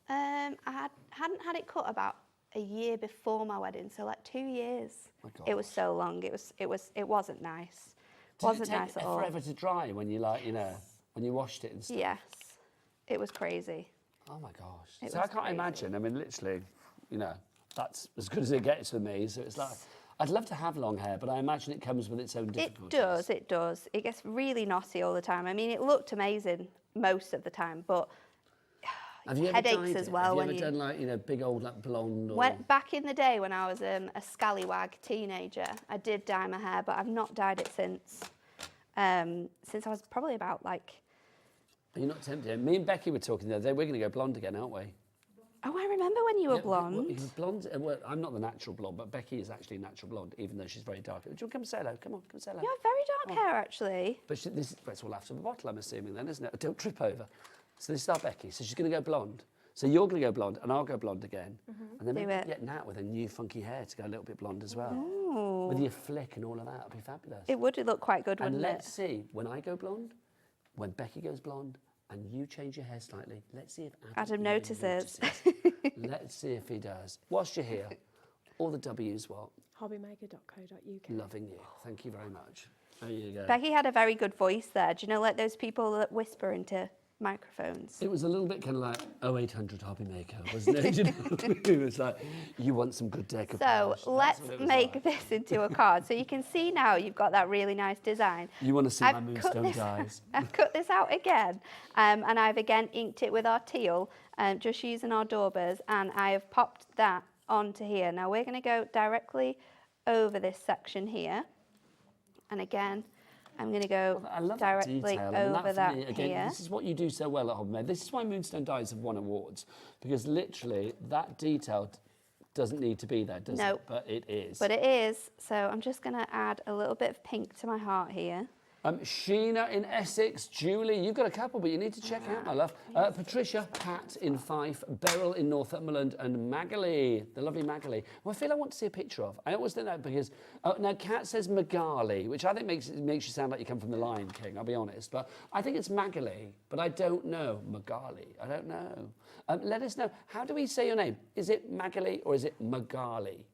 I hadn't had it cut about a year before my wedding, so like 2 years. My God. It was so long. It wasn't nice. Did it take nice at all. forever to dry when you when you washed it and stuff? Yes, it was crazy. Oh my gosh. It So I was can't crazy. imagine. I mean, literally, that's as good as it gets for me. So it's like, I'd love to have long hair, but I imagine it comes with its own difficulties. It does. It gets really knotty all the time. I mean, it looked amazing most of the time, but Have you ever headaches dyed as it? well. Have you ever done like, big old like blonde or... Back in the day when I was a scallywag teenager, I did dye my hair, but I've not dyed it since. Since I was probably about like... Are you not tempted? Me and Becky were talking the other day. We're going to go blonde again, aren't we? Oh, I remember when you were blonde. Well, blonde. Well, I'm not the natural blonde, but Becky is actually natural blonde, even though she's very dark. Do you want to come say hello? Come on, come say hello. You have very dark hair, actually. But it's all after the bottle, I'm assuming then, isn't it? Don't trip over. So this is our Becky. So she's going to go blonde. So you're going to go blonde, and I'll go blonde again. And then Do maybe it. get Nat with a new funky hair to go a little bit blonde as well. Ooh. With your flick and all of that. It'll be fabulous. It would look quite good, And wouldn't let's it? see, when I go blonde, when Becky goes blonde, and you change your hair slightly, let's see if Adam even notices. Let's see if he does. Whilst you're here, all the W's what? HobbyMaker.co.uk. Loving you. Thank you very much. There you go. Becky had a very good voice there. Do you know, like those people that whisper into microphones? It was a little bit kind of like 0800 HobbyMaker, wasn't it? You know? It was like, you want some good decoupage. So That's let's what it was make like. this into a card. So you can see now you've got that really nice design. You want to see my cut moonstone this- dies. I've cut this out again, and I've again inked it with our teal, just using our daubers, and I have popped that onto here. Now we're going to go directly over this section here, and again, I'm going to go I love directly that detail. I mean, over for that me, again, here. This is what you do so well at HobbyMaker. This is why Moonstone Dies have won awards, because literally that detail doesn't need to be there, does No. it? But it is. But it is, so I'm just going to add a little bit of pink to my heart here. Sheena in Essex, Julie, you've got a couple, but you need to check out, my love. Patricia, Pat in Fife, Beryl in Northumberland, and Magali, the lovely Magali, who I feel I want to see a picture of. I always think that because, now Kat says Magali, which I think makes you sound like you come from the Lion King, I'll be honest, but I think it's Magali, but I don't know. Magali, I don't know. Let us know, how do we say your name? Is it Magali or is it Magali?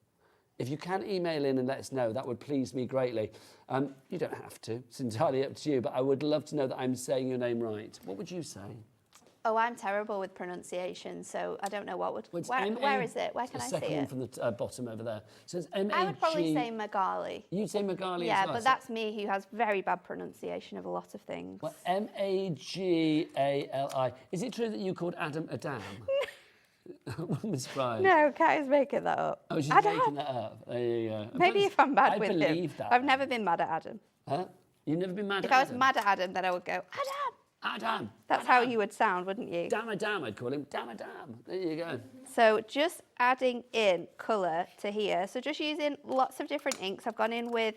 If you can email in and let us know, that would please me greatly. You don't have to, it's entirely up to you, but I would love to know that I'm saying your name right. What would you say? Oh, I'm terrible with pronunciation, so I don't know what would... Well, it's where is it? Where can I see second one it? from the bottom over there. So it's M-A-G... I would probably say Magali. You'd say Magali Yeah, as well? but that's me who has very bad pronunciation of a lot of things. Well, M-A-G-A-L-I. Is it true that you called Adam Adam? I'm surprised. No, Kat is making that up. Oh, she's Adam. making that up. There you go. Maybe if I'm mad with him. I believe that. I've never been mad at Adam. Huh? You've never been mad If at I was Adam? mad at Adam, then I would go, Adam. Adam. That's how you would sound, wouldn't you? Damn Adam, I'd call him. Damn Adam. There you go. So just adding in colour to here. So just using lots of different inks. I've gone in with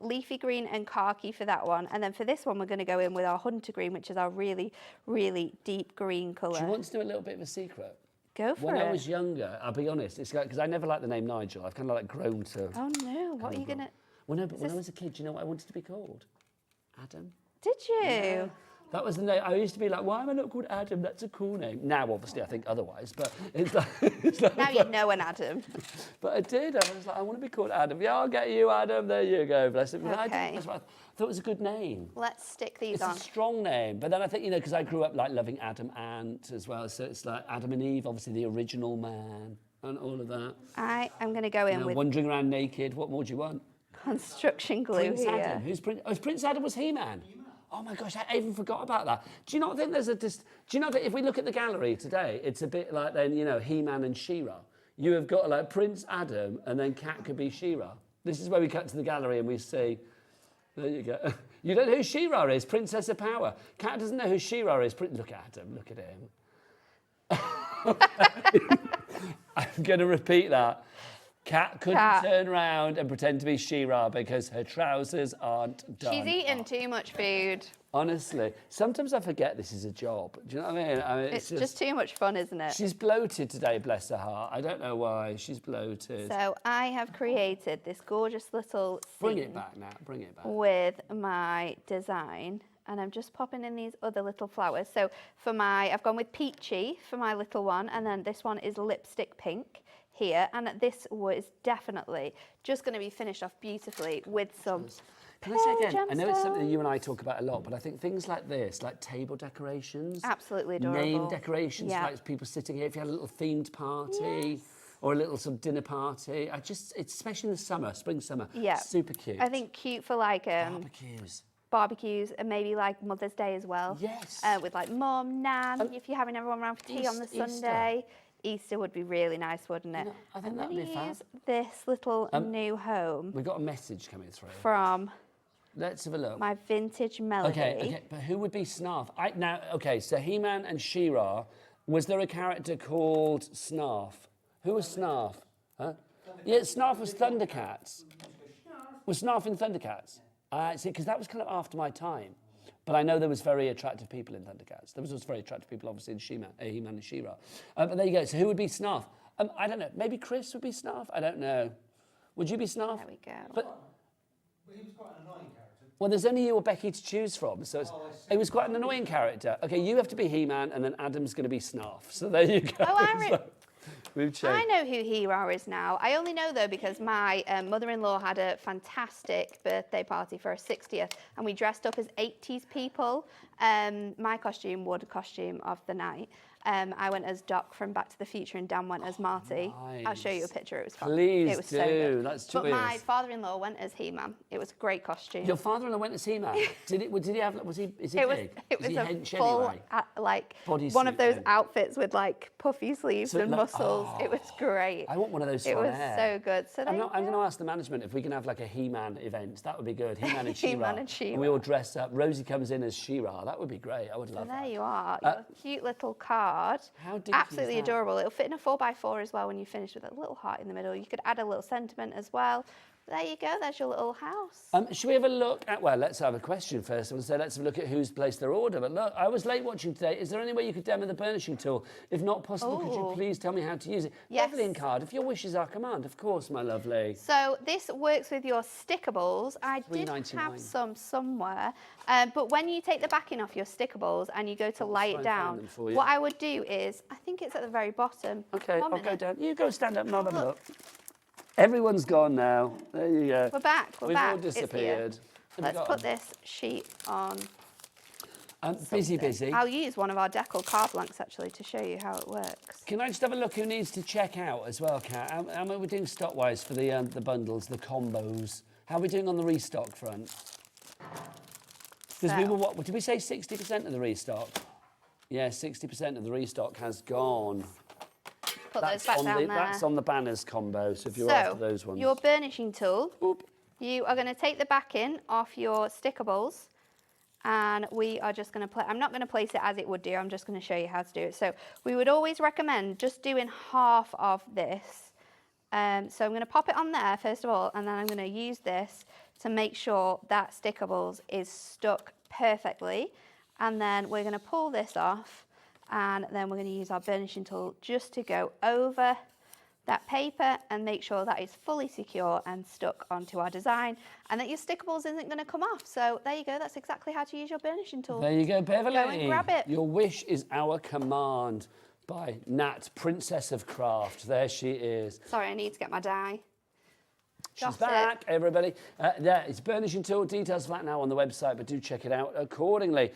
leafy green and khaki for that one. And then for this one, we're going to go in with our hunter green, which is our really, really deep green colour. Do you want to do a little bit of a secret? Go for When it. I was younger, I'll be honest, it's because I never liked the name Nigel. I've kind of like grown to... Oh no, what are you going to... Well, no, but when I was a kid, do you know what I wanted to be called? Adam. Did you? Yeah. That was the name. I used to be like, why am I not called Adam? That's a cool name. Now, obviously, I think otherwise, but it's like... Now you know an Adam. But I did. I was like, I want to be called Adam. Yeah, I'll get you, Adam. There you go. Bless him. But I Okay. thought it was a good name. Let's stick these It's on. a strong name. But then I think, because I grew up like loving Adam Ant as well. So it's like Adam and Eve, obviously the original man and all of that. I am going to go in with Wandering around naked. What more do you want? construction glue Prince here. Adam. Who's Prince? Oh, Prince Adam was He-Man. Oh my gosh, I even forgot about that. Do you not think there's a... Do you know that if we look at the gallery today, it's a bit like then, He-Man and She-Ra. You have got like Prince Adam and then Cat could be She-Ra. This is where we cut to the gallery and we see... There you go. You don't know who She-Ra is, Princess of Power. Cat doesn't know who She-Ra is. Look at Adam, look at him. I'm going to repeat that. Cat couldn't turn around and pretend to be She-Ra because her trousers aren't done. She's eaten too much food. Honestly, sometimes I forget this is a job. Do you know what I mean? It's just too much fun, isn't it? She's bloated today, bless her heart. I don't know why. She's bloated. So I have created this gorgeous little scene. Bring it back now. Bring it back. With my design. And I'm just popping in these other little flowers. So I've gone with peachy for my little one. And then this one is lipstick pink here. And this was definitely just going to be finished off beautifully with some... Can I say again, I know it's something that you and I talk about a lot, but I think things like this, like table decorations, absolutely adorable. Name decorations, like people sitting here, if you had a little themed party or a little sort of dinner party, it's especially in the summer, spring, summer, super cute. I think cute for like barbecues and maybe like Mother's Day as well. Yes. With like mum, nan, if you're having everyone around for tea on the Sunday. Easter would be really nice, wouldn't it? I think that'd be fun. This little new home. We've got a message coming through. From... Let's have a look. My vintage melody. Okay, but who would be Snarf? So He-Man and She-Ra, was there a character called Snarf? Who was Snarf? Huh? Yeah, Snarf was Thundercats. Was Snarf in Thundercats? See, because that was kind of after my time. But I know there was very attractive people in Thundercats. There was also very attractive people, obviously, in He-Man and She-Ra. But there you go. So who would be Snarf? I don't know. Maybe Chris would be Snarf? I don't know. Would you be Snarf? There we go. But he was quite an annoying character. Well, there's only you or Becky to choose from, so it was quite an annoying character. Okay, you have to be He-Man, and then Adam's going to be Snarf. So there you go. Oh, we've changed. I know who He-Ra is now. I only know, though, because my mother-in-law had a fantastic birthday party for her 60th, and we dressed up as 80s people. My costume was a costume of the night. I went as Doc from Back to the Future and Dan went as Marty. Nice. I'll show you a picture. It was fun. Please it was do. So good. That's But my father-in-law went as He-Man. It was a great costume. Your father-in-law went as He-Man. Is he big? It was Is he a hench full, anyway? one of those Bodysuit, outfits with like puffy sleeves and muscles. It was great. I want one of those. It was so good. So I'm going to ask the management if we can have like a He-Man event. That would be good. He-Man and She-Ra. He-Man and She-Ra. And we all dress up. Rosie comes in as She-Ra. That would be great. I would love that. There you are. Your cute little card. How dinky Absolutely is that? adorable. It'll fit in a 4x4 as well when you finish with a little heart in the middle. You could add a little sentiment as well. There you go. There's your little house. Should we have a look at... Well, let's have a question first. I would say let's have a look at who's placed their order. But look, I was late watching today. Is there any way you could demo the burnishing tool? If not possible, could you please tell me how to use it? Yes. Evelyn card, if your wish is our command, of course, my lovely. So this works with your stickables. I did have some somewhere. But when you take the backing off your stickables and you go to lay it down, what I would do is... I think it's at the very bottom. Okay, I'll go down. You go stand up and have a look. Everyone's gone now. There you go. We're back. We've all disappeared. Let's put this sheet on. Busy. I'll use one of our Deckle card blanks actually to show you how it works. Can I just have a look who needs to check out as well, Kat? How are we doing stock-wise for the bundles, the combos? How are we doing on the restock front? Because we were, what, did we say 60% of the restock? Yeah, 60% of the restock has gone. Put those back down there. That's on the banners combo, so if you're after those ones. Your burnishing tool, you are going to take the backing off your stickables and we are just going to I'm not going to place it as it would do, I'm just going to show you how to do it. So we would always recommend just doing half of this. So I'm going to pop it on there first of all, and then I'm going to use this to make sure that stickables is stuck perfectly. And then we're going to pull this off. And then we're going to use our burnishing tool just to go over that paper and make sure that it's fully secure and stuck onto our design and that your stickables isn't going to come off. So there you go, that's exactly how to use your burnishing tool. There you go, Beverly. Go and grab it. Your wish is our command by Nat, Princess of Craft. There she is. Sorry, I need to get my die. She's back, everybody. Yeah, it's burnishing tool. Details for that now on the website, but do check it out accordingly.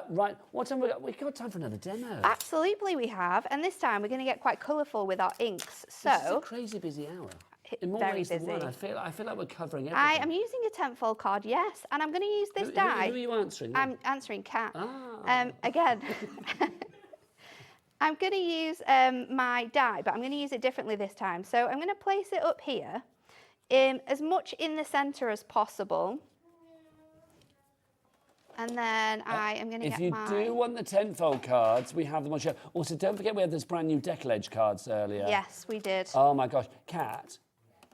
Right, what time we got? We've got time for another demo. Absolutely we have, and this time we're going to get quite colourful with our inks. So this is a crazy busy hour. In more very ways than one, busy. I feel like we're covering everything. I am using a 10-fold card, yes, and I'm going to use this die. Who are you answering? I'm answering Kat. Ah. Again, I'm going to use my die, but I'm going to use it differently this time. So I'm going to place it up here, as much in the centre as possible. And then I am going to get my... If you do want the 10-fold cards, we have them on show. Also, don't forget we had those brand new Deckle Edge cards earlier. Yes, we did. Oh, my gosh. Kat,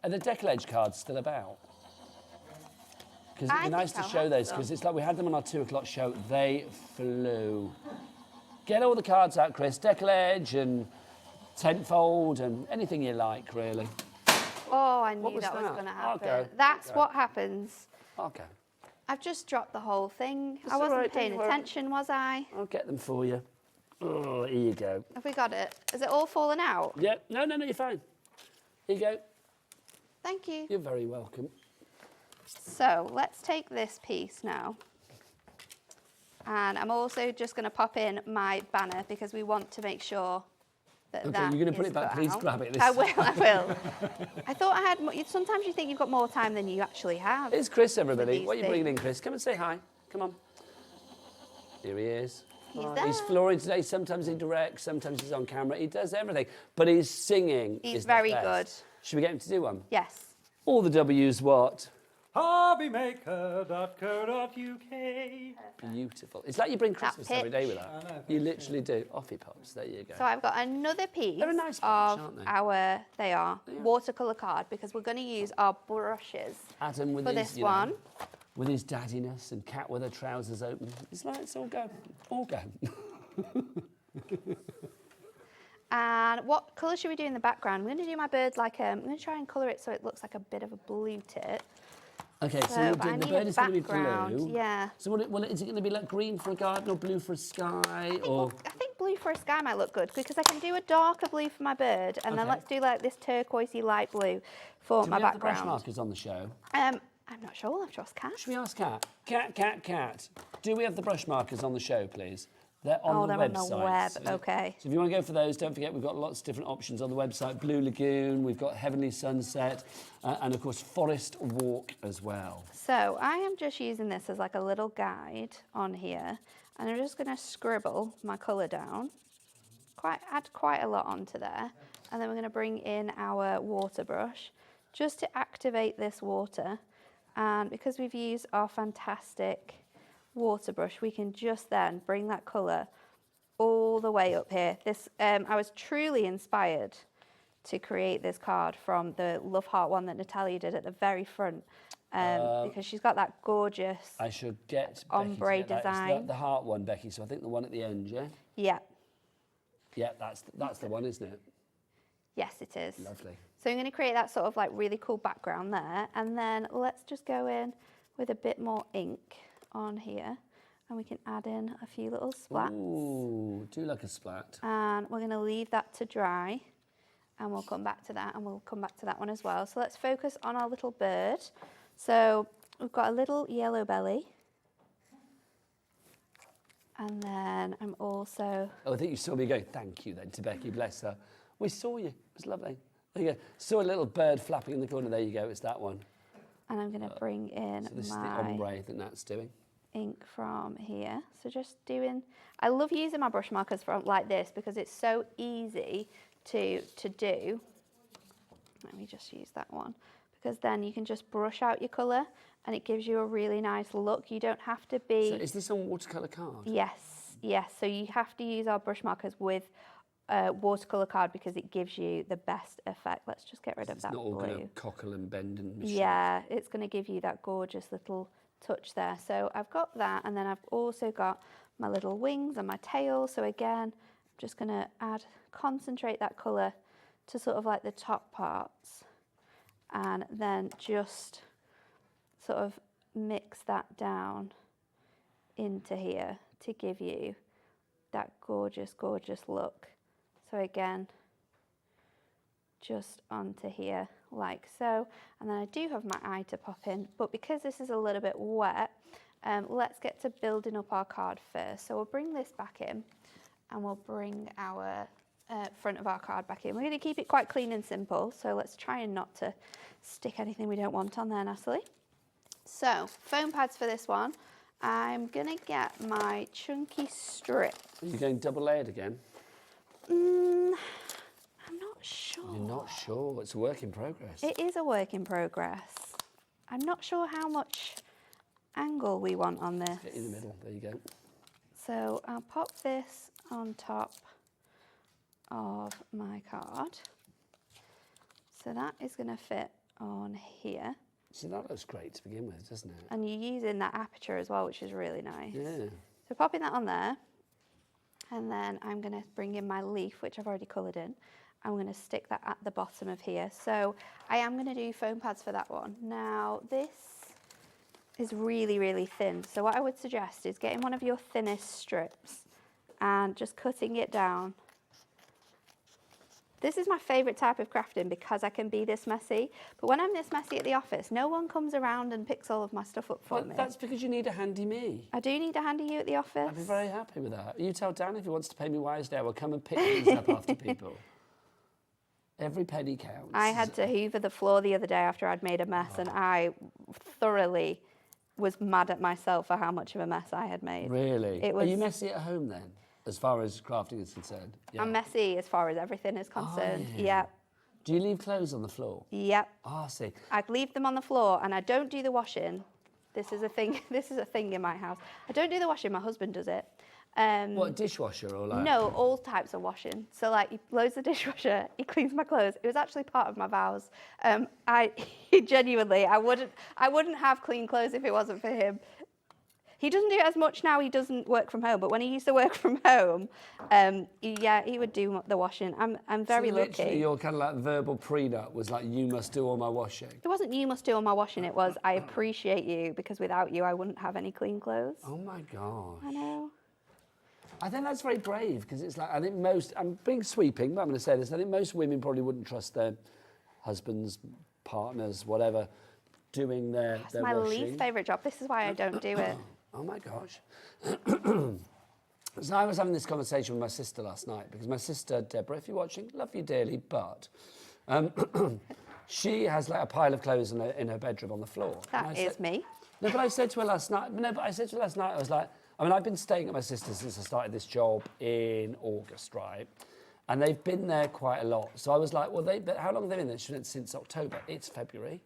are the Deckle Edge cards still about? Because it'd be nice to show those, because it's like we had them on our 2 o'clock show. They flew. Get all the cards out, Chris. Deckle Edge and 10-fold and anything you like, really. Oh, I knew that was going to happen. Okay. That's what happens. Okay. I've just dropped the whole thing. It's I wasn't all right, paying don't worry. attention, was I? I'll get them for you. Oh, here you go. Have we got it? Is it all fallen out? Yeah. No, you're fine. Here you go. Thank you. You're very welcome. So let's take this piece now. And I'm also just going to pop in my banner because we want to make sure that Okay, you're going to put is it back. put Please out. grab it. This I will. I thought I had more. Sometimes you think you've got more time than you actually have. It's Chris, everybody. these What are you bringing in, things. Chris? Come and say hi. Come on. Here he is. He's Hi. there. He's flooring today. Sometimes he directs, sometimes he's on camera. He does everything. But his singing He's is very the best. good. Should we get him to do one? Yes. All the W's what? HobbyMaker.co.uk. Beautiful. It's like you bring Christmas every day with I that. know. You literally do. Off he pops. There you go. So I've got another piece They're a nice of bunch, aren't they? our watercolour card because we're going to use our brushes Adam with for his, this you know, one. with his daddiness, and Kat with her trousers open. It's like, it's all go. All go. And what colour should we do in the background? I'm going to do my bird like I'm going to try and colour it so it looks like a bit of a blue tip. Okay, so, So, but I the need bird a is going to be background, blue. yeah. So is it going to be like green for a garden or blue for a sky? Or I think blue for a sky might look good because I can do a darker blue for my bird and then Okay. let's do like this turquoisey light blue for do my we have the brush background. markers on the show? I'm not sure. We'll have to ask Kat. Should we ask Kat? Kat. Do we have the brush markers on the show, please? They're on the they're website. on the web. Okay. So if you want to go for those, don't forget we've got lots of different options on the website. Blue Lagoon, we've got Heavenly Sunset, and of course Forest Walk as well. So I am just using this as like a little guide on here, and I'm just going to scribble my colour down. Add quite a lot onto there, and then we're going to bring in our water brush just to activate this water. And because we've used our fantastic water brush, we can just then bring that colour all the way up here. This I was truly inspired to create this card from the Love Heart one that Natalia did at the very front because she's got that gorgeous I should get ombre Becky to get that. It's design. the heart one, Becky, so I think the one at the end, yeah? Yeah. Yeah, that's the one, isn't it? Yes, it is. Lovely. So I'm going to create that sort of like really cool background there, and then let's just go in with a bit more ink on here, and we can add in a few little splats. Ooh, do like a splat. And we're going to leave that to dry, and we'll come back to that, and we'll come back to that one as well. So let's focus on our little bird. So we've got a little yellow belly, and then I'm also... Oh, I think you saw me going, thank you then to Becky, bless her. We saw you, it was lovely. There you go. Saw a little bird flapping in the corner, there you go, it's that one. And I'm going to bring in So this is the my ombre that Nat's doing. ink from here. So just doing... I love using my brush markers from like this because it's so easy to do. Let me just use that one. Because then you can just brush out your colour and it gives you a really nice look. You don't have to be... So is this on watercolour card? Yes. So you have to use our brush markers with watercolour card because it gives you the best effect. Let's just get rid of that It's not all blue. going to cockle and bend and machine. Yeah, it's going to give you that gorgeous little touch there. So I've got that, and then I've also got my little wings and my tail. So again, I'm just going to concentrate that colour to sort of like the top parts, and then just sort of mix that down into here to give you that gorgeous, gorgeous look. So again, just onto here like so, and then I do have my eye to pop in, but because this is a little bit wet, let's get to building up our card first. So we'll bring this back in, and we'll bring our front of our card back in. We're going to keep it quite clean and simple, so let's try and not to stick anything we don't want on there nastily. So foam pads for this one. I'm going to get my chunky strip. Are you going double layered again? I'm not sure. You're not sure? It's a work in progress. It is a work in progress. I'm not sure how much angle we want on this. Get in the middle, there you go. So I'll pop this on top of my card. So that is going to fit on here. See, that looks great to begin with, doesn't it? And you're using that aperture as well, which is really nice. Yeah. So popping that on there, and then I'm going to bring in my leaf, which I've already coloured in. I'm going to stick that at the bottom of here. So I am going to do foam pads for that one. Now this is really, really thin. So what I would suggest is getting one of your thinnest strips and just cutting it down. This is my favourite type of crafting because I can be this messy. But when I'm this messy at the office, no one comes around and picks all of my stuff up for me. That's because you need a handy me. I do need a handy you at the office. I'd be very happy with that. You tell Dan if he wants to pay me wisely, I will come and pick things up after people. Every penny counts. I had to hoover the floor the other day after I'd made a mess, and I thoroughly was mad at myself for how much of a mess I had made. Really? It was... Are you messy at home then, as far as crafting is concerned? Yeah. I'm messy as far as everything is concerned. Yep. Do you leave clothes on the floor? Yep. Ah, see. I leave them on the floor, and I don't do the washing. This is a thing. This is a thing in my house. I don't do the washing. My husband does it. What, dishwasher or like? No, all types of washing. So like he loads the dishwasher, he cleans my clothes. It was actually part of my vows. Genuinely, I wouldn't have clean clothes if it wasn't for him. He doesn't do it as much now. He doesn't work from home, but when he used to work from home, he would do the washing. I'm very so lucky. Literally, your kind of like verbal prenup was like, you must do all my washing. It wasn't you must do all my washing. It was I appreciate you because without you, I wouldn't have any clean clothes. Oh my gosh. I know. I think that's very brave because it's like, I think I'm being sweeping, but I'm going to say this, I think most women probably wouldn't trust their husbands, partners, whatever, doing their It's my washing. least favourite job. This is why I don't do it. Oh my gosh. So I was having this conversation with my sister last night because my sister, Deborah, if you're watching, love you dearly, but she has like a pile of clothes in her bedroom on the floor. That is me. No, but I said to her last night, I was like, I mean, I've been staying at my sister's since I started this job in August, right? And they've been there quite a lot. So I was like, well, how long have they been there? She went, since October. It's February.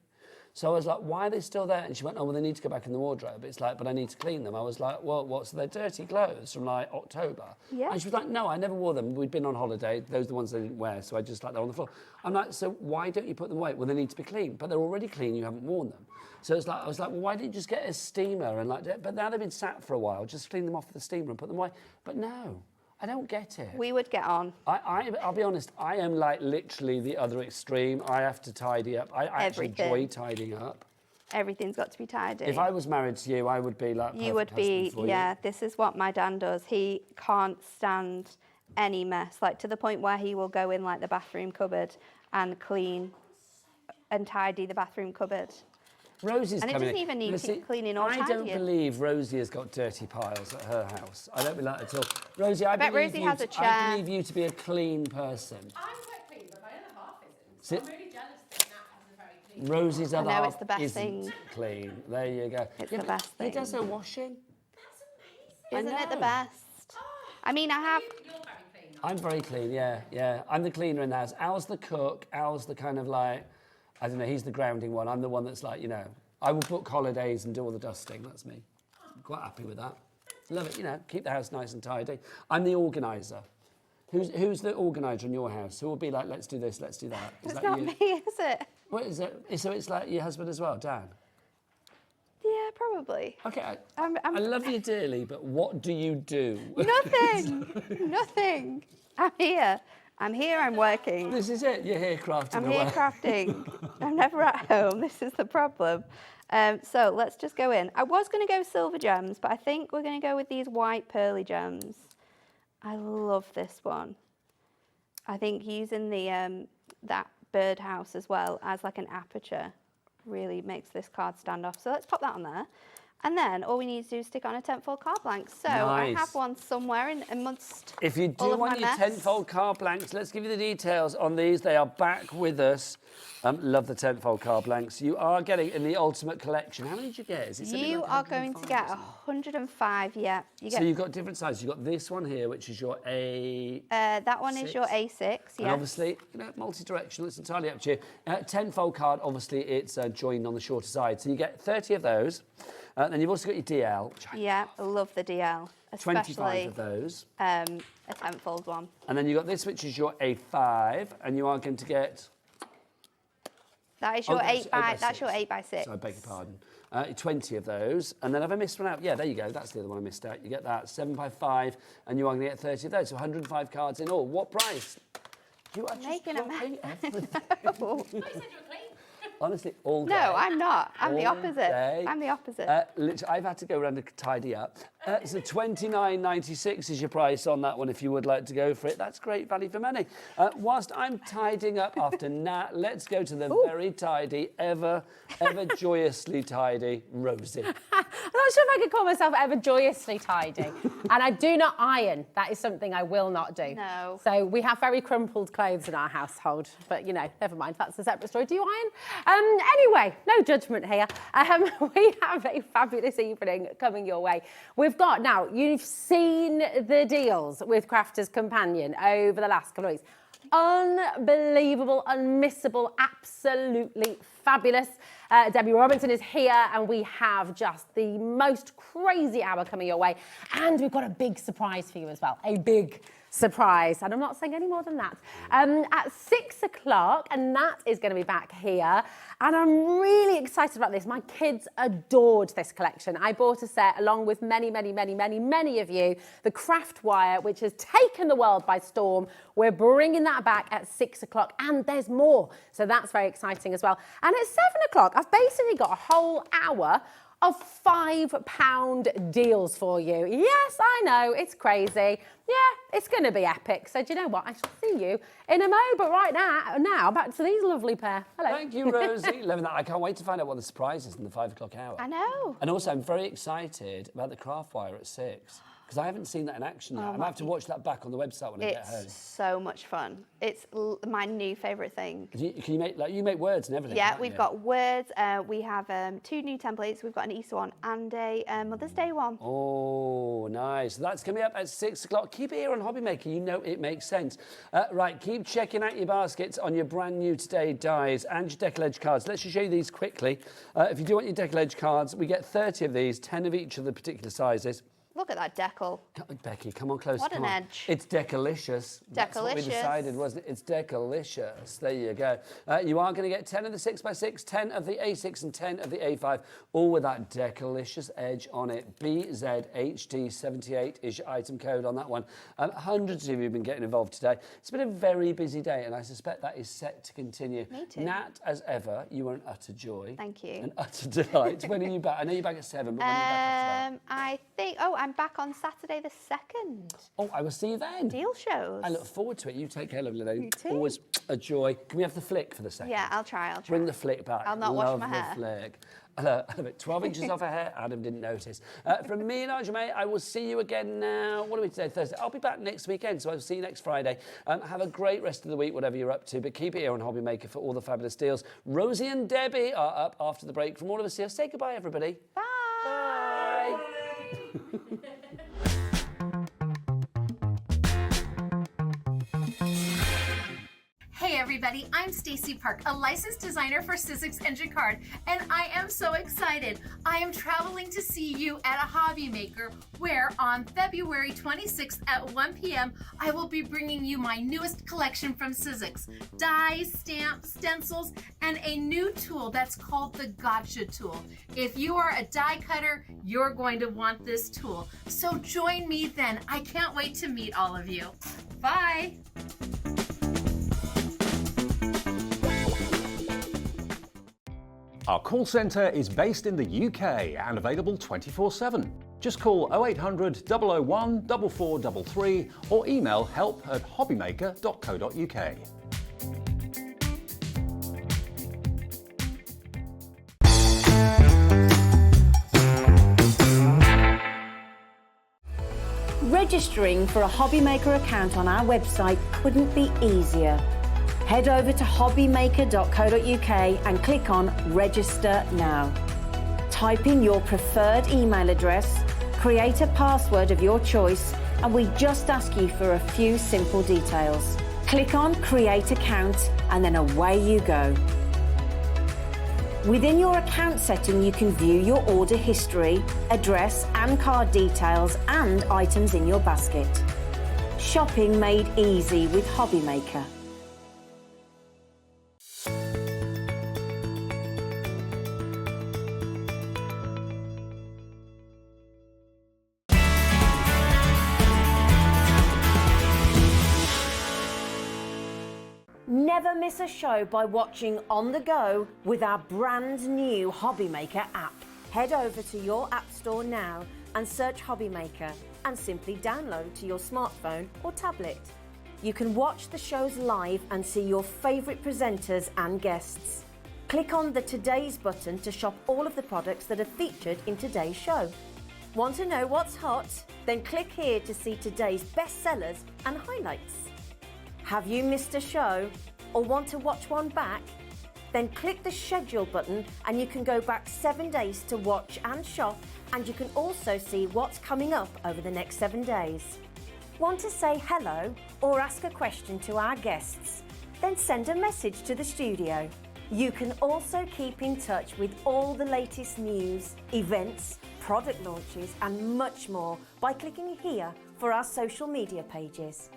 So I was like, why are they still there? And she went, oh, well, they need to go back in the wardrobe. It's like, but I need to clean them. I was like, well, what? So they're dirty clothes from like October. Yeah. And she was like, no, I never wore them. We'd been on holiday. Those are the ones they didn't wear. So I just like they're on the floor. I'm like, so why don't you put them away? Well, they need to be clean. But they're already clean. You haven't worn them. So it's like, I was like, well, why didn't you just get a steamer? And like, but now they've been sat for a while. Just clean them off with the steamer and put them away. But no. I don't get it. We would get on. I'll be honest, I am like literally the other extreme. I have to tidy up. I actually enjoy tidying up. Everything's got to be tidy. If I was married to you, I would be like you would be, yeah. This is what my Dan does. He can't stand any mess, like to the point where he will go in like the bathroom cupboard and clean and tidy the bathroom cupboard. Rosie's and it coming doesn't even need cleaning or tidying. I don't believe Rosie has got dirty piles at her house. I don't believe that at all. Rosie, I believe you to be a clean person. I'm quite clean, but my other half isn't. I'm really jealous that Nat has a very clean. Rosie's other half it's the best isn't thing. clean. There you go. It's the best thing. He does her washing. That's amazing. Isn't it the best? I mean, I have... You're very clean. I'm very clean, yeah. I'm the cleaner in the house. Al's the cook. Al's the kind of like, I don't know, he's the grounding one. I'm the one that's like, you know, I will book holidays and do all the dusting. That's me. I'm quite happy with that. Love it, you know, keep the house nice and tidy. I'm the organiser. Who's the organiser in your house? Who will be like, let's do this, let's do that? It's not me, is it? What is it? So it's like your husband as well, Dan? Yeah, probably. Okay, I love you dearly, but what do you do? Nothing. Nothing. I'm here. I'm here, I'm working. This is it. You're here crafting I'm away. here crafting. I'm never at home. This is the problem. So let's just go in. I was going to go silver gems, but I think we're going to go with these white pearly gems. I love this one. I think using the that birdhouse as well as like an aperture really makes this card stand off. So let's pop that on there. And then all we need to do is stick on a 10-fold card blank. So I have one somewhere in amongst If you do want your 10-fold card blanks, let's give you the details on these. They are back with us. Love the 10-fold card blanks. You are getting in the Ultimate Collection. How many did you get? Is it you are going to get 105, yeah. So you've got different sizes. You've got this one here, which is your A... that one is your A6, yes. And obviously, you know, multi-directional, it's entirely up to you. 10-fold card, obviously, it's joined on the shorter side. So you get 30 of those. Then you've also got your DL. Yeah, I love the DL. Especially 25 of those. A 10-fold one. And then you've got this, which is your A5, and you are going to get... That is your 8 by 6. That's your 8 by 6. So I beg your pardon. 20 of those. And then have I missed one out? Yeah, there you go. That's the other one I missed out. You get that 7 by 5, and you are going to get 30 of those. So 105 cards in all. What price? You are just dropping everything. Honestly, all day. No, I'm not. I'm the all opposite. day. I'm the opposite. Literally, I've had to go around and tidy up. So $29.96 is your price on that one if you would like to go for it. That's great value for money. Whilst I'm tidying up after Nat, let's go to the very tidy, ever joyously tidy Rosie. I'm not sure if I could call myself ever joyously tidy. And I do not iron. That is something I will not do. No. So we have very crumpled clothes in our household. But, you know, never mind. That's a separate story. Do you iron? Anyway, no judgment here. We have a fabulous evening coming your way. We've got, now, you've seen the deals with Crafter's Companion over the last couple of weeks. Unbelievable, unmissable, absolutely fabulous. Debbie Robinson is here and we have just the most crazy hour coming your way. And we've got a big surprise for you as well. A big surprise. And I'm not saying any more than that. At 6 o'clock, and Nat is going to be back here. And I'm really excited about this. My kids adored this collection. I bought a set along with many of you. The Craft Wire, which has taken the world by storm. We're bringing that back at 6 o'clock and there's more. So that's very exciting as well. And at 7 o'clock, I've basically got a whole hour of £5 deals for you. Yes, I know, it's crazy. Yeah, it's going to be epic. So do you know what? I shall see you in a mo. But right now, back to these lovely pair. Hello. Thank you, Rosie. Loving that. I can't wait to find out what the surprise is in the 5 o'clock hour. I know. And also, I'm very excited about the Craft Wire at 6. Because I haven't seen that in action yet. I might have to watch that back on the website when I get home. It's so much fun. It's my new favourite thing. Can you make, like, you make words and everything? Yeah, we've got words. We have 2 new templates. We've got an Easter one and a Mother's Day one. Oh, nice. That's coming up at 6 o'clock. Keep it here on HobbyMaker. You know it makes sense. Right, keep checking out your baskets on your brand new today dies and your Deckle Edge cards. Let's just show you these quickly. If you do want your Deckle Edge cards, we get 30 of these, 10 of each of the particular sizes. Look at that Deckle. Becky, come on close. What an edge. It's Deckalicious. That's what we decided, wasn't it? It's Deckalicious. There you go. You are going to get 10 of the 6x6, 10 of the A6 and 10 of the A5, all with that Deckalicious edge on it. BZHD78 is your item code on that one. Hundreds of you have been getting involved today. It's been a very busy day and I suspect that is set to continue. Me too. Nat, as ever, you are an utter joy. Thank you. An utter delight. When are you back? I know you're back at 7, but when are you back after that? I think, I'm back on Saturday the 2nd. Oh, I will see you then. Deal shows. I look forward to it. You take care, lovely lady. You too. Always a joy. Can we have the flick for the second? Yeah, I'll try. Bring the flick back. I'll not wash my Love hair. the flick. I love it. 12 inches off her hair. Adam didn't notice. From me and Arjame, I will see you again now. What are we today? Thursday. I'll be back next weekend, so I'll see you next Friday. Have a great rest of the week, whatever you're up to, but keep it here on HobbyMaker for all the fabulous deals. Rosie and Debbie are up after the break. From all of us here, say goodbye, everybody. Bye. Bye. Hey everybody, I'm Stacey Park, a licensed designer for Sizzix and Jacquard, and I am so excited. I am traveling to see you at a HobbyMaker, where on February 26th at 1 p.m. I will be bringing you my newest collection from Sizzix: dies, stamps, stencils, and a new tool that's called the Gotcha tool. If you are a die cutter, you're going to want this tool. So join me then. I can't wait to meet all of you. Bye. Our call centre is based in the UK and available 24/7. Just call 0800 001 4433 or email help@hobbymaker.co.uk. Registering for a HobbyMaker account on our website couldn't be easier. Head over to hobbymaker.co.uk and click on Register Now. Type in your preferred email address, create a password of your choice, and we just ask you for a few simple details. Click on Create Account and then away you go. Within your account setting, you can view your order history, address and card details and items in your basket. Shopping made easy with HobbyMaker. Never miss a show by watching on the go with our brand new HobbyMaker app. Head over to your app store now and search HobbyMaker and simply download to your smartphone or tablet. You can watch the shows live and see your favourite presenters and guests. Click on the Today's button to shop all of the products that are featured in today's show. Want to know what's hot? Then click here to see today's bestsellers and highlights. Have you missed a show or want to watch one back? Then click the schedule button and you can go back 7 days to watch and shop, and you can also see what's coming up over the next 7 days. Want to say hello or ask a question to our guests? Then send a message to the studio. You can also keep in touch with all the latest news, events, product launches and much more by clicking here for our social media pages.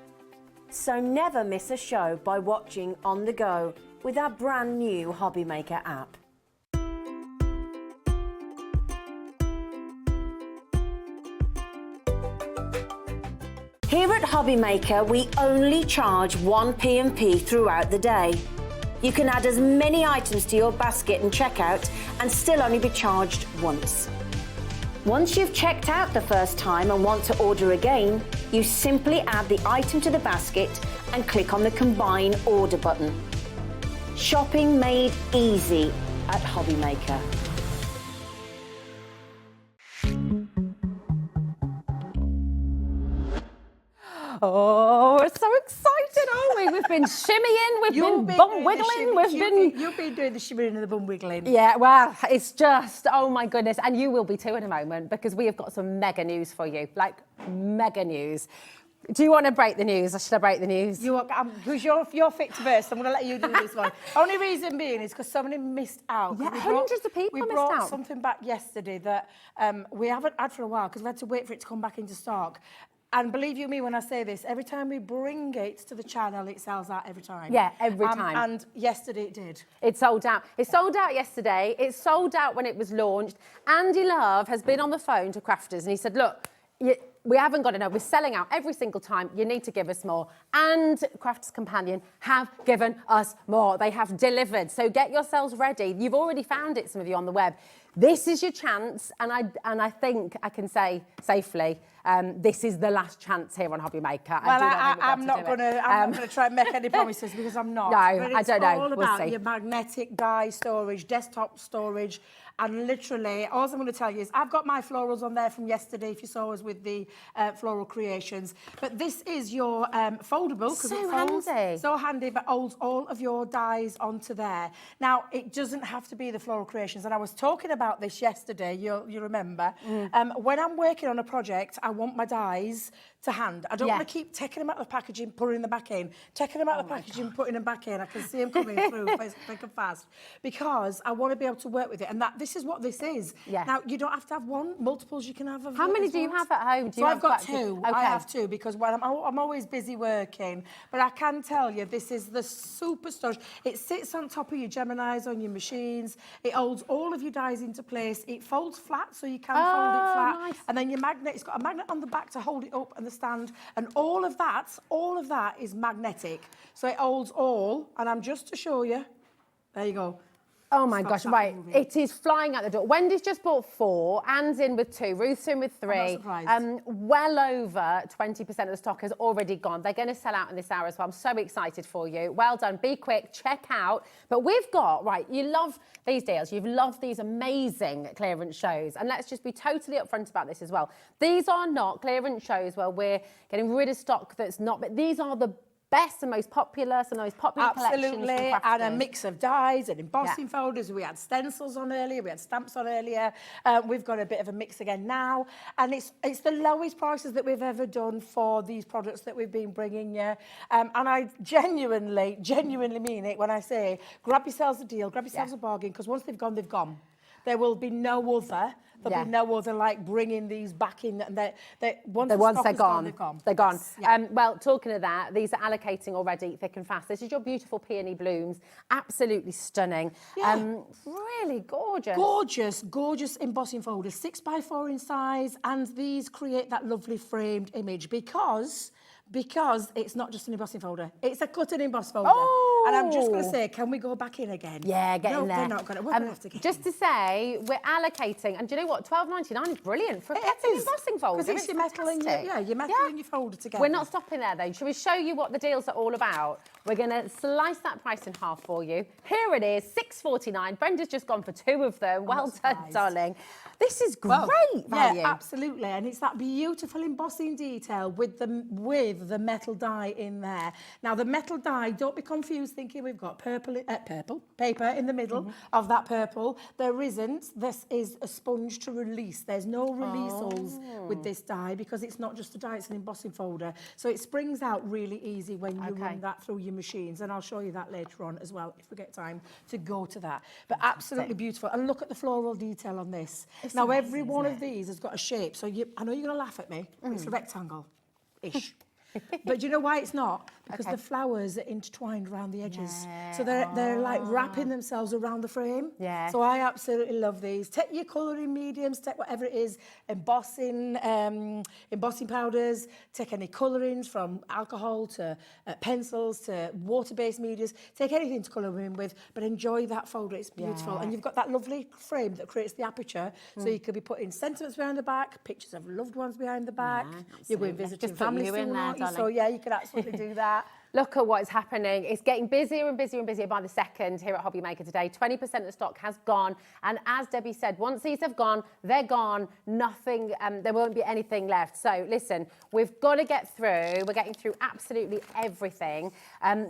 So never miss a show by watching on the go with our brand new HobbyMaker app. Here at HobbyMaker, we only charge 1 P&P throughout the day. You can add as many items to your basket and checkout and still only be charged once. Once you've checked out the first time and want to order again, you simply add the item to the basket and click on the Combine Order button. Shopping made easy at HobbyMaker. Oh, we're so excited, aren't we? We've been shimmying, we've been bum wiggling, You've been doing the shimmering and the bum wiggling. Yeah, well, it's just, oh my goodness, and you will be too in a moment because we have got some mega news for you, like mega news. Do you want to break the news, or should I break the news? Because you're fit to burst, I'm going to let you do this one. Only reason being is because somebody missed out. Yeah, hundreds of people missed out. We brought something back yesterday that we haven't had for a while because we had to wait for it to come back into stock. And believe you me when I say this, every time we bring it to the channel, it sells out every time. Yeah, every time. And yesterday it did. It sold out. It sold out yesterday. It sold out when it was launched. Andy Love has been on the phone to Crafters and he said, look, we haven't got enough. We're selling out every single time. You need to give us more. And Crafters Companion have given us more. They have delivered. So get yourselves ready. You've already found it, some of you on the web. This is your chance, and I think I can say safely, this is the last chance here on HobbyMaker. Well, I'm not going to try and make any promises because I'm not. No, but I don't know. It's all about We'll see. your magnetic die storage, desktop storage, and literally, all I'm going to tell you is I've got my florals on there from yesterday, if you saw us with the floral creations. But this is your foldable. So handy. So handy, but holds all of your dies onto there. Now, it doesn't have to be the floral creations, and I was talking about this yesterday, you remember. When I'm working on a project, I want my dies to hand. I don't want to keep taking them out of the packaging, putting them back in, taking them out of the packaging, putting them back in. I can see them coming through quick and fast because I want to be able to work with it. And this is what this is. Yeah. Now, you don't have to have one. Multiples you can have of How many do you have at home? So I've got two. Okay. I have two because when I'm always busy working. But I can tell you, this is the super storage. It sits on top of your Geminis on your machines. It holds all of your dies into place. It folds flat, so you can fold it flat. Nice. And then your magnet, it's got a magnet on the back to hold it up and the stand. And all of that is magnetic. So it holds all, and I'm just to show you. There you go. Oh my gosh, right. It is flying out the door. Wendy's just bought 4, Anne's in with 2, Ruth's in with 3. I'm not surprised. Well over 20% of the stock has already gone. They're going to sell out in this hour as well. I'm so excited for you. Well done. Be quick, check out. But we've got, right, you love these deals. You've loved these amazing clearance shows. And let's just be totally upfront about this as well. These are not clearance shows where we're getting rid of stock that's not, but these are the best and most popular, some of the most popular collections from Absolutely, crafters. and a mix of dies and embossing folders. We had stencils on earlier, we had stamps on earlier. We've got a bit of a mix again now, and it's the lowest prices that we've ever done for these products that we've been bringing you. And I genuinely mean it when I say grab yourselves a deal, grab yourselves a bargain, because once they've gone, they've gone. There will be no other. There'll be no other like bringing these back in. And once they're gone, they've gone. They're gone. Yes, yeah. Well, talking of that, these are allocating already thick and fast. This is your beautiful peony blooms. Absolutely stunning. Yeah. Really gorgeous. Gorgeous embossing folders, 6x4 in size, and these create that lovely framed image because it's not just an embossing folder, it's a cut and emboss folder. Oh! And I'm just going to say, can we go back in again? Yeah, get in there. They're not going to. We're going to have to get Just in. to say, we're allocating, and do you know what? $12.99 is brilliant for a cut and embossing folder. Because it's your metal and your metal and your folder together. We're not stopping there though. Shall we show you what the deals are all about? We're going to slice that price in half for you. Here it is, $6.49. Brenda's just gone for 2 of them. Well done, darling. This is great value. Yeah, absolutely. And it's that beautiful embossing detail with the metal die in there. Now, the metal die, don't be confused thinking we've got paper in the middle of that purple. There isn't. This is a sponge to release. There's no release holes with this die because it's not just a die, it's an embossing folder. So it springs out really easy when you run that through your machines. And I'll show you that later on as well if we get time to go to that. But absolutely beautiful. And look at the floral detail on this. Now, every one of these has got a shape. So I know you're going to laugh at me. It's a rectangle-ish. But do you know why it's not? Because the flowers are intertwined around the edges. So they're like wrapping themselves around the frame. Yeah. So I absolutely love these. Take your colouring mediums, take whatever it is, embossing powders, take any colourings from alcohol to pencils to water-based medias. Take anything to colour in with, but enjoy that folder. It's beautiful. And you've got that lovely frame that creates the aperture. So you could be putting sentiments behind the back, pictures of loved ones behind the back. You're going visiting family soon, aren't you? So yeah, you could absolutely do that. Look at what is happening. It's getting busier and busier and busier by the second here at HobbyMaker today. 20% of the stock has gone. And as Debbie said, once these have gone, they're gone. Nothing, there won't be anything left. So listen, we've got to get through. We're getting through absolutely everything.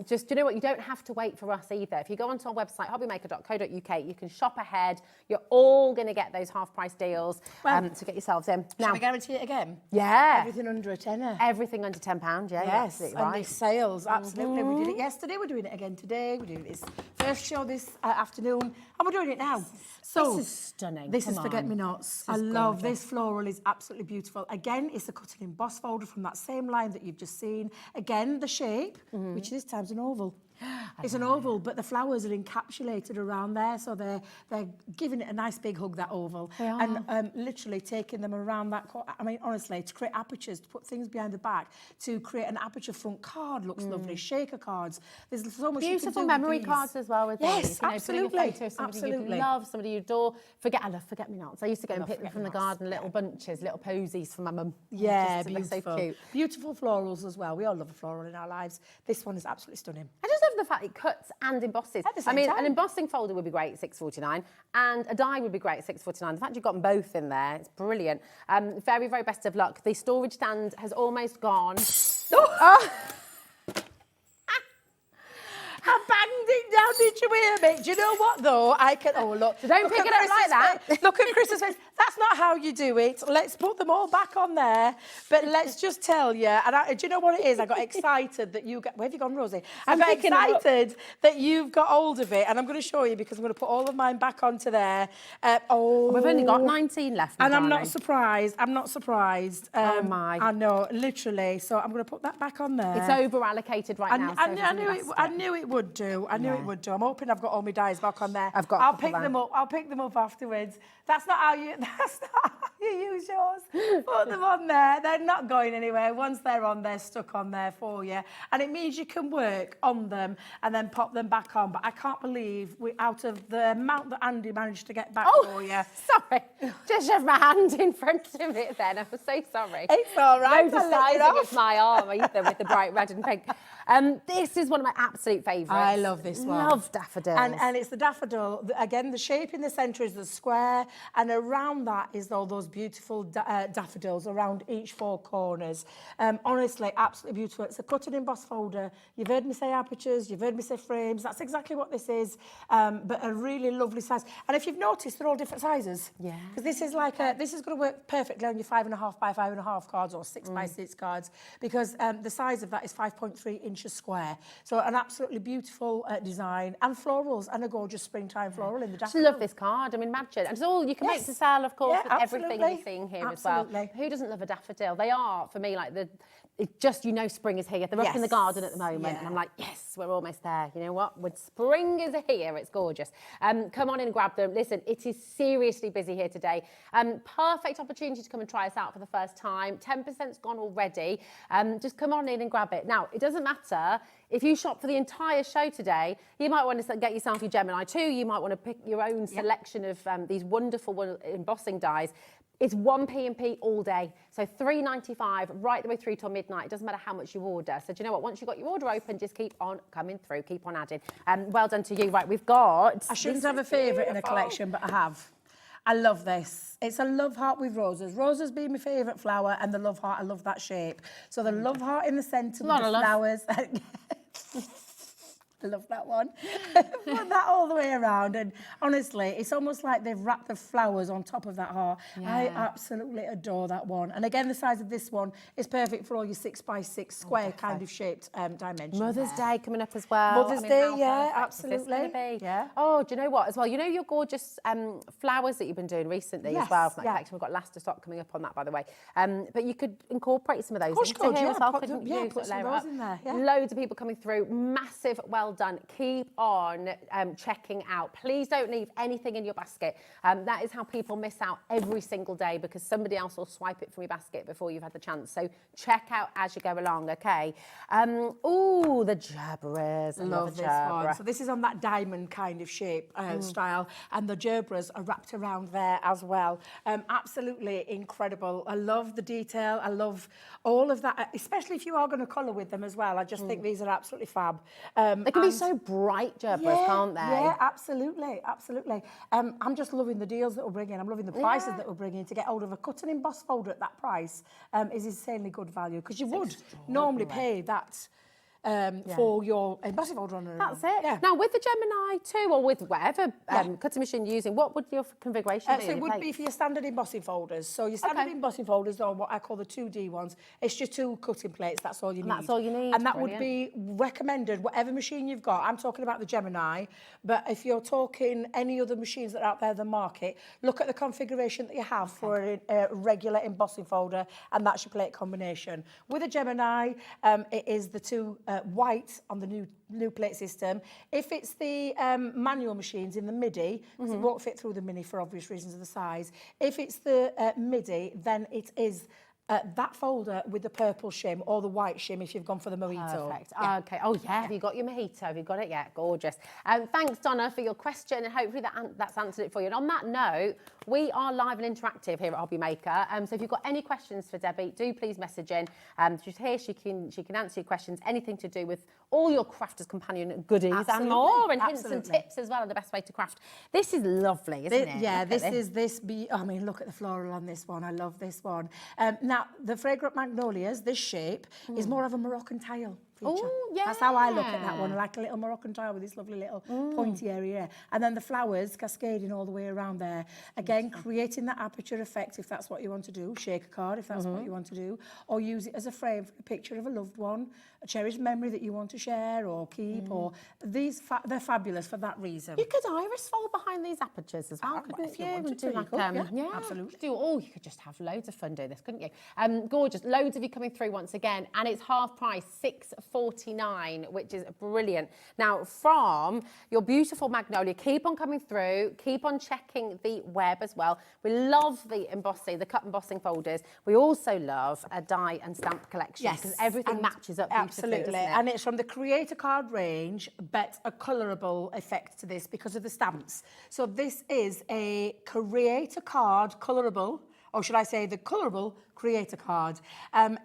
Just, you know what? You don't have to wait for us either. If you go onto our website, hobbymaker.co.uk, you can shop ahead. You're all going to get those half-price deals to get yourselves in. Shall we guarantee it again? Yeah. Everything under a tenner. Everything under £10, yeah. Yes, absolutely and right. these sales, absolutely. We did it yesterday, we're doing it again today. We're doing this first show this afternoon, and we're doing it now. So this is stunning. This is forget-me-nots. I love this floral, is absolutely beautiful. Again, it's a cut and emboss folder from that same line that you've just seen. Again, the shape, which this time's an oval. It's an oval, but the flowers are encapsulated around there, so they're giving it a nice big hug, that oval. They are. And literally taking them around that, I mean, honestly, to create apertures, to put things behind the back, to create an aperture front card looks lovely, shaker cards. There's so much Beautiful you can do memory with cards as well with these. Yes, You know, absolutely. putting a photo of somebody you love, somebody you adore. I love forget-me-nots. I used to go and pick them from the garden, little bunches, little posies for my mum. Yeah, Just so beautiful. cute. Beautiful florals as well. We all love a floral in our lives. This one is absolutely stunning. I just love the fact it cuts and embosses. At the same I mean, time. an embossing folder would be great at $6.49, and a die would be great at $6.49. The fact you've got them both in there, it's brilliant. Very, very best of luck. The storage stand has almost gone. I banged it down, did you hear me? Do you know what, though? I can... Oh, look. So don't pick it up like that. Look at Chris's face. That's not how you do it. Let's put them all back on there. But let's just tell you, and do you know what it is? I got excited that you got... Where have you gone, Rosie? I got excited that you've got hold of it, and I'm going to show you because I'm going to put all of mine back onto there. We've only got 19 left, and I'm not darling. surprised. I'm not surprised. Oh, my. I know, literally. So I'm going to put that back on there. It's over-allocated right now. I knew it would do. I knew it would do. I'm hoping I've got all my dies back on there. I've got. I'll pick them up. I'll pick them up afterwards. That's not how you you use yours. Put them on there. They're not going anywhere. Once they're on, they're stuck on there for you. And it means you can work on them and then pop them back on. But I can't believe out of the amount that Andy managed to get back for you. Sorry. Just shoved my hand in front of it then. I'm so sorry. It's all right. No disguising it's my arm either with the bright red and pink. This is one of my absolute favourites. I love this one. Love daffodils. And it's the daffodil. Again, the shape in the centre is the square, and around that is all those beautiful daffodils around each four corners. Honestly, absolutely beautiful. It's a cut and emboss folder. You've heard me say apertures, you've heard me say frames. That's exactly what this is, but a really lovely size. And if you've noticed, they're all different sizes. Yeah. Because this is like this is going to work perfectly on your 5.5 by 5.5 cards or 6 by 6 cards, because the size of that is 5.3 inches square. So an absolutely beautiful design, and florals, and a gorgeous springtime floral in the I daffodil. love this card. I mean, imagine. And it's all you can make to sell, of course, with everything you're seeing here as well. Who doesn't love a daffodil? They are, for me, like it's just, you know, spring is here. They're up in the garden at the moment. And I'm like, yes, we're almost there. You know what? When spring is here, it's gorgeous. Come on in and grab them. Listen, it is seriously busy here today. Perfect opportunity to come and try us out for the first time. 10%'s gone already. Just come on in and grab it. Now, it doesn't matter if you shop for the entire show today. You might want to get yourself your Gemini 2. You might want to pick your own selection of these wonderful embossing dies. It's 1 P&P all day, so $3.95 right the way through till midnight. It doesn't matter how much you order. So do you know what? Once you've got your order open, just keep on coming through, keep on adding. Well done to you. Right, we've got... I shouldn't have a favourite in a collection, but I have. I love this. It's a love heart with roses. Roses being my favourite flower, and the love heart, I love that shape. So the love heart in the centre with the flowers. I love that one. Put that all the way around, and honestly, it's almost like they've wrapped the flowers on top of that heart. Yeah. I absolutely adore that one. And again, the size of this one is perfect for all your 6 by 6 square kind of shaped dimensions. Mother's Day coming up as well. Mother's Day, yeah, absolutely. Yeah. Oh, do you know what? As well, you know your gorgeous flowers that you've been doing recently as well from that collection. We've got last of stock coming up on that, by the way. But you could incorporate some of those into here as well. Put some of those in there. Yeah. Loads of people coming through. Massive well done. Keep on checking out. Please don't leave anything in your basket. That is how people miss out every single day, because somebody else will swipe it from your basket before you've had the chance. So check out as you go along, okay? Ooh, the Gerberas. I love this one. So this is on that diamond kind of shape style, and the Gerberas are wrapped around there as well. Absolutely incredible. I love the detail. I love all of that, especially if you are going to colour with them as well. I just think these are absolutely fab. They can be so bright Gerberas, can't they? Yeah, absolutely, absolutely. I'm just loving the deals that we're bringing. I'm loving the prices that we're bringing. To get hold of a cut and emboss folder at that price is insanely good value, because you would normally pay that for your embossing folder on. That's it. Yeah. Now, with the Gemini 2 or with whatever cutting machine you're using, what would your configuration be? So it would be for your standard embossing folders. So your standard embossing folders are what I call the 2D ones. It's just 2 cutting plates. That's all you need. That's all you need. And that would be recommended, whatever machine you've got. I'm talking about the Gemini, but if you're talking any other machines that are out there in the market, look at the configuration that you have for a regular embossing folder, and that's your plate combination. With a Gemini, it is the 2 white on the new plate system. If it's the manual machines in the MIDI, because it won't fit through the mini for obvious reasons of the size. If it's the MIDI, then it is that folder with the purple shim or the white shim if you've gone for the mojito. Perfect. Yeah. Okay. Oh, yeah. Have you got your mojito? Have you got it yet? Gorgeous. Thanks, Donna, for your question, and hopefully that's answered it for you. And on that note, we are live and interactive here at HobbyMaker. So if you've got any questions for Debbie, do please message in. She's here. She can answer your questions. Anything to do with all your Crafter's Companion goodies and more, and hints and tips as well, and the best way to craft. This is lovely, isn't it? Yeah, I mean, look at the floral on this one. I love this one. Now, the fragrant magnolias, this shape, is more of a Moroccan tile feature. Oh, yeah. That's how I look at that one, like a little Moroccan tile with this lovely little pointy area. And then the flowers cascading all the way around there. Again, creating that aperture effect if that's what you want to do. Shake a card if that's what you want to do. Or use it as a frame for a picture of a loved one, a cherished memory that you want to share or keep. Or they're fabulous for that reason. You could iris fold behind these apertures as well, couldn't you? And do like, absolutely. You could just have loads of fun doing this, couldn't you? Gorgeous. Loads of you coming through once again, and it's half price, $6.49, which is brilliant. Now, from your beautiful magnolia, keep on coming through, keep on checking the web as well. We love the embossing, the cut embossing folders. We also love a die and stamp collection because everything matches up beautifully, absolutely. doesn't it? And it's from the Creator Card range, but a colourable effect to this because of the stamps. So this is a Creator Card colourable, or should I say the colourable Creator Card.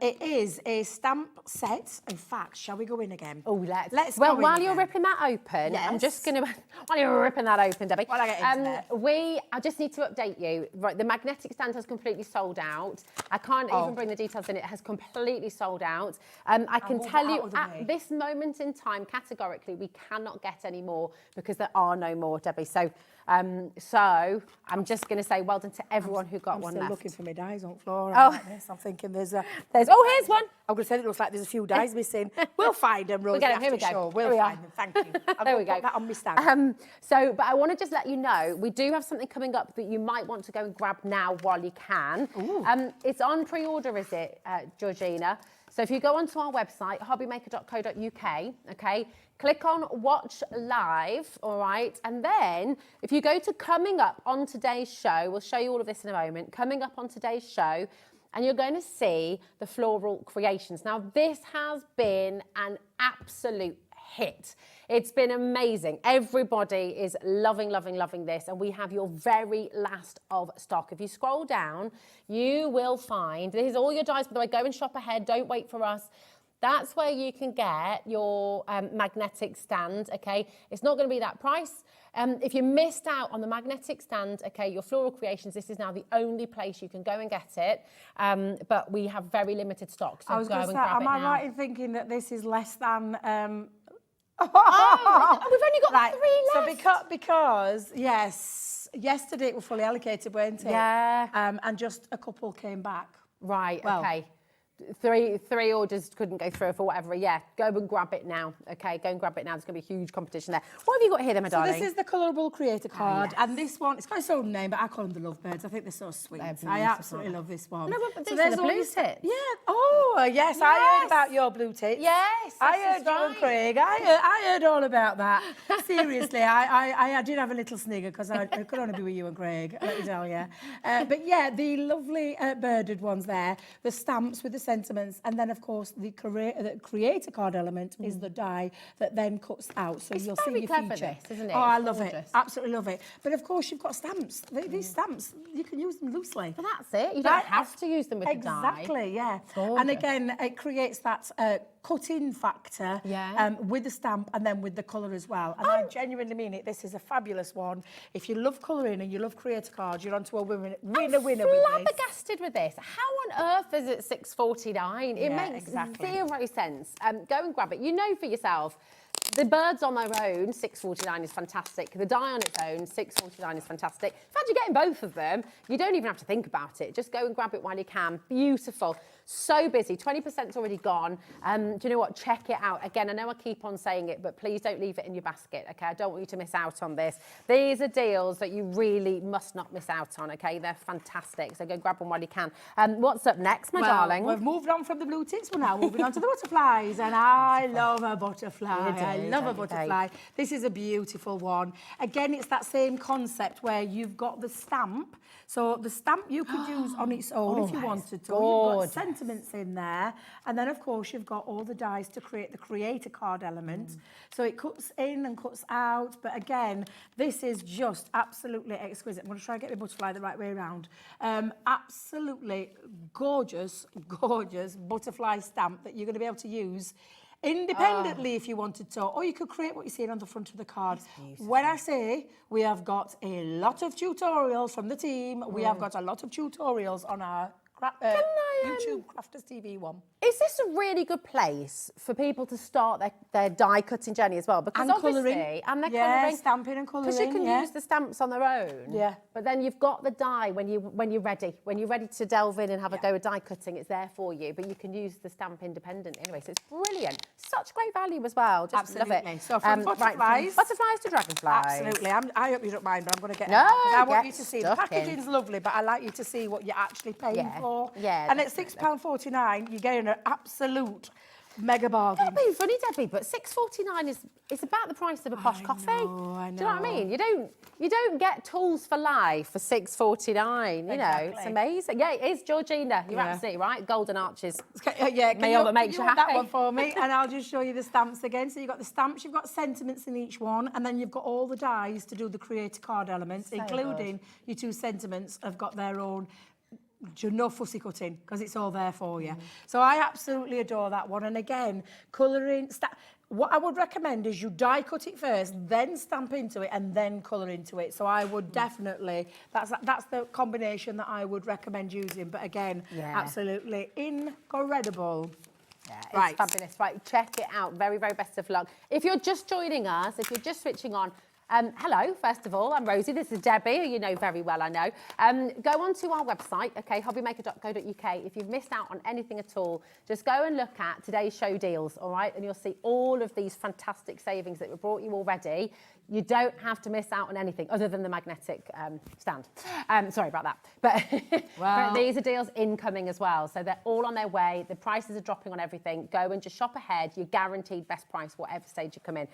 It is a stamp set. In fact, shall we go in again? Oh, let's go well, in while you're again. ripping that open, I'm just Yes. going to, while you're ripping that open, Debbie, While I get into there. I just need to update you. Right, the magnetic stand has completely sold out. I can't even bring the details in. It has completely sold out. I can move tell that out you of the way. at this moment in time, categorically, we cannot get any more because there are no more, Debbie. So I'm just going to say well done to everyone who got I'm one still left. looking for my dies on floor. Oh. Like this. I'm thinking there's here's one. I'm going to say it looks like there's a few dies missing. We'll find them, Rosie. We'll get 'em. Here we after go. show. We'll Here we find are. them. Thank you. There we go. Put that on my stand. But I want to just let you know, we do have something coming up that you might want to go and grab now while you can. It's on pre-order, is it, Georgina? So if you go onto our website, hobbymaker.co.uk, okay, click on Watch Live, all right? And then if you go to Coming Up on today's show, we'll show you all of this in a moment, Coming Up on today's show, and you're going to see the floral creations. Now, this has been an absolute hit. It's been amazing. Everybody is loving, loving, loving this, and we have your very last of stock. If you scroll down, you will find, this is all your dies, by the way, go and shop ahead, don't wait for us. That's where you can get your magnetic stand, okay? It's not going to be that price. If you missed out on the magnetic stand, okay, your floral creations, this is now the only place you can go and get it. But we have very limited stock, so I was go going and to say, grab it am I now. right in thinking that this is less than... We've only got 3 left. So because yes, yesterday it was fully allocated, weren't it? Yeah. And just a couple came back. Right, Well, okay. Three orders couldn't go through for whatever. Yeah, go and grab it now. Okay, go and grab it now. There's going to be a huge competition there. What have you got here then, my So darling? this is the colourable creator card, yes. and this one, it's got its own name, but I call them the lovebirds. I think they're so sweet. They're I beautiful. absolutely love this one. No, but so these are there's the all blue these- tips. Yeah. Oh, yes. I heard about your blue tips. Yes, I this heard is you and right. Craig. I heard all about that. Seriously, I did have a little snigger because I could only be with you and Craig, let me tell you. But yeah, the lovely birded ones there, the stamps with the sentiments, and then of course the creator card element is the die that then cuts out. So It's you'll very see your clever, feature. this, isn't it? Oh, I It's love it. gorgeous. Absolutely love it. But of course you've got stamps. These stamps, you can use them loosely. Well, that's it. You don't have to use them with the die. Exactly, yeah. Gorgeous. And again, it creates that cut-in factor with the stamp and then with the colour as well. And I genuinely mean it. This is a fabulous one. If you love colouring and you love creator cards, you're onto a winner with this. Flabbergasted with this. How on earth is it $6.49? It Yeah, makes exactly. zero sense. Go and grab it. You know for yourself. The birds on their own, $6.49 is fantastic. The die on its own, $6.49 is fantastic. In fact, you're getting both of them. You don't even have to think about it. Just go and grab it while you can. Beautiful. So busy. 20%'s already gone. Do you know what? Check it out. Again, I know I keep on saying it, but please don't leave it in your basket, okay? I don't want you to miss out on this. These are deals that you really must not miss out on, okay? They're fantastic. So go grab them while you can. What's up next, my darling? We've moved on from the blue tips. We're now moving on to the butterflies. And I love a butterfly. I love a butterfly. This is a beautiful one. Again, it's that same concept where you've got the stamp. So the stamp you could use on its own if you wanted to. You've got sentiments in there. And then, of course, you've got all the dies to create the creator card element. So it cuts in and cuts out. But again, this is just absolutely exquisite. I'm going to try and get the butterfly the right way around. Absolutely gorgeous, gorgeous butterfly stamp that you're going to be able to use independently if you wanted to, or you could create what you're seeing on the front of the card. When I say we have got a lot of tutorials from the team, we have got a lot of tutorials on our YouTube Crafters TV one. Is this a really good place for people to start their die cutting journey as well? Because And obviously, colouring. and their Yeah, colouring, stamping and colouring. because you can use the stamps on their own. Yeah. But then you've got the die when you're ready. When you're ready to delve in and have a go at die cutting, it's there for you. But you can use the stamp independently anyway. So it's brilliant. Such great value as well. Just love Absolutely. it. So from butterflies, butterflies to dragonflies. Absolutely. I hope you don't mind, but I'm going to get No, it out, 'cause I want get you to see. The stuck in. packaging's lovely, but I like you to see what you're actually paying Yeah. for. Yeah, And at definitely. £6.49, you're getting an absolute Mega bargain. Not being funny, Debbie, but $6.49 is about the price of a posh coffee. I Do you know what I know. mean? You don't get tools for life for $6.49. You know, it's amazing. Yeah, it is, Georgina. You're absolutely right. Golden arches. Yeah, May all that makes you hold happy. that one for me, and I'll just show you the stamps again. So you've got the stamps, you've got sentiments in each one, and then you've got all the dies to do the creator card elements, including your 2 sentiments have got their own. No fussy cutting, because it's all there for you. So I absolutely adore that one. And again, colouring, what I would recommend is you die cut it first, then stamp into it, and then colour into it. So I would definitely, that's the combination that I would recommend using. But again, absolutely incredible. Yeah, it's fabulous. Right, check it out. Very, very best of luck. If you're just joining us, if you're just switching on, hello, first of all, I'm Rosie, this is Debbie, who you know very well, I know. Go onto our website, okay, hobbymaker.co.uk. If you've missed out on anything at all, just go and look at today's show deals, all right? And you'll see all of these fantastic savings that we brought you already. You don't have to miss out on anything other than the magnetic stand. Sorry about that. But, but these are deals incoming as well. So they're all on their way. The prices are dropping on everything. Go and just shop ahead. You're guaranteed best price, whatever stage you come in.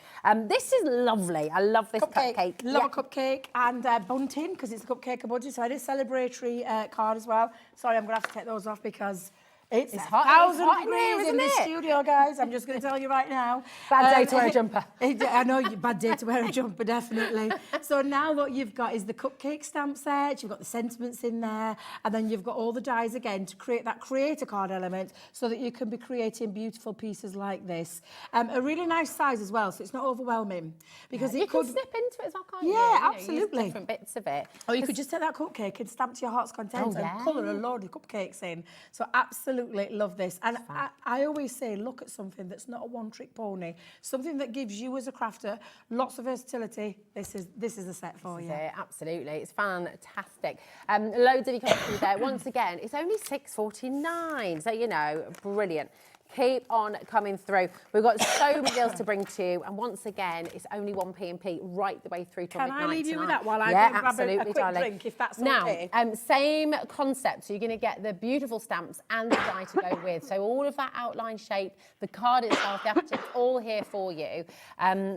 This is lovely. I love this cupcake. Love a cupcake and bunting, because it's a cupcake and bunting. So I did a celebratory card as well. Sorry, I'm going to have to take those off because it's hot. 1,000 in here, degrees in this studio, guys. I'm just going to tell you right now. Bad day to wear a jumper. I know, bad day to wear a jumper, definitely. So now what you've got is the cupcake stamp set, you've got the sentiments in there, and then you've got all the dies again to create that creator card element so that you can be creating beautiful pieces like this. A really nice size as well, so it's not overwhelming. Because you can snip into it as well, can't you? Yeah, You know, absolutely. use different bits of it. Or you could just take that cupcake and stamp to your heart's content and colour a load of cupcakes in. So absolutely love this. And I always say, look at something that's not a one-trick pony, something that gives you as a crafter lots of versatility. This is the set for you. Absolutely, it's fantastic. Loads of you coming through there. Once again, it's only $6.49, so you know, brilliant. Keep on coming through. We've got so many deals to bring to you, and once again, it's only 1p&p right the way through till midnight. Can I leave you with tonight. that while I go and grab a quick darling. drink, if that's now, okay? Same concept. So you're going to get the beautiful stamps and the die to go with. So all of that outline shape, the card itself, the after, it's all here for you.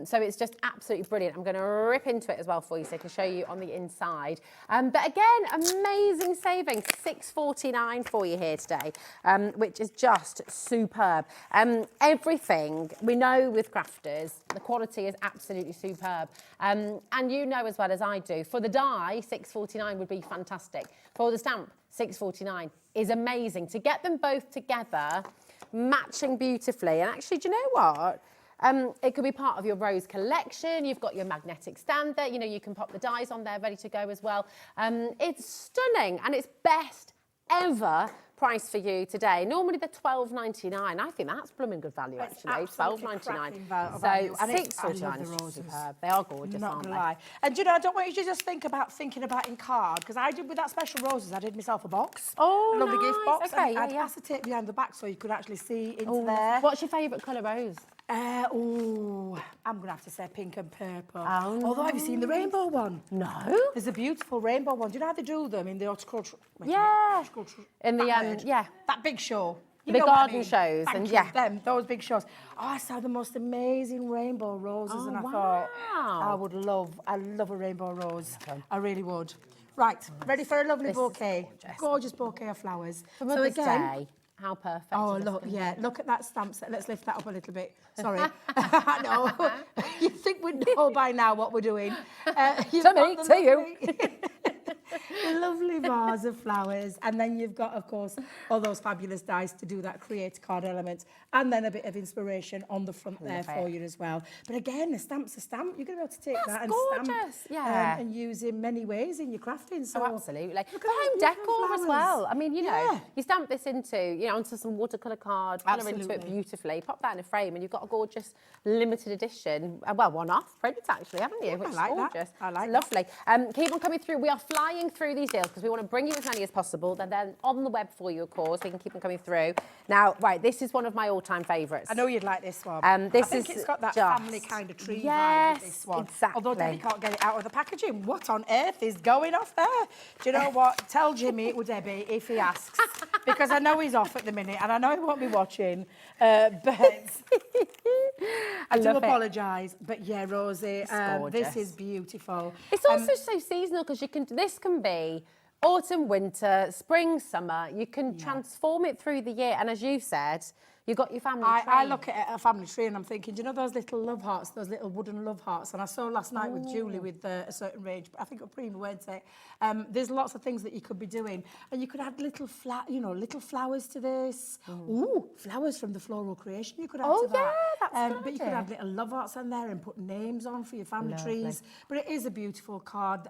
So it's just absolutely brilliant. I'm going to rip into it as well for you, so I can show you on the inside. But again, amazing savings, $6.49 for you here today, which is just superb. Everything we know with crafters, the quality is absolutely superb. And you know as well as I do, for the die, $6.49 would be fantastic. For the stamp, $6.49 is amazing. To get them both together, matching beautifully. And actually, do you know what? It could be part of your rose collection. You've got your magnetic stand there. You know, you can pop the dies on there ready to go as well. It's stunning, and it's best ever price for you today. Normally they're $12.99. I think that's blooming good value, actually. $12.99. So $6.49 is superb. They are gorgeous, not aren't gonna they? lie. And you know, I don't want you to just thinking about in card, because I did with that special roses. I did myself a box. Oh, a lovely nice. gift box. Okay, and I'd yeah. acetate behind the back so you could actually see into there. What's your favourite colour rose? I'm gonna have to say pink and purple. Oh, although have you seen the rainbow one? No. There's a beautiful rainbow one. Do you know how they do them in the horticultural? Yeah. In the that big show. The big garden shows. Thank you, those big shows. Oh, I saw the most amazing rainbow roses, and I thought I love a rainbow rose. I really would. Right, ready for a lovely bouquet? Gorgeous bouquet of flowers. For Mother's Day. How perfect. Oh, look, look at that stamp set. Let's lift that up a little bit. Sorry. I know. You think we know by now what we're doing. To you. The lovely vase of flowers, and then you've got, of course, all those fabulous dies to do that create card element, and then a bit of inspiration on the front there for you as well. But again, a stamp's a stamp. You're going to be able to take that and stamp and use in many ways in your crafting. So absolutely. For home decor as well. I mean, you know, you stamp this onto some watercolour card, colour into it beautifully, pop that in a frame, and you've got a gorgeous limited edition, one-off print actually, haven't you? Which is gorgeous. I like lovely. Keep on coming through. We are flying through these deals because we want to bring you as many as possible. They're then on the web for you, of course. We can keep them coming through. Now, right, this is one of my all-time favourites. I know you'd like this one. I think it's got that family kind of tree vibe with this one. Exactly. Although Debbie can't get it out of the packaging. What on earth is going off there? Do you know what? Tell Jimmy or Debbie if he asks. Because I know he's off at the minute and I know he won't be watching. But I do apologise. But yeah, Rosie, this is beautiful. It's also so seasonal because this can be autumn, winter, spring, summer. You can transform it through the year. And as you said, you've got your family tree. I look at a family tree and I'm thinking, do you know those little love hearts, those little wooden love hearts? And I saw last night with Julie with a certain range, I think a Prima weren't it? There's lots of things that you could be doing. And you could add little flowers to this. Ooh, flowers from the floral creation you could add to that. Yeah, that's but you could add little love hearts on there and put names on for your family trees. But it is a beautiful card.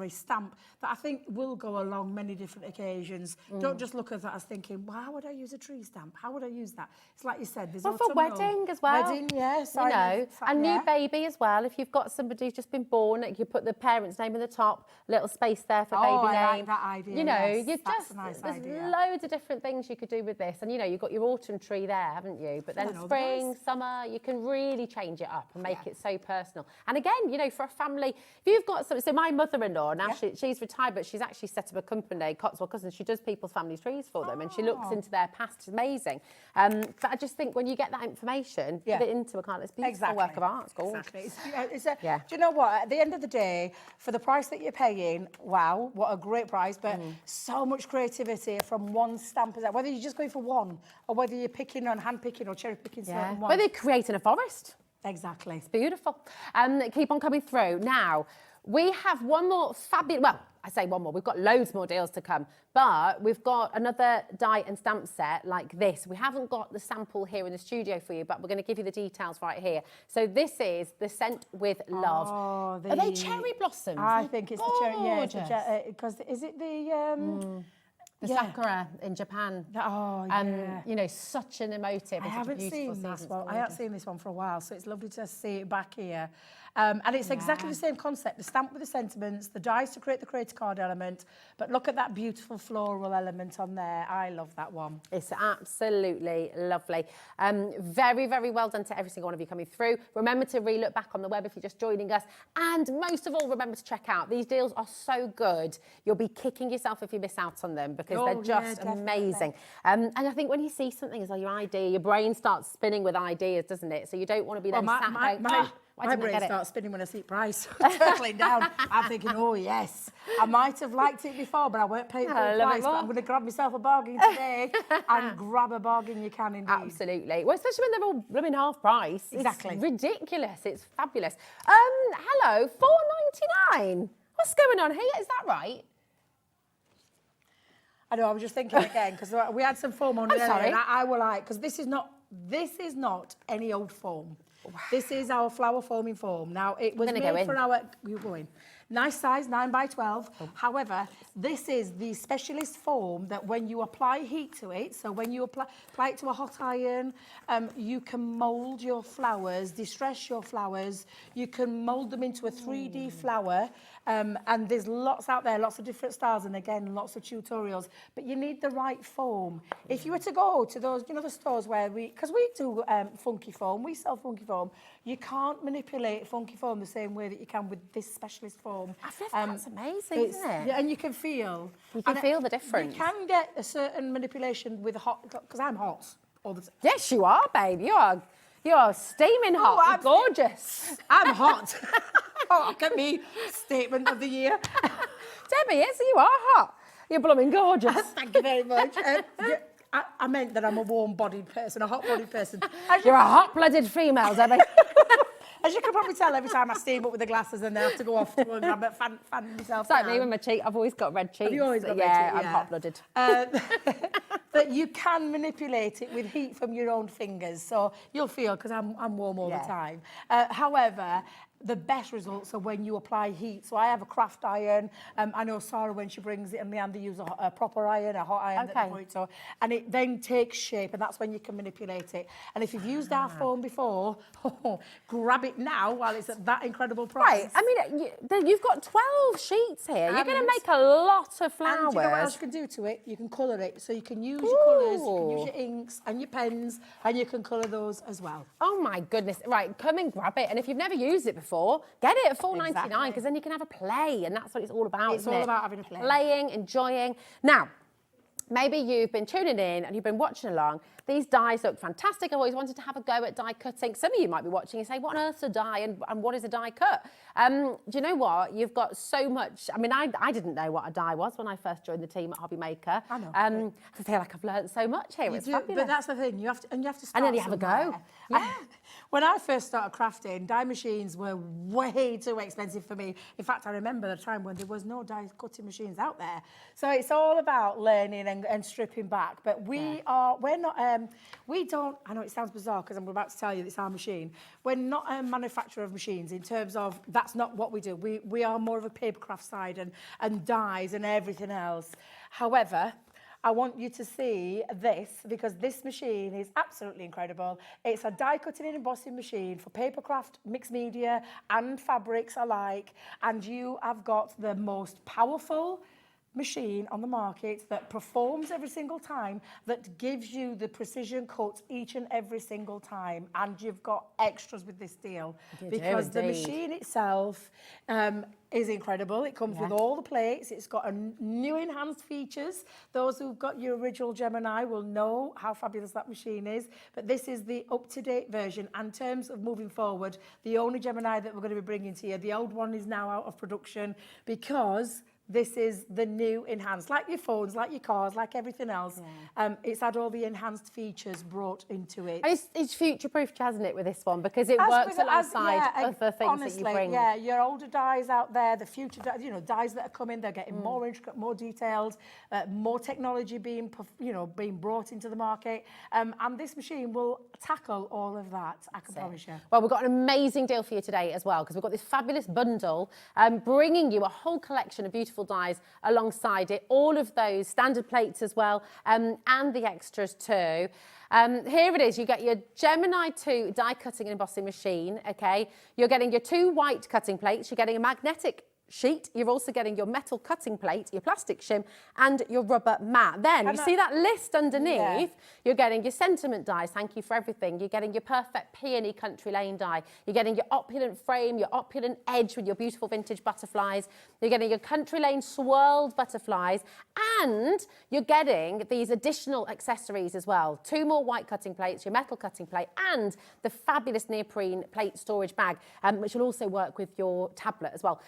Stamp that I think will go along many different occasions. Don't just look at that as thinking, well, how would I use a tree stamp? How would I use that? It's like you said, there's for wedding as well. Wedding, yes. You know, and new baby as well. If you've got somebody who's just been born, you put the parent's name at the top, little space there for baby name. I like that idea. You know, yes, that's a nice there's idea. loads of different things you could do with this. And you know, you've got your autumn tree there, haven't you? But then spring, summer, you can really change it up and make it so personal. And again, you know, for a family, if you've got some, so my mother-in-law now, she's retired, but she's actually set up a company, Cotswold Cousins. She does people's family trees for them, and she looks into their past. It's amazing. But I just think when you get that information, put it into a kind of beautiful work of art. It's gorgeous. Exactly. Do you know what? At the end of the day, for the price that you're paying, wow, what a great price! But so much creativity from one stamp. Whether you're just going for one, or whether you're picking on hand picking or cherry picking certain ones. Whether you're creating a forest. Exactly. It's beautiful. Keep on coming through now. We have one more fabulous, well, I say one more, we've got loads more deals to come, but we've got another die and stamp set like this. We haven't got the sample here in the studio for you, but we're going to give you the details right here. So this is the Scent with Love. Are they cherry blossoms? I think it's the cherry, because is it the... The sakura in Japan. You know, such an emotive. I haven't seen this one. I haven't seen this one for a while, so it's lovely to see it back here. And it's exactly the same concept, the stamp with the sentiments, the dies to create the creator card element, but look at that beautiful floral element on there. I love that one. It's absolutely lovely. Very, very well done to every single one of you coming through. Remember to re-look back on the web if you're just joining us. And most of all, remember to check out. These deals are so good. You'll be kicking yourself if you miss out on them because they're just amazing. And I think when you see something as your idea, your brain starts spinning with ideas, doesn't it? So you don't want to be then sat going, my brain starts spinning when I see price. Turtling down. I'm thinking, oh yes, I might have liked it before, but I weren't paying full price. But I'm going to grab myself a bargain today and grab a bargain you can indeed. Absolutely. Well, especially when they're all blooming half price. Exactly. It's ridiculous. It's fabulous. Hello, £4.99. What's going on here? Is that right? I know. I was just thinking again because we had some foam on. I'm sorry. And I will like because this is not any old foam. This is our flower foaming foam. Now, it was made for our... You're going. Nice size, 9 by 12. However, this is the specialist foam that when you apply heat to it, so when you apply it to a hot iron, you can mould your flowers, distress your flowers. You can mould them into a 3D flower. And there's lots out there, lots of different styles, and again, lots of tutorials. But you need the right foam. If you were to go to those, you know, the stores where because we do funky foam, we sell funky foam, you can't manipulate funky foam the same way that you can with this specialist foam. That's amazing, isn't it? Yeah, and you can feel. You can feel the difference. You can get a certain manipulation with hot, because I'm hot all the time. Yes, you are, babe. You're steaming hot. You're gorgeous. I'm hot. Oh, look at me. Statement of the year. Debbie, yes, you are hot. You're blooming gorgeous. Thank you very much. I meant that I'm a warm-bodied person, a hot-bodied person. You're a hot-blooded female, Debbie. As you can probably tell, every time I steam up with the glasses and then I have to go off to go and grab it, fan myself. It's like me with my cheek. I've always got red cheeks. Have you always got red cheeks? I'm hot-blooded. But you can manipulate it with heat from your own fingers. So you'll feel, because I'm warm all the time. However, the best results are when you apply heat. So I have a craft iron. I know Sarah, when she brings it, and Leanne, they use a proper iron, a hot iron. Okay. And it then takes shape, and that's when you can manipulate it. And if you've used our foam before, grab it now while it's at that incredible price. Right, I mean, you've got 12 sheets here. You're going to And- make a lot of flowers. And do you know what else you can do to it? You can colour it. So you can use your colours, you can use your inks and your pens, and you can colour those as well. Oh my goodness. Right, come and grab it. And if you've never used it before, get it at $4.99 Exactly. because then you can have a play. And that's what it's all about, It's isn't all it? about having a play. Playing, enjoying. Now, maybe you've been tuning in and you've been watching along. These dies look fantastic. I've always wanted to have a go at die cutting. Some of you might be watching and say, what on earth's a die and what is a die cut? Do you know what? You've got so much. I mean, I didn't know what a die was when I first joined the team at HobbyMaker. I know. I feel like I've learned so much here. You It's do, fabulous. but that's the thing. You have to start And then you have a somewhere. go. Yeah. When I first started crafting, die machines were way too expensive for me. In fact, I remember the time when there was no die cutting machines out there. So it's all about learning and stripping back. But we're not, I know it sounds bizarre because I'm about to tell you it's our machine. We're not a manufacturer of machines in terms of, that's not what we do. We are more of a paper craft side and dies and everything else. However, I want you to see this because this machine is absolutely incredible. It's a die cutting and embossing machine for paper craft, mixed media and fabrics alike. And you have got the most powerful machine on the market that performs every single time, that gives you the precision cuts each and every single time. And you've got extras with this deal because the machine itself is incredible. It comes with all the plates. It's got a new enhanced features. Those who've got your original Gemini will know how fabulous that machine is. But this is the up-to-date version. And in terms of moving forward, the only Gemini that we're going to be bringing to you, the old one is now out of production because this is the new enhanced, like your phones, like your cars, like everything else. It's had all the enhanced features brought into it. And it's future-proof, hasn't it, with this one? Because it works alongside other things honestly, that you bring. Yeah, your older dies out there, the future, dies that are coming, they're getting more intricate, more detailed, more technology being brought into the market. And this machine will tackle all of that, I can promise you. Well, we've got an amazing deal for you today as well, because we've got this fabulous bundle bringing you a whole collection of beautiful dies alongside it, all of those standard plates as well, and the extras too. Here it is, you get your Gemini 2 die cutting and embossing machine, okay? You're getting your 2 white cutting plates, you're getting a magnetic sheet, you're also getting your metal cutting plate, your plastic shim, and your rubber mat. Then you see that list underneath, you're getting your sentiment dies, thank you for everything. You're getting your perfect peony country lane die. You're getting your opulent frame, your opulent edge with your beautiful vintage butterflies. You're getting your country lane swirled butterflies, and you're getting these additional accessories as well. 2 more white cutting plates, your metal cutting plate, and the fabulous neoprene plate storage bag, which will also work with your tablet as well.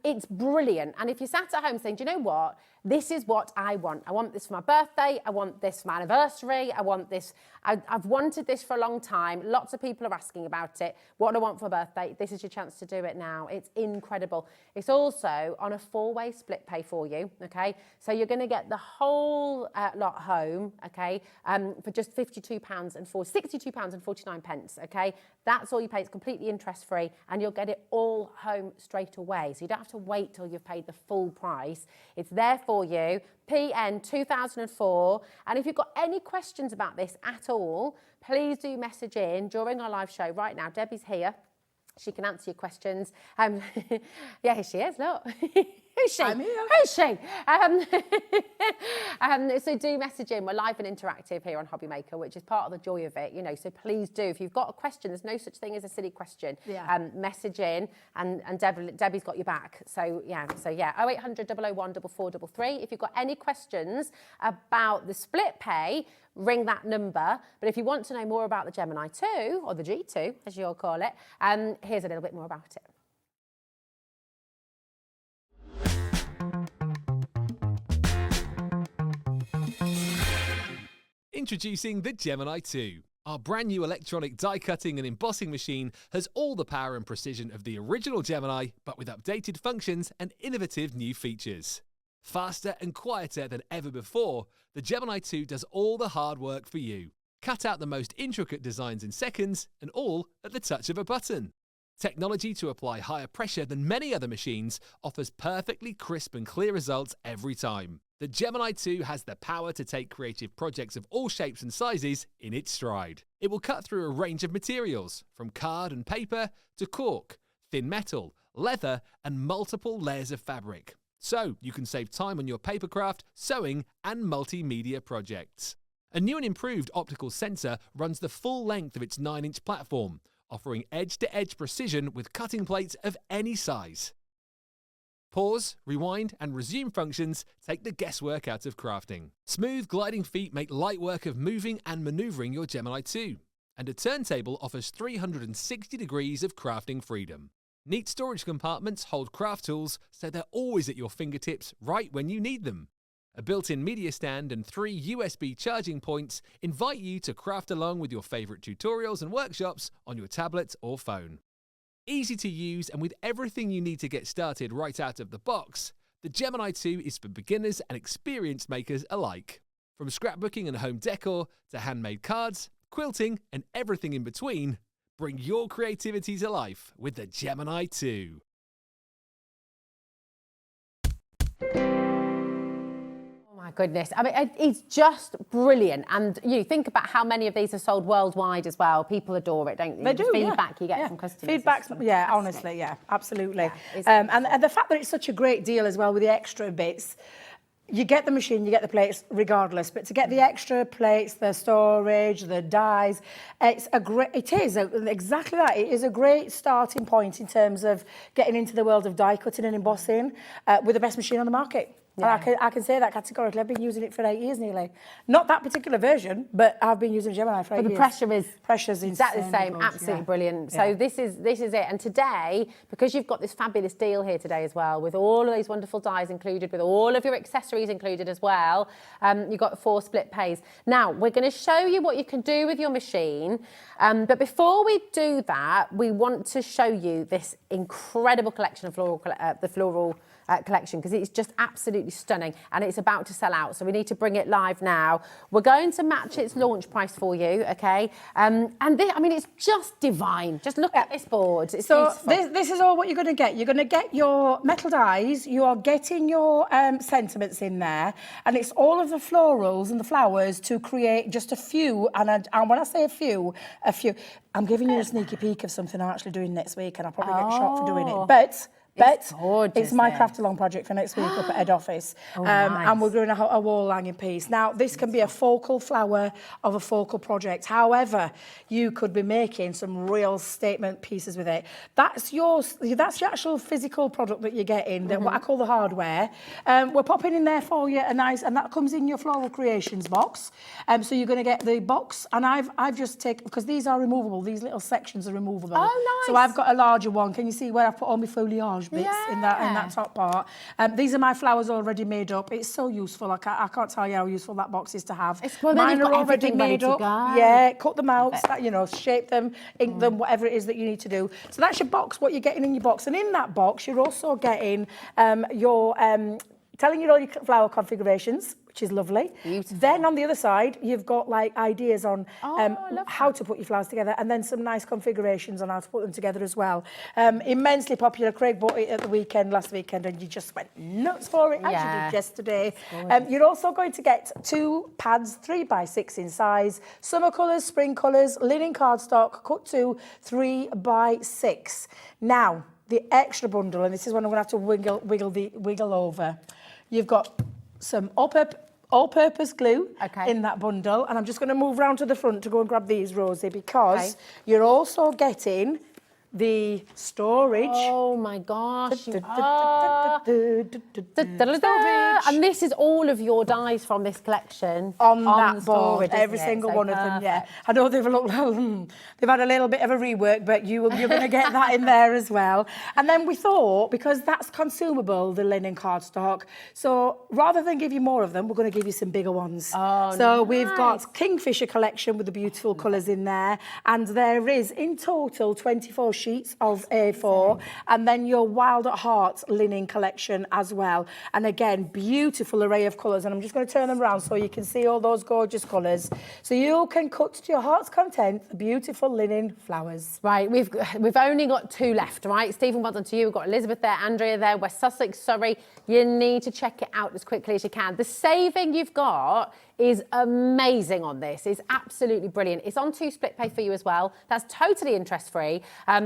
It's brilliant. And if you sat at home saying, do you know what? This is what I want. I want this for my birthday. I want this for my anniversary. I want this. I've wanted this for a long time. Lots of people are asking about it. What do I want for my birthday? This is your chance to do it now. It's incredible. It's also on a 4-way split pay for you, okay? So you're going to get the whole lot home, okay, for just £62.49, okay? That's all you pay. It's completely interest-free, and you'll get it all home straight away. So you don't have to wait till you've paid the full price. It's there for you, PN 2004. And if you've got any questions about this at all, please do message in during our live show right now. Debbie's here. She can answer your questions. Yeah, here she is, look. Who's she? I'm here. Who's she? So do message in. We're live and interactive here on HobbyMaker, which is part of the joy of it, you know. So please do. If you've got a question, there's no such thing as a silly question. Message in, and Debbie's got your back. So yeah. 0800 001 4433. If you've got any questions about the split pay, ring that number. But if you want to know more about the Gemini 2, or the G2, as you'll call it, here's a little bit more about it. Introducing the Gemini 2. Our brand new electronic die cutting and embossing machine has all the power and precision of the original Gemini, but with updated functions and innovative new features. Faster and quieter than ever before, the Gemini 2 does all the hard work for you. Cut out the most intricate designs in seconds, and all at the touch of a button. Technology to apply higher pressure than many other machines offers perfectly crisp and clear results every time. The Gemini 2 has the power to take creative projects of all shapes and sizes in its stride. It will cut through a range of materials, from card and paper to cork, thin metal, leather, and multiple layers of fabric. So you can save time on your papercraft, sewing, and multimedia projects. A new and improved optical sensor runs the full length of its 9-inch platform, offering edge-to-edge precision with cutting plates of any size. Pause, rewind, and resume functions take the guesswork out of crafting. Smooth gliding feet make light work of moving and maneuvering your Gemini 2. And a turntable offers 360 degrees of crafting freedom. Neat storage compartments hold craft tools so they're always at your fingertips right when you need them. A built-in media stand and 3 USB charging points invite you to craft along with your favourite tutorials and workshops on your tablet or phone. Easy to use and with everything you need to get started right out of the box, the Gemini 2 is for beginners and experienced makers alike. From scrapbooking and home decor to handmade cards, quilting and everything in between, bring your creativity to life with the Gemini 2. My goodness. I mean, it's just brilliant. And you think about how many of these are sold worldwide as well. People adore it, don't they? They do, the feedback you get from customers. Feedback's, yeah, honestly, yeah, absolutely. Yeah, and the fact that it's such a great deal as well with the extra bits, you get the machine, you get the plates regardless, but to get the extra plates, the storage, the dies, exactly that. It is a great starting point in terms of getting into the world of die cutting and embossing with the best machine on the market. Yeah. And I can say that categorically. I've been using it for 8 years nearly. Not that particular version, but I've been using Gemini for 8 years. But the pressure's exactly the same. Absolutely brilliant. So this is it. And today, because you've got this fabulous deal here today as well, with all of these wonderful dies included, with all of your accessories included as well, you've got 4 split pays. Now we're going to show you what you can do with your machine. But before we do that, we want to show you this incredible collection of floral collection, because it's just absolutely stunning and it's about to sell out, so we need to bring it live now. We're going to match its launch price for you, okay? And I mean, it's just divine. Just look at this board. It's so beautiful. This is all what you're going to get. You're going to get your metal dies, you are getting your sentiments in there, and it's all of the florals and the flowers to create just a few, and when I say a few, I'm giving you a sneaky peek of something I'm actually doing next week, and I'll probably get shot for doing it, but it's my craft along project for next week up at head office. Nice. And we're doing a wall hanging piece. Now, this can be a focal flower of a focal project. However, you could be making some real statement pieces with it. That's your actual physical product that you're getting, what I call the hardware. We're popping in there for you and that comes in your Floral Creations box. So you're going to get the box, and I've just taken, because these are removable, these little sections are removable. Oh, nice. So I've got a larger one. Can you see where I've put all my foliage bits in that top part? These are my flowers already made up. It's so useful. I can't tell you how useful that box is to have. Mine are already made up. Yeah, cut them out, shape them, ink them, whatever it is that you need to do. So that's your box, what you're getting in your box. And in that box, you're also getting telling you all your flower configurations, which is lovely. Beautiful. Then on the other side, you've got like ideas on how to put your flowers together, and then some nice configurations on how to put them together as well. Immensely popular. Craig bought it at the last weekend, and you just went nuts for it, as you did yesterday. You're also going to get 2 pads, 3x6 in size, summer colours, spring colours, linen cardstock, cut to 3x6. Now, the extra bundle, and this is when I'm going to have to wiggle over. You've got some all-purpose glue in that bundle, and I'm just going to move round to the front to go and grab these, Rosie, because you're also getting the storage. Oh my gosh. And this is all of your dies from this collection on that board, every single one of them. Yeah, I know they've had a little bit of a rework, but you're going to get that in there as well. And then we thought, because that's consumable, the linen cardstock, so rather than give you more of them, we're going to give you some bigger ones. So we've got Kingfisher collection with the beautiful colours in there, and there is in total 24 sheets sheets of A4, and then your Wild at Heart linen collection as well. And again, beautiful array of colours. And I'm just going to turn them around so you can see all those gorgeous colours. So you can cut to your heart's content the beautiful linen flowers. Right, we've only got 2 left, right? Stephen, well done to you. We've got Elizabeth there, Andrea there, West Sussex, Surrey. You need to check it out as quickly as you can. The saving you've got is amazing on this. It's absolutely brilliant. It's on 2 split pay for you as well. That's totally interest free.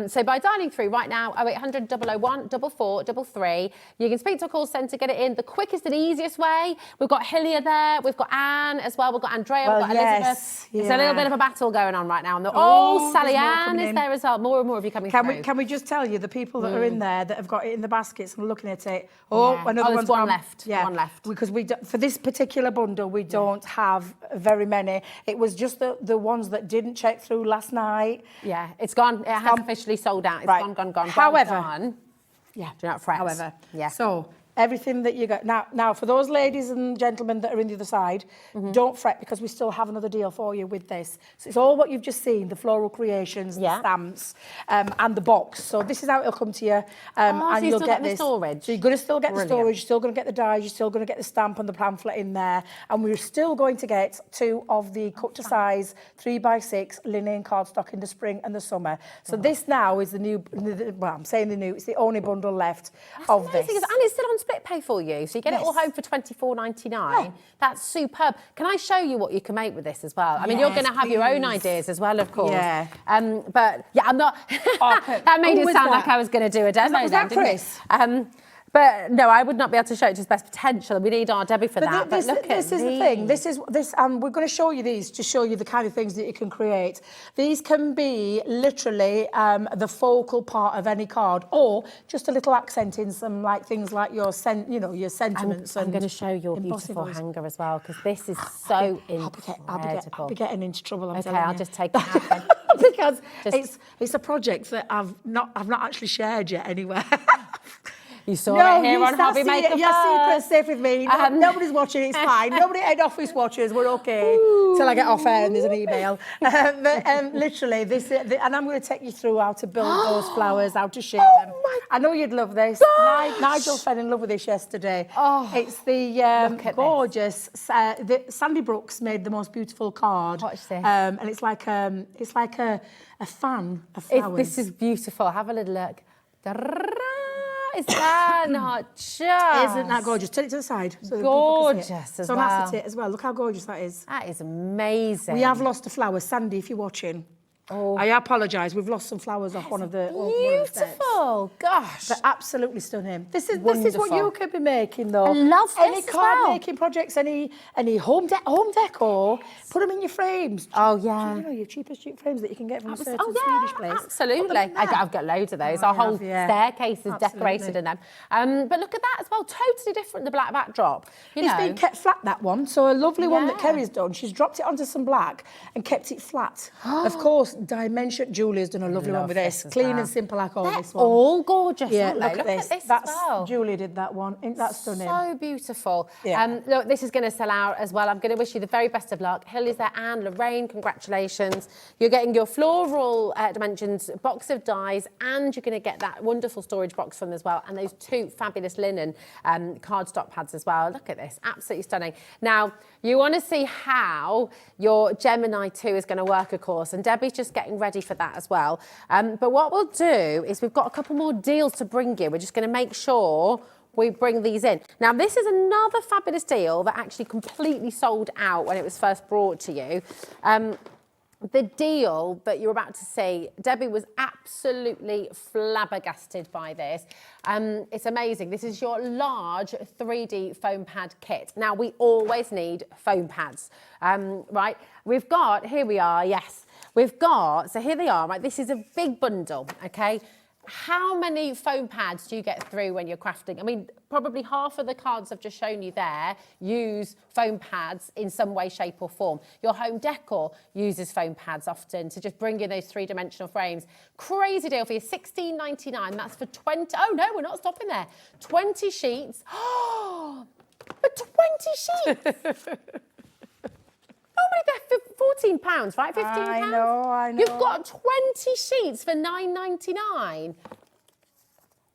So by dialing through right now, 0800 001 4433, you can speak to a call centre, get it in the quickest and easiest way. We've got Hillia there, we've got Anne as well, we've got Andrea, we've got Elizabeth. It's a little bit of a battle going on right now. And Sally Ann is there as well. More and more of you coming through. Can we just tell you, the people that are in there that have got it in the baskets and looking at it, there's one left. Yeah, one left. Because for this particular bundle, we don't have very many. It was just the ones that didn't check through last night. Yeah, it's gone. It has officially sold out. It's gone. However, yeah, do not fret. However, yeah. So everything that you got now for those ladies and gentlemen that are in the other side, don't fret, because we still have another deal for you with this. So it's all what you've just seen, the floral creations, the stamps, and the box. So this is how it'll come to you, and you'll get this. Storage. So you're going to still get the storage, you're still going to get the dies, you're still going to get the stamp and the pamphlet in there, and we're still going to get 2 of the cut to size 3x6 linen cardstock in the spring and the summer. So this now is the new. Well, I'm saying the new. It's the only bundle left of this, and it's still on split pay for you, so you get it all home for £24.99. That's superb. Can I show you what you can make with this as well? I mean, you're going to have your own ideas as well, of course. Yeah. But yeah, I'm not. That made it sound like I was going to do a demo. Was that Chris? But no, I would not be able to show it to its best potential. We need our Debbie for that. This, but look this at is the thing. This is this, and we're going to show you these to show you the kind of things that you can create. These can be literally the focal part of any card, or just a little accent in some things like your your sentiments. I'm going to show your beautiful hanger as well, because this is so incredible. I'll be getting into trouble. I'm telling you. I'll just take it out then. Because it's a project that I've not actually shared yet anywhere. You saw it here on HobbyMaker. Your secret's safe with me. Nobody's watching, it's fine. Nobody head office watchers, we're okay. Till I get off air and there's an email. Literally, and I'm going to take you through how to build those flowers, how to shape them. I know you'd love this. Nigel fell in love with this yesterday. It's the gorgeous, Sandy Brooks made the most beautiful card. Watch this. And it's like a fan of flowers. This is beautiful. Have a little look. Is that not just? Isn't that gorgeous? Turn it to the side. So gorgeous as well. So that's it as well. Look how gorgeous that is. That is amazing. We have lost a flower. Sandy, if you're watching. I apologise. We've lost some flowers off one of the beautiful. Gosh. But absolutely stunning. This is what you could be making, though. I love this any card making projects, any home decor. Put them in your frames. Oh yeah. Your cheapest frames that you can get from a certain Swedish place. Absolutely. I've got loads of those. Our whole staircase is decorated in them. But look at that as well. Totally different. The black backdrop. It's been kept flat, that one. So a lovely one that Kerry's done. She's dropped it onto some black and kept it flat. Of course. Dimension. Julie's done a lovely one with this. Clean and simple, I call this one. All gorgeous, yeah, aren't they? Look at this. That's Julie did that one. Isn't that stunning? So beautiful. Yeah. Look, this is going to sell out as well. I'm going to wish you the very best of luck. Hill is there, Anne, Lorraine, congratulations. You're getting your floral dimensions box of dies, and you're going to get that wonderful storage box from them as well, and those 2 fabulous linen cardstock pads as well. Look at this, absolutely stunning. Now, you want to see how your Gemini 2 is going to work, of course, and Debbie's just getting ready for that as well. But what we'll do is we've got a couple more deals to bring you. We're just going to make sure we bring these in. Now, this is another fabulous deal that actually completely sold out when it was first brought to you. The deal that you're about to see, Debbie was absolutely flabbergasted by this. It's amazing. This is your large 3D foam pad kit. Now, we always need foam pads, right? We've got, here we are, yes. We've got, so here they are, right? This is a big bundle, okay? How many foam pads do you get through when you're crafting? I mean, probably half of the cards I've just shown you there use foam pads in some way, shape or form. Your home decor uses foam pads often to just bring in those 3-dimensional frames. Crazy deal for you, $16.99. That's for 20, oh no, we're not stopping there. 20 sheets. Oh, but 20 sheets. Oh only £14, right? £15. I know. You've got 20 sheets for £9.99.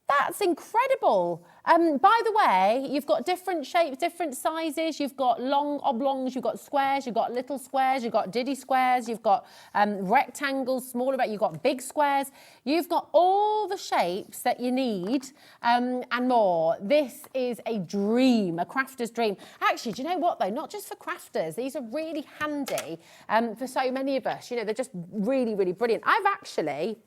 That's incredible. By the way, you've got different shapes, different sizes. You've got long oblongs, you've got squares, you've got little squares, you've got diddy squares, you've got rectangles, smaller, you've got big squares. You've got all the shapes that you need and more. This is a dream, a crafter's dream. Actually, do you know what though? Not just for crafters. These are really handy for so many of us. You know, they're just really, really brilliant. I've actually...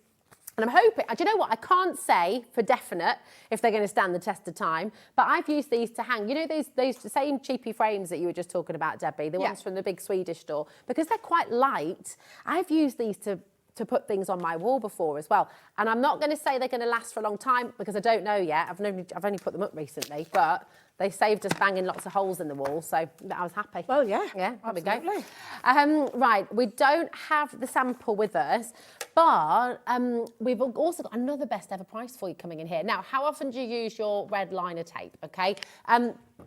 And I'm hoping, do you know what, I can't say for definite if they're going to stand the test of time, but I've used these to hang. You know those same cheapy frames that you were just talking about, Debbie, the ones from the big Swedish store? Because they're quite light, I've used these to put things on my wall before as well. And I'm not going to say they're going to last for a long time because I don't know yet. I've only put them up recently, but they saved us banging lots of holes in the wall, so I was happy. Well, yeah. Yeah, there we absolutely. go. Right, we don't have the sample with us, but we've also got another best ever price for you coming in here. Now, how often do you use your red liner tape, okay?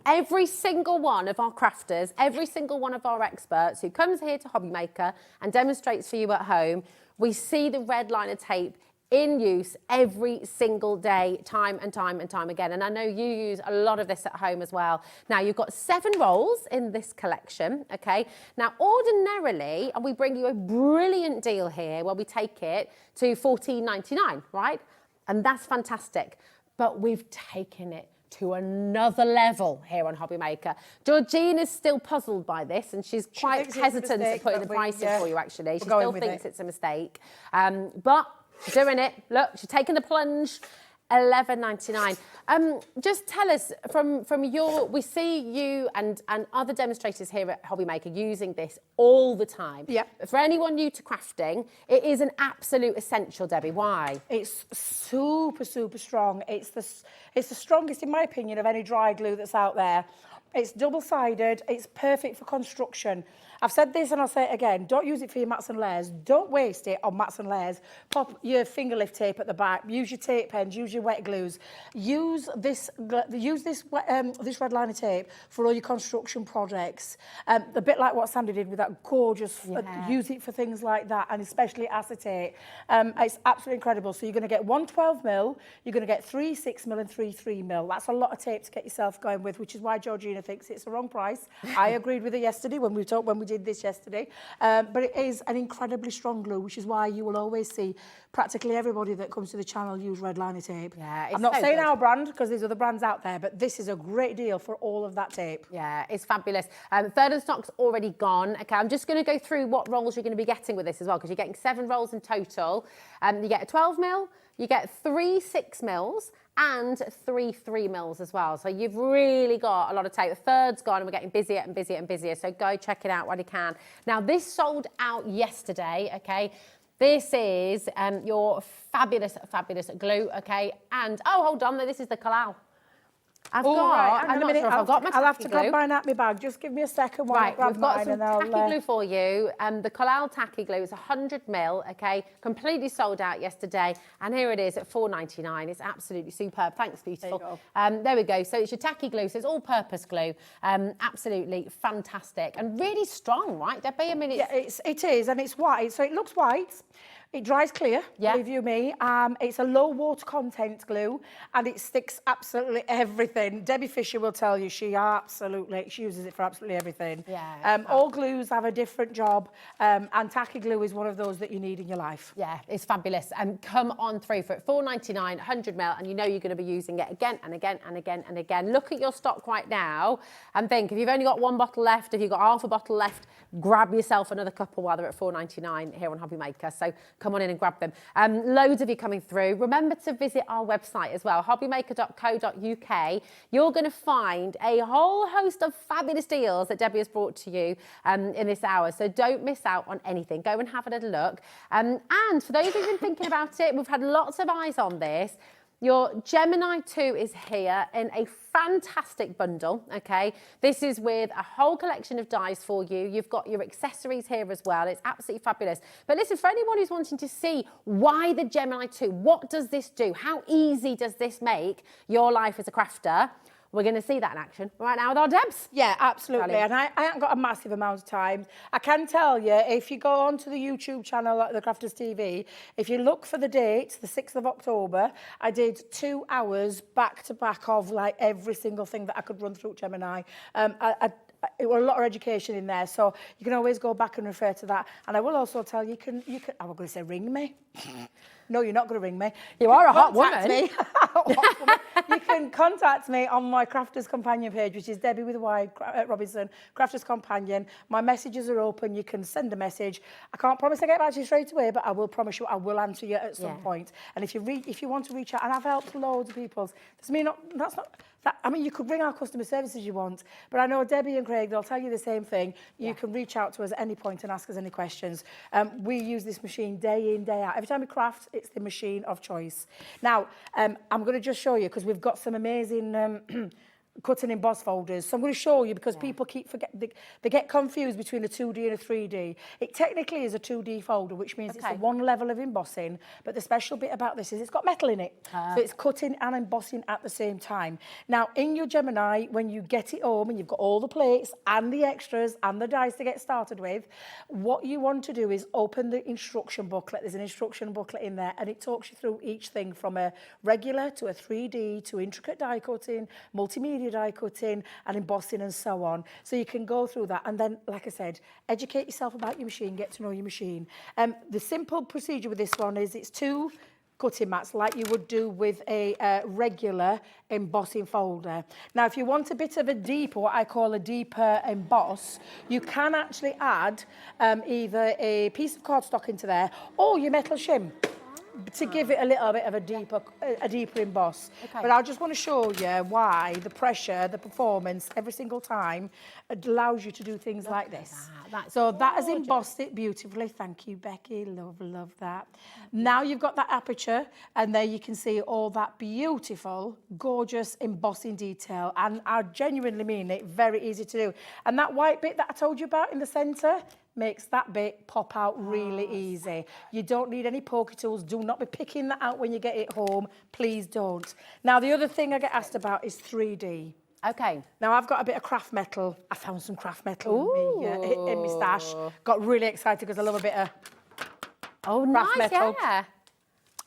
Every single one of our crafters, every single one of our experts who comes here to HobbyMaker and demonstrates for you at home, we see the red liner tape in use every single day, time and time and time again. And I know you use a lot of this at home as well. Now, you've got 7 rolls in this collection, okay? Now, ordinarily, and we bring you a brilliant deal here where we take it to $14.99, right? And that's fantastic. But we've taken it to another level here on HobbyMaker. Georgina's still puzzled by this, and she's quite hesitant to put in the price in for you, actually. She still thinks it's a mistake. But doing it. Look, she's taking the plunge. $11.99. Just tell us from we see you and other demonstrators here at HobbyMaker using this all the time. Yeah. For anyone new to crafting, it is an absolute essential, Debbie. Why? It's super, super strong. It's the strongest, in my opinion, of any dry glue that's out there. It's double-sided. It's perfect for construction. I've said this and I'll say it again. Don't use it for your mats and layers. Don't waste it on mats and layers. Pop your finger lift tape at the back. Use your tape pens. Use your wet glues. Use this red liner tape for all your construction projects. A bit like what Sandy did with that gorgeous. Use it for things like that, and especially acetate. It's absolutely incredible. So you're going to get 1 12mm. You're going to get 3 6mm and 3 3mm. That's a lot of tape to get yourself going with, which is why Georgina thinks it's the wrong price. I agreed with her yesterday when we did this yesterday, but it is an incredibly strong glue, which is why you will always see practically everybody that comes to the channel use red liner tape. Yeah, I'm not saying our brand because there's other brands out there, but this is a great deal for all of that tape. Yeah, it's fabulous. Third of the stock's already gone. Okay, I'm just going to go through what rolls you're going to be getting with this as well, because you're getting 7 rolls in total. You get a 12mm, you get 3 6mm, and 3 3mm as well. So you've really got a lot of tape. The third's gone and we're getting busier and busier and busier. So go check it out when you can. Now, this sold out yesterday, okay? This is your fabulous, fabulous glue, okay? And, oh, hold on, this is the collal. I'm not sure if I've got my I'll have to glue. grab mine out my bag. Just give me a second while I grab we've got mine some and I'll... tacky glue for you. The collal tacky glue is 100ml, okay? Completely sold out yesterday. And here it is at $4.99. It's absolutely superb. Thanks, beautiful. There we go. So it's your tacky glue. So it's all-purpose glue. Absolutely fantastic. And really strong, right, Debbie? I mean, it is, and it's white. So it looks white. It dries clear, believe you me. It's a low water content glue, and it sticks absolutely everything. Debbie Fisher will tell you she uses it for absolutely everything. Yeah. All glues have a different job, and tacky glue is one of those that you need in your life. Yeah, it's fabulous. Come on through for it. $4.99, 100ml, and you know you're going to be using it again and again and again and again. Look at your stock right now and think, if you've only got 1 bottle left, if you've got half a bottle left, grab yourself another couple while they're at $4.99 here on HobbyMaker. So come on in and grab them. Loads of you coming through. Remember to visit our website as well, hobbymaker.co.uk. You're going to find a whole host of fabulous deals that Debbie has brought to you in this hour. So don't miss out on anything. Go and have a little look. And for those who've been thinking about it, we've had lots of eyes on this. Your Gemini 2 is here in a fantastic bundle, okay? This is with a whole collection of dies for you. You've got your accessories here as well. It's absolutely fabulous. But listen, for anyone who's wanting to see why the Gemini 2, what does this do? How easy does this make your life as a crafter? We're going to see that in action right now with our Debs. Yeah, absolutely. Brilliant. And I haven't got a massive amount of time. I can tell you, if you go onto the YouTube channel at the Crafters TV, if you look for the date, the 6th of October, I did 2 hours back to back of like every single thing that I could run through Gemini. It was a lot of education in there, so you can always go back and refer to that. And I will also tell you, I'm going to say ring me. No, you're not going to ring me. You are a hot woman. Me. You can contact me on my Crafters Companion page, which is Debbie with a Y, Robinson, Crafters Companion. My messages are open. You can send a message. I can't promise I get back to you straight away, but I will promise you I will answer you at some point. And if you want to reach out, and I've helped loads of people. I mean, you could ring our customer services you want, but I know Debbie and Craig, they'll tell you the same thing. You can reach out to us at any point and ask us any questions. We use this machine day in, day out. Every time we craft, it's the machine of choice. Now, I'm going to just show you, because we've got some amazing cut and emboss folders. So I'm going to show you, because people keep they get confused between a 2D and a 3D. It technically is a 2D folder, which means it's a one level of embossing, but the special bit about this is it's got metal in it. So it's cutting and embossing at the same time. Now, in your Gemini, when you get it home and you've got all the plates and the extras and the dies to get started with, what you want to do is open the instruction booklet. There's an instruction booklet in there, and it talks you through each thing from a regular to a 3D to intricate die cutting, multimedia die cutting and embossing and so on. So you can go through that, and then, like I said, educate yourself about your machine, get to know your machine. The simple procedure with this one is it's 2 cutting mats like you would do with a regular embossing folder. Now, if you want a bit of a deeper, what I call a deeper emboss, you can actually add either a piece of cardstock into there or your metal shim to give it a little bit of a deeper emboss. But I just want to show you why the pressure, the performance, every single time allows you to do things like this. So that has embossed it beautifully. Thank you, Becky. Love that. Now you've got that aperture, and there you can see all that beautiful, gorgeous embossing detail. And I genuinely mean it, very easy to do. And that white bit that I told you about in the centre makes that bit pop out really easy. You don't need any poker tools. Do not be picking that out when you get it home. Please don't. Now, the other thing I get asked about is 3D. Okay. Now, I've got a bit of craft metal. I found some craft metal in my stash. Got really excited because I love a bit of craft metal. Yeah.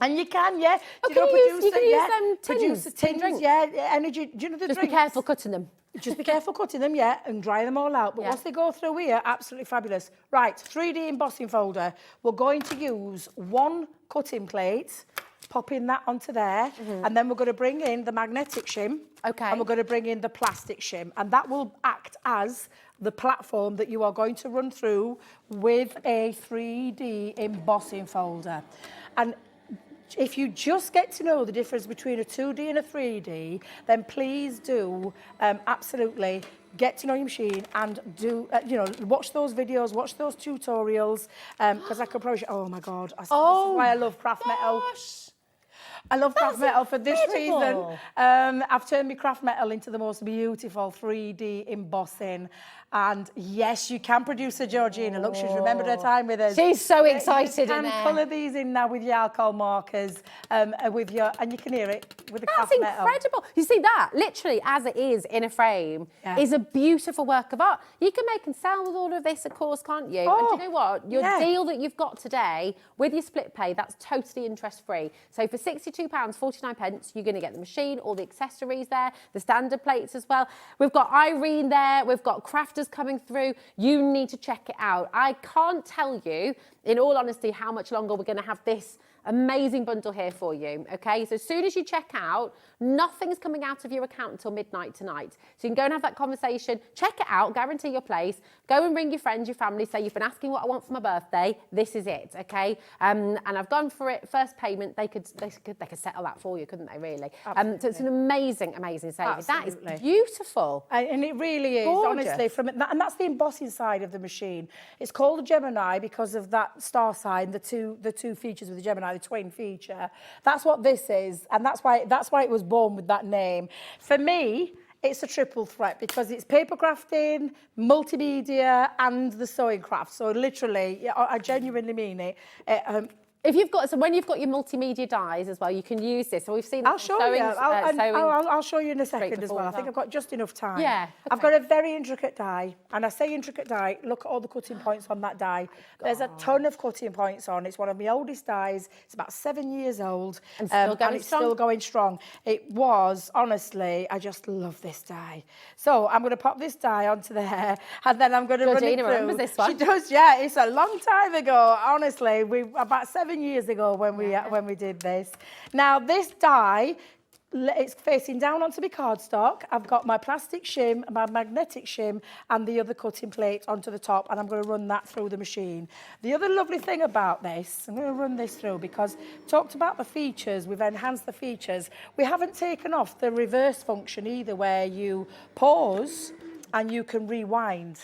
And you can, yeah. Oh, you can use them tins. Produce the tins, energy. Do you know the Just drinks? be careful cutting them. Just be careful cutting them, and dry them all out. But once they go through here, absolutely fabulous. Right, 3D embossing folder. We're going to use 1 cutting plate, popping that onto there, and then we're going to bring in the magnetic shim. Okay. And we're going to bring in the plastic shim, and that will act as the platform that you are going to run through with a 3D embossing folder. And if you just get to know the difference between a 2D and a 3D, then please do absolutely get to know your machine and do, watch those videos, watch those tutorials, because I can promise you, oh my God, this is why I love craft metal. I love craft metal for this reason. I've turned my craft metal into the most beautiful 3D embossing. And yes, you can produce a Georgina. Look, she's remembered her time with us. She's so excited. You can colour these in now with your alcohol markers, and you can hear it with the craft metal. That's incredible. You see that, literally as it is in a frame, is a beautiful work of art. You can make and sell with all of this, of course, can't you? And do you know what? Your deal that you've got today with your split pay, that's totally interest-free. So for £62.49, you're going to get the machine, all the accessories there, the standard plates as well. We've got Irene there. We've got Crafters coming through. You need to check it out. I can't tell you, in all honesty, how much longer we're going to have this amazing bundle here for you, okay? So as soon as you check out, nothing's coming out of your account until midnight tonight. So you can go and have that conversation, check it out, guarantee your place, go and ring your friends, your family, say you've been asking what I want for my birthday, this is it, okay? And I've gone for it, first payment, they could settle that for you, couldn't they, really? So it's an amazing saving. Absolutely. That is beautiful. And it really is, gorgeous. honestly, and that's the embossing side of the machine. It's called a Gemini because of that star sign, the two features with the Gemini, the twin feature. That's what this is, and that's why it was born with that name. For me, it's a triple threat because it's paper crafting, multimedia, and the sewing craft. So literally, I genuinely mean it. If you've got, so when you've got your multimedia dies as well, you can use this. So we've seen I'll show you. I'll show you in a second as well. I think I've got just enough time. Yeah. Okay. I've got a very intricate die, and I say intricate die. Look at all the cutting points on that die. There's a ton of cutting points on. It's one of my oldest dies. It's about 7 years old, and still going it's strong. still going strong. It was honestly, I just love this die. So I'm going to pop this die onto there, and then I'm going to run it through. Georgina remembers this one. She does, yeah. It's a long time ago. Honestly, about 7 years ago when we did this. Now this die, it's facing down onto my cardstock. I've got my plastic shim, my magnetic shim, and the other cutting plate onto the top, and I'm going to run that through the machine. The other lovely thing about this, I'm going to run this through because talked about the features, we've enhanced the features. We haven't taken off the reverse function either, where you pause and you can rewind.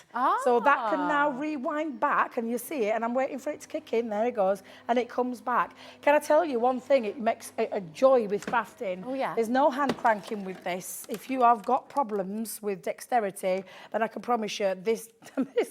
So that can now rewind back, and you see it, and I'm waiting for it to kick in. There it goes, and it comes back. Can I tell you one thing? It makes a joy with crafting. Oh, yeah. There's no hand cranking with this. If you have got problems with dexterity, then I can promise you this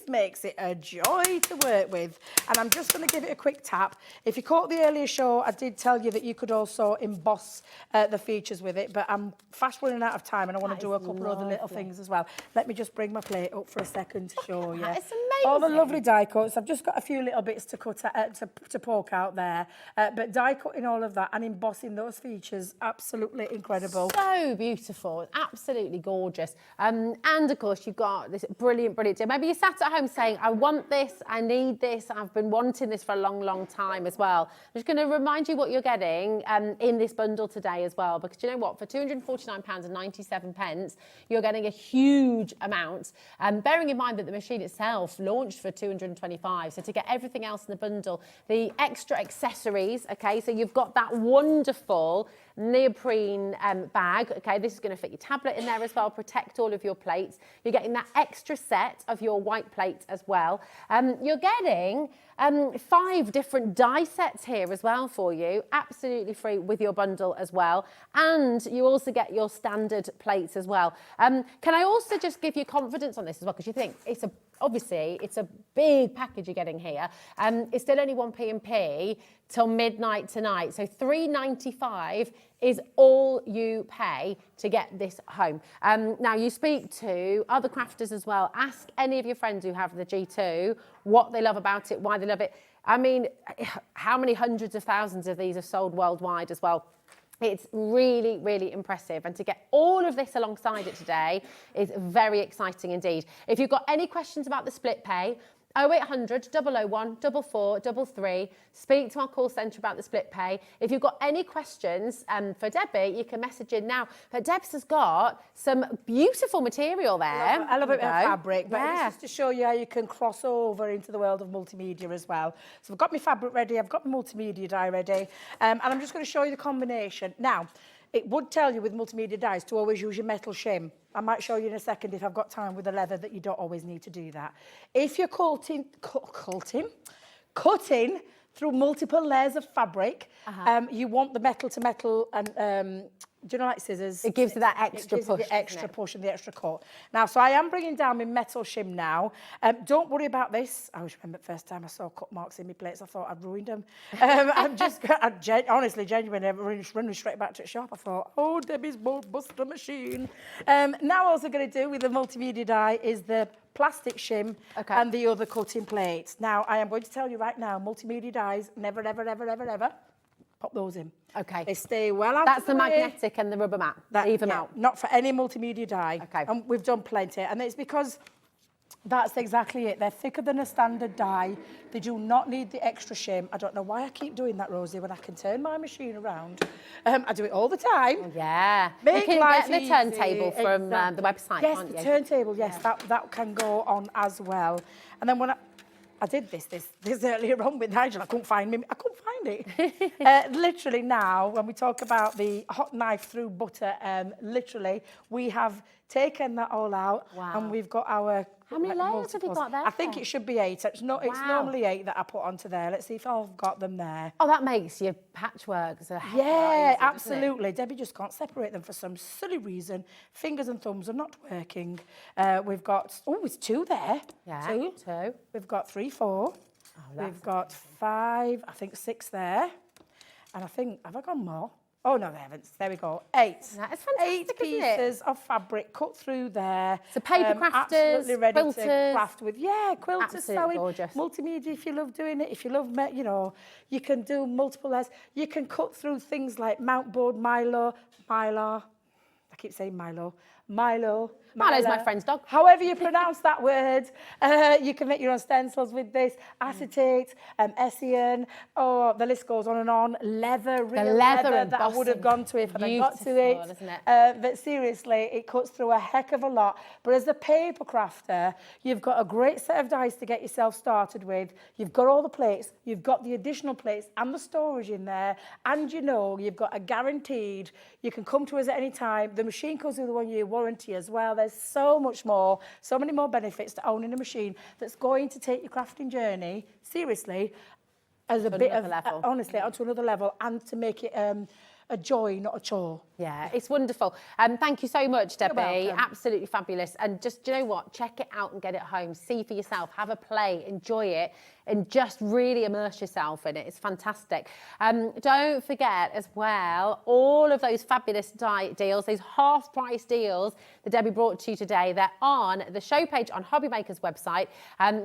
makes it a joy to work with. And I'm just going to give it a quick tap. If you caught the earlier show, I did tell you that you could also emboss the features with it, but I'm fast running out of time, and I want to do a couple of other little things as well. Let me just bring my plate up for a second to show you. It's amazing. All the lovely die cuts. I've just got a few little bits to cut to poke out there, but die cutting all of that and embossing those features, absolutely incredible. So beautiful, absolutely gorgeous. And of course, you've got this brilliant deal. Maybe you sat at home saying, I want this, I need this, I've been wanting this for a long time as well. I'm just going to remind you what you're getting in this bundle today as well, because you know what, for £249.97, you're getting a huge amount. Bearing in mind that the machine itself launched for £225, so to get everything else in the bundle, the extra accessories, okay, so you've got that wonderful neoprene bag, okay, this is going to fit your tablet in there as well, protect all of your plates. You're getting that extra set of your white plates as well. You're getting 5 different die sets here as well for you, absolutely free with your bundle as well. And you also get your standard plates as well. Can I also just give you confidence on this as well, because you think obviously it's a big package you're getting here. It's still only 1p&p till midnight tonight. So £3.95 is all you pay to get this home. Now you speak to other crafters as well. Ask any of your friends who have the G2 what they love about it, why they love it. I mean, how many hundreds of thousands of these are sold worldwide as well. It's really impressive, and to get all of this alongside it today is very exciting indeed. If you've got any questions about the split pay, 0800 001 4433. Speak to our call centre about the split pay. If you've got any questions for Debbie, you can message in now. But Deb's has got some beautiful material there. I love it with fabric, but this is to show you how you can cross over into the world of multimedia as well. So I've got my fabric ready, I've got my multimedia die ready, and I'm just going to show you the combination. Now, it would tell you with multimedia dies to always use your metal shim. I might show you in a second if I've got time with the leather that you don't always need to do that. If you're cutting through multiple layers of fabric, you want the metal to metal and do you know, like scissors? It gives you that extra push. The extra push and the extra cut. Now, so I am bringing down my metal shim now. Don't worry about this. I always remember the first time I saw cut marks in my plates, I thought I'd ruined them. Honestly, genuinely, running straight back to the shop, I thought, oh, Debbie's buster machine. Now, all I'm going to do with the multimedia die is the plastic shim and the other cutting plates. Now, I am going to tell you right now, multimedia dies, never, ever, ever, ever, ever pop those in. Okay. They stay well out That's of the the way. magnetic and the rubber mat. Leave them out. Not for any multimedia die. Okay. And we've done plenty. And it's because that's exactly it. They're thicker than a standard die. They do not need the extra shim. I don't know why I keep doing that, Rosie, when I can turn my machine around. I do it all the time. Oh, yeah. Make you can life get the turntable easy. from the website, yes, can't you? the turntable, yes, that can go on as well. And then when I did this earlier on with Nigel, I couldn't find it. Literally now, when we talk about the hot knife through butter, literally, we have taken that all out and we've got our... How many layers have you got there? I think it should be 8. It's normally 8 that I put onto there. Let's see if I've got them there. Oh, that makes your patchwork a heck of a lot Yeah, easier, absolutely. Debbie just can't separate them for some silly reason. Fingers and thumbs are not working. We've got, it's 2 there. Yeah, 2. 2. We've got 3, 4. We've got 5, I think 6 there. And I think, have I gone more? Oh, no, they haven't. There we go. 8. That's fantastic, 8 isn't it? pieces of fabric cut through there. So paper crafters, absolutely ready quilters. to craft with. Yeah, quilters, Absolutely sewing, gorgeous. multimedia if you love doing it. If you love, you know, you can do multiple layers. You can cut through things like mount board, Mylar. I keep saying Milo. Milo's my friend's dog. However you pronounce that word. You can make your own stencils with this. Acetate, Essian. Oh, the list goes on and on. Leather, real leather that I would have gone to if I got to it. Isn't it? But seriously, it cuts through a heck of a lot. But as a paper crafter, you've got a great set of dies to get yourself started with. You've got all the plates. You've got the additional plates and the storage in there. And you know, you've got a guaranteed, you can come to us at any time. The machine comes with a 1-year warranty as well. There's so much more, so many more benefits to owning a machine that's going to take your crafting journey, seriously, as a bit of, honestly, onto another level, and to make it a joy, not a chore. Yeah, it's wonderful. Thank you so much, Debbie. welcome. Absolutely fabulous. And just, do you know what? Check it out and get it home. See for yourself. Have a play. Enjoy it. And just really immerse yourself in it. It's fantastic. Don't forget as well, all of those fabulous deals, those half-price deals that Debbie brought to you today, they're on the show page on HobbyMaker's website.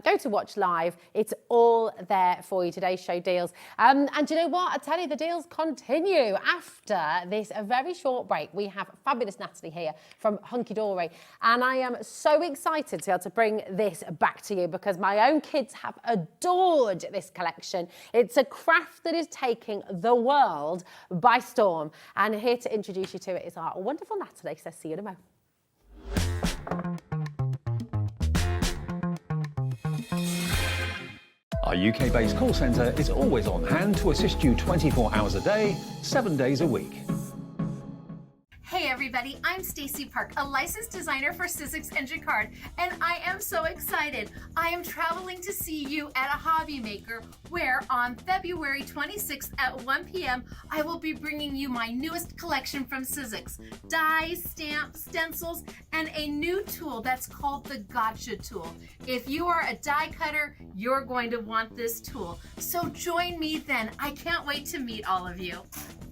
Go to watch live. It's all there for you, today's show deals. And do you know what? I tell you, the deals continue after this very short break. We have fabulous Natalie here from Hunkydory, and I am so excited to be able to bring this back to you because my own kids have adored this collection. It's a craft that is taking the world by storm, and here to introduce you to it is our wonderful Natalie. So see you in a moment. Our UK-based call centre is always on hand to assist you 24 hours a day, 7 days a week. Hey everybody, I'm Stacey Park, a licensed designer for Sizzix and Jacquard, and I am so excited. I am traveling to see you at a HobbyMaker, where on February 26th at 1 p.m. I will be bringing you my newest collection from Sizzix: dies, stamps, stencils, and a new tool that's called the Gotcha tool. If you are a die cutter, you're going to want this tool. So join me then. I can't wait to meet all of you.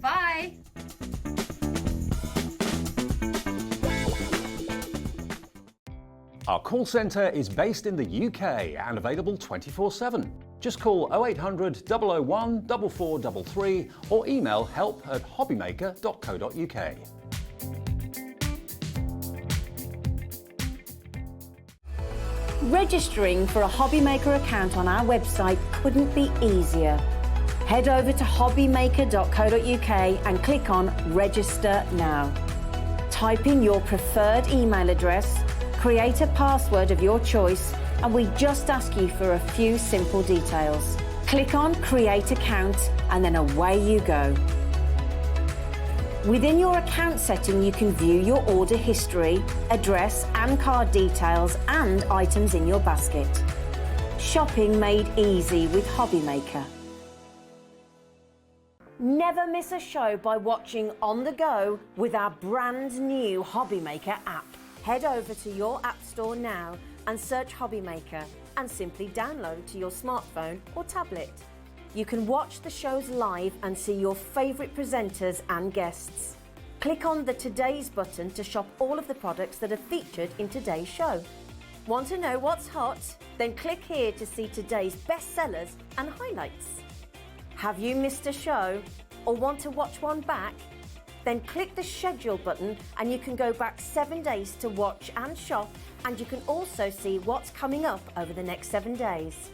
Bye. Our call centre is based in the UK and available 24/7. Just call 0800 001 4433 or email help@hobbymaker.co.uk. Registering for a HobbyMaker account on our website couldn't be easier. Head over to hobbymaker.co.uk and click on Register Now. Type in your preferred email address, create a password of your choice, and we just ask you for a few simple details. Click on Create Account and then away you go. Within your account setting, you can view your order history, address and card details, and items in your basket. Shopping made easy with HobbyMaker. Never miss a show by watching on the go with our brand new HobbyMaker app. Head over to your app store now and search HobbyMaker and simply download to your smartphone or tablet. You can watch the shows live and see your favourite presenters and guests. Click on the Today's button to shop all of the products that are featured in today's show. Want to know what's hot? Then click here to see today's bestsellers and highlights. Have you missed a show or want to watch one back? Then click the schedule button and you can go back 7 days to watch and shop, and you can also see what's coming up over the next 7 days.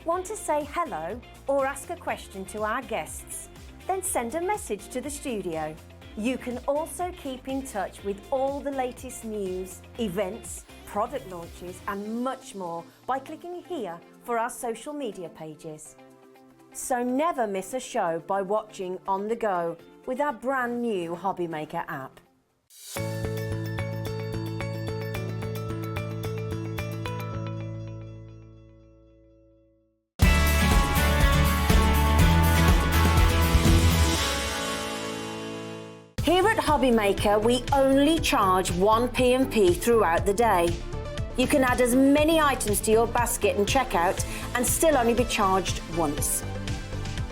Want to say hello or ask a question to our guests? Then send a message to the studio. You can also keep in touch with all the latest news, events, product launches and much more by clicking here for our social media pages. So never miss a show by watching on the go with our brand new HobbyMaker app. Here at HobbyMaker, we only charge 1 P&P throughout the day. You can add as many items to your basket and checkout and still only be charged once.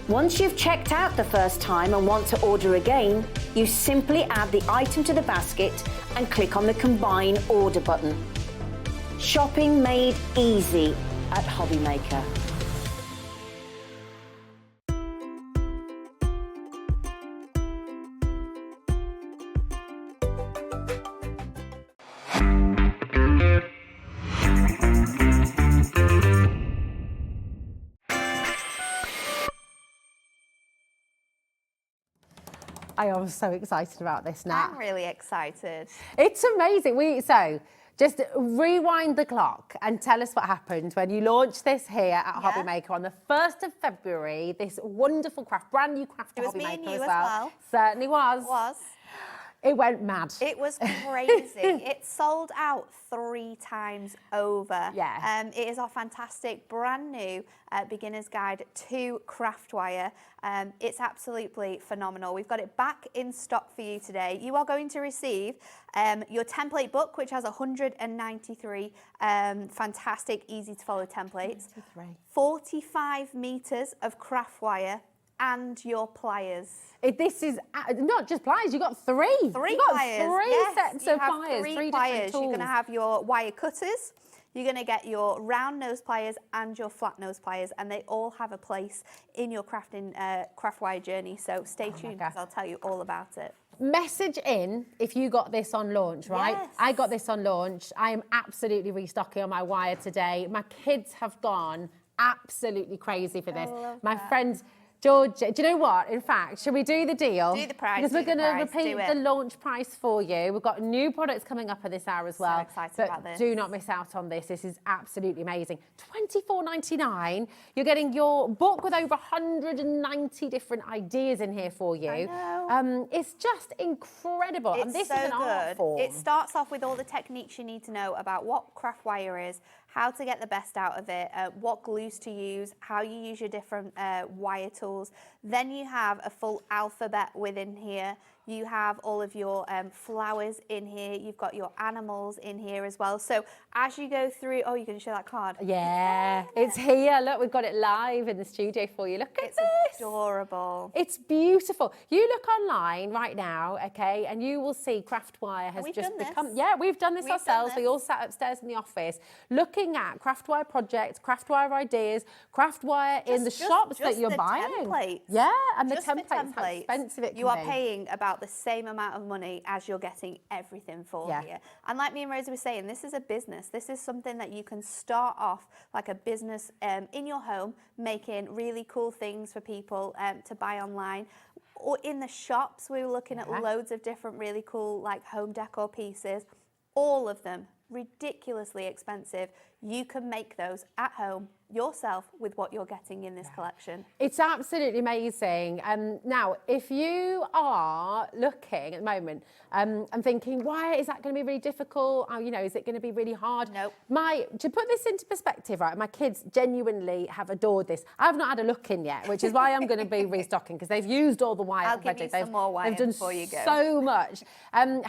Once you've checked out the first time and want to order again, you simply add the item to the basket and click on the Combine Order button. Shopping made easy at HobbyMaker. I am so excited about this now. I'm really excited. It's amazing. So just rewind the clock and tell us what happened when you launched this here at HobbyMaker on the 1st of February, this wonderful craft, brand new craft at HobbyMaker It was me and you as as well. well. Certainly was. It went mad. It was crazy. It sold out 3 times over. Yeah. It is our fantastic brand new beginner's guide to Craftwire. It's absolutely phenomenal. We've got it back in stock for you today. You are going to receive your template book, which has 193 fantastic, easy to follow templates, 45 meters of Craftwire, and your pliers. This is not just pliers, you've got 3. You've got got 3 sets of pliers, 3 different tools. You're going to have your wire cutters, you're going to get your round nose pliers and your flat nose pliers, and they all have a place in your crafting Craftwire journey. So stay tuned because I'll tell you all about it. Message in if you got this on launch, right? Yes. I got this on launch. I am absolutely restocking on my wire today. My kids have gone absolutely crazy for this. My friends... George, do you know what? In fact, should we do the deal? Do the price. Because we're going to repeat the launch price for you. We've got new products coming up at this hour as well. So excited about this. Do not miss out on this. This is absolutely amazing. $24.99. You're getting your book with over 190 different ideas in here for you. I know. It's just incredible. It's and this so is an good. art form. It starts off with all the techniques you need to know about what Craftwire is, how to get the best out of it, what glues to use, how you use your different wire tools. Then you have a full alphabet within here. You have all of your flowers in here. You've got your animals in here as well. So as you go through, oh, you're going to show that card? Yeah, it's here. Look, we've got it live in the studio for you. Look at this. It's adorable. It's beautiful. You look online right now, okay, and you will see Craftwire has just become... Yeah, we've done this ourselves. We all sat upstairs in the office looking at Craftwire projects, Craftwire ideas, Craftwire in the shops that you're buying. Templates. Yeah, and the Just templates, how expensive it can be. You are paying about the same amount of money as you're getting everything for here. And like me and Rosie were saying, this is a business. This is something that you can start off like a business in your home, making really cool things for people to buy online. Or in the shops, we were looking at loads of different really cool like home decor pieces. All of them ridiculously expensive. You can make those at home yourself with what you're getting in this collection. It's absolutely amazing. Now, if you are looking at the moment and thinking, why is that going to be really difficult? You know, is it going to be really hard? Nope. To put this into perspective, right, my kids genuinely have adored this. I've not had a look in yet, which is why I'm going to be restocking, because they've used all the wire I'll already. give you some more wire they've done before you go. so much.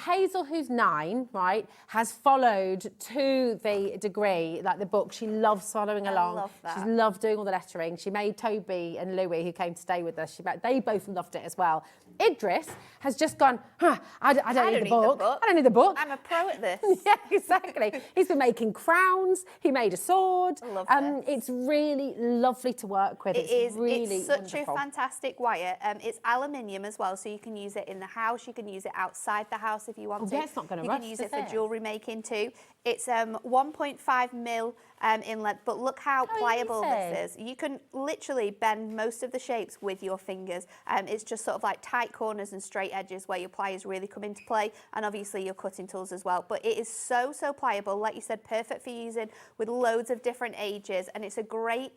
Hazel, who's 9, right, has followed to the degree, like the book. She loves following along. I love that. She's loved doing all the lettering. She made Toby and Louis, who came to stay with us, they both loved it as well. Idris has just gone, I don't need the book. I don't need the book. I'm a pro at this. Yeah, exactly. He's been making crowns. He made a sword. I love this. It's really lovely to work with. It's really such wonderful. a fantastic wire. It's aluminium as well, so you can use it in the house. You can use it outside the house if you want to. Yeah, it's not going to You rust, can use is it for it? jewellery making too. It's 1.5 mil in length, but look how pliable this is. You can literally bend most of the shapes with your fingers. It's just sort of like tight corners and straight edges where your pliers really come into play, and obviously your cutting tools as well. But it is so pliable, like you said, perfect for using with loads of different ages, and it's a great,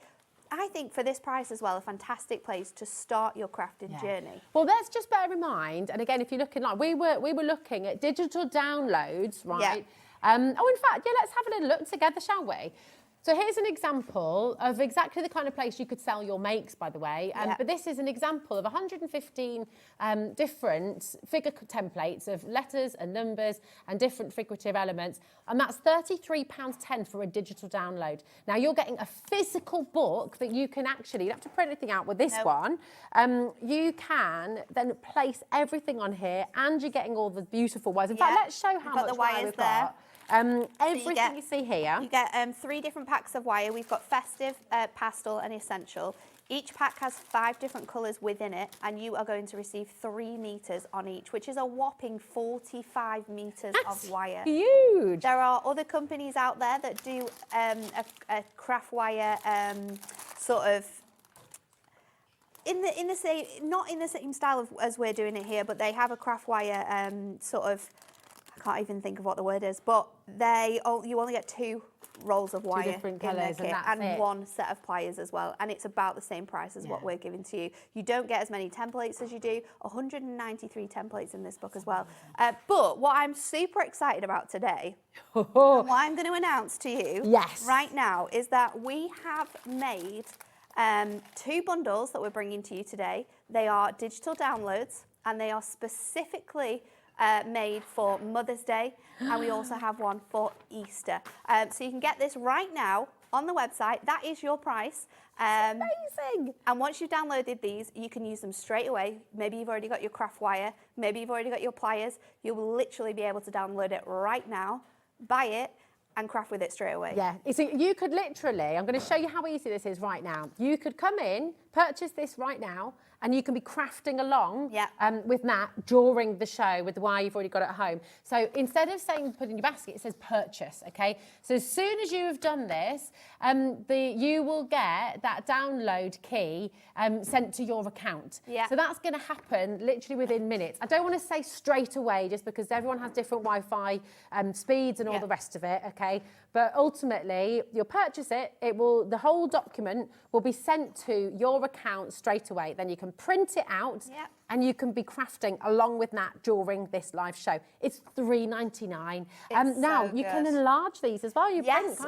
I think for this price as well, a fantastic place to start your crafting journey. Well, let's just bear in mind, and again, if you're looking like we were looking at digital downloads, right? Yeah. In fact, let's have a little look together, shall we? So here's an example of exactly the kind of place you could sell your makes, by the way. But this is an example of 115 different figure templates of letters and numbers and different figurative elements. And that's £33.10 for a digital download. Now, you're getting a physical book that you can actually, you don't have to print anything out with this one. You can then place everything on here, and you're getting all the beautiful wires. In fact, let's show how much wire we've got. Everything you see here. You get 3 different packs of wire. We've got festive, pastel and essential. Each pack has 5 different colours within it, and you are going to receive 3 metres on each, which is a whopping 45 metres of wire. Huge! There are other companies out there that do a craft wire sort of in the same, not in the same style as we're doing it here, but they have a craft wire sort of, I can't even think of what the word is, but you only get 2 rolls of wire different in their colours, kit, and 1 set of pliers as well, and it's about the same price as what we're giving to you. You don't get as many templates as you do, 193 templates in this book as well. But what I'm super excited about today, and what I'm going to announce to you right now, is that we have made 2 bundles that we're bringing to you today. They are digital downloads, and they are specifically made for Mother's Day, and we also have one for Easter. So you can get this right now on the website. That is your price. Amazing! And once you've downloaded these, you can use them straight away. Maybe you've already got your craft wire, maybe you've already got your pliers. You will literally be able to download it right now, buy it, and craft with it straight away. Yeah, so you could literally, I'm going to show you how easy this is right now. You could come in, purchase this right now, and you can be crafting along with Nat during the show with the wire you've already got at home. So instead of saying put in your basket, it says purchase, okay? So as soon as you have done this, you will get that download key sent to your account. Yeah. So that's going to happen literally within minutes. I don't want to say straight away just because everyone has different Wi-Fi speeds and all the rest of it, okay? But ultimately, you'll purchase it, the whole document will be sent to your account straight away. Then you can print it out and you can be crafting along with Nat during this live show. It's $3.99. Now, you can enlarge these as well.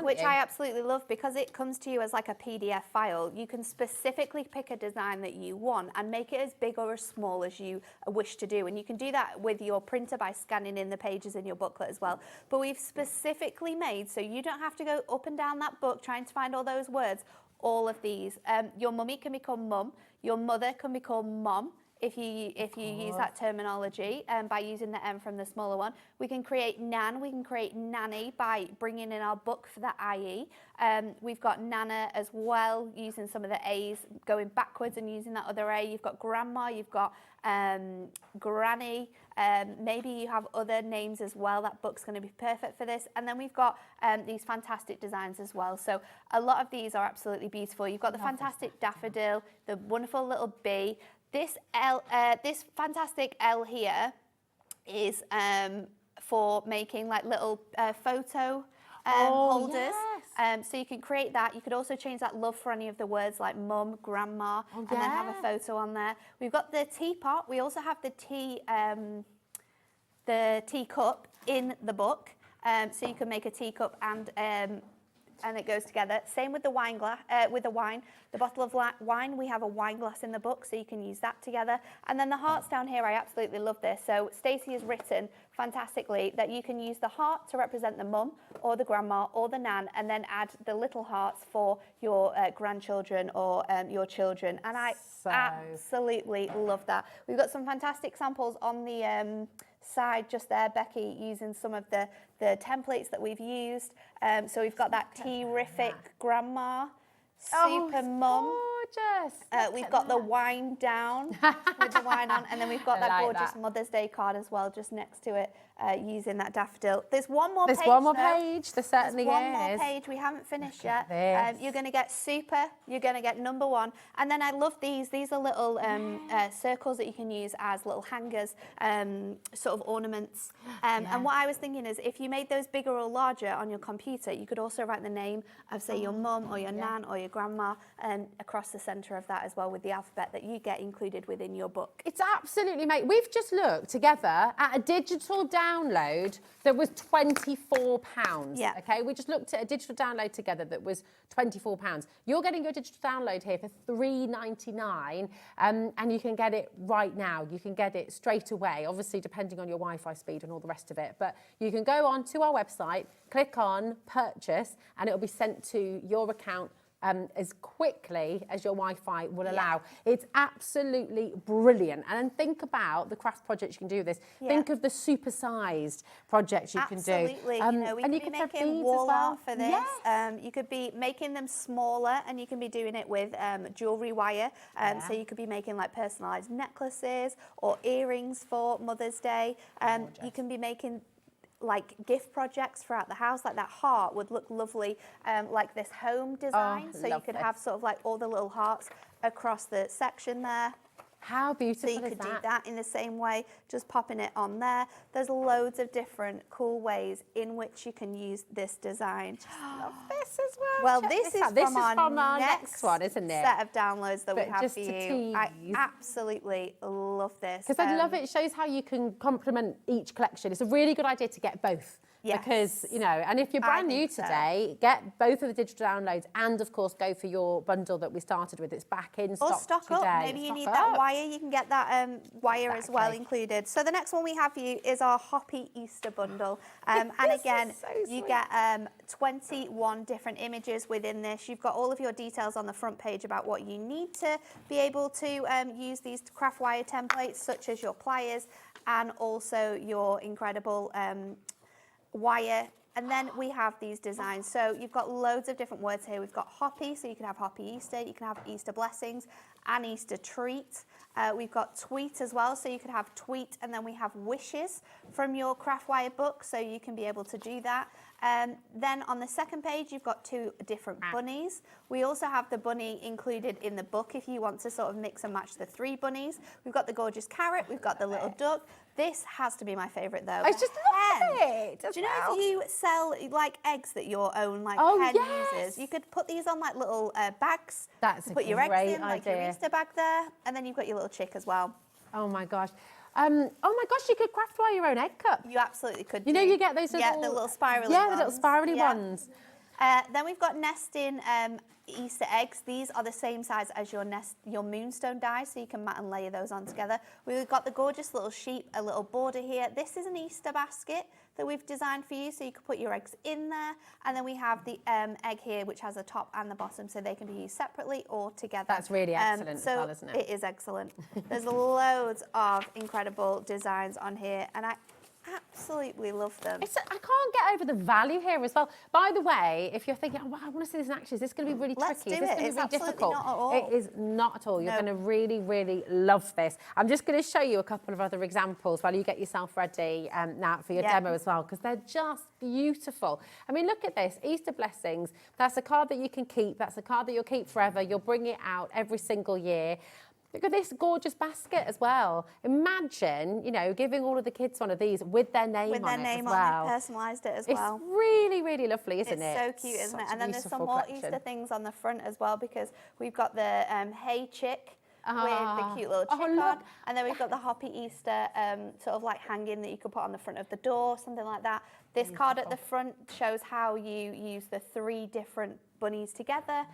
Which I absolutely love, because it comes to you as like a PDF file. You can specifically pick a design that you want and make it as big or as small as you wish to do. And you can do that with your printer by scanning in the pages in your booklet as well. But we've specifically made so you don't have to go up and down that book trying to find all those words. All of these. Your mummy can be called mum. Your mother can be called mom, if you use that terminology, by using the M from the smaller one. We can create nan, we can create nanny by bringing in our book for the IE. We've got nana as well, using some of the A's, going backwards and using that other A. You've got grandma, you've got granny, maybe you have other names as well. That book's going to be perfect for this. And then we've got these fantastic designs as well. So a lot of these are absolutely beautiful. You've got the fantastic daffodil, the wonderful little bee. This fantastic L here is for making like little photo holders. So you can create that. You could also change that love for any of the words like mum, grandma, and then have a photo on there. We've got the teapot. We also have the teacup in the book. So you can make a teacup and it goes together. Same with the wine glass, the bottle of wine, we have a wine glass in the book, so you can use that together. And then the hearts down here, I absolutely love this. So Stacey has written fantastically that you can use the heart to represent the mum or the grandma or the nan, and then add the little hearts for your grandchildren or your children. And I absolutely love that. We've got some fantastic samples on the side just there, Becky, using some of the templates that we've used. So we've got that terrific grandma, super mum. Gorgeous. We've got the wine down with the wine on, and then we've got that gorgeous Mother's Day card as well, just next to it, using that daffodil. There's one more page. There's one more page. There certainly is. One more page. We haven't finished yet. You're going to get super. You're going to get number 1. And then I love these. These are little circles that you can use as little hangers, sort of ornaments. And what I was thinking is, if you made those bigger or larger on your computer, you could also write the name of, say, your mum or your nan or your grandma across the centre of that as well, with the alphabet that you get included within your book. It's absolutely, mate. We've just looked together at a digital download download that was £24. Yeah. Okay, we just looked at a digital download together that was £24. You're getting your digital download here for $3.99, and you can get it right now. You can get it straight away, obviously depending on your Wi-Fi speed and all the rest of it. But you can go on to our website, click on purchase, and it'll be sent to your account as quickly as your Wi-Fi will allow. It's absolutely brilliant. And then think about the craft projects you can do with this. Think of the super-sized projects you can do. Absolutely. You know, we could be making wall art for this. Yes. You could be making them smaller, and you can be doing it with jewellery wire. So you could be making like personalised necklaces or earrings for Mother's Day. You can be making like gift projects throughout the house, like that heart would look lovely, like this home design. So you could have sort of like all the little hearts across the section there. How beautiful is that? So you could do that in the same way, just popping it on there. There's loads of different cool ways in which you can use this design. Love this as well. Well, Check this is out. from our next one, isn't it? Set of downloads that we have just for to you. I tease. absolutely love this. Because I love it. It shows how you can complement each collection. It's a really good idea to get both. Yes. Because, you know, and if you're brand new today, get both of the digital downloads and, of course, go for your bundle that we started with. It's back in stock Or stock today. up. Maybe you need that wire. You can get that wire as well included. So the next one we have for you is our Hoppy Easter bundle. And again, you get 21 different images within this. You've got all of your details on the front page about what you need to be able to use these craft wire templates, such as your pliers and also your incredible wire. And then we have these designs. So you've got loads of different words here. We've got Hoppy, so you can have Hoppy Easter, you can have Easter blessings and Easter treat. We've got tweet as well, so you could have tweet, and then we have wishes from your craft wire book, so you can be able to do that. Then on the second page, you've got two different bunnies. We also have the bunny included in the book if you want to sort of mix and match the three bunnies. We've got the gorgeous carrot, we've got the little duck. This has to be my favourite though. I just love it. Do you know if you sell like eggs that your own like hen uses, you could put these on like little bags. That's a put your eggs great in, like your idea. Easter bag there, and then you've got your little chick as well. Oh my gosh. Oh my gosh, you could craft wire your own egg cup. You absolutely could. You know, you get those little... the little spirally ones. Yeah, the little spirally ones. Then we've got nesting Easter eggs. These are the same size as your moonstone die, so you can mat and layer those on together. We've got the gorgeous little sheep, a little border here. This is an Easter basket that we've designed for you, so you can put your eggs in there. And then we have the egg here, which has a top and the bottom, so they can be used separately or together. That's really excellent as well, isn't it? It is excellent. There's loads of incredible designs on here, and I absolutely love them. I can't get over the value here as well. By the way, if you're thinking, oh, wow, I want to see this in action, is this going to be really tricky? Is this going to be really difficult? Not at all. It is not at all. You're going to really, really love this. I'm just going to show you a couple of other examples while you get yourself ready now for your demo as well, because they're just beautiful. I mean, look at this, Easter blessings. That's a card that you can keep. That's a card that you'll keep forever. You'll bring it out every single year. Look at this gorgeous basket as well. Imagine, you know, giving all of the kids one of these with their name on it as well. With their name on it, personalised it as well. It's really, really lovely, isn't it? It's so cute, isn't it? And then there's some more Easter things on the front as well, because we've got the hey chick with the cute little chick on. And then we've got the Hoppy Easter sort of like hanging that you could put on the front of the door, something like that. This card at the front shows how you use the three different bunnies together.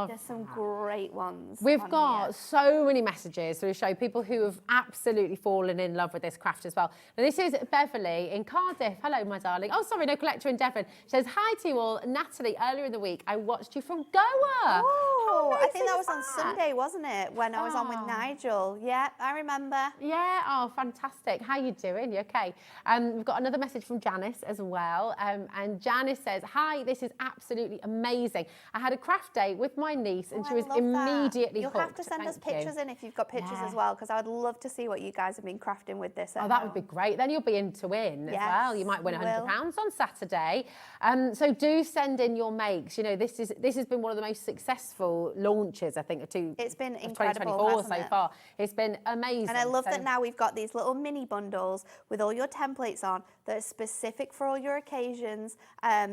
There's some great ones. We've got so many messages to show people who have absolutely fallen in love with this craft as well. And this is Beverly in Cardiff. Hello, my darling. Oh, sorry, no, collector in Devon. She says, hi to you all. Natalie, earlier in the week, I watched you from Goa. Oh, I think that was on Sunday, wasn't it? When I was on with Nigel. Yeah, I remember. Yeah, oh, fantastic. How you doing? You okay? We've got another message from Janice as well. And Janice says, hi, this is absolutely amazing. I had a craft day with my niece and she was immediately hooked. You'll have to send us pictures in if you've got pictures as well, because I would love to see what you guys have been crafting with this. Oh, that would be great. Then you'll be in to win as well. You might win £100 on Saturday. So do send in your makes. You know, this has been one of the most successful launches, I think, it's been incredible, 2024 so far. It's been amazing. And I love that now we've got these little mini bundles with all your templates on that are specific for all your occasions.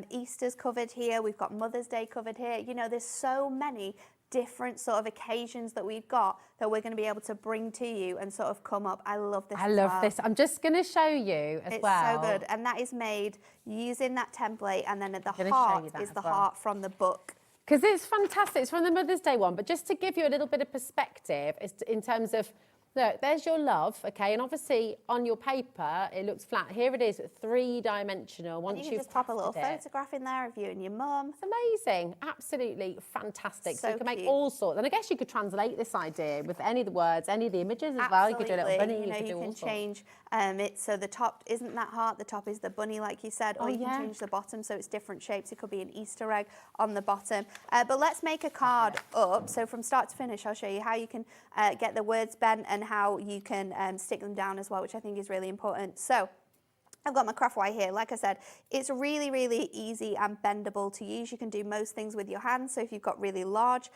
Easter's covered here. We've got Mother's Day covered here. You know, there's so many different sort of occasions that we've got that we're going to be able to bring to you and sort of come up. I love this. I love this. I'm just going to show you as well. It's so good. And that is made using that template, and then at the heart is the heart from the book. Because it's fantastic. It's from the Mother's Day one. But just to give you a little bit of perspective in terms of, look, there's your love, okay? And obviously on your paper, it looks flat. Here it is, three-dimensional. Once you can just pop a little photograph in there of you and your mum. It's amazing. Absolutely fantastic. So you can make cute. all sorts. And I guess you could translate this idea with any of the words, any of the images as well. You could do a little bunny. You can change it so the top isn't that heart, the top is the bunny, like you said, or you can change the bottom so it's different shapes. It could be an Easter egg on the bottom. But let's make a card up. So from start to finish, I'll show you how you can get the words bent and how you can stick them down as well, which I think is really important. So I've got my craft wire here. Like I said, it's really, really easy and bendable to use. You can do most things with your hands. So if you've got really large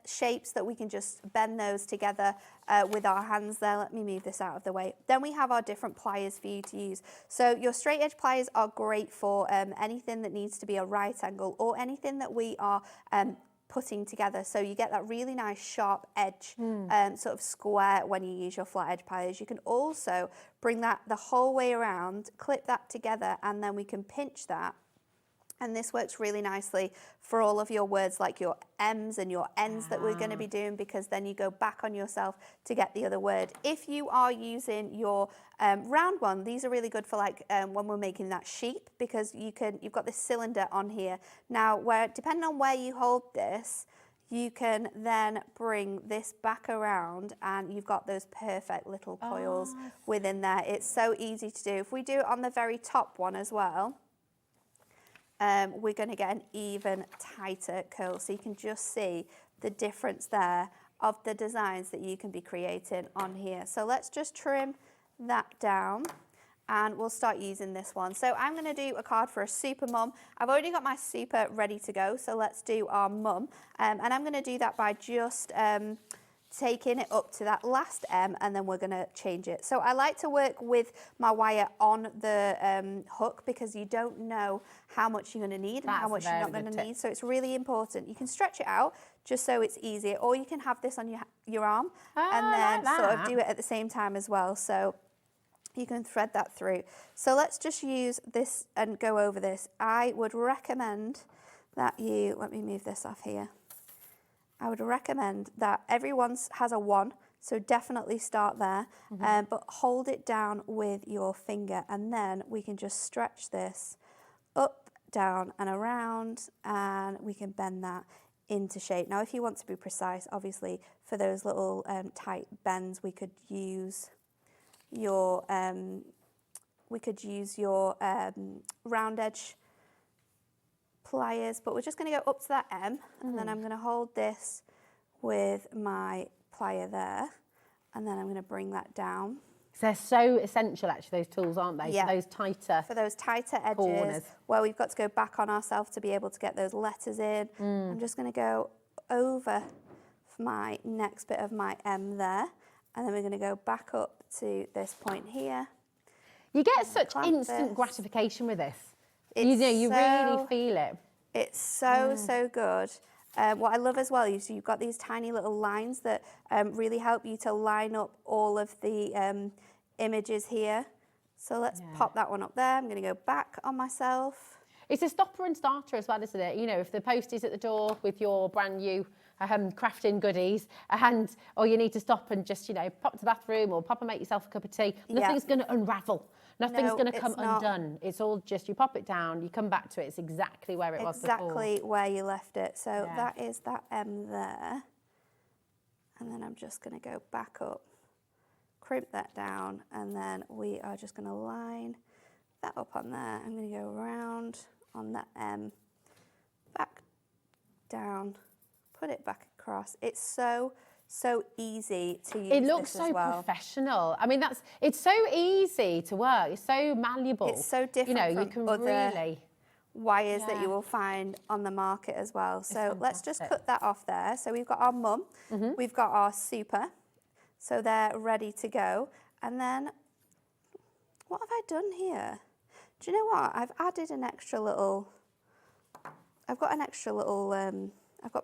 shapes, that we can just bend those together with our hands there. Let me move this out of the way. Then we have our different pliers for you to use. So your straight edge pliers are great for anything that needs to be a right angle or anything that we are putting together, so you get that really nice sharp edge, sort of square when you use your flat edge pliers. You can also bring that the whole way around, clip that together, and then we can pinch that. And this works really nicely for all of your words like your M's and your N's that we're going to be doing, because then you go back on yourself to get the other word. If you are using your round one, these are really good for like when we're making that sheep, because you've got this cylinder on here. Now, depending on where you hold this, you can then bring this back around and you've got those perfect little coils within there. It's so easy to do. If we do it on the very top one as well, we're going to get an even tighter curl. So you can just see the difference there of the designs that you can be creating on here. So let's just trim that down and we'll start using this one. So I'm going to do a card for a super mum. I've already got my super ready to go, so let's do our mum. And I'm going to do that by just taking it up to that last M, and then we're going to change it. So I like to work with my wire on the hook, because you don't know how much you're going to need and how much you're not going to need. So it's really important. You can stretch it out just so it's easier, or you can have this on your arm and then sort of do it at the same time as well. So you can thread that through. So let's just use this and go over this. I would recommend that let me move this off here. I would recommend that everyone has a 1, so definitely start there, but hold it down with your finger, and then we can just stretch this up, down and around, and we can bend that into shape. Now, if you want to be precise, obviously for those little tight bends, we could use your round edge pliers, but we're just going to go up to that M, and then I'm going to hold this with my plier there, and then I'm going to bring that down. They're so essential, actually, those tools, aren't they? Yeah. For those tighter edges corners, where we've got to go back on ourselves to be able to get those letters in. I'm just going to go over for my next bit of my M there, and then we're going to go back up to this point here. You get such instant gratification with this. You really feel it. It's so good. What I love as well is you've got these tiny little lines that really help you to line up all of the images here. So let's pop that one up there. I'm going to go back on myself. It's a stopper and starter as well, isn't it? You know, if the post is at the door with your brand new crafting goodies, or you need to stop and just, pop to the bathroom or pop and make yourself a cup of tea, nothing's going to unravel. Nothing's going to come undone. It's all just, you pop it down, you come back to it, it's exactly where it was before. Exactly where you left it. So that is that M there. And then I'm just going to go back up, crimp that down, and then we are just going to line that up on there. I'm going to go around on that M, back down, put it back across. It's so easy to use. It looks so professional. I mean, it's so easy to work. It's so malleable. It's so different from you can other really wires that you will find on the market as well. So let's just cut that off there. So we've got our mum, we've got our super, so they're ready to go. And then, what have I done here? Do you know what? I've added an extra little, I've got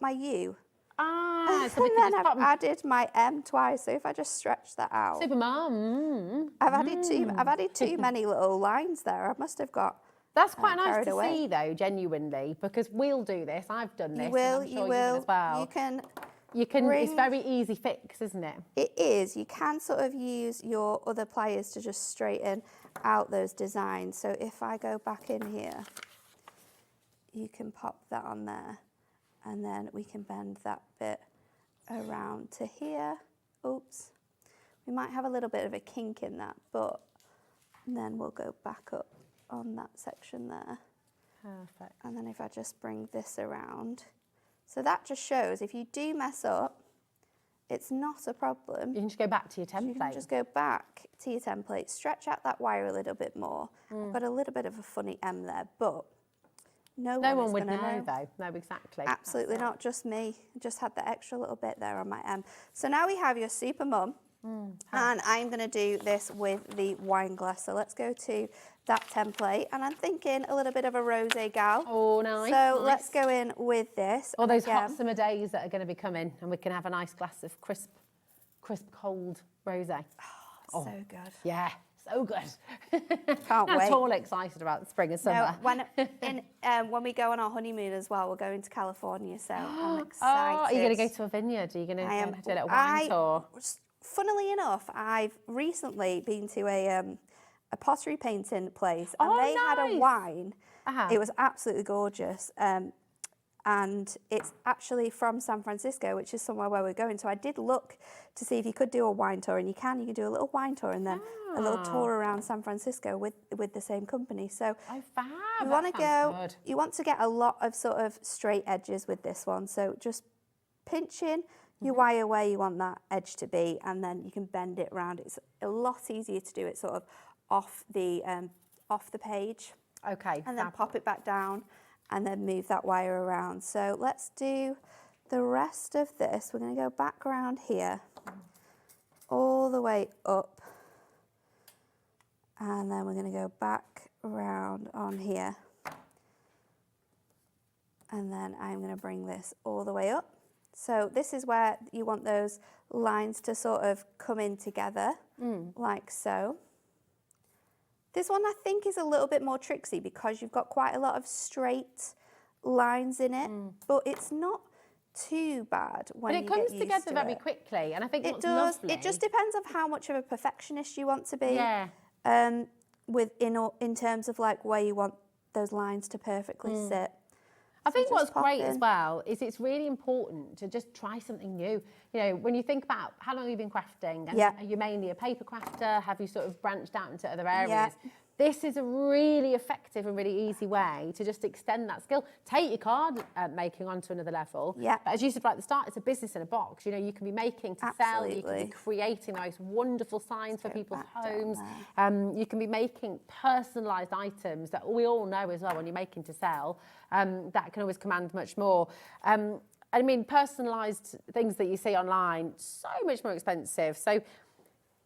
my U Ah, so And we can then just I've pop 'em- added my M twice. So if I just stretch that out, Supermom. I've added too many little lines there. I must have got. That's quite nice carried to away. see, though, genuinely, because we'll do this. I've done this. You will. And I'm sure You you will will. as well. You can. It's very easy fix, isn't it? It is. You can sort of use your other pliers to just straighten out those designs. So if I go back in here, you can pop that on there, and then we can bend that bit around to here. Oops. We might have a little bit of a kink in that, but then we'll go back up on that section there. Perfect. And then if I just bring this around. So that just shows if you do mess up, it's not a problem. You can just go back to your template. You can just go back to your template, stretch out that wire a little bit more. I've got a little bit of a funny M there, but no one would gonna know, though. No, exactly. Absolutely not, just me. Just had the extra little bit there on my M. So now we have your super mum, and I'm going to do this with the wine glass. So let's go to that template, and I'm thinking a little bit of a rosé gal. Oh, nice. So nice. let's go in with this. All those hot Again, summer days that are going to be coming, and we can have a nice glass of crisp, cold rosé. so good. Yeah, so good. Can't Not wait. at all excited about the spring and summer. No, when we go on our honeymoon as well, we're going to California, so I'm excited. Oh, are you going to go to a vineyard? Are you going to I am. do a little wine tour? Funnily enough, I've recently been to a pottery painting place, and they had a nice. wine. Uh-huh. It was absolutely gorgeous. And it's actually from San Francisco, which is somewhere where we're going. So I did look to see if you could do a wine tour, and you can do a little wine tour and then a little tour around San Francisco with the same company. So fab. you want to go, you want to get a lot of sort of straight edges with this one. So just pinch in your wire where you want that edge to be, and then you can bend it around. It's a lot easier to do it sort of off the page. Okay. And then pop it back down, and then move that wire around. So let's do the rest of this. We're going to go back around here, all the way up, and then we're going to go back around on here, and then I'm going to bring this all the way up. So this is where you want those lines to sort of come in together, like so. This one I think is a little bit more tricksy because you've got quite a lot of straight lines in it, but it's not too bad when you get used to it. But it comes together very quickly, and I think it what's does. lovely... It just depends on how much of a perfectionist you want to be. Yeah. In terms of like where you want those lines to perfectly sit. I think So what's just pop great as in. well is it's really important to just try something new. You know, when you think about how long you've been crafting, and are you mainly a paper crafter? Have you sort of branched out into other areas? Yeah. This is a really effective and really easy way to just extend that skill. Take your card making onto another level. Yeah. But as you said right at the start, it's a business in a box. You know, you can be making to sell. You can be creating the most wonderful signs for people's homes. You can be making personalised items that we all know as well when you're making to sell. That can always command much more. I mean, personalised things that you see online, so much more expensive. So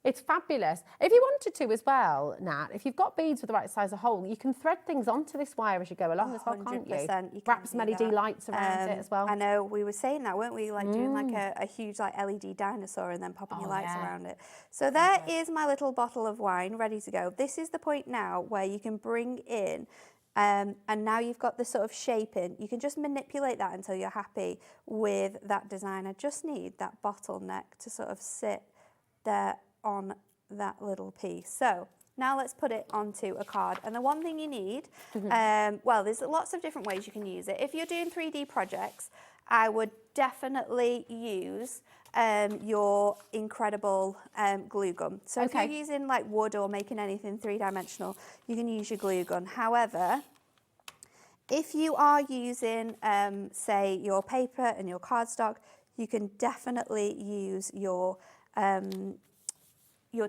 it's fabulous. If you wanted to as well, Nat, if you've got beads with the right size of hole, you can thread things onto this wire as you go along as well, can't you? 100%. You Wrap can some do LED that. lights around it as well. I know, we were saying that, weren't we? Like doing like a huge like LED dinosaur and then popping your lights around it. So there is my little bottle of wine ready to go. This is the point now where you can bring in and now you've got this sort of shape in. You can just manipulate that until you're happy with that design. I just need that bottleneck to sort of sit there on that little piece. So now let's put it onto a card. And the one thing you need, well, there's lots of different ways you can use it. If you're doing 3D projects, I would definitely use your incredible glue gun. So if you're using like wood or making anything three-dimensional, you can use your glue gun. However, if you are using, say, your paper and your cardstock, you can definitely use your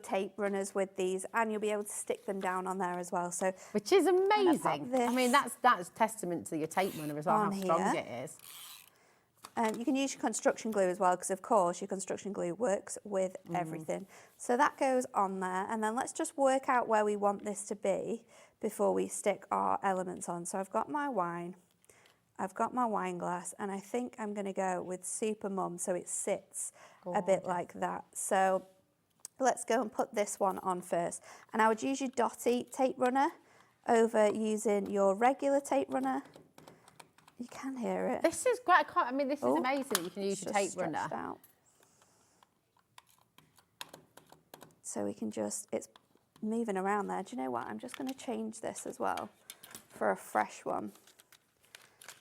tape runners with these, and you'll be able to stick them down on there as well. So, which is amazing. I mean, that's testament to your tape runner as well, how strong it is. You can use your construction glue as well, because of course your construction glue works with everything. So that goes on there, and then let's just work out where we want this to be before we stick our elements on. So I've got my wine, I've got my wine glass, and I think I'm going to go with Super Mum so it sits a bit like that. So let's go and put this one on first. And I would use your dotty tape runner over using your regular tape runner. You can hear it. This is great. I mean, this is amazing that you can use your tape runner. Out. So we can just, it's moving around there. Do you know what? I'm just going to change this as well for a fresh one.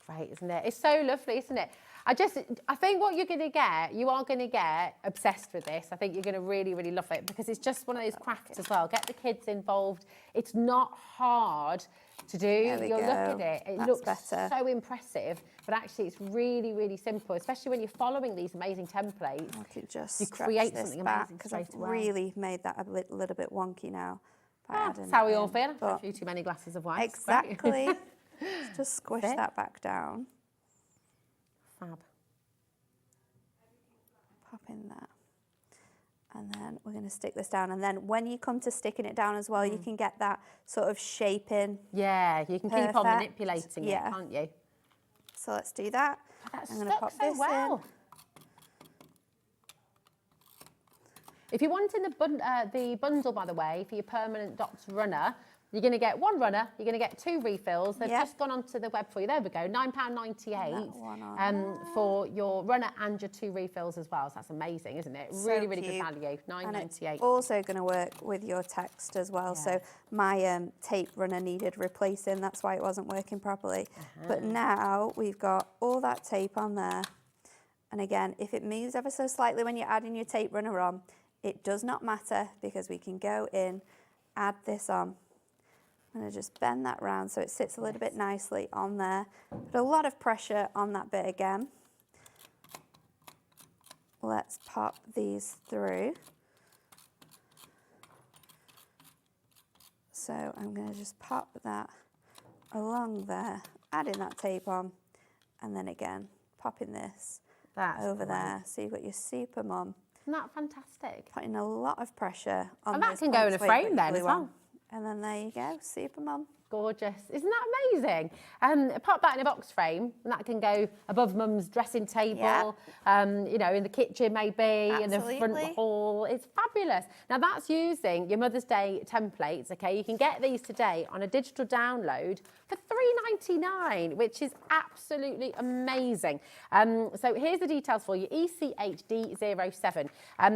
Great, isn't it? It's so lovely, isn't it? I think what you're going to get, you are going to get obsessed with this. I think you're going to really, really love it because it's just one of those crafts as well. Get the kids involved. It's not hard to do. You'll look at it. It looks so impressive, but actually it's really, really simple, especially when you're following these amazing templates. I could just you create something amazing because I've really made that a little bit wonky now. That's how we all feel. A few too many glasses of wine. Exactly. Just squish that back down. Fab. Pop in that. And then we're going to stick this down. And then when you come to sticking it down as well, you can get that sort of shaping. Yeah, you can keep on manipulating it, can't you? So let's do that. That's I'm going to pop this in. If you're wanting the bundle, by the way, for your permanent dots runner, you're going to get one runner, you're going to get 2 refills. They've just gone onto the web for you. There we go, £9.98 for your runner and your 2 refills as well. So that's amazing, isn't it? So really, really good value, £9.98. Also going to work with your text as well. So my tape runner needed replacing. That's why it wasn't working properly. But now we've got all that tape on there. And again, if it moves ever so slightly when you're adding your tape runner on, it does not matter because we can go in, add this on. I'm going to just bend that round so it sits a little bit nicely on there. Put a lot of pressure on that bit again. Let's pop these through. So I'm going to just pop that along there, adding that tape on, and then again, popping this over there. So you've got your Super Mum. Isn't that fantastic? Putting a lot of pressure on and that can go in a frame then as well. And then there you go, Super Mum. Gorgeous. Isn't that amazing? Pop that in a box frame and that can go above Mum's dressing table, you know, in the kitchen maybe, in the front hall. It's fabulous. Now that's using your Mother's Day templates, okay? You can get these today on a digital download for £3.99, which is absolutely amazing. So here's the details for you, ECHD07.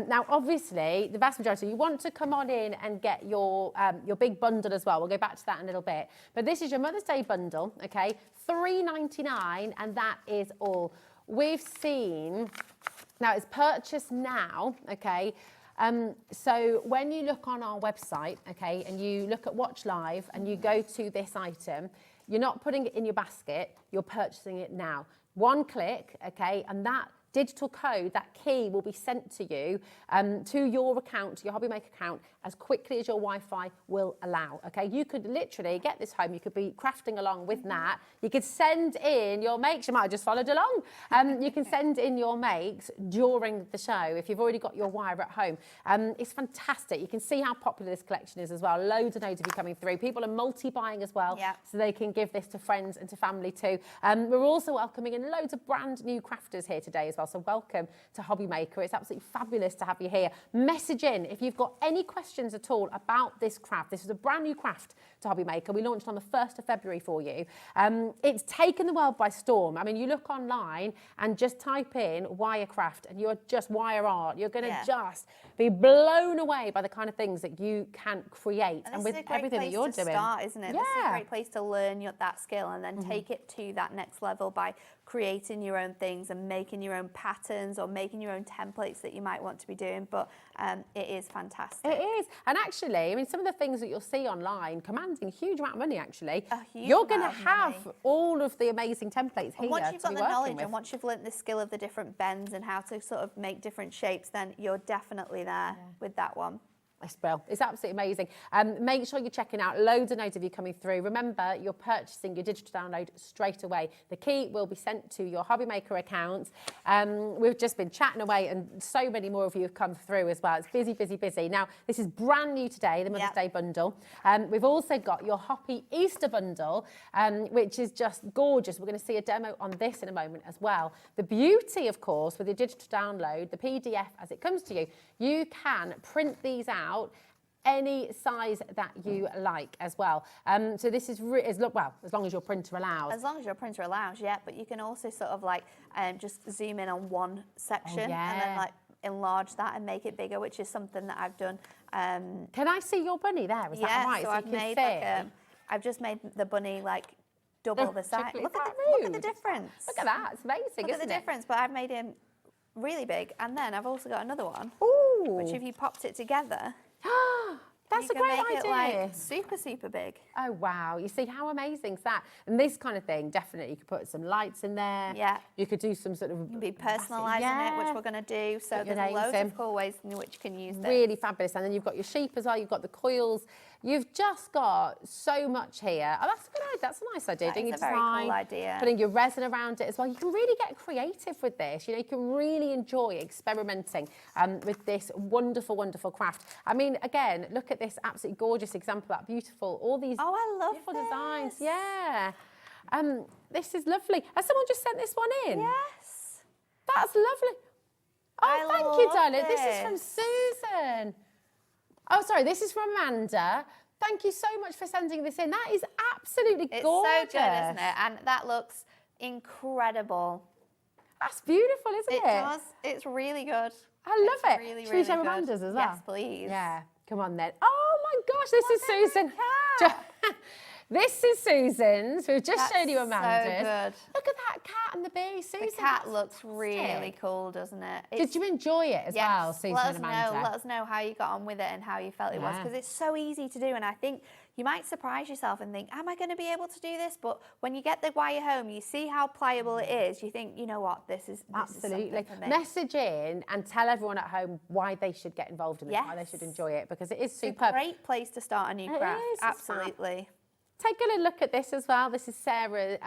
Now obviously, the vast majority, you want to come on in and get your big bundle as well. We'll go back to that in a little bit. But this is your Mother's Day bundle, okay? £3.99, and that is all. We've seen, now it's purchased now, okay? So when you look on our website, okay, and you look at Watch Live and you go to this item, you're not putting it in your basket, you're purchasing it now. One click, okay, and that digital code, that key will be sent to you, to your account, to your HobbyMaker account, as quickly as your Wi-Fi will allow, okay? You could literally get this home, you could be crafting along with Nat, you could send in your makes, you might have just followed along, you can send in your makes during the show if you've already got your wire at home. It's fantastic, you can see how popular this collection is as well, loads of you coming through, people are multi-buying as well, so they can give this to friends and to family too. We're also welcoming in loads of brand new crafters here today as well, so welcome to HobbyMaker. It's absolutely fabulous to have you here. Message in if you've got any questions at all about this craft. This is a brand new craft to HobbyMaker. We launched on the 1st of February for you. It's taken the world by storm. I mean, you look online and just type in wire craft and you're just wire art. You're going to just be blown away by the kind of things that you can create and with everything that you're doing. Start, isn't it? This is a great place to learn that skill and then take it to that next level by creating your own things and making your own patterns or making your own templates that you might want to be doing, but it is fantastic. It is. And actually, I mean, some of the things that you'll see online commanding a huge amount of money, actually. You're going to have all of the amazing templates here. And once you've got the knowledge and once you've learnt the skill of the different bends and how to sort of make different shapes, then you're definitely there with that one. It's brilliant. It's absolutely amazing. Make sure you're checking out loads and loads of you coming through. Remember, you're purchasing your digital download straight away. The key will be sent to your HobbyMaker account. We've just been chatting away and so many more of you have come through as well. It's busy, busy, busy. Now, this is brand new today, the Mother's Day bundle. We've also got your Hoppy Easter bundle, which is just gorgeous. We're going to see a demo on this in a moment as well. The beauty, of course, with your digital download, the PDF as it comes to you, you can print these out any size that you like as well. So this is, well, as long as your printer allows. As long as your printer allows, yeah, but you can also sort of like just zoom in on one section and then like enlarge that and make it bigger, which is something that I've done. Can I see your bunny there? Is that right? So I've made like I've just made the bunny like double the size. Look at the difference. Look at that, it's amazing, Look at the difference, but I've made him really big. And then I've also got another one, which if you popped it together, that's a great idea. It like super, super big. Oh, wow. You see, how amazing is that? And this kind of thing, definitely, you could put some lights in there. Yeah. You could do some sort of... You can be personalising it, which we're going to do. So there's loads of cool ways in which you can use this. Really fabulous. And then you've got your sheep as well. You've got the coils. You've just got so much here. Oh, that's a good idea. That's a nice idea. That is a very cool idea. Putting your resin around it as well. You can really get creative with this. You know, you can really enjoy experimenting with this wonderful, wonderful craft. I mean, again, look at this absolutely gorgeous example, that beautiful, all these beautiful designs. Yeah. This is lovely. Has someone just sent this one in? Yes. That's lovely. Oh, thank you, darling. This is from Susan. Oh, sorry, this is from Amanda. Thank you so much for sending this in. That is absolutely gorgeous. It's so good, isn't it? And that looks incredible. That's beautiful, isn't it? It does. It's really good. I love it. Really, Should we show Amanda's as well? Yes, please. Yeah, come on then. Oh my gosh, this is Susan. This is Susan's. We've just shown you Amanda's. So good. Look at that cat and the bee. Susan, the cat looks really cool, doesn't it? Did you enjoy it as well, Susan and Amanda? Let us know how you got on with it and how you felt it was, because it's so easy to do. And I think you might surprise yourself and think, am I going to be able to do this? But when you get the wire home, you see how pliable it is. You think, you know what, this is absolutely. For me. Message in and tell everyone at home why they should get involved in it, why they should enjoy it, because it is superb. It's a great place to start a new craft. Absolutely. Take a little look at this as well. This is Sarah,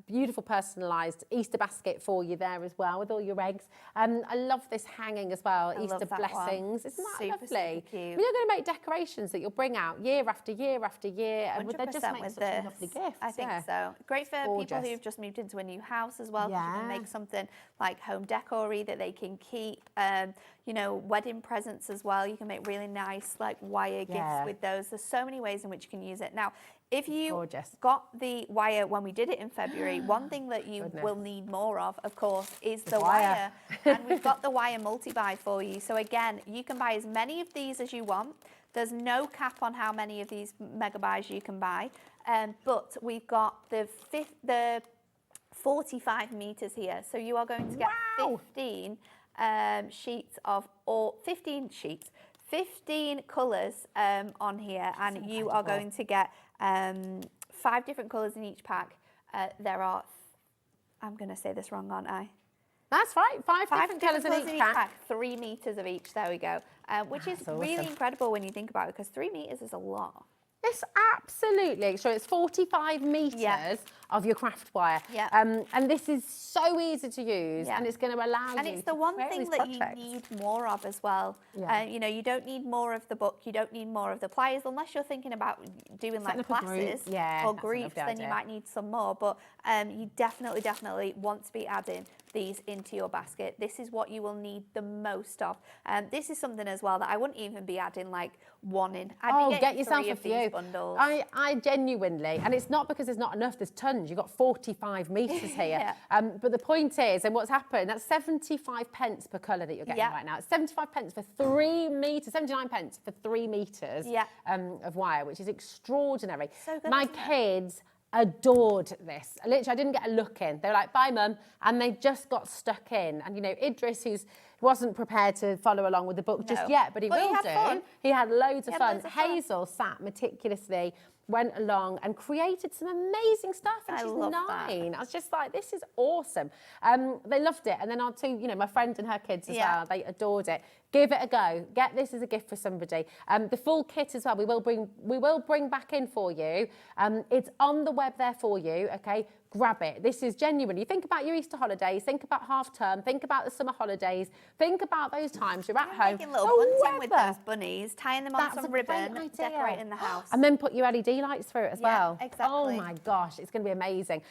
beautiful personalised Easter basket for you there as well with all your eggs. I love this hanging as well, Easter blessings. Isn't that lovely? Super cute. You're going to make decorations that you'll bring out year after year after year. 100% they just make with such a lovely gift. I think so. Great for people who've just moved into a new house as well. Yeah. You can make something like home decor-y that they can keep. You know, wedding presents as well. You can make really nice like wire gifts with those. There's so many ways in which you can use it. Now, if you got the wire when we did it in February, one thing that you will need more of course, is the wire. And we've got the wire multi-buy for you. So again, you can buy as many of these as you want. There's no cap on how many of these mega buys you can buy. But we've got the 45 meters here. So you are going to get 15 sheets of, or 15 sheets, 15 colours on here. And you are going to get 5 different colours in each pack. There are, I'm going to say this wrong, aren't I? That's right, 5 different colours in each pack. 3 meters of each, there we go. Which is really incredible when you think about it, because 3 meters is a lot. It's absolutely, so it's 45 metres of your craft wire. Yeah. And this is so easy to use and it's going to allow you to And it's the one thing that you need more of as well. You know, you don't need more of the book, you don't need more of the pliers, unless you're thinking about doing like classes or groups, then you might need some more. But you definitely want to be adding these into your basket. This is what you will need the most of. This is something as well that I wouldn't even be adding like one in. I'd be get yourself a few bundles. I genuinely, and it's not because there's not enough, there's tons. You've got 45 metres here. But the point is, and what's happened, that's 75 pence per colour that you're getting right now. It's 75 pence for 3 metres, 79 pence for 3 metres of wire, which is extraordinary. So good, My kids adored this. Literally, I didn't get a look in. They were like, bye, Mum. And they just got stuck in. And, you know, Idris, who wasn't prepared to follow along with the book just yet, but he will do. He had loads of fun. Hazel sat meticulously went along and created some amazing stuff. And she's love 9. that. I was just like, this is awesome. They loved it. And then our 2, you know, my friend and her kids as well, they adored it. Give it a go. Get this as a gift for somebody. The full kit as well, we will bring back in for you. It's on the web there for you, okay? Grab it. This is genuinely, think about your Easter holidays, think about half term, think about the summer holidays, think about those times you're at home. Making little bunting with those bunnies, tying them on some ribbon, decorating the house. And then put your LED lights through it as well. Exactly. Oh my gosh, it's going to be amazing.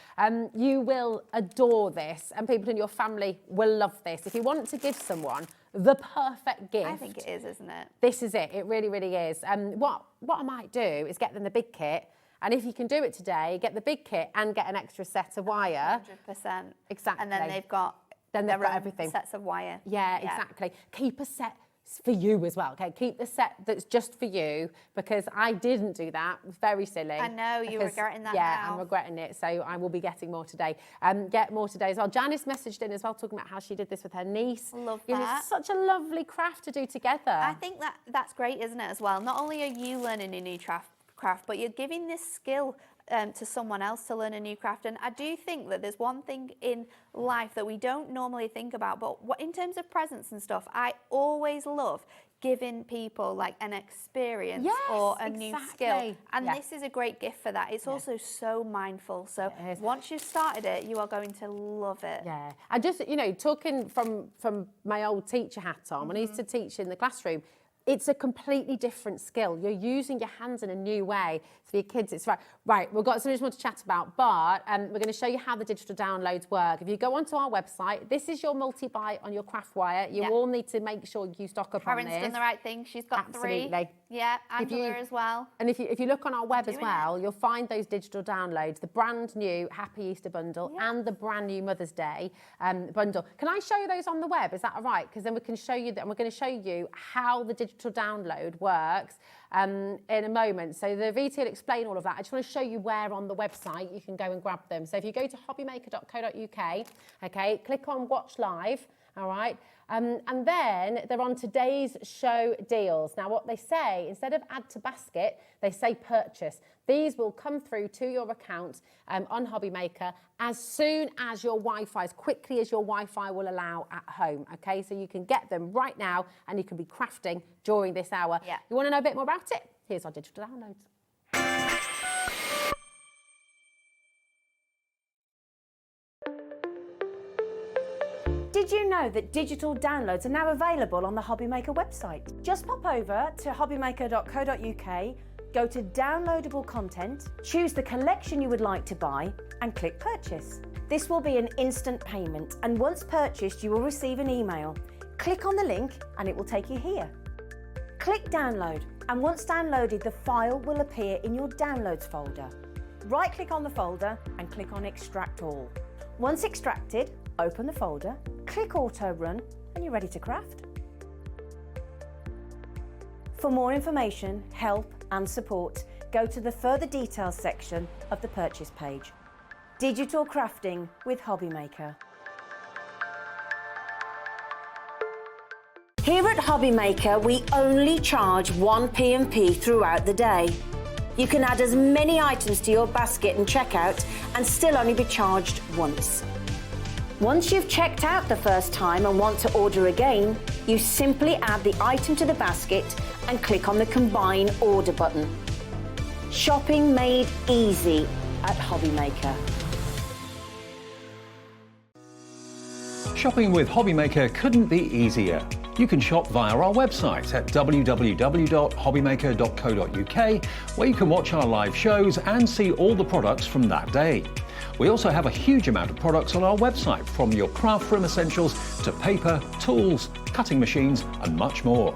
You will adore this, and people in your family will love this. If you want to give someone the perfect gift. I think it is, isn't it? This is it. It really, really is. What I might do is get them the big kit. And if you can do it today, get the big kit and get an extra set of wire. 100%. Exactly. And then they've got everything. Sets of wire. Yeah, exactly. Keep a set for you as well, okay? Keep the set that's just for you, because I didn't do that. It was very silly. I know, you're regretting that Yeah, now. I'm regretting it, so I will be getting more today. Get more today as well. Janice messaged in as well, talking about how she did this with her niece. Love You know, that. it's such a lovely craft to do together. I think that's great, isn't it, as well? Not only are you learning a new craft, but you're giving this skill to someone else to learn a new craft. And I do think that there's one thing in life that we don't normally think about, but in terms of presents and stuff, I always love giving people like an experience or a new skill. And this is a great gift for that. It's also so mindful. So once you've started it, you are going to love it. Yeah. And just, you know, talking from my old teacher hat on, when I used to teach in the classroom, it's a completely different skill. You're using your hands in a new way. For your kids, it's right, we've got so much more to chat about, but we're going to show you how the digital downloads work. If you go onto our website, this is your multi-buy on your craft wire. You all need to make sure you stock up on this. Karen's done the right thing. She's got 3. Yeah, Angela as well. And if you look on our web as well, you'll find those digital downloads, the brand new Happy Easter bundle and the brand new Mother's Day bundle. Can I show you those on the web? Is that all right? Because then we can show you that, and we're going to show you how the digital download works in a moment. So the VT will explain all of that. I just want to show you where on the website you can go and grab them. So if you go to hobbymaker.co.uk, okay, click on Watch Live, all right, and then they're on today's show deals. Now what they say, instead of add to basket, they say purchase. These will come through to your account on HobbyMaker as soon as your Wi-Fi, as quickly as your Wi-Fi will allow at home, okay? So you can get them right now and you can be crafting during this hour. Yeah. You want to know a bit more about it? Here's our digital downloads. Did you know that digital downloads are now available on the HobbyMaker website? Just pop over to hobbymaker.co.uk, go to downloadable content, choose the collection you would like to buy, and click purchase. This will be an instant payment, and once purchased, you will receive an email. Click on the link and it will take you here. Click download, and once downloaded, the file will appear in your downloads folder. Right-click on the folder and click on extract all. Once extracted, open the folder, click auto run, and you're ready to craft. For more information, help and support, go to the further details section of the purchase page. Digital crafting with HobbyMaker. Here at HobbyMaker, we only charge 1 P&P throughout the day. You can add as many items to your basket and checkout and still only be charged once. Once you've checked out the first time and want to order again, you simply add the item to the basket and click on the Combine Order button. Shopping made easy at HobbyMaker. Shopping with HobbyMaker couldn't be easier. You can shop via our website at www.hobbymaker.co.uk, where you can watch our live shows and see all the products from that day. We also have a huge amount of products on our website, from your craft room essentials to paper, tools, cutting machines and much more.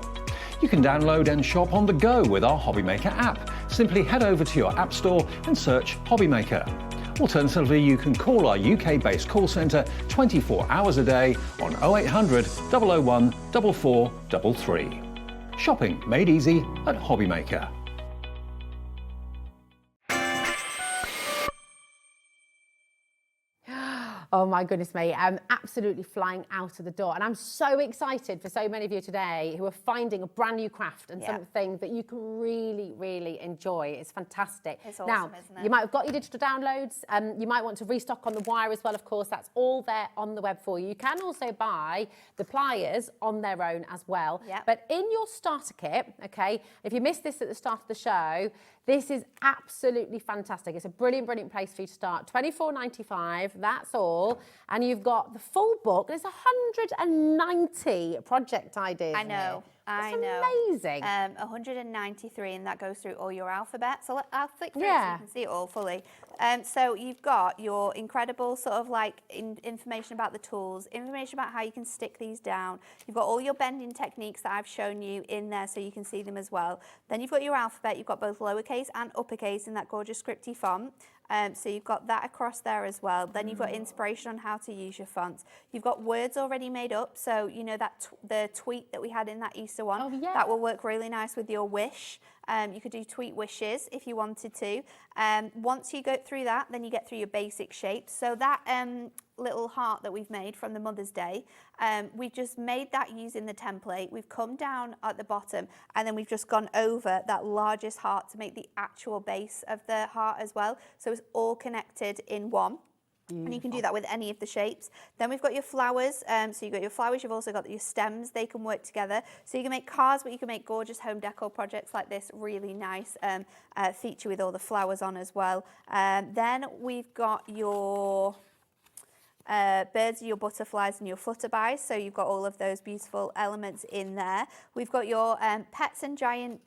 You can download and shop on the go with our HobbyMaker app. Simply head over to your app store and search HobbyMaker. Alternatively, you can call our UK-based call centre 24 hours a day on 0800 001 4433. Shopping made easy at HobbyMaker. Oh my goodness me, I'm absolutely flying out of the door. And I'm so excited for so many of you today who are finding a brand new craft and something that you can really, really enjoy. It's fantastic. It's awesome, now, isn't it? you might have got your digital downloads. You might want to restock on the wire as well, of course. That's all there on the web for you. You can also buy the pliers on their own as well. Yep. But in your starter kit, okay, if you missed this at the start of the show, this is absolutely fantastic. It's a brilliant, brilliant place for you to start. $24.95, that's all. And you've got the full book. There's 190 project ideas. I know. I know. Amazing. 193, and that goes through all your alphabet. So I'll flick through Yeah. so you can see it all fully. So you've got your incredible sort of like information about the tools, information about how you can stick these down. You've got all your bending techniques that I've shown you in there so you can see them as well. Then you've got your alphabet. You've got both lowercase and uppercase in that gorgeous scripty font. So you've got that across there as well. Then you've got inspiration on how to use your fonts. You've got words already made up. So you know that the tweet that we had in that Easter one, Oh, yeah. that will work really nice with your wish. You could do tweet wishes if you wanted to. Once you go through that, then you get through your basic shapes. So that little heart that we've made from the Mother's Day, we've just made that using the template. We've come down at the bottom and then we've just gone over that largest heart to make the actual base of the heart as well. So it's all connected in one. And you can do that with any of the shapes. Then we've got your flowers. So you've got your flowers, you've also got your stems. They can work together. So you can make cards, but you can make gorgeous home decor projects like this. Really nice feature with all the flowers on as well. Then we've got your birds, your butterflies and your flutterbys. So you've got all of those beautiful elements in there. We've got your pets and giant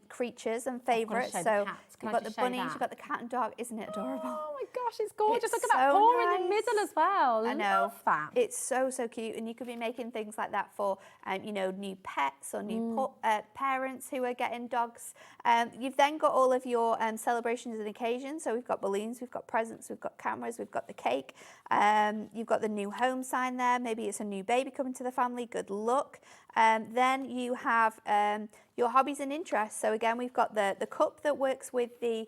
creatures and favourites. So you've got the bunnies, you've got the cat and dog. Isn't it adorable? Oh my gosh, it's gorgeous. Look at that so paw in nice. the middle as well. I know. Love that. It's so, so cute. And you could be making things like that for, you know, new pets or new parents who are getting dogs. You've then got all of your celebrations and occasions. So we've got balloons, we've got presents, we've got cameras, we've got the cake. You've got the new home sign there. Maybe it's a new baby coming to the family. Good luck. Then you have your hobbies and interests. So again, we've got the cup that works with the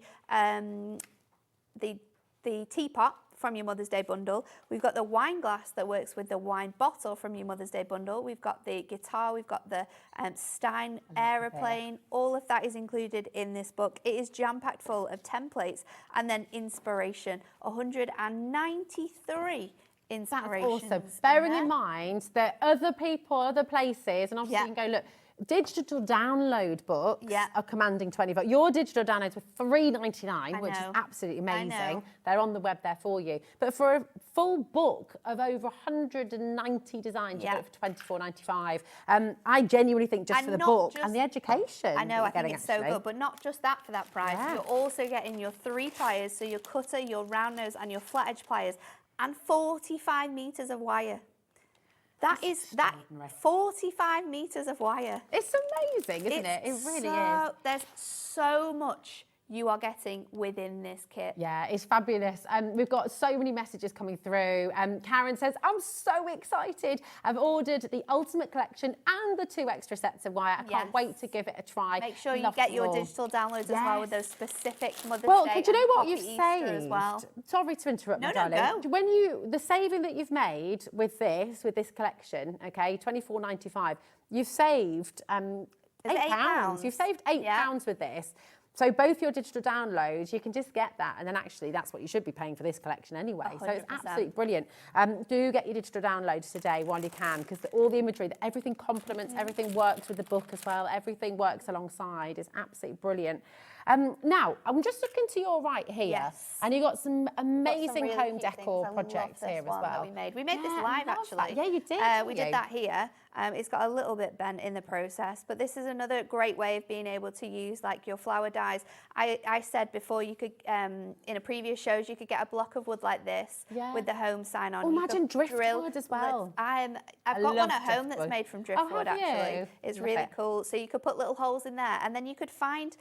teapot from your Mother's Day bundle. We've got the wine glass that works with the wine bottle from your Mother's Day bundle. We've got the guitar, we've got the Stein aeroplane. All of that is included in this book. It is jam-packed full of templates and then inspiration. 193 inspirations. That's awesome. Bearing in mind that other people, other places, and obviously you can go, look, digital download books are commanding $20. Your digital downloads were $3.99, which is absolutely amazing. They're on the web there for you. But for a full book of over 190 designs, you get it for $24.95. I genuinely think just for the book and the education. I know, I think it's so good, but not just that for that price. Yeah. You're also getting your 3 pliers, so your cutter, your round nose and your flat edge pliers, and 45 meters of wire. That is 45 meters of wire. It's amazing, isn't it? It really is. There's so much you are getting within this kit. Yeah, it's fabulous. We've got so many messages coming through. Karen says, I'm so excited. I've ordered the Ultimate Collection and the 2 extra sets of wire. I can't wait to give it a try. Make sure you get your digital downloads as well with those specific Mother's Day. Well, do you know what and you've Easter saved? As well. Sorry to interrupt, my darling. No. When the saving that you've made with this collection, okay, $24.95, you've saved £8. You've saved £8 with this. So both your digital downloads, you can just get that, and then actually that's what you should be paying for this collection anyway. 100%. So it's absolutely brilliant. Do get your digital downloads today while you can, because all the imagery, everything complements, everything works with the book as well, everything works alongside. It's absolutely brilliant. Now, I'm just looking to your right here, and you've got some amazing really home decor projects here as well. We made this live actually. That. Yeah, you did. We did that here. It's got a little bit bent in the process, but this is another great way of being able to use like your flower dies. I said before you could, in a previous shows, you could get a block of wood like this with the home sign on. Oh, imagine driftwood as well. I've got one at home that's made from driftwood actually. It's really cool. So you could put little holes in there, and then you could find,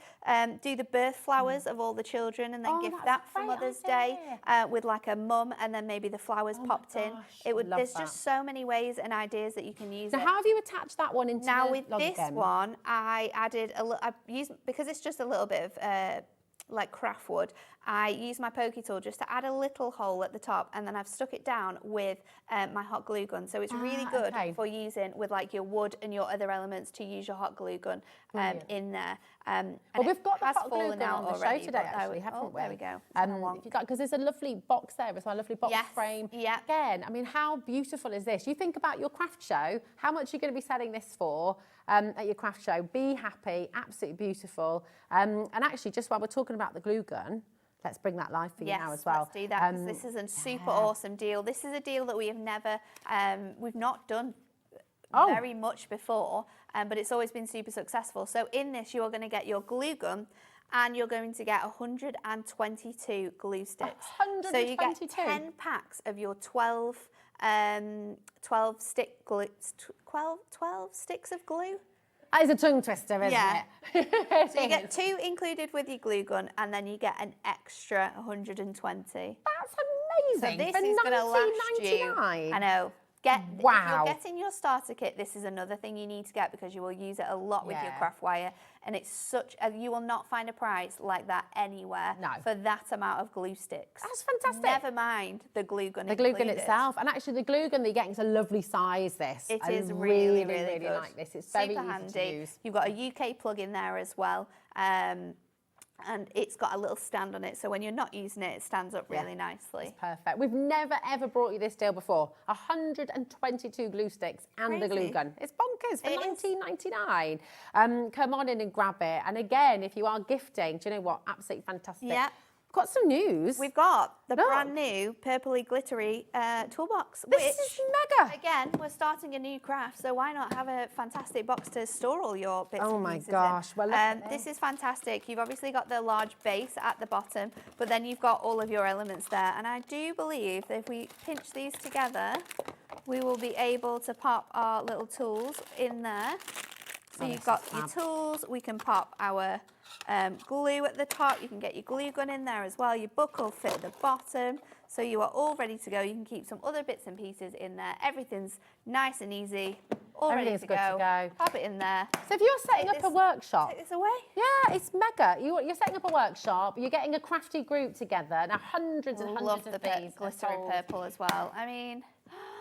do the birth flowers of all the children, and then gift that for Mother's Day with like a mum, and then maybe the flowers popped in. There's just so many ways and ideas that you can use. So how have you attached that one into with this one, I added a little. I used, because it's just a little bit of like craft wood, I use my pokey tool just to add a little hole at the top, and then I've stuck it down with my hot glue gun. So it's really good for using with like your wood and your other elements to use your hot glue gun in there. Well, we've got the hot glue gun on the show today, actually, haven't we? There we go. Because there's a lovely box there as well, a lovely box frame. Yeah. Again, I mean, how beautiful is this? You think about your craft show, how much you're going to be selling this for at your craft show. Be happy, absolutely beautiful. And actually, just while we're talking about the glue gun, let's bring that live for you now as well. Let's do that, 'cause this is a super awesome deal. This is a deal that we have never, we've not done very much before, but it's always been super successful. So in this, you're going to get your glue gun, and you're going to get 122 glue sticks. 122? So you get 10 packs of your 12 stick glue, 12 sticks of glue. That is a tongue twister, isn't it? So you get 2 included with your glue gun, and then you get an extra 120. That's amazing. So this for is going to last you. $19.99. I know. If Wow. you're getting your starter kit, this is another thing you need to get, because you will use it a lot with your craft wire, and it's such you will not find a price like that anywhere for that amount of glue sticks. That's fantastic. Never mind the glue gun. The glue gun itself, and actually the glue gun that you're getting is a lovely size. This it I is really good. like this. It's very super easy handy. to use. You've got a UK plug in there as well. And it's got a little stand on it, so when you're not using it, it stands up really nicely. It's perfect. We've never ever brought you this deal before. 122 glue sticks and the glue gun. It's bonkers for $19.99. Come on in and grab it. And again, if you are gifting, do you know what? Absolutely fantastic. Yeah. Got some news. We've got the brand new purpley glittery toolbox. This is mega. Again, we're starting a new craft, so why not have a fantastic box to store all your bits and pieces in? Oh my gosh. Well, look at this is fantastic. You've obviously got the large base at the bottom, but then you've got all of your elements there. And I do believe that if we pinch these together, we will be able to pop our little tools in there. So you've got your tools, we can pop our glue at the top, you can get your glue gun in there as well, your book will fit at the bottom, so you are all ready to go. You can keep some other bits and pieces in there. Everything's nice and easy, all ready to go. Pop it in there. So if you're setting up a workshop, take this away. Yeah, it's mega. You're setting up a workshop, you're getting a crafty group together. Now hundreds and hundreds of these glitter and purple as well. I mean,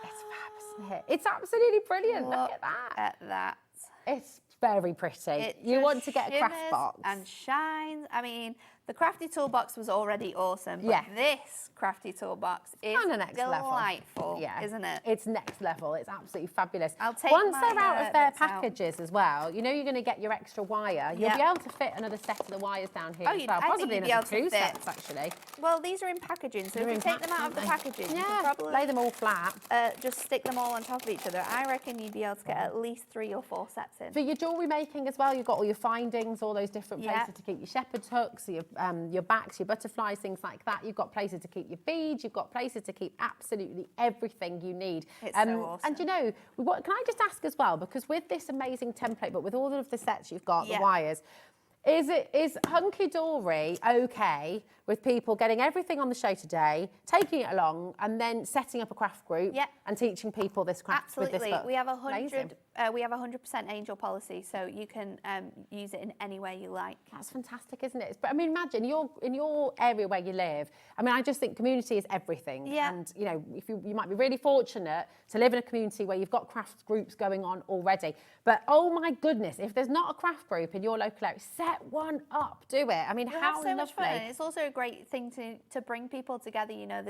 it's fab, isn't it? It's absolutely brilliant. Look at that. At that. It's very pretty. You want to get a craft box. And shines. I mean, the crafty toolbox was already awesome, but this crafty toolbox is delightful, isn't it? It's next level. It's absolutely fabulous. I'll take Once my, they're out of their bits out. packages as well, you know you're going to get your extra wire. You'll be able to fit another set of the wires down here as well. Possibly another 2 sets, actually. Well, these are in packaging, so if you take them out of the packaging, you can probably lay them all flat. Just stick them all on top of each other. I reckon you'd be able to get at least 3 or 4 sets in. For your jewellery making as well, you've got all your findings, all those different places to keep your shepherd's hooks, your backs, your butterflies, things like that. You've got places to keep your beads, you've got places to keep absolutely everything you need. It's so awesome. And you know, can I just ask as well, because with this amazing template, but with all of the sets you've got, the wires, is Hunkydory okay with people getting everything on the show today, taking it along, and then setting up a craft group and teaching people this craft with this book? We have 100% angel policy, so you can use it in any way you like. That's fantastic, isn't it? But I mean, imagine in your area where you live. I mean, I just think community is everything. Yeah. And you know, if you might be really fortunate to live in a community where you've got craft groups going on already. But oh my goodness, if there's not a craft group in your local area, set one up. Do it. I mean, how have so much fun. lovely. It's also a great thing to bring people together. You know,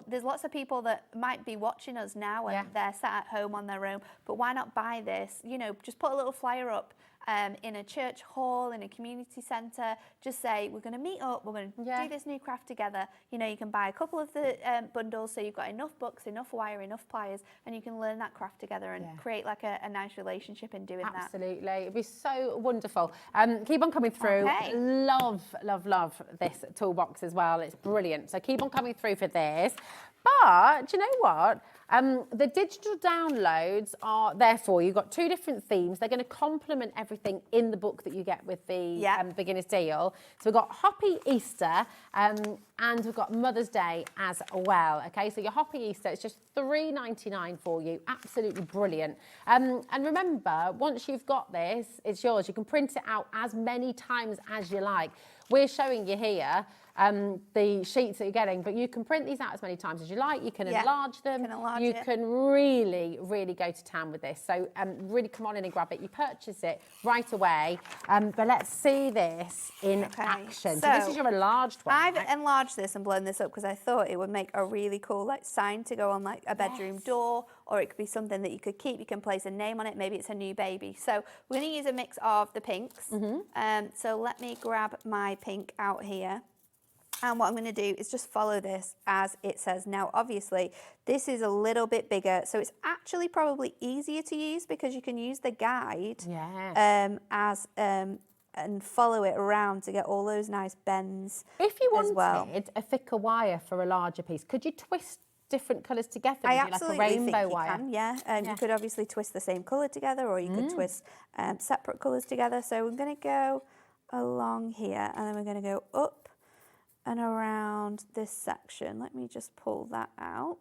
there's lots of people that might be watching us now and they're sat at home on their own, but why not buy this? You know, just put a little flyer up in a church hall, in a community centre. Just say, we're going to meet up, we're going to do this new craft together. You know, you can buy a couple of the bundles, so you've got enough books, enough wire, enough pliers, and you can learn that craft together and create like a nice relationship in doing that. Absolutely. It'd be so wonderful. Keep on coming through. Okay. Love this toolbox as well. It's brilliant. So keep on coming through for this. But do you know what? The digital downloads are there for you. You've got 2 different themes. They're going to complement everything in the book that you get with the beginner's deal. So we've got Hoppy Easter and we've got Mother's Day as well. Okay, so your Hoppy Easter is just $3.99 for you. Absolutely brilliant. And remember, once you've got this, it's yours. You can print it out as many times as you like. we're showing you here the sheets that you're getting, but you can print these out as many times as you like. You can enlarge them. You can really, really go to town with this. So really come on in and grab it. You purchase it right away. But let's see this in action. So this is your enlarged one. I've enlarged this and blown this up because I thought it would make a really cool like sign to go on like a bedroom door, or it could be something that you could keep. You can place a name on it. Maybe it's a new baby. So we're going to use a mix of the pinks. So let me grab my pink out here. And what I'm going to do is just follow this as it says. Now, obviously, this is a little bit bigger, so it's actually probably easier to use because you can use the guide and follow it around to get all those nice bends. If you wanted a thicker wire for a larger piece, could you twist different colours together? I like absolutely a rainbow think you wire? can, You could obviously twist the same colour together, or you could twist separate colours together. So we're going to go along here, and then we're going to go up and around this section. Let me just pull that out.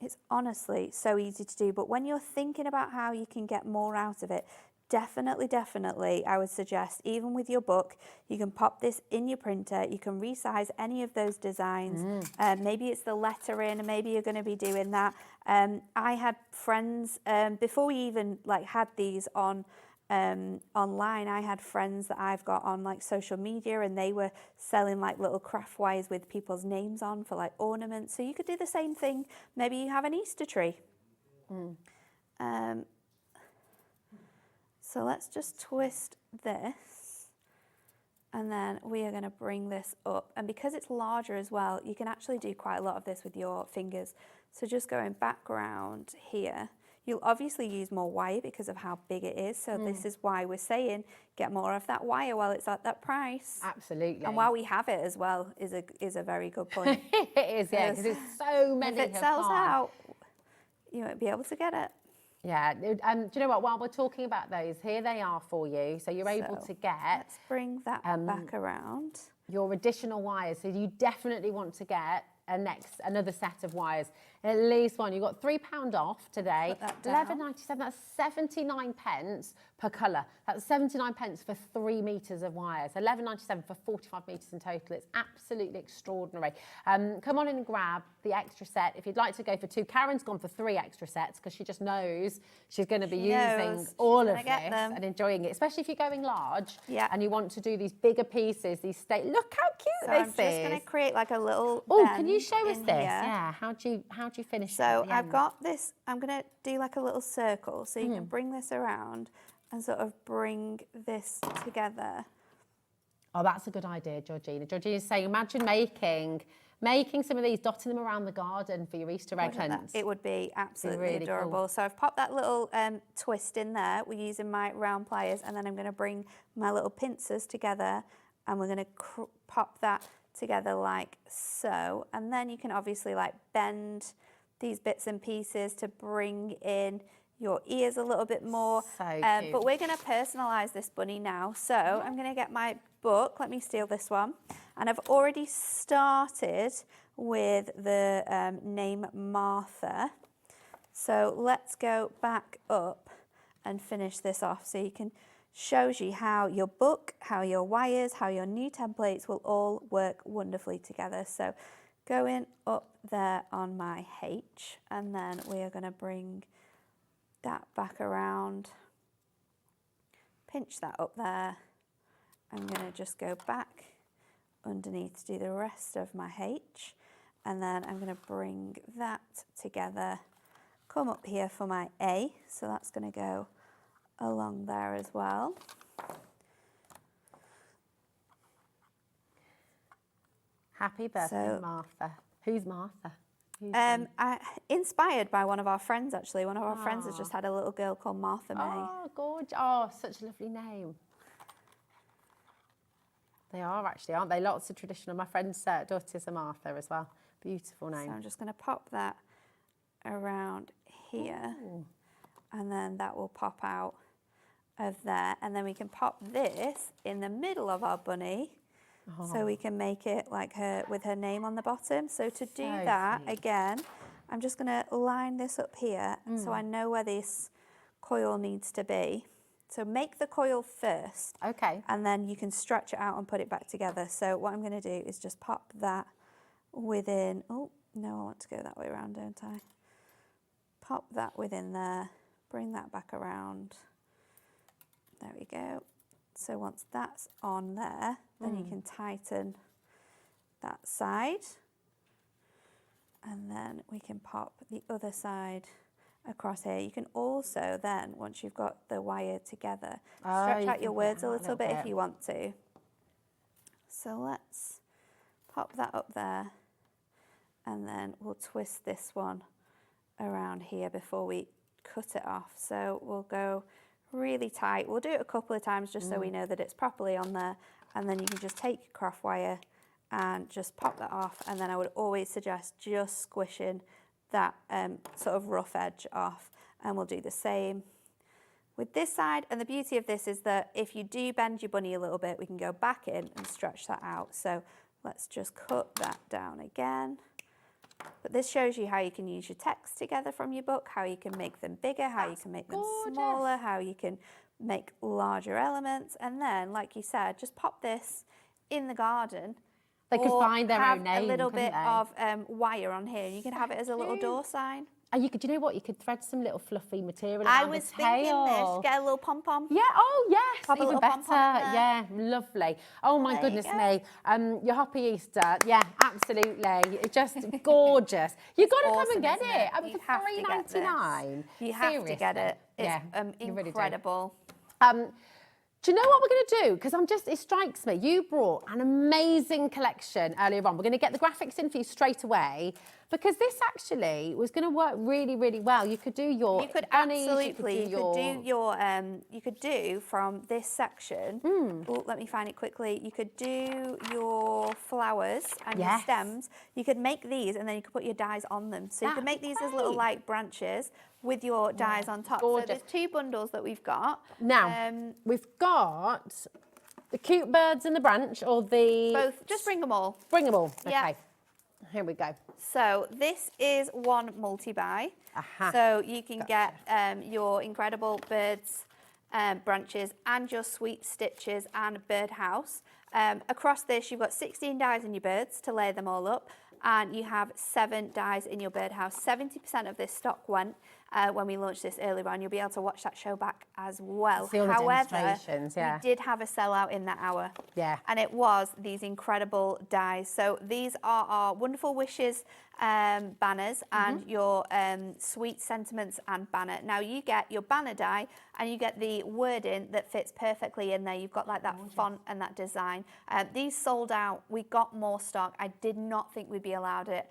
It's honestly so easy to do, but when you're thinking about how you can get more out of it, definitely, I would suggest, even with your book, you can pop this in your printer, you can resize any of those designs. Maybe it's the lettering, and maybe you're going to be doing that. I had friends, before we even like had these on online, I had friends that I've got on like social media, and they were selling like little craft wires with people's names on for like ornaments. So you could do the same thing. Maybe you have an Easter tree. So let's just twist this, and then we are going to bring this up. And because it's larger as well, you can actually do quite a lot of this with your fingers. So just going back around here. You'll obviously use more wire because of how big it is. So this is why we're saying get more of that wire while it's at that price. Absolutely. And while we have it as well is a very good point. It is, yeah, because there's so many. If it sells out, you won't be able to get it. Yeah, do you know what? While we're talking about those, here they are for you. So you're able to get. Let's bring that back around. Your additional wires. So you definitely want to get another set of wires, at least one. You got £3 off today. £11.97. That's 79 pence per colour. That's 79 pence for 3 metres of wires. £11.97 for 45 metres in total. It's absolutely extraordinary. Come on in and grab the extra set. If you'd like to go for 2, Karen's gone for 3 extra sets because she just knows she's going to be using all of this and enjoying it, especially if you're going large and you want to do these bigger pieces. Look how cute this is. I'm just going to create like a little. Oh, can you show us this? Here. Yeah. How do you finish? So I've got this. I'm going to do like a little circle, so you can bring this around and sort of bring this together. Oh, that's a good idea, Georgina. Georgina's saying, imagine making some of these, dotting them around the garden for your Easter egg hunts. It would be absolutely really adorable. Cool. So I've popped that little twist in there. We're using my round pliers, and then I'm going to bring my little pincers together, and we're going to pop that together like so. And then you can obviously like bend these bits and pieces to bring in your ears a little bit more. So cute. But we're going to personalise this bunny now. So I'm going to get my book. Let me steal this one. And I've already started with the name Martha. So let's go back up and finish this off so you can shows you how your book, how your wires, how your new templates will all work wonderfully together. So going up there on my H, and then we are going to bring that back around, pinch that up there. I'm going to just go back underneath to do the rest of my H, and then I'm going to bring that together, come up here for my A, so that's going to go along there as well. Happy birthday, Martha. Who's Martha? Inspired by one of our friends, actually. One of our friends has just had a little girl called Martha May. Oh, gorgeous. Oh, such a lovely name. They are actually, aren't they? Lots of traditional. My friend's daughters are Martha as well. Beautiful name. So I'm just going to pop that around here. Ooh. And then that will pop out of there. And then we can pop this in the middle of our bunny. So we can make it like her with her name on the bottom. So to do that, again, I'm just going to line this up here so I know where this coil needs to be. So make the coil first. Okay. And then you can stretch it out and put it back together. So what I'm going to do is just pop that within, oh, no, I want to go that way around, don't I? Pop that within there, bring that back around. There we go. So once that's on there, then you can tighten that side. And then we can pop the other side across here. You can also then, once you've got the wire together, stretch out your words a little bit if you want to. So let's pop that up there, and then we'll twist this one around here before we cut it off. So we'll go really tight. We'll do it a couple of times just so we know that it's properly on there, and then you can just take your craft wire and just pop that off. And then I would always suggest just squishing that sort of rough edge off, and we'll do the same with this side. And the beauty of this is that if you do bend your bunny a little bit, we can go back in and stretch that out. So let's just cut that down again. But this shows you how you can use your text together from your book, how you can make them bigger, how you can make them smaller, how you can make larger elements. And then, like you said, just pop this in the garden. They could find their own name, have a little couldn't bit of wire on here. You can have it as a little door sign. And you could, you know what? You could thread some little fluffy material around I was the thinking tail. this. Get a little pom-pom. Yeah, oh yes, Pop a even little better. pom-pom in there. Yeah, lovely. Oh my There goodness you me. Your Hoppy Easter, yeah, absolutely. It's just gorgeous. You've got to come and get isn't it. it? I mean, You for have to get this. $3.99. You have to get it. It's you really do. incredible. Do you know what we're going to do? Because it strikes me, you brought an amazing collection earlier on. We're going to get the graphics in for you straight away, because this actually was going to work really, really well. You could do your You could bunnies, absolutely. You could do from this section. Oh, let me find it quickly. You could do your flowers and your stems. You could make these, and then you could put your dies on them. So you could make these as little like branches with your dies on top. Gorgeous. So there's two bundles that we've got. Now, we've got the cute birds in the branch, or the... Both. Just bring them all. Bring them all. Yeah. Okay. Here we go. So this is one multi-buy. So you can get your incredible birds branches and your sweet stitches and birdhouse. Across this, you've got 16 dies in your birds to lay them all up, and you have 7 dies in your birdhouse. 70% of this stock went when we launched this earlier on. You'll be able to watch that show back as well. See all the However, demonstrations, yeah. we did have a sellout in that hour. Yeah. And it was these incredible dies. So these are our Wonderful Wishes banners and your Sweet Sentiments and banner. Now you get your banner die, and you get the wording that fits perfectly in there. You've got like that font and that design. These sold out. We got more stock. I did not think we'd be allowed it,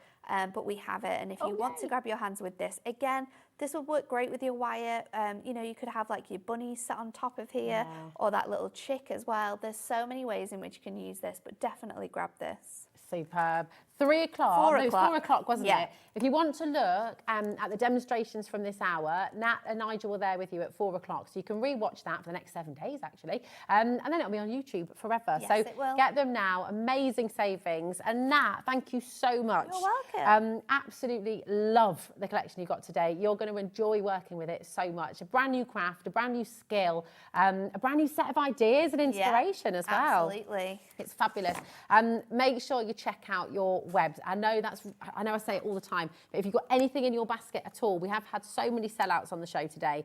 but we have it. And if you want to grab your hands with this, again, this would work great with your wire. You know, you could have like your bunny set on top of here, or that little chick as well. There's so many ways in which you can use this, but definitely grab this. Superb. 3 o'clock. 4 No, it was o'clock. 4 o'clock, wasn't Yeah. it? If you want to look at the demonstrations from this hour, Nat and Nigel were there with you at 4 o'clock, so you can re-watch that for the next 7 days, actually. And then it'll be on YouTube forever. Yes, so it will. get them now. Amazing savings. And Nat, thank you so much. You're welcome. Absolutely love the collection you got today. You're going to enjoy working with it so much. A brand new craft, a brand new skill, a brand new set of ideas and inspiration as well. Absolutely. It's fabulous. Make sure you check out your webs. I know I say it all the time, but if you've got anything in your basket at all, we have had so many sellouts on the show today.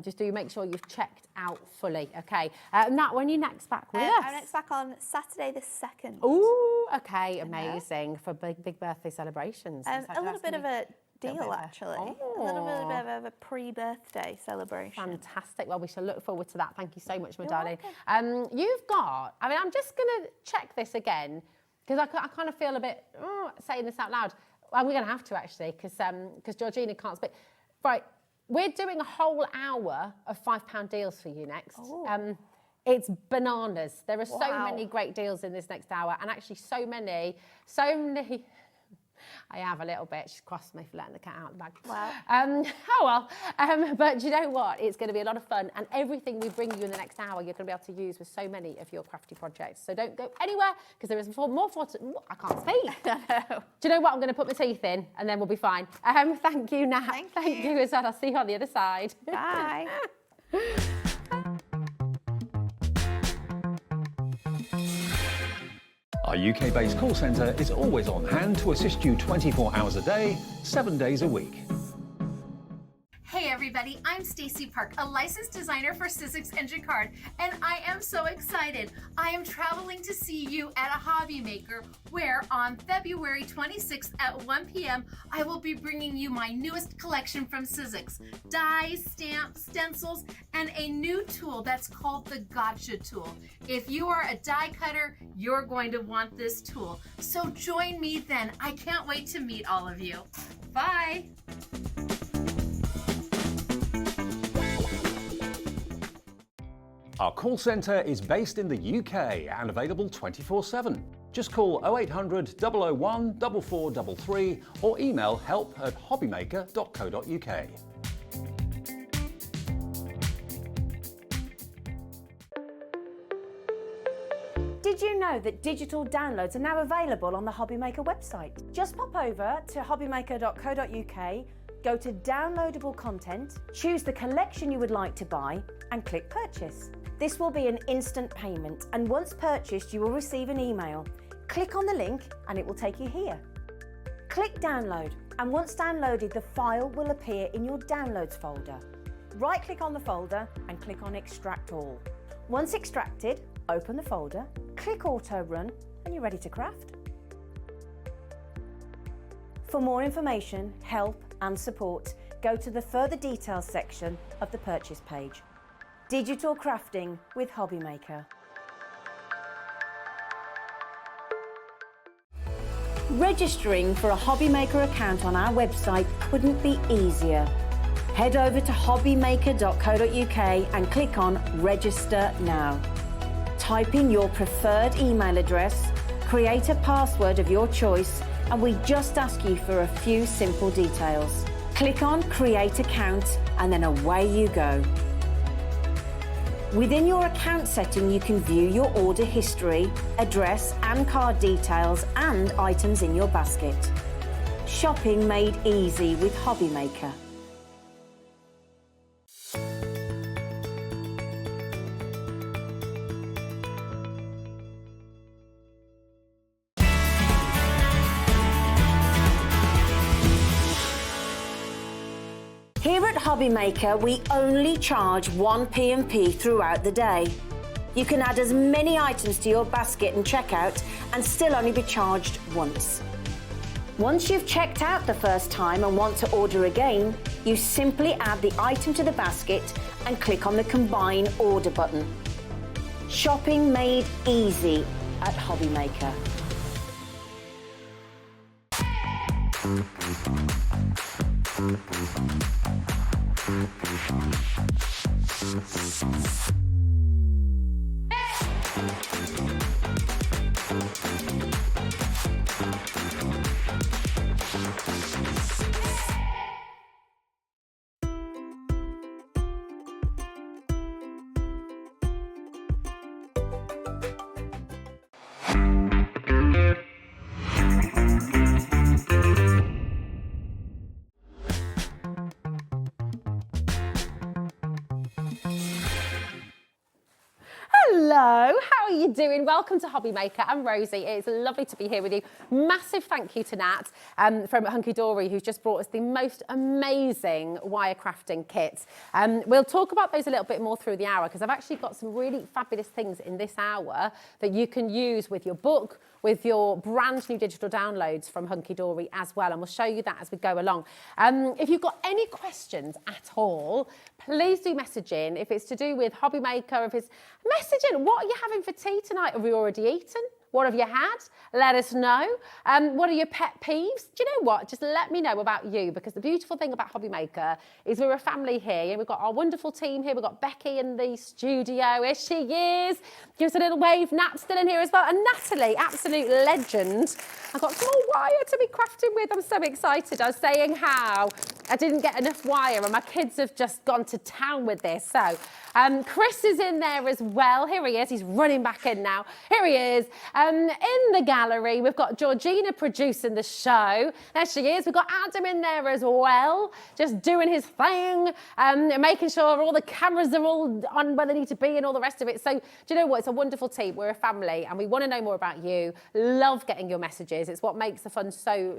Just do make sure you've checked out fully. Okay. Nat, when are you next back with us? I'm next back on Saturday the 2nd. Ooh, okay, amazing. For big birthday celebrations. A little bit of a deal, actually. A little bit of a pre-birthday celebration. Fantastic. Well, we shall look forward to that. Thank you so much, my darling. You've got, I mean, I'm just going to check this again, because I kind of feel a bit saying this out loud. Well, we're going to have to, actually, because Georgina can't speak. Right, we're doing a whole hour of £5 deals for you next. It's bananas. There are so many great deals in this next hour, and actually so many. I have a little bit. She's crossed me for letting the cat out of the bag. Wow. But you know what? It's going to be a lot of fun, and everything we bring you in the next hour, you're going to be able to use with so many of your crafty projects. So don't go anywhere, because there is more for I can't speak. Do you know what? I'm going to put my teeth in, and then we'll be fine. Thank you, Nat. Thank you as well. I'll see you on the other side. Bye. Our UK-based call centre is always on hand to assist you 24 hours a day, 7 days a week. Hey everybody, I'm Stacey Park, a licensed designer for Sizzix and Jacquard, and I am so excited. I am traveling to see you at a HobbyMaker, where on February 26th at 1 p.m. I will be bringing you my newest collection from Sizzix: dies, stamps, stencils, and a new tool that's called the Gotcha tool. If you are a die cutter, you're going to want this tool. So join me then. I can't wait to meet all of you. Bye. Our call centre is based in the UK and available 24/7. Just call 0800 001 4433 or email help@hobbymaker.co.uk. Did you know that digital downloads are now available on the HobbyMaker website? Just pop over to hobbymaker.co.uk, go to downloadable content, choose the collection you would like to buy, and click purchase. This will be an instant payment, and once purchased, you will receive an email. Click on the link and it will take you here. Click download, and once downloaded, the file will appear in your downloads folder. Right-click on the folder and click on extract all. Once extracted, open the folder, click auto run, and you're ready to craft. For more information, help and support, go to the further details section of the purchase page. Digital crafting with HobbyMaker. Registering for a HobbyMaker account on our website couldn't be easier. Head over to hobbymaker.co.uk and click on Register Now. Type in your preferred email address, create a password of your choice, and we just ask you for a few simple details. Click on Create Account and then away you go. Within your account setting, you can view your order history, address and card details, and items in your basket. Shopping made easy with HobbyMaker. Here at HobbyMaker, we only charge 1 P&P throughout the day. You can add as many items to your basket and checkout and still only be charged once. Once you've checked out the first time and want to order again, you simply add the item to the basket and click on the Combine Order button. Shopping made easy at HobbyMaker. Hello, how are you doing? Welcome to HobbyMaker. I'm Rosie. It's lovely to be here with you. Massive thank you to Nat from Hunkydory, who's just brought us the most amazing wire crafting kits. We'll talk about those a little bit more through the hour, because I've actually got some really fabulous things in this hour that you can use with your book, with your brand new digital downloads from Hunkydory as well, and we'll show you that as we go along. If you've got any questions at all, please do message in. If it's to do with HobbyMaker, if it's message in, what are you having for tea tonight? Have you already eaten? What have you had? Let us know. What are your pet peeves? Do you know what? Just let me know about you, because the beautiful thing about HobbyMaker is we're a family here. We've got our wonderful team here. We've got Becky in the studio. Here she is. Give us a little wave. Nat's still in here as well. And Natalie, absolute legend. I've got some more wire to be crafting with. I'm so excited. I was saying how I didn't get enough wire and my kids have just gone to town with this. So Chris is in there as well. Here he is. He's running back in now. Here he is. In the gallery, we've got Georgina producing the show. There she is. We've got Adam in there as well, just doing his thing, making sure all the cameras are all on where they need to be and all the rest of it. So, do you know what? It's a wonderful team. We're a family, and we want to know more about you. Love getting your messages. It's what makes the fun so,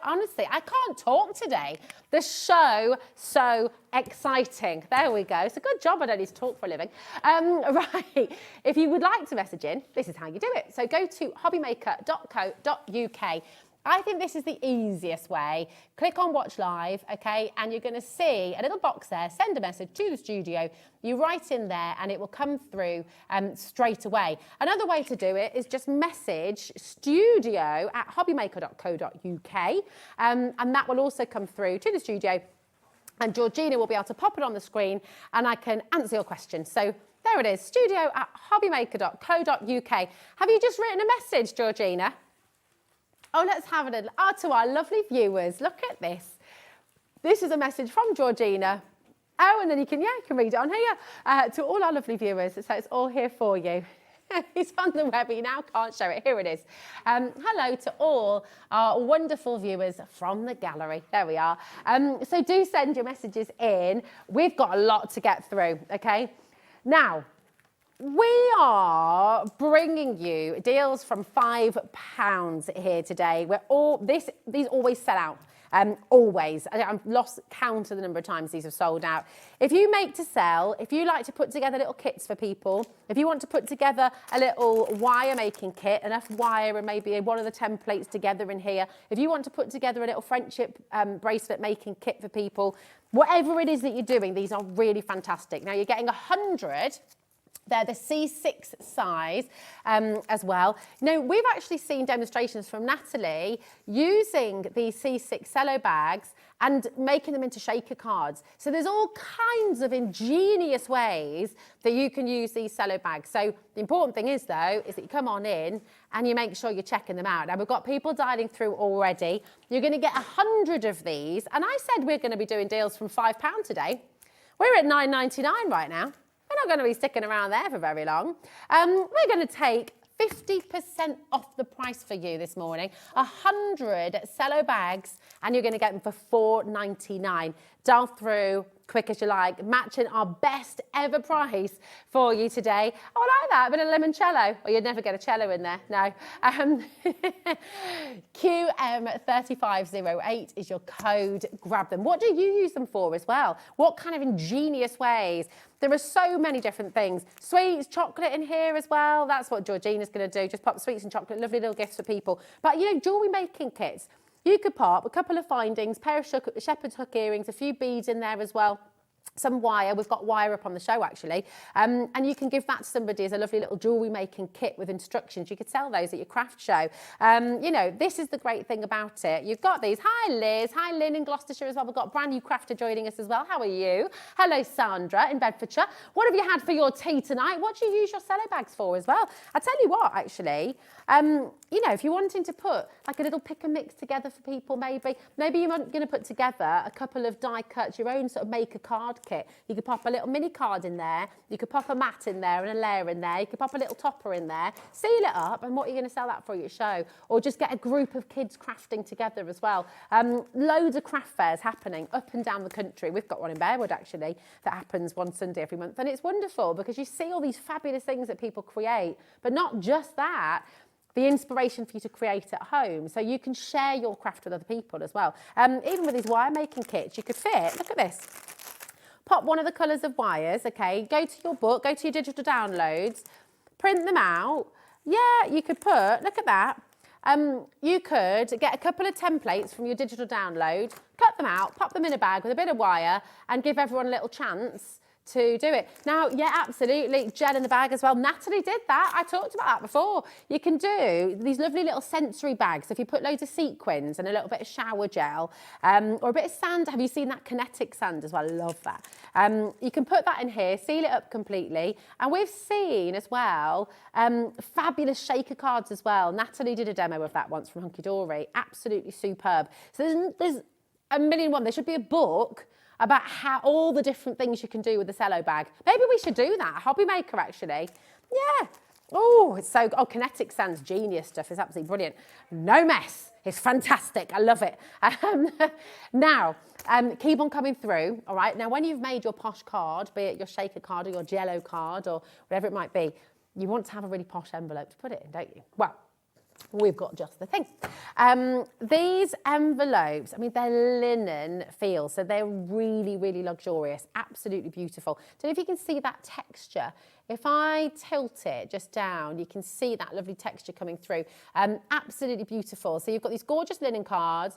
honestly, I can't talk today. The show so exciting. There we go. It's a good job I don't need to talk for a living. Right. If you would like to message in, this is how you do it. So go to hobbymaker.co.uk. I think this is the easiest way. Click on Watch Live, okay, and you're going to see a little box there. Send a message to the studio. You write in there and it will come through straight away. Another way to do it is just message studio@hobbymaker.co.uk, and that will also come through to the studio. And Georgina will be able to pop it on the screen and I can answer your question. So there it is, studio@hobbymaker.co.uk. Have you just written a message, Georgina? Oh, let's have a little, to our lovely viewers. Look at this. This is a message from Georgina. Oh, and then you can read it on here. To all our lovely viewers, so it's all here for you. It's on the web, you now can't show it. Here it is. Hello to all our wonderful viewers from the gallery. There we are. So do send your messages in. We've got a lot to get through, okay? Now, we are bringing you deals from £5 here today. These always sell out. Always. I've lost count of the number of times these have sold out. If you make to sell, if you like to put together little kits for people, if you want to put together a little wire making kit, enough wire and maybe one of the templates together in here, if you want to put together a little friendship bracelet making kit for people, whatever it is that you're doing, these are really fantastic. Now you're getting 100. They're the C6 size as well. Now, we've actually seen demonstrations from Natalie using these C6 cello bags and making them into shaker cards. So there's all kinds of ingenious ways that you can use these cello bags. So the important thing is, though, is that you come on in and you make sure you're checking them out. Now, we've got people dialing through already. You're going to get 100 of these. And I said we're going to be doing deals from £5 today. We're at £9.99 right now. We're not going to be sticking around there for very long. We're going to take 50% off the price for you this morning. 100 cello bags, and you're going to get them for £4.99. Dial through quick as you like, matching our best ever price for you today. Oh, I like that, a bit of limoncello. Well, you'd never get a cello in there, no. QM3508 is your code. Grab them. What do you use them for as well? What kind of ingenious ways? There are so many different things. Sweets, chocolate in here as well. That's what Georgina's going to do. Just pop sweets and chocolate, lovely little gifts for people. But, you know, jewellery making kits. You could pop a couple of findings, pair of shepherd's hook earrings, a few beads in there as well. Some wire. We've got wire up on the show, actually. And you can give that to somebody as a lovely little jewellery making kit with instructions. You could sell those at your craft show. You know, this is the great thing about it. You've got these. Hi, Liz. Hi, Lynn in Gloucestershire as well. We've got a brand new crafter joining us as well. How are you? Hello, Sandra in Bedfordshire. What have you had for your tea tonight? What do you use your cello bags for as well? I tell you what, actually, you know, if you're wanting to put like a little pick and mix together for people, maybe you're going to put together a couple of die cuts, your own sort of make a card kit. You could pop a little mini card in there. You could pop a mat in there and a layer in there. You could pop a little topper in there, seal it up, and what are you going to sell that for at your show? Or just get a group of kids crafting together as well. Loads of craft fairs happening up and down the country. We've got one in Bearwood, actually, that happens one Sunday every month. And it's wonderful because you see all these fabulous things that people create. But not just that, the inspiration for you to create at home. So you can share your craft with other people as well. Even with these wire making kits, you could fit, look at this. Pop one of the colours of wires, okay? Go to your book, go to your digital downloads, print them out. Yeah, you could put, look at that. You could get a couple of templates from your digital download, cut them out, pop them in a bag with a bit of wire and give everyone a little chance to do it. Now, yeah, absolutely, gel in the bag as well. Natalie did that. I talked about that before. You can do these lovely little sensory bags. If you put loads of sequins and a little bit of shower gel or a bit of sand. Have you seen that kinetic sand as well? I love that. You can put that in here, seal it up completely. And we've seen as well fabulous shaker cards as well. Natalie did a demo of that once from Hunkydory. Absolutely superb. So there's a million one. There should be a book about how all the different things you can do with the cello bag. Maybe we should do that, HobbyMaker actually. Yeah, Oh, it's so, oh, Kinetic Sand's genius stuff is absolutely brilliant. No mess. It's fantastic. I love it. Now, keep on coming through, all right? Now, when you've made your posh card, be it your shaker card or your Jello card or whatever it might be, you want to have a really posh envelope to put it in, don't you? Well, we've got just the thing. These envelopes, I mean, they're linen feel, so they're really, really luxurious, absolutely beautiful. Don't know if you can see that texture. If I tilt it just down, you can see that lovely texture coming through. Absolutely beautiful. So you've got these gorgeous linen cards.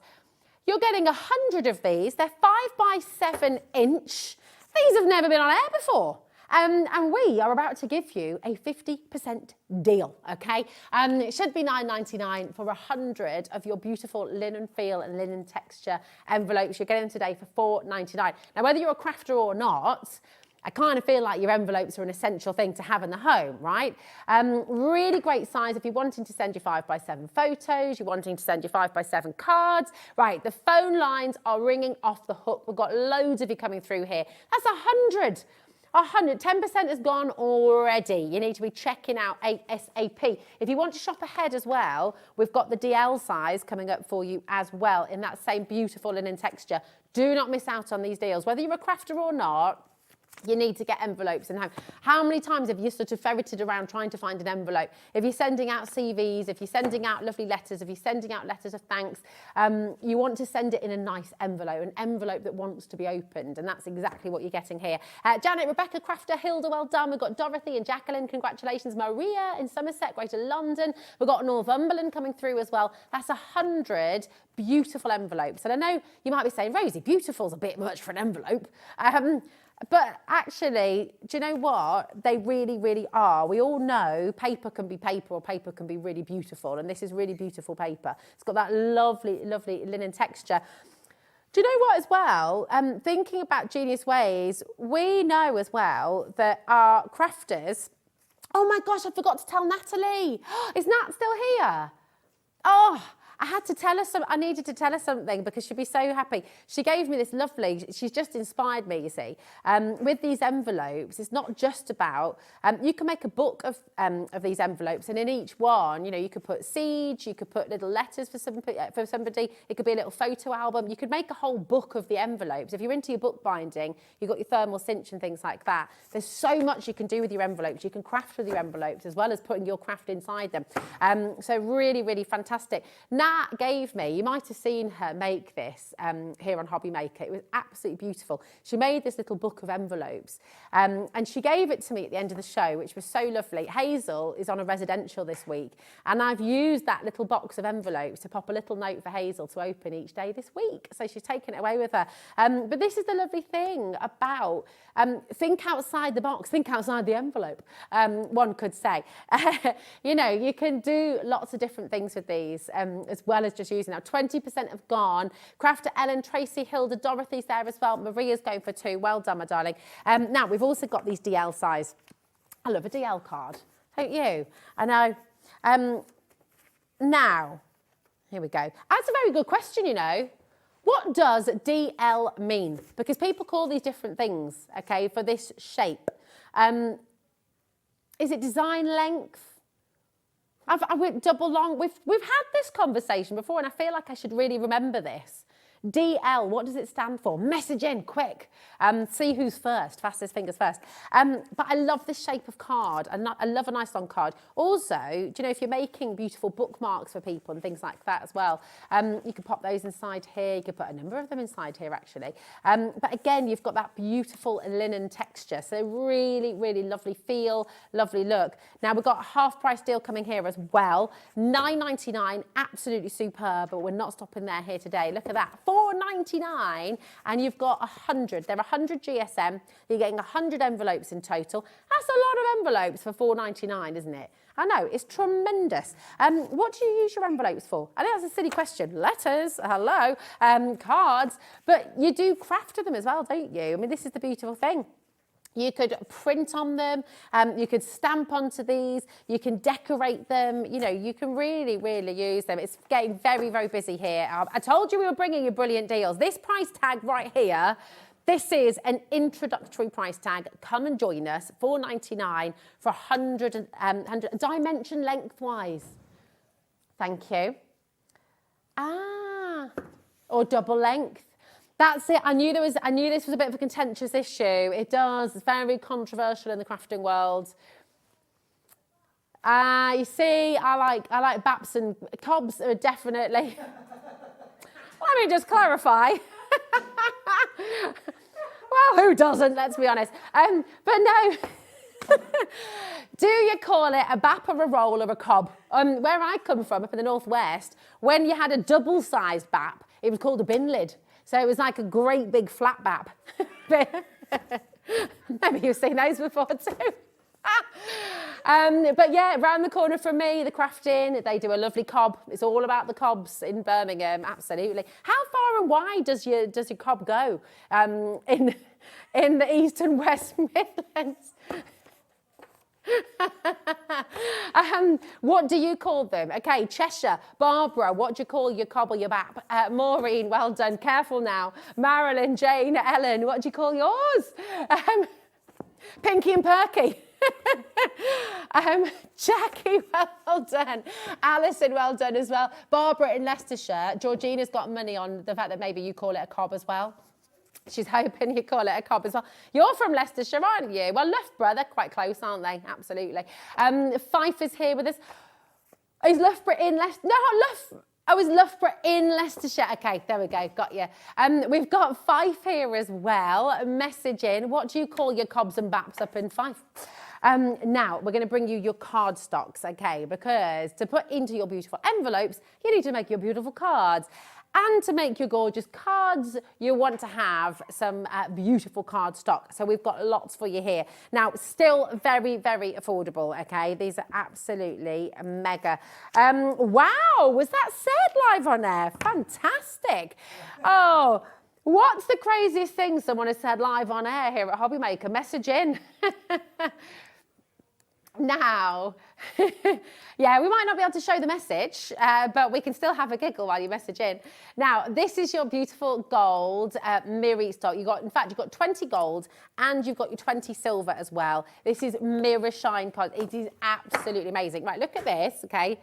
You're getting 100 of these. They're 5 by 7 inch. These have never been on air before. And we are about to give you a 50% deal, okay? It should be $9.99 for 100 of your beautiful linen feel and linen texture envelopes. You're getting them today for $4.99. Now, whether you're a crafter or not, I kind of feel like your envelopes are an essential thing to have in the home, right? Really great size if you're wanting to send your 5 by 7 photos, you're wanting to send your 5 by 7 cards. Right, the phone lines are ringing off the hook. We've got loads of you coming through here. That's 100. 100, 10% has gone already. You need to be checking out ASAP. If you want to shop ahead as well, we've got the DL size coming up for you as well in that same beautiful linen texture. Do not miss out on these deals. Whether you're a crafter or not, you need to get envelopes in home. How many times have you sort of ferreted around trying to find an envelope? If you're sending out CVs, if you're sending out lovely letters, if you're sending out letters of thanks, you want to send it in a nice envelope, an envelope that wants to be opened, and that's exactly what you're getting here. Janet, Rebecca, Crafter, Hilda, well done. We've got Dorothy and Jacqueline, congratulations. Maria in Somerset, Greater London. We've got Northumberland coming through as well. That's 100 beautiful envelopes. And I know you might be saying, Rosie, beautiful's a bit much for an envelope. But actually, do you know what? They really, really are. We all know paper can be paper or paper can be really beautiful. And this is really beautiful paper. It's got that lovely, lovely linen texture. Do you know what as well? Thinking about Genius Ways, we know as well that our crafters... Oh my gosh, I forgot to tell Natalie. Is Nat still here? Oh... I had to tell her I needed to tell her something because she'd be so happy. She gave me this lovely, she's just inspired me, you see, with these envelopes. It's not just about, you can make a book of these envelopes, and in each one, you know, you could put seeds, you could put little letters for somebody, it could be a little photo album. You could make a whole book of the envelopes. If you're into your book binding, you've got your thermal cinch and things like that. There's so much you can do with your envelopes. You can craft with your envelopes as well as putting your craft inside them. So really, really fantastic. Nat gave me, you might have seen her make this here on HobbyMaker. It was absolutely beautiful. She made this little book of envelopes and she gave it to me at the end of the show, which was so lovely. Hazel is on a residential this week and I've used that little box of envelopes to pop a little note for Hazel to open each day this week. So she's taken it away with her. But this is the lovely thing about think outside the box, think outside the envelope, one could say. You know, you can do lots of different things with these as well as just using. Now 20% have gone. Crafter, Ellen, Tracy, Hilda, Dorothy's there as well. Maria's going for 2. Well done, my darling. Now we've also got these DL size. I love a DL card, don't you? I know. Now, here we go. That's a very good question, you know. What does DL mean? Because people call these different things, okay, for this shape. Is it design length? I went double long. We've had this conversation before and I feel like I should really remember this. DL, what does it stand for? Message in, quick. See who's first, fastest fingers first. But I love this shape of card. I love a nice long card. Also, do you know, if you're making beautiful bookmarks for people and things like that as well, you can pop those inside here. You could put a number of them inside here, actually. But again, you've got that beautiful linen texture. So really, really lovely feel, lovely look. Now, we've got a half price deal coming here as well. $9.99, absolutely superb, but we're not stopping there here today. Look at that. $4.99 and you've got 100. There are 100 GSM. You're getting 100 envelopes in total. That's a lot of envelopes for $4.99, isn't it? I know, it's tremendous. What do you use your envelopes for? I know that's a silly question. Letters, hello, cards, but you do craft with them as well, don't you? I mean, this is the beautiful thing. You could print on them, you could stamp onto these, you can decorate them, you know, you can really, really use them. It's getting very, very busy here. I told you we were bringing you brilliant deals. This price tag right here, This is an introductory price tag. Come and join us, £4.99 for 100 dimension lengthwise. Thank you. Or double length. That's it. I knew this was a bit of a contentious issue. It does. It's very controversial in the crafting world. You see, I like baps and cobs are definitely. Let me just clarify. Well, who doesn't? Let's be honest. But no. Do you call it a bap or a roll or a cob? Where I come from, up in the northwest, when you had a double-sized bap, it was called a bin lid. So it was like a great big flat bap. Maybe you've seen those before too. But yeah, round the corner from me, the Crafting, they do a lovely cob. It's all about the cobs in Birmingham, absolutely. How far and wide does your cob go in the East and West Midlands? What do you call them? Okay, Cheshire, Barbara, what do you call your cob or your bap? Maureen, well done, careful now. Marilyn, Jane, Ellen, what do you call yours? Pinky and Perky. Jackie, well done. Alison, well done as well. Barbara in Leicestershire. Georgina's got money on the fact that maybe you call it a cob as well. She's hoping you call it a cob as well. You're from Leicestershire, aren't you? Well, Loughborough, they're quite close, aren't they? Absolutely. Fife is here with us. Is Loughborough in Leicestershire? No, is Loughborough in Leicestershire? Okay, there we go, got you. We've got Fife here as well. Message in. What do you call your cobs and baps up in Fife? Now, we're going to bring you your card stocks, okay? Because to put into your beautiful envelopes, you need to make your beautiful cards. And to make your gorgeous cards, you want to have some beautiful card stock. So we've got lots for you here. Now, still very, very affordable, okay? These are absolutely mega. Wow, was that said live on air? Fantastic. Oh, what's the craziest thing someone has said live on air here at HobbyMaker? Message in. Now, yeah, we might not be able to show the message, but we can still have a giggle while you message in. Now, this is your beautiful gold mirror stock. In fact, you've got 20 gold and you've got your 20 silver as well. This is mirror shine card. It is absolutely amazing. Right, look at this, okay?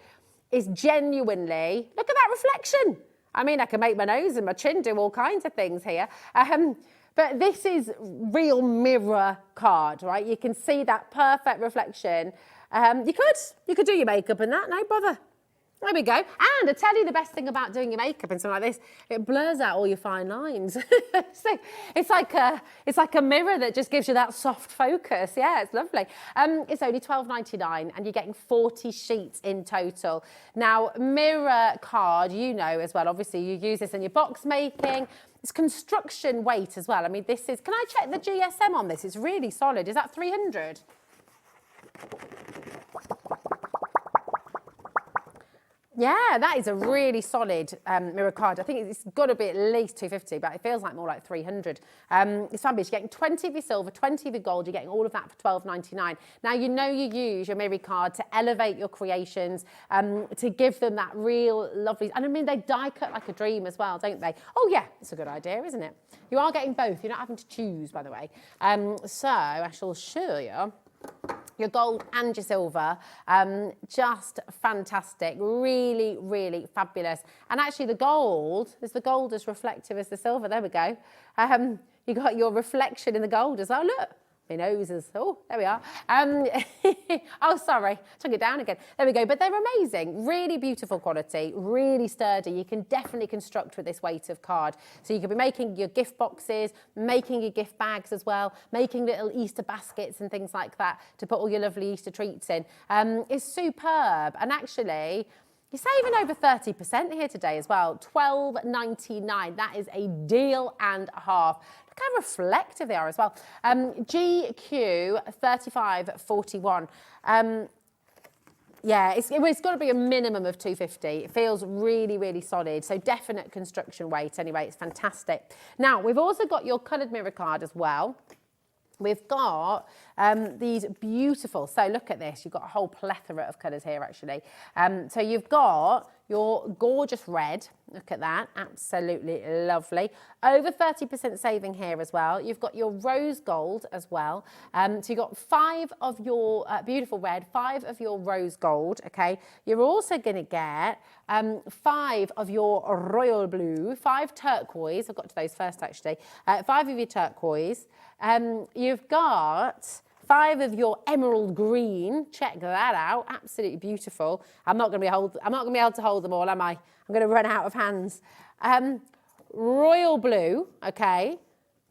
It's genuinely, look at that reflection. I mean, I can make my nose and my chin do all kinds of things here. But this is real mirror card, right? You can see that perfect reflection. You could do your makeup in that, no bother. There we go. And I tell you the best thing about doing your makeup in something like this, it blurs out all your fine lines. So it's like a mirror that just gives you that soft focus. Yeah, it's lovely. It's only £12.99 and you're getting 40 sheets in total. Now, mirror card, you know as well, obviously you use this in your box making. It's construction weight as well. I mean, this is, can I check the GSM on this? It's really solid. Is that 300? Yeah, that is a really solid mirror card. I think it's got to be at least 250, but it feels like more like 300. It's fabulous. You're getting 20 of your silver, 20 of your gold. You're getting all of that for £12.99. Now, you know you use your mirror card to elevate your creations, to give them that real lovely... And I mean, they die cut like a dream as well, don't they? Oh, yeah, it's a good idea, isn't it? You are getting both. You're not having to choose, by the way. So I shall show you your gold and your silver, just fantastic, really, really fabulous. And actually the gold as reflective as the silver, there we go. You got your reflection in the gold as well, look. My nose is, oh, there we are. Oh, sorry, took it down again. There we go, but they're amazing. Really beautiful quality, really sturdy. You can definitely construct with this weight of card. So you could be making your gift boxes, making your gift bags as well, making little Easter baskets and things like that to put all your lovely Easter treats in. It's superb. And actually, you're saving over 30% here today as well. £12.99. That is a deal and a half. Look how reflective they are as well. GQ 3541. Yeah, it's got to be a minimum of 250. It feels really, really solid. So definite construction weight. Anyway, it's fantastic. Now, we've also got your coloured mirror card as well. We've got these beautiful, so look at this, you've got a whole plethora of colours here actually. So you've got your gorgeous red, Look at that, absolutely lovely. Over 30% saving here as well. You've got your rose gold as well. So you've got 5 of your beautiful red, 5 of your rose gold, okay? You're also gonna get 5 of your royal blue, 5 turquoise, I've got to those first actually, 5 of your turquoise. You've got 5 of your emerald green. Check that out. Absolutely beautiful. I'm not going to be able to hold them all, am I? I'm going to run out of hands. Royal blue. Okay.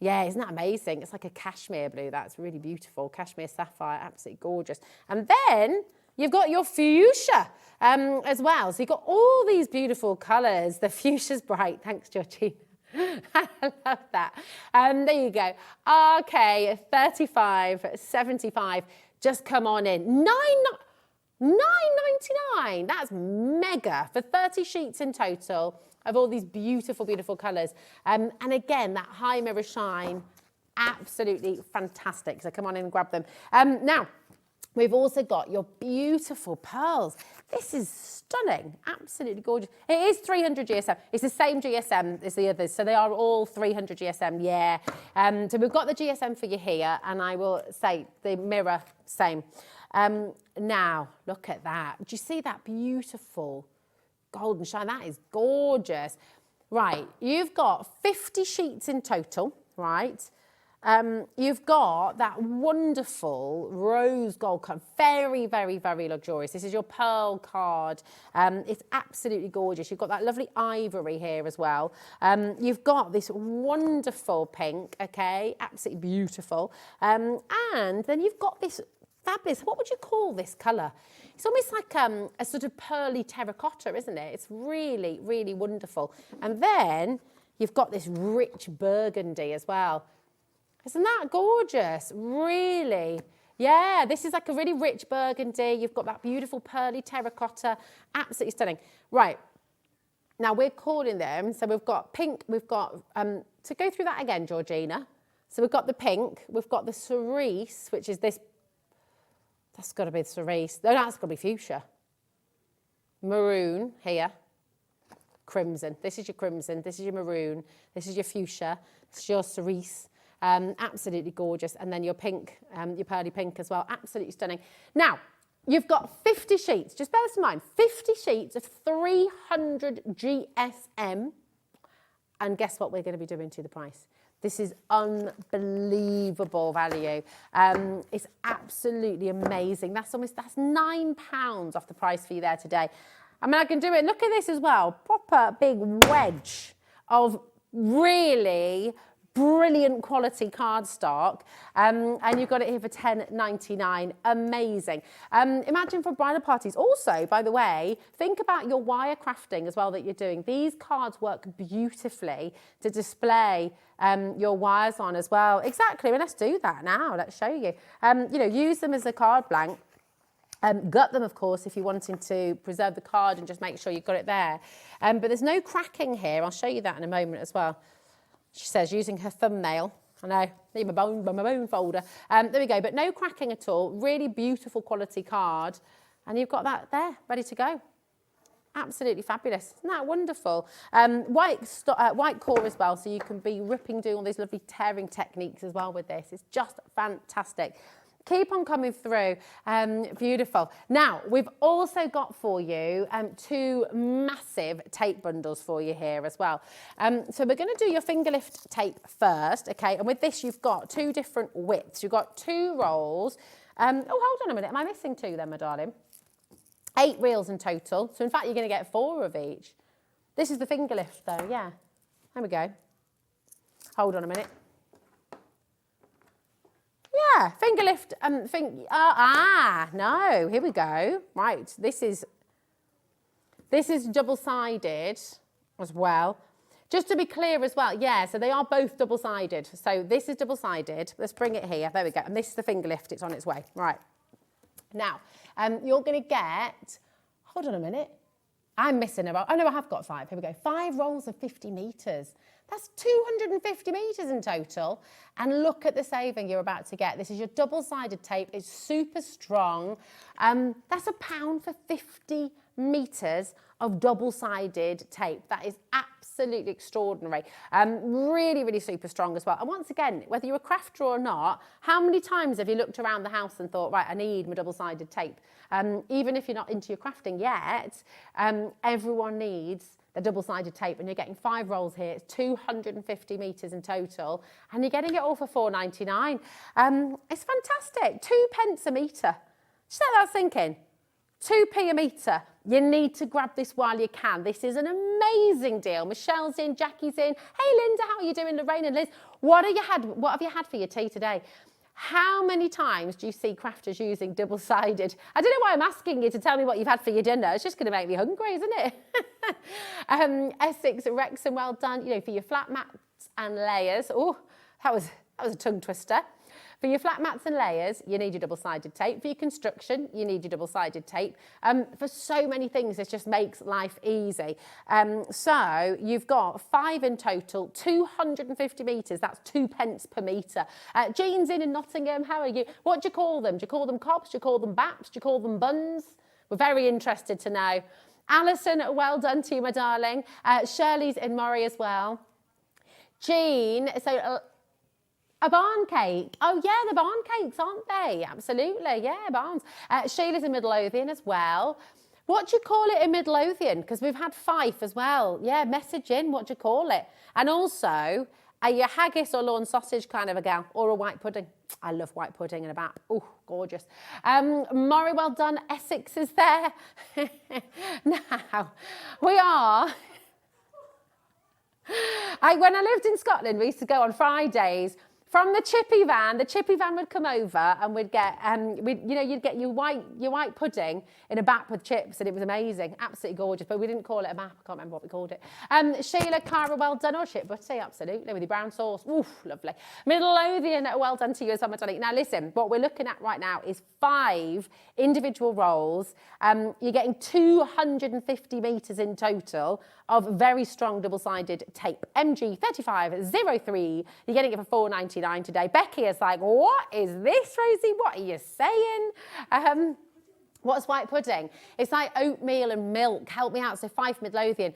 Yeah, isn't that amazing? It's like a cashmere blue. That's really beautiful. Cashmere sapphire. Absolutely gorgeous. And then you've got your fuchsia as well. So you've got all these beautiful colours. The fuchsia's bright. Thanks, Georgina. I love that. There you go. Okay, 35, 75. Just come on in. $9.99. That's mega for 30 sheets in total of all these beautiful, beautiful colours. And again, that high mirror shine, absolutely fantastic. So come on in and grab them. Now, we've also got your beautiful pearls. This is stunning, absolutely gorgeous. It is 300 GSM. It's the same GSM as the others, so they are all 300 GSM, yeah. So we've got the GSM for you here, and I will say the mirror, same. Now, look at that. Do you see that beautiful golden shine? That is gorgeous. Right, you've got 50 sheets in total, right? You've got that wonderful rose gold card, very, very, very luxurious. This is your pearl card. It's absolutely gorgeous. You've got that lovely ivory here as well. You've got this wonderful pink, okay, absolutely beautiful. And then you've got this fabulous, what would you call this colour? It's almost like a sort of pearly terracotta, isn't it? It's really, really wonderful. And then you've got this rich burgundy as well. Isn't that gorgeous? Really? Yeah, this is like a really rich burgundy. You've got that beautiful pearly terracotta. Absolutely stunning. Right. Now we're calling them, so we've got pink, we've got, to go through that again, Georgina. So we've got the pink, we've got the cerise, which is this, that's got to be the cerise. No, that's got to be fuchsia. Maroon here. Crimson. This is your crimson. This is your maroon. This is your fuchsia. This is your cerise. Absolutely gorgeous. And then your pink, your pearly pink as well. Absolutely stunning. Now, you've got 50 sheets. Just bear this in mind. 50 sheets of 300 GSM. And guess what we're going to be doing to the price? This is unbelievable value. It's absolutely amazing. That's £9 off the price for you there today. I mean, I can do it. Look at this as well. Proper big wedge of really brilliant quality cardstock. And you've got it here for £10.99. Amazing. Imagine for bridal parties. Also, by the way, think about your wire crafting as well that you're doing. These cards work beautifully to display your wires on as well. Exactly. Well, let's do that now. Let's show you. You know, use them as a card blank. Gut them, of course, if you're wanting to preserve the card and just make sure you've got it there. But there's no cracking here. I'll show you that in a moment as well. She says, using her thumbnail. I know, need my bone folder. There we go, but no cracking at all. Really beautiful quality card. And you've got that there, ready to go. Absolutely fabulous. Isn't that wonderful? White core as well, so you can be ripping, doing all these lovely tearing techniques as well with this. It's just fantastic. Keep on coming through. Beautiful. Now, we've also got for you 2 massive tape bundles for you here as well. So we're going to do your finger lift tape first, okay? And with this, you've got 2 different widths. You've got 2 rolls. Oh, hold on a minute. Am I missing 2 then, my darling? 8 reels in total. So in fact, you're going to get 4 of each. This is the finger lift though, yeah. There we go. Hold on a minute. Yeah, finger lift, no, here we go. Right, this is double-sided as well. Just to be clear as well, yeah, so they are both double-sided. So this is double-sided. Let's bring it here. There we go. And this is the finger lift. It's on its way. Right. Now, you're going to get, hold on a minute. I'm missing a roll. Oh, no, I have got 5. Here we go. 5 rolls of 50 metres. That's 250 metres in total. And look at the saving you're about to get. This is your double-sided tape. It's super strong. That's £1 for 50 meters of double-sided tape. That is absolutely extraordinary. Really, really super strong as well. And once again, whether you're a crafter or not, how many times have you looked around the house and thought, right, I need my double-sided tape? Even if you're not into your crafting yet, everyone needs the double-sided tape, and you're getting 5 rolls here. It's 250 meters in total, and you're getting it all for £4.99. It's fantastic. 2 pence a meter. Just let that sink in. 2p a metre. You need to grab this while you can. This is an amazing deal. Michelle's in, Jackie's in. Hey Linda, how are you doing? Lorraine and Liz. What have you had for your tea today? How many times do you see crafters using double-sided? I don't know why I'm asking you to tell me what you've had for your dinner. It's just going to make me hungry, isn't it? Essex, Wrexham, well done. You know, for your flat mats and layers. Oh, that was a tongue twister. For your flat mats and layers, you need your double-sided tape. For your construction, you need your double-sided tape. For so many things, it just makes life easy. So you've got 5 in total, 250 metres. That's 2 pence per metre. Jean's in Nottingham. How are you? What do you call them? Do you call them cobs? Do you call them baps? Do you call them buns? We're very interested to know. Alison, well done to you, my darling. Shirley's in Moray as well. Jean, so... a barn cake. Oh, yeah, the barn cakes, aren't they? Absolutely, yeah, barns. Sheila's in Midlothian as well. What do you call it in Midlothian? Because we've had Fife as well. Yeah, message in, what do you call it? And also, are you a haggis or lawn sausage kind of a gal? Or a white pudding? I love white pudding and a bap. Oh, gorgeous. Moray, well done. Essex is there. Now, we are... when I lived in Scotland, we used to go on Fridays from the chippy van would come over and we'd get, you'd get your white pudding in a bap with chips, and it was amazing, absolutely gorgeous. But we didn't call it a bap. I can't remember what we called it. Sheila, Cara, well done. Oh, chip butty, absolutely, with your brown sauce. Oof, lovely. Midlothian, well done to you as well, my darling. Now listen, what we're looking at right now is 5 individual rolls. You're getting 250 metres in total of very strong double-sided tape. MG3503. You're getting it for £4.99 today. Becky is like, what is this, Rosie? What are you saying? What's white pudding? It's like oatmeal and milk. Help me out. So 5 Midlothian.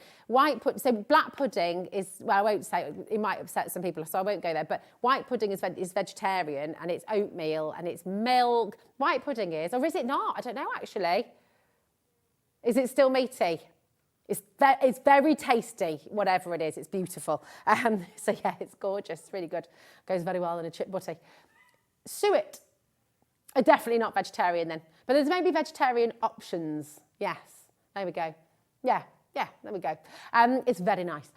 So black pudding is, well, I won't say, it might upset some people, so I won't go there. But white pudding is vegetarian, and it's oatmeal and it's milk. White pudding is, or is it not? I don't know, actually. Is it still meaty? It's very tasty, whatever it is. It's beautiful. So yeah, it's gorgeous. It's really good. Goes very well in a chip butty. Suet. Definitely not vegetarian then. But there's maybe vegetarian options. Yes. There we go. Yeah, there we go. It's very nice.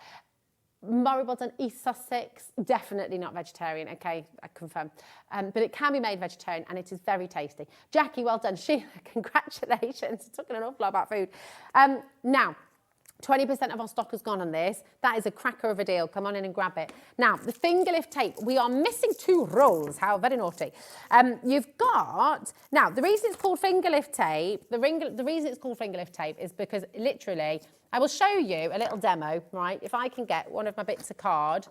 Moray, well done. East Sussex, definitely not vegetarian. Okay, I confirm. But it can be made vegetarian, and it is very tasty. Jackie, well done. Sheila, congratulations. Talking an awful lot about food. Now, 20% of our stock has gone on this. That is a cracker of a deal. Come on in and grab it. Now, the finger lift tape. We are missing 2 rolls. How very naughty. You've got... Now, the reason it's called finger lift tape, the reason it's called finger lift tape is because literally, I will show you a little demo, right? If I can get one of my bits of card,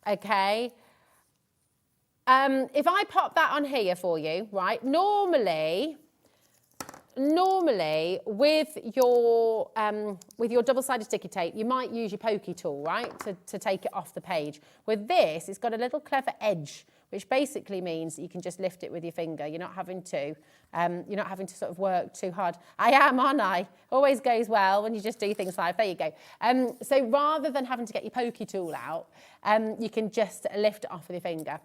okay? If I pop that on here for you, right? Normally with your double-sided sticky tape, you might use your pokey tool, right, to take it off the page. With this, it's got a little clever edge, which basically means that you can just lift it with your finger. You're not having to sort of work too hard. I am, aren't I? Always goes well when you just do things live. There you go. So rather than having to get your pokey tool out, you can just lift it off with your finger.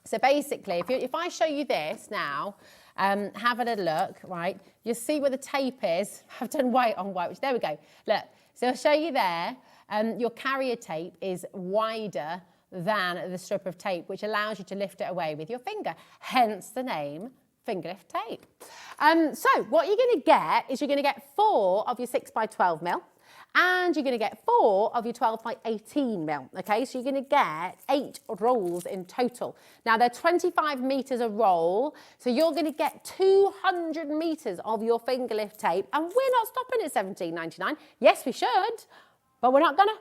So basically, if I show you this now, have a little look, right? You'll see where the tape is. I've done white on white, which there we go. Look, so I'll show you there. Your carrier tape is wider than the strip of tape, which allows you to lift it away with your finger. Hence the name finger lift tape. So what you're going to get is you're going to get 4 of your 6x12mm. And you're going to get 4 of your 12x18mm, okay? So you're going to get 8 rolls in total. Now, they're 25 metres a roll, so you're going to get 200 metres of your finger lift tape, and we're not stopping at £17.99. Yes, we should, but we're not going to.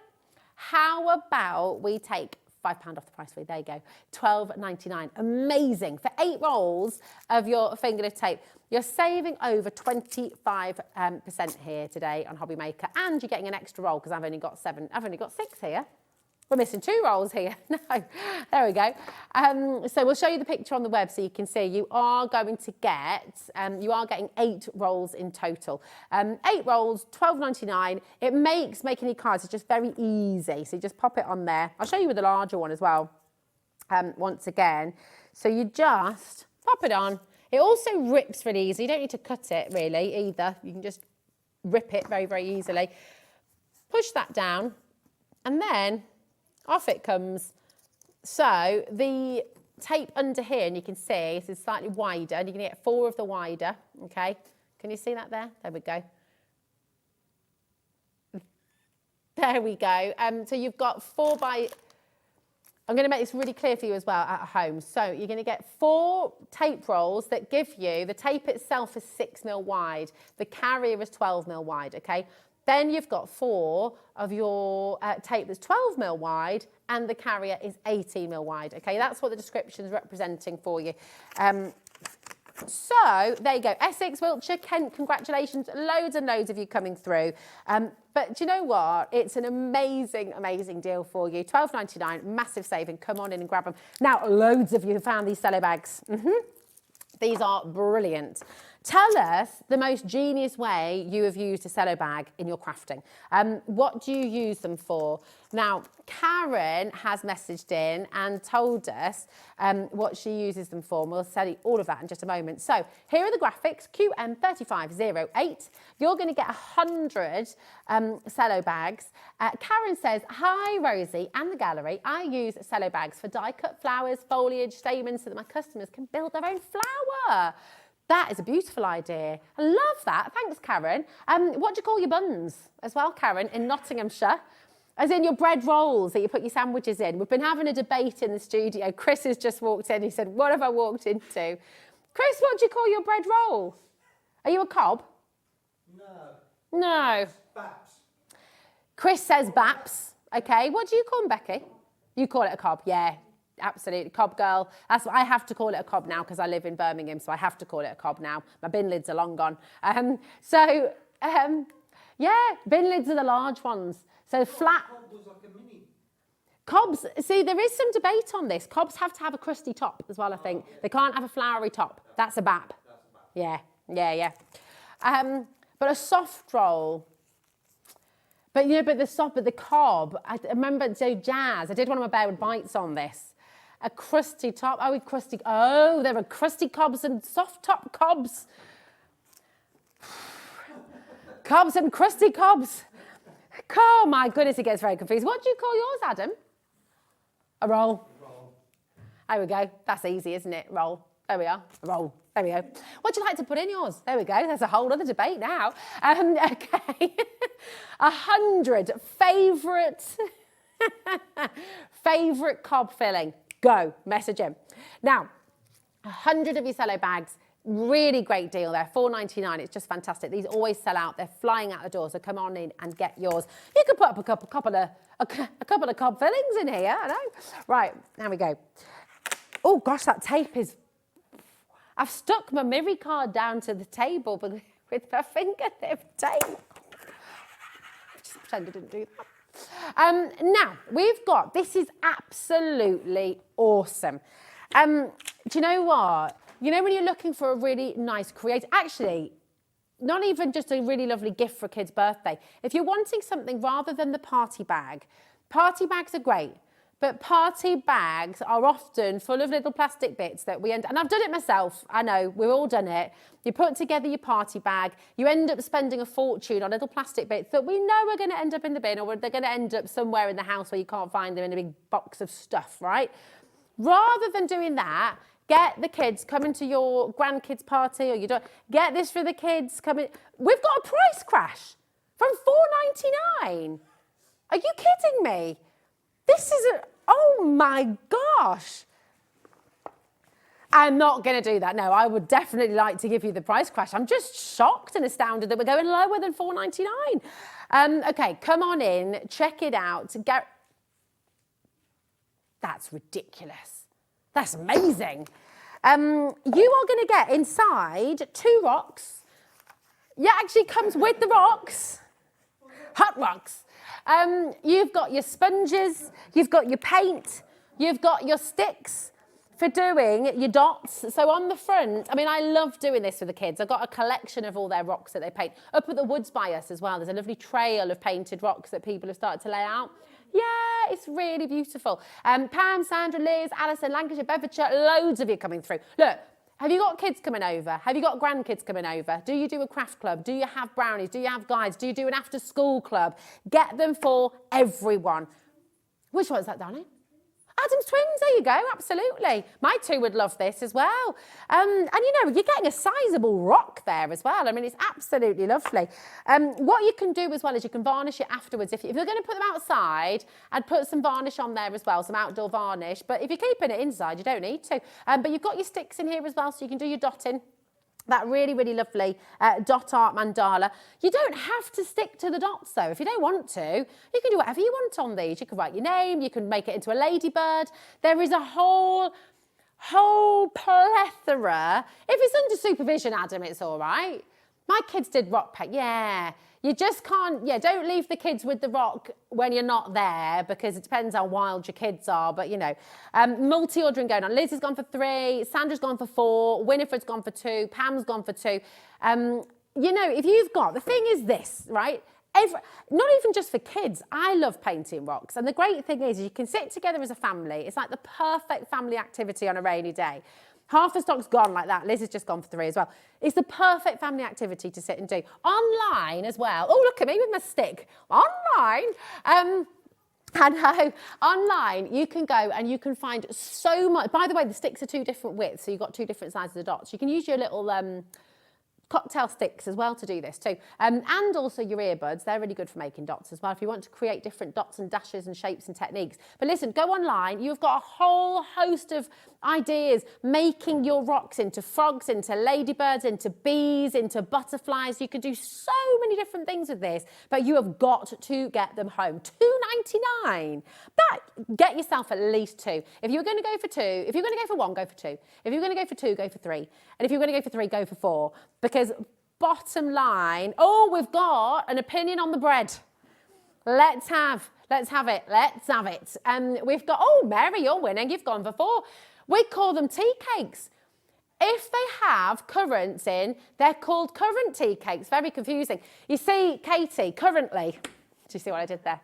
How about we take £5 off the price for you. There you go. £12.99. Amazing. For 8 rolls of your fingerless tape, you're saving over 25% here today on HobbyMaker, and you're getting an extra roll because I've only got 7. I've only got 6 here. We're missing 2 rolls here. No, there we go. So we'll show you the picture on the web so you can see you are going to get, you are getting 8 rolls in total. 8 rolls, £12.99. It makes making your cards, it's just very easy. So you just pop it on there. I'll show you with the larger one as well, once again. So you just pop it on. It also rips really easy. You don't need to cut it really either. You can just rip it very, very easily. Push that down and then off it comes. So the tape under here, and you can see this is slightly wider, and you're going to get 4 of the wider, okay? Can you see that there? There we go. There we go. So you've got 4 by... I'm going to make this really clear for you as well at home. So you're going to get 4 tape rolls that give you, the tape itself is 6mm wide, the carrier is 12mm wide, okay? Then you've got 4 of your tape that's 12mm wide and the carrier is 18mm wide. Okay, that's what the description's representing for you. So there you go. Essex, Wiltshire, Kent, congratulations. Loads and loads of you coming through. But do you know what? It's an amazing, amazing deal for you. £12.99, massive saving. Come on in and grab them. Now, loads of you have found these cello bags. These are brilliant. Tell us the most genius way you have used a cello bag in your crafting. What do you use them for? Now, Karen has messaged in and told us what she uses them for. And we'll tell you all of that in just a moment. So here are the graphics, QM3508. You're going to get 100 cello bags. Karen says, hi, Rosie and the gallery. I use cello bags for die-cut flowers, foliage, stamens so that my customers can build their own flower. That is a beautiful idea. I love that. Thanks, Karen. What do you call your buns as well, Karen, in Nottinghamshire? As in your bread rolls that you put your sandwiches in. We've been having a debate in the studio. Chris has just walked in. He said, what have I walked into? Chris, what do you call your bread roll? Are you a cob? No. No. Baps. Chris says baps. Okay. What do you call them, Becky? You call it a cob. Yeah. Absolutely, cob girl. That's what I have to call it, a cob now, because I live in Birmingham, so I have to call it a cob now. My bin lids are long gone. Yeah, bin lids are the large ones. So flat. Cob was like a mini. Cobs, see, there is some debate on this. Cobs have to have a crusty top as well, I think. They can't have a flowery top. That's a bap. Yeah. But a soft roll. But you know, but the cob, I remember, so Jazz, I did one of my Bear with Bites on this. A crusty top, there are crusty cobs and soft top cobs. Cobs and crusty cobs. Oh my goodness, it gets very confused. What do you call yours, Adam? A roll. There we go. That's easy, isn't it? Roll. There we are. A roll. There we go. What do you like to put in yours? There we go. There's a whole other debate now. Okay. 100 favourite cob filling. Go. Message him. Now, 100 of your cello bags. Really great deal there, £4.99. It's just fantastic. These always sell out. They're flying out the door, so come on in and get yours. You could put up a couple of cob fillings in here, I know. Right, there we go. Oh gosh, that tape is... I've stuck my Miri card down to the table with my fingertip tape. Just pretend I didn't do that. Now, we've got... This is absolutely awesome. Do you know what? You know when you're looking for a really nice creative, actually, not even just a really lovely gift for a kid's birthday. If you're wanting something rather than the party bags are great, but party bags are often full of little plastic bits that and I've done it myself, I know, we've all done it. You put together your party bag, you end up spending a fortune on little plastic bits that we know are going to end up in the bin, or they're going to end up somewhere in the house where you can't find them in a big box of stuff, right? Rather than doing that, get the kids coming to your grandkids' party, or you don't get this for the kids coming. We've got a price crash from £4.99. Are you kidding me? This is oh my gosh. I'm not going to do that. No, I would definitely like to give you the price crash. I'm just shocked and astounded that we're going lower than £4.99. Okay, come on in, check it out. That's ridiculous. That's amazing. You are going to get inside 2 rocks. Yeah, actually comes with the rocks. Hot rocks. You've got your sponges, you've got your paint, you've got your sticks for doing your dots. So on the front, I mean, I love doing this with the kids. I've got a collection of all their rocks that they paint. Up at the woods by us as well, there's a lovely trail of painted rocks that people have started to lay out. Yeah, it's really beautiful. Pam, Sandra, Liz, Alison, Lancashire, Bedfordshire, loads of you coming through. Look, have you got kids coming over? Have you got grandkids coming over? Do you do a craft club? Do you have brownies? Do you have guides? Do you do an after school club? Get them for everyone. Which one's that, Danny? Adam's twins, there you go, absolutely. My 2 would love this as well. And you know, you're getting a sizable rock there as well. I mean, it's absolutely lovely. What you can do as well is you can varnish it afterwards. If you're going to put them outside, I'd put some varnish on there as well, some outdoor varnish. But if you're keeping it inside, you don't need to. But you've got your sticks in here as well, so you can do your dotting. That really, really lovely dot art mandala. You don't have to stick to the dots though. If you don't want to, you can do whatever you want on these. You can write your name, you can make it into a ladybird. There is a whole plethora. If it's under supervision, Adam, it's all right. My kids did rock paint, yeah. You just can't, don't leave the kids with the rock when you're not there, because it depends how wild your kids are, but you know. Multi-ordering going on. Liz has gone for 3, Sandra's gone for 4, Winifred's gone for 2, Pam's gone for 2. You know, if you've got, the thing is this, right? Not even just for kids, I love painting rocks. And the great thing is you can sit together as a family. It's like the perfect family activity on a rainy day. Half the stock's gone like that. Liz has just gone for 3 as well. It's the perfect family activity to sit and do. Online as well. Oh, look at me with my stick. Online. I know. Online, you can go and you can find so much. By the way, the sticks are 2 different widths, so you've got 2 different sizes of dots. You can use your little cocktail sticks as well to do this too. And also your earbuds, they're really good for making dots as well if you want to create different dots and dashes and shapes and techniques. But listen, go online, you've got a whole host of ideas making your rocks into frogs, into ladybirds, into bees, into butterflies. You can do so many different things with this, but you have got to get them home. $2.99. But get yourself at least 2. If you're going to go for 2, if you're going to go for 1, go for 2. If you're going to go for 2, go for 3. And if you're going to go for 3, go for 4. Because bottom line, oh, we've got an opinion on the bread. Let's have it. We've got, oh, Mary, you're winning. You've gone for 4. We call them tea cakes. If they have currants in, they're called currant tea cakes. Very confusing. You see, Katie, currently, do you see what I did there?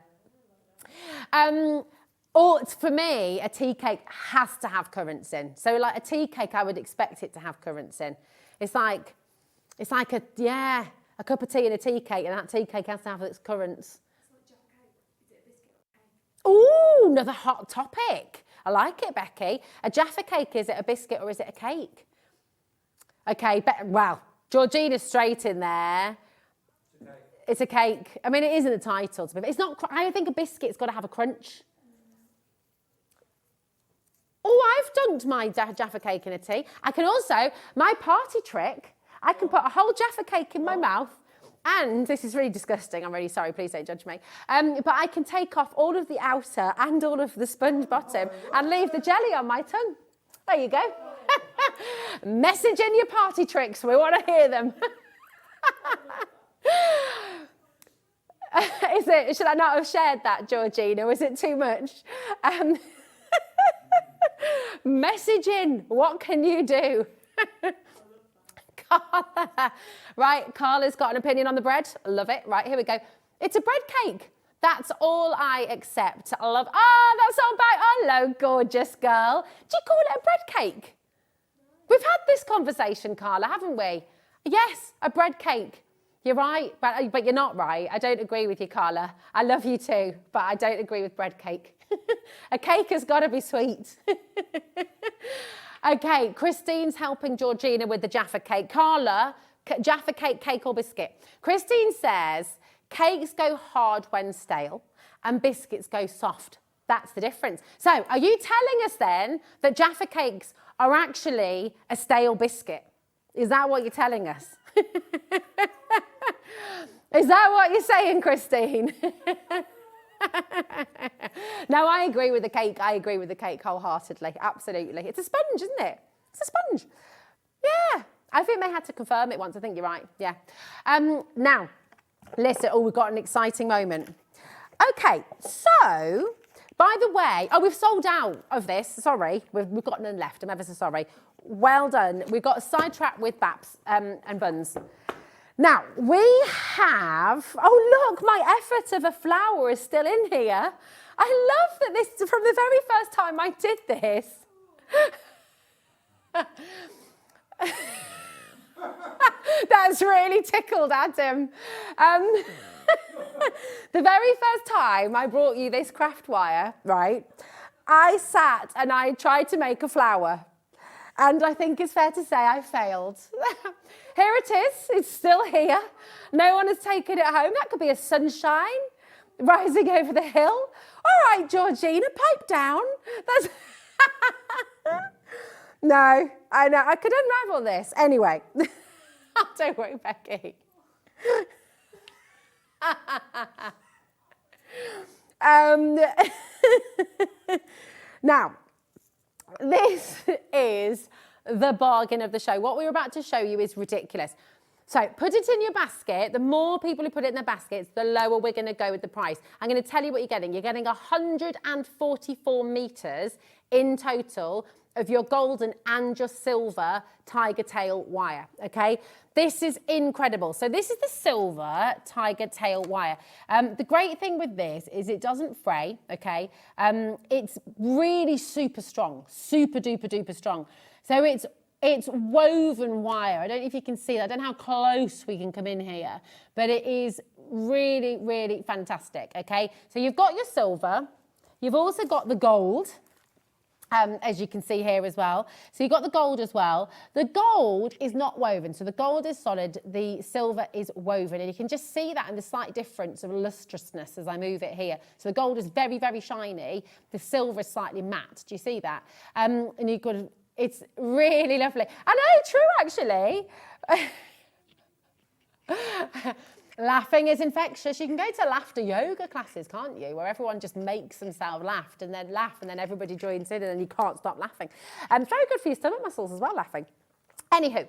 For me, a tea cake has to have currants in. So like a tea cake, I would expect it to have currants in. It's like a cup of tea and a tea cake, and that tea cake has to have its currants. Ooh, another hot topic. I like it, Becky. A Jaffa cake, is it a biscuit or is it a cake? Okay, well, Georgina's straight in there. It's a cake. I mean, it isn't the title. It's not. I think a biscuit's got to have a crunch. Oh, I've dunked my Jaffa cake in a tea. I can also, my party trick, I can put a whole Jaffa cake in my mouth, and this is really disgusting, I'm really sorry, please don't judge me, but I can take off all of the outer and all of the sponge bottom and leave the jelly on my tongue. There you go. Message in your party tricks, we want to hear them. Should I not have shared that, Georgina? Was it too much? Message in, what can you do? Carla. Right, Carla's got an opinion on the bread. Love it. Right, here we go. It's a bread cake. That's all I accept. I love, that's all about, hello, gorgeous girl. Do you call it a bread cake? We've had this conversation, Carla, haven't we? Yes, a bread cake. You're right, but you're not right. I don't agree with you, Carla. I love you too, but I don't agree with bread cake. A cake has got to be sweet. Okay, Christine's helping Georgina with the Jaffa cake. Carla, Jaffa cake or biscuit? Christine says, cakes go hard when stale and biscuits go soft. That's the difference. So are you telling us then that Jaffa cakes are actually a stale biscuit? Is that what you're telling us? Is that what you're saying, Christine? No, I agree with the cake. I agree with the cake wholeheartedly. Absolutely. It's a sponge, isn't it? It's a sponge. Yeah. I think they had to confirm it once. I think you're right. Yeah. Now, listen. Oh, we've got an exciting moment. Okay. So, by the way, we've sold out of this. Sorry. We've got none left. I'm ever so sorry. Well done. We've got a sidetrack with baps and buns. Now, we have, oh look, my effort of a flower is still in here. I love that this, from the very first time I did this. That's really tickled Adam. The very first time I brought you this craft wire, right, I sat and I tried to make a flower. And I think it's fair to say I failed. Here it is, it's still here. No one has taken it home. That could be a sunshine rising over the hill. All right, Georgina, pipe down. That's No, I know, I could unravel this. Anyway, don't worry, Becky. Now, this is the bargain of the show. What we're about to show you is ridiculous. So put it in your basket. The more people who put it in their baskets, the lower we're going to go with the price. I'm going to tell you what you're getting. You're getting 144 metres in total of your golden and your silver tiger tail wire, okay? This is incredible. So this is the silver tiger tail wire. The great thing with this is it doesn't fray, okay? It's really super strong, super duper duper strong. So it's woven wire. I don't know if you can see that. I don't know how close we can come in here, but it is really, really fantastic, okay? So you've got your silver. You've also got the gold. As you can see here as well. So you've got the gold as well. The gold is not woven, so the gold is solid, the silver is woven, and you can just see that in the slight difference of lustrousness as I move it here. So the gold is very, very shiny, the silver is slightly matte. Do you see that? And you could, it's really lovely. I know, true actually. Laughing is infectious. You can go to laughter yoga classes, can't you? Where everyone just makes themselves laugh and then everybody joins in and then you can't stop laughing. Very good for your stomach muscles as well, laughing. Anywho,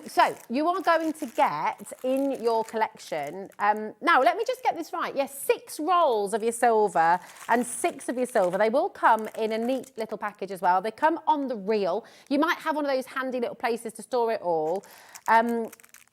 so you are going to get in your collection, now let me just get this right. Yes, 6 rolls of your silver and 6 of your silver. They will come in a neat little package as well. They come on the reel. You might have one of those handy little places to store it all.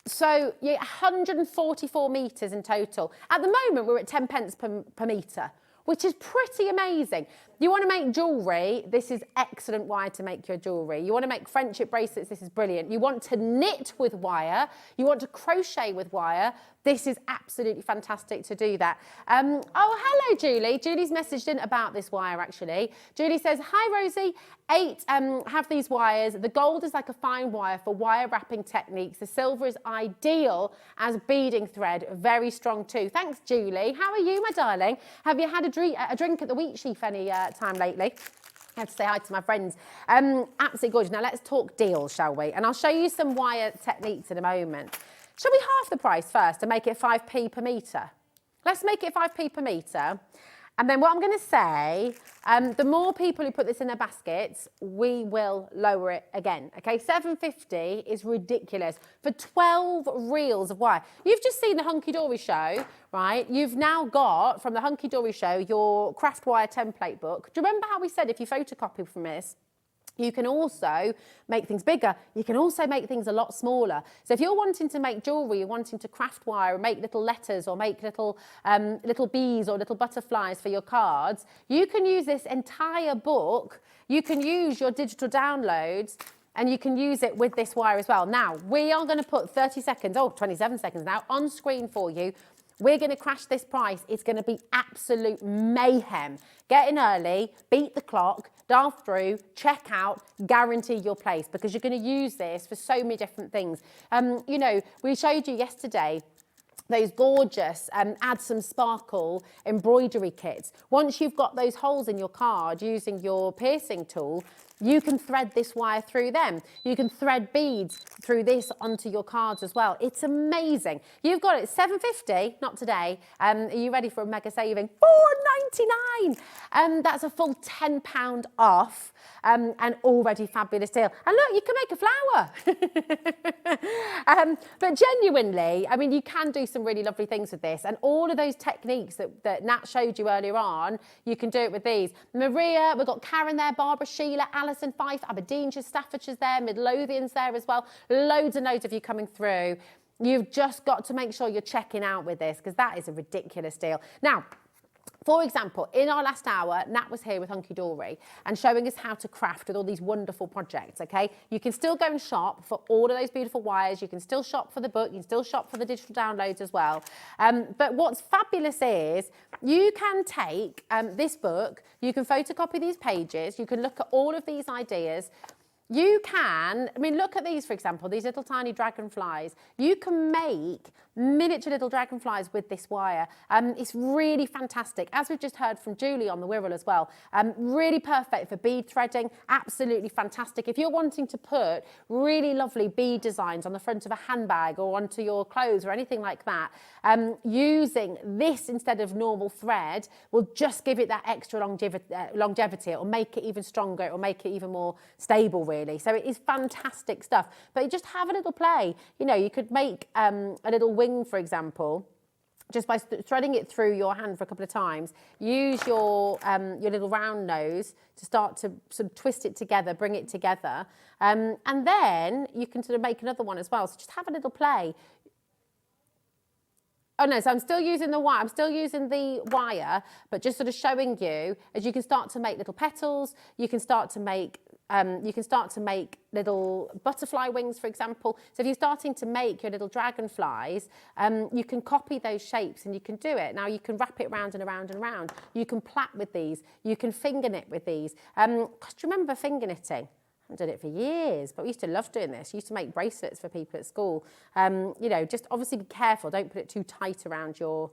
So you're 144 metres in total. At the moment, we're at 10 pence per metre, which is pretty amazing. You want to make jewellery, this is excellent wire to make your jewellery. You want to make friendship bracelets, this is brilliant. You want to knit with wire, you want to crochet with wire, this is absolutely fantastic to do that. Oh, hello, Julie. Julie's messaged in about this wire, actually. Julie says, hi, Rosie. 8 have these wires. The gold is like a fine wire for wire wrapping techniques. The silver is ideal as beading thread. Very strong too. Thanks, Julie. How are you, my darling? Have you had a drink at the Wheat Sheaf any time lately? I have to say hi to my friends. Absolutely gorgeous. Now, let's talk deals, shall we? And I'll show you some wire techniques in a moment. Shall we half the price first and make it 5p per metre? Let's make it 5p per metre. And then what I'm going to say, the more people who put this in their baskets, we will lower it again. Okay, £7.50 is ridiculous for 12 reels of wire. You've just seen the Hunkydory show, right? You've now got, from the Hunkydory show, your craft wire template book. Do you remember how we said if you photocopy from this, you can also make things bigger. You can also make things a lot smaller. So if you're wanting to make jewellery, you're wanting to craft wire, or make little letters, or make little bees or little butterflies for your cards, you can use this entire book. You can use your digital downloads, and you can use it with this wire as well. Now, we are going to put 30 seconds, 27 seconds now, on screen for you. We're going to crash this price. It's going to be absolute mayhem. Get in early, beat the clock, dial through, check out, guarantee your place, because you're going to use this for so many different things. You know, we showed you yesterday those gorgeous add some sparkle embroidery kits. Once you've got those holes in your card using your piercing tool, You can thread this wire through them. You can thread beads through this onto your cards as well. It's amazing. You've got it $7.50, not today. Are you ready for a mega saving? $4.99. That's a full £10 off and already fabulous deal. And look, you can make a flower. But genuinely, I mean, you can do some really lovely things with this. And all of those techniques that Nat showed you earlier on, you can do it with these. Maria, we've got Karen there, Barbara, Sheila, Alison, Fife, Aberdeenshire, Staffordshire's there, Midlothian's there as well. Loads and loads of you coming through. You've just got to make sure you're checking out with this because that is a ridiculous deal. Now, for example, in our last hour, Nat was here with Hunkydory and showing us how to craft with all these wonderful projects, okay? You can still go and shop for all of those beautiful wires. You can still shop for the book. You can still shop for the digital downloads as well. But what's fabulous is you can take this book, you can photocopy these pages, you can look at all of these ideas. You can, I mean, look at these, for example, these little tiny dragonflies. You can make miniature little dragonflies with this wire. It's really fantastic. As we've just heard from Julie on the Wirral as well, really perfect for bead threading, absolutely fantastic. If you're wanting to put really lovely bead designs on the front of a handbag or onto your clothes or anything like that, using this instead of normal thread will just give it that extra longevity. It will make it even stronger. It will make it even more stable, really. So it is fantastic stuff. But just have a little play. You know, you could make a little wing, for example, just by threading it through your hand for a couple of times. Use your little round nose to start to sort of twist it together, bring it together. And then you can sort of make another one as well. So just have a little play. Oh no, so I'm still using the wire. I'm still using the wire, but just sort of showing you as you can start to make little petals. You can start to make little butterfly wings, for example. So if you're starting to make your little dragonflies, you can copy those shapes and you can do it. Now you can wrap it round and around and around. You can plait with these. You can finger knit with these. Do you remember finger knitting? I haven't done it for years, but we used to love doing this. We used to make bracelets for people at school. You know, just obviously be careful. Don't put it too tight around your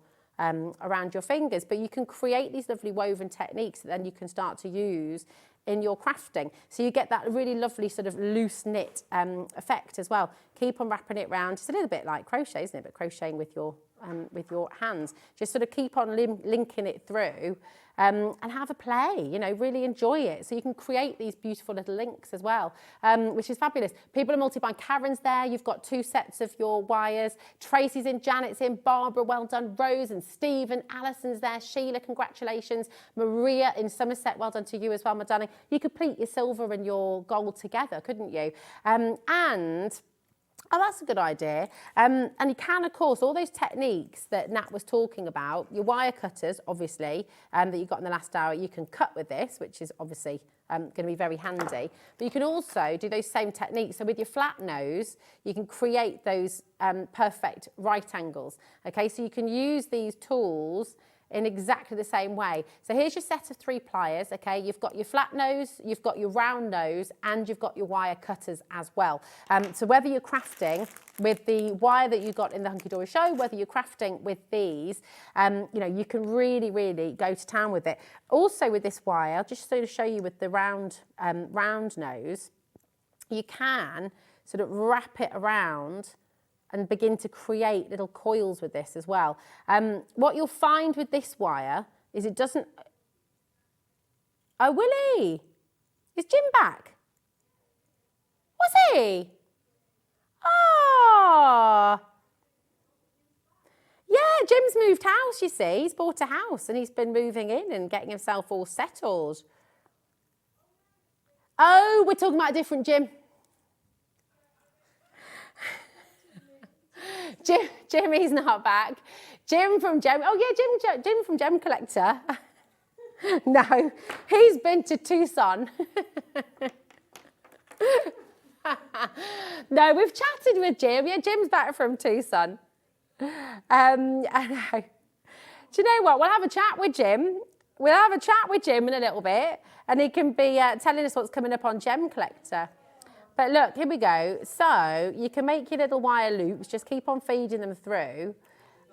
fingers, but you can create these lovely woven techniques that then you can start to use in your crafting. So you get that really lovely sort of loose knit effect as well. Keep on wrapping it round. It's a little bit like crochet, isn't it? But crocheting with your hands. Just sort of keep on linking it through and have a play, you know, really enjoy it. So you can create these beautiful little links as well, which is fabulous. People are multi-buying. Karen's there. You've got 2 sets of your wires. Tracy's in, Janet's in, Barbara, well done. Rose and Stephen, Alison's there. Sheila, congratulations. Maria in Somerset, well done to you as well, my darling. You could pleat your silver and your gold together, couldn't you? Oh, that's a good idea. And you can, of course, all those techniques that Nat was talking about, your wire cutters, obviously, that you got in the last hour, you can cut with this, which is obviously going to be very handy. But you can also do those same techniques. So with your flat nose, you can create those perfect right angles. Okay, so you can use these tools in exactly the same way. So here's your set of 3 pliers, okay? You've got your flat nose, you've got your round nose, and you've got your wire cutters as well. So whether you're crafting with the wire that you got in the Hunkydory show, whether you're crafting with these, you know, you can really, really go to town with it. Also with this wire, I'll just sort of show you with the round nose, you can sort of wrap it around and begin to create little coils with this as well. What you'll find with this wire is it doesn't... Oh, Willie! Is Jim back? Was he? Oh! Yeah, Jim's moved house, you see. He's bought a house and he's been moving in and getting himself all settled. Oh, we're talking about a different Jim. Jimmy's not back. Jim from Gem. Oh yeah, Jim from Gem Collector. No, he's been to Tucson. No, we've chatted with Jim. Yeah, Jim's back from Tucson. I know. Do you know what? We'll have a chat with Jim. We'll have a chat with Jim in a little bit, and he can be telling us what's coming up on Gem Collector. But look, here we go. So you can make your little wire loops, just keep on feeding them through.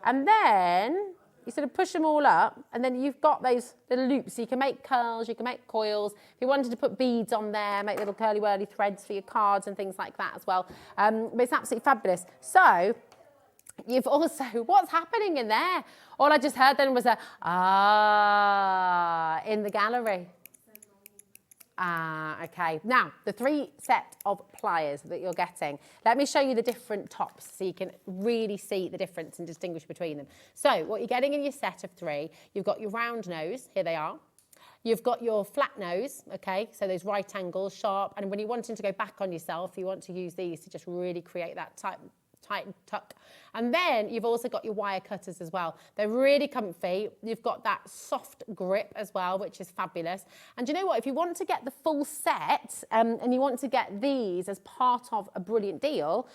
And then you sort of push them all up, and then you've got those little loops. So you can make curls, you can make coils. If you wanted to put beads on there, make little curly whirly threads for your cards and things like that as well. But it's absolutely fabulous. So you've also, what's happening in there? All I just heard then was a ah in the gallery. Ah, okay. Now, the 3 set of pliers that you're getting. Let me show you the different tops so you can really see the difference and distinguish between them. So, what you're getting in your set of 3, you've got your round nose, here they are. You've got your flat nose, okay, so those right angles, sharp, and when you're wanting to go back on yourself, you want to use these to just really create that tight tuck. And then you've also got your wire cutters as well. They're really comfy. You've got that soft grip as well, which is fabulous. And do you know what? If you want to get the full set and you want to get these as part of a brilliant deal,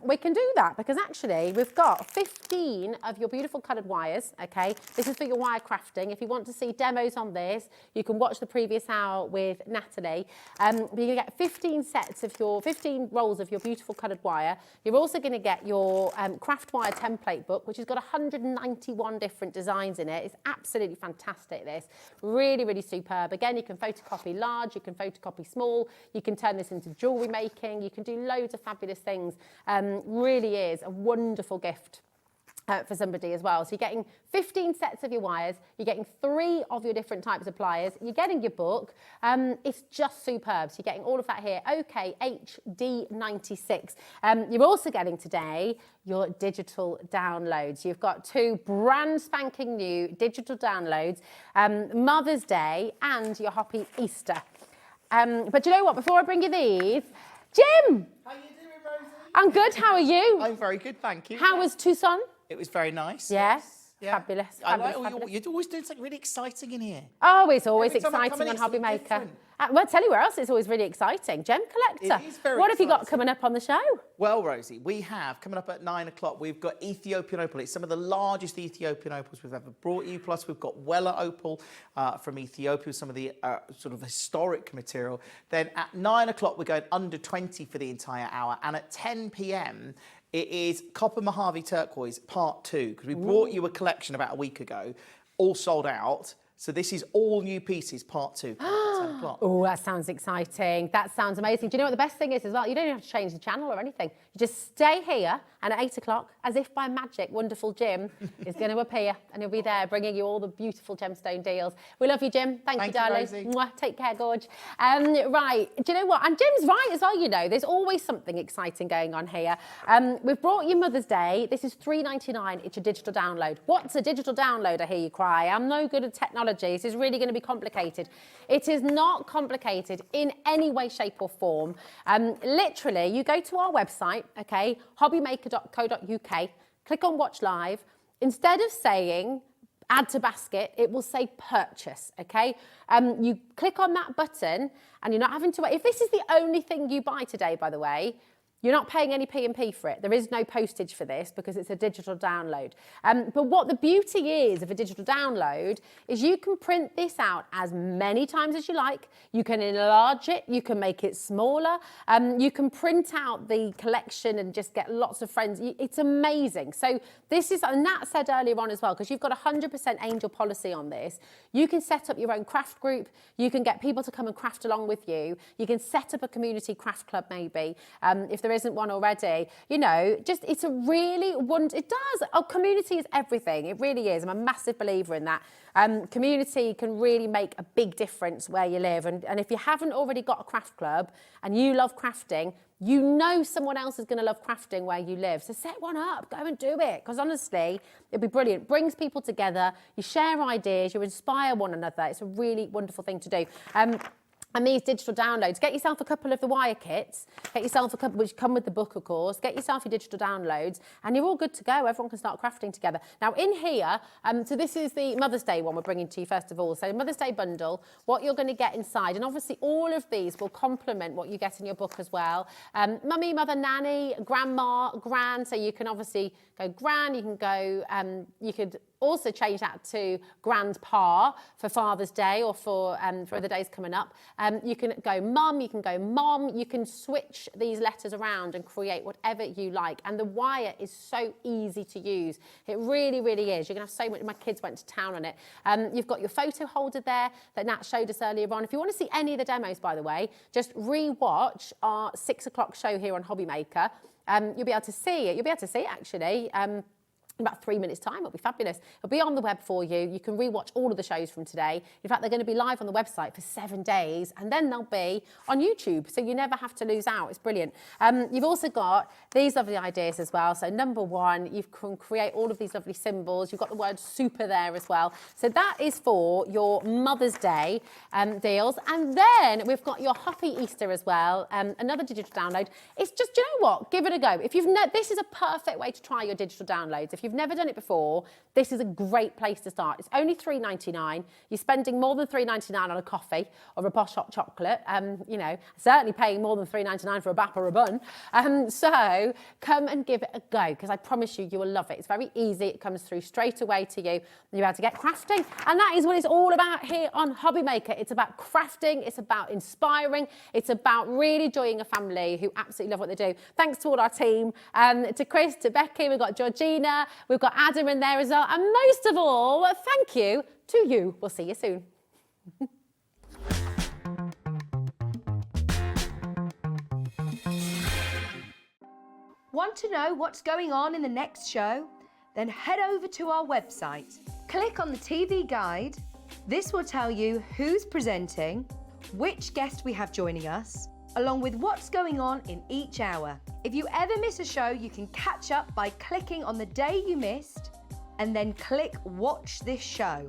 we can do that because actually we've got 15 of your beautiful coloured wires, okay? This is for your wire crafting. If you want to see demos on this, you can watch the previous hour with Natalie. But you get 15 sets of your, 15 rolls of your beautiful coloured wire. You're also going to get your craft wire template book, which has got 191 different designs in it. It's absolutely fantastic, this. Really, really superb. Again, you can photocopy large, you can photocopy small, you can turn this into jewellery making, you can do loads of fabulous things. Really is a wonderful gift. For somebody as well. So you're getting 15 sets of your wires, you're getting 3 of your different types of pliers, you're getting your book. It's just superb. So you're getting all of that here. Okay, HD96. You're also getting today your digital downloads. You've got 2 brand spanking new digital downloads, Mother's Day and your Happy Easter. But you know what? Before I bring you these, Jim! How you doing, Rosie? I'm good. How are you? I'm very good, thank you. How was Tucson? It was very nice. Yes. Yeah. Fabulous. I like fabulous. you're always doing something really exciting in here. Oh, it's always Every time I come exciting in, on it's something HobbyMaker. different. Well, I'll tell you where else it's always really exciting. Gem Collector. It is very What have you got exciting. coming up on the show? Well, Rosie, we have, coming up at 9 o'clock, we've got Ethiopian opal. It's some of the largest Ethiopian opals we've ever brought you. Plus, we've got Weller opal from Ethiopia, some of the sort of historic material. Then at 9 o'clock, we're going under 20 for the entire hour. And at 10 p.m., it is Copper Mojave Turquoise Part 2, because we brought you a collection about a week ago, all sold out. So this is all new pieces, Part 2, at 10 o'clock. Oh, that sounds exciting. That sounds amazing. Do you know what the best thing is as well? You don't even have to change the channel or anything. You just stay here, and at 8 o'clock, as if by magic, wonderful Jim is going to appear, and he'll be there bringing you all the beautiful gemstone deals. We love you, Jim. Thank you, darling. Rosie. Mwah. Take care, Gorge. Right, do you know what? And Jim's right as well, you know. There's always something exciting going on here. We've brought you Mother's Day. This is $3.99. It's your digital download. What's a digital download, I hear you cry? I'm no good at technology. This is really going to be complicated. It is not complicated in any way, shape or form. Literally, you go to our website, okay, hobbymaker.co.uk, click on Watch Live. Instead of saying add to basket, it will say purchase, okay? You click on that button and you're not having to wait. If this is the only thing you buy today, by the way, you're not paying any P&P for it. There is no postage for this because it's a digital download. But what the beauty is of a digital download is you can print this out as many times as you like. You can enlarge it. You can make it smaller. You can print out the collection and just get lots of friends. It's amazing. So this is, and Nat said earlier on as well, because you've got 100% angel policy on this, you can set up your own craft group. You can get people to come and craft along with you. You can set up a community craft club maybe, if there isn't one already. You know, just it's a really it does. Our community is everything. It really is. I'm a massive believer in that. Community can really make a big difference where you live. And if you haven't already got a craft club and you love crafting, you know someone else is going to love crafting where you live. So set one up, go and do it. Because honestly, it'd be brilliant. Brings people together, you share ideas, you inspire one another. It's a really wonderful thing to do. And these digital downloads, get yourself a couple of the wire kits, get yourself a couple, which come with the book, of course, get yourself your digital downloads, and you're all good to go. Everyone can start crafting together. Now, in here, so this is the Mother's Day one we're bringing to you, first of all. So Mother's Day bundle, what you're going to get inside, and obviously all of these will complement what you get in your book as well. Mummy, mother, nanny, grandma, gran, so you can obviously go gran, you can go, you could also changed that to grandpa for Father's Day or for other days coming up. You can go mum, you can go mom, you can switch these letters around and create whatever you like. And the wire is so easy to use. It really, really is. You're gonna have so much, my kids went to town on it. You've got your photo holder there that Nat showed us earlier on. If you want to see any of the demos, by the way, just re-watch our 6 o'clock show here on HobbyMaker. You'll be able to see it. You'll be able to see it actually. In about 3 minutes' time, it'll be fabulous. It'll be on the web for you. You can re-watch all of the shows from today. In fact, they're going to be live on the website for 7 days, and then they'll be on YouTube, so you never have to lose out. It's brilliant. You've also got these lovely ideas as well. So number one, you can create all of these lovely symbols. You've got the word super there as well. So that is for your Mother's Day deals. And then we've got your Happy Easter as well, another digital download. It's just, you know what? Give it a go. If you've this is a perfect way to try your digital downloads. If you've never done it before, this is a great place to start. It's only $3.99. You're spending more than $3.99 on a coffee or a Bosch hot chocolate. You know, certainly paying more than $3.99 for a bap or a bun. So come and give it a go, because I promise you, you will love it. It's very easy. It comes through straight away to you. You're able to get crafting. And that is what it's all about here on HobbyMaker. It's about crafting. It's about inspiring. It's about really joining a family who absolutely love what they do. Thanks to all our team, to Chris, to Becky, we've got Georgina, we've got Adam in there as well. And most of all, thank you to you. We'll see you soon. Want to know what's going on in the next show? Then head over to our website. Click on the TV guide. This will tell you who's presenting, which guest we have joining us, along with what's going on in each hour. If you ever miss a show, you can catch up by clicking on the day you missed and then click Watch This Show.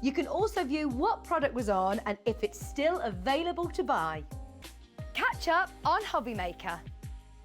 You can also view what product was on and if it's still available to buy. Catch up on HobbyMaker.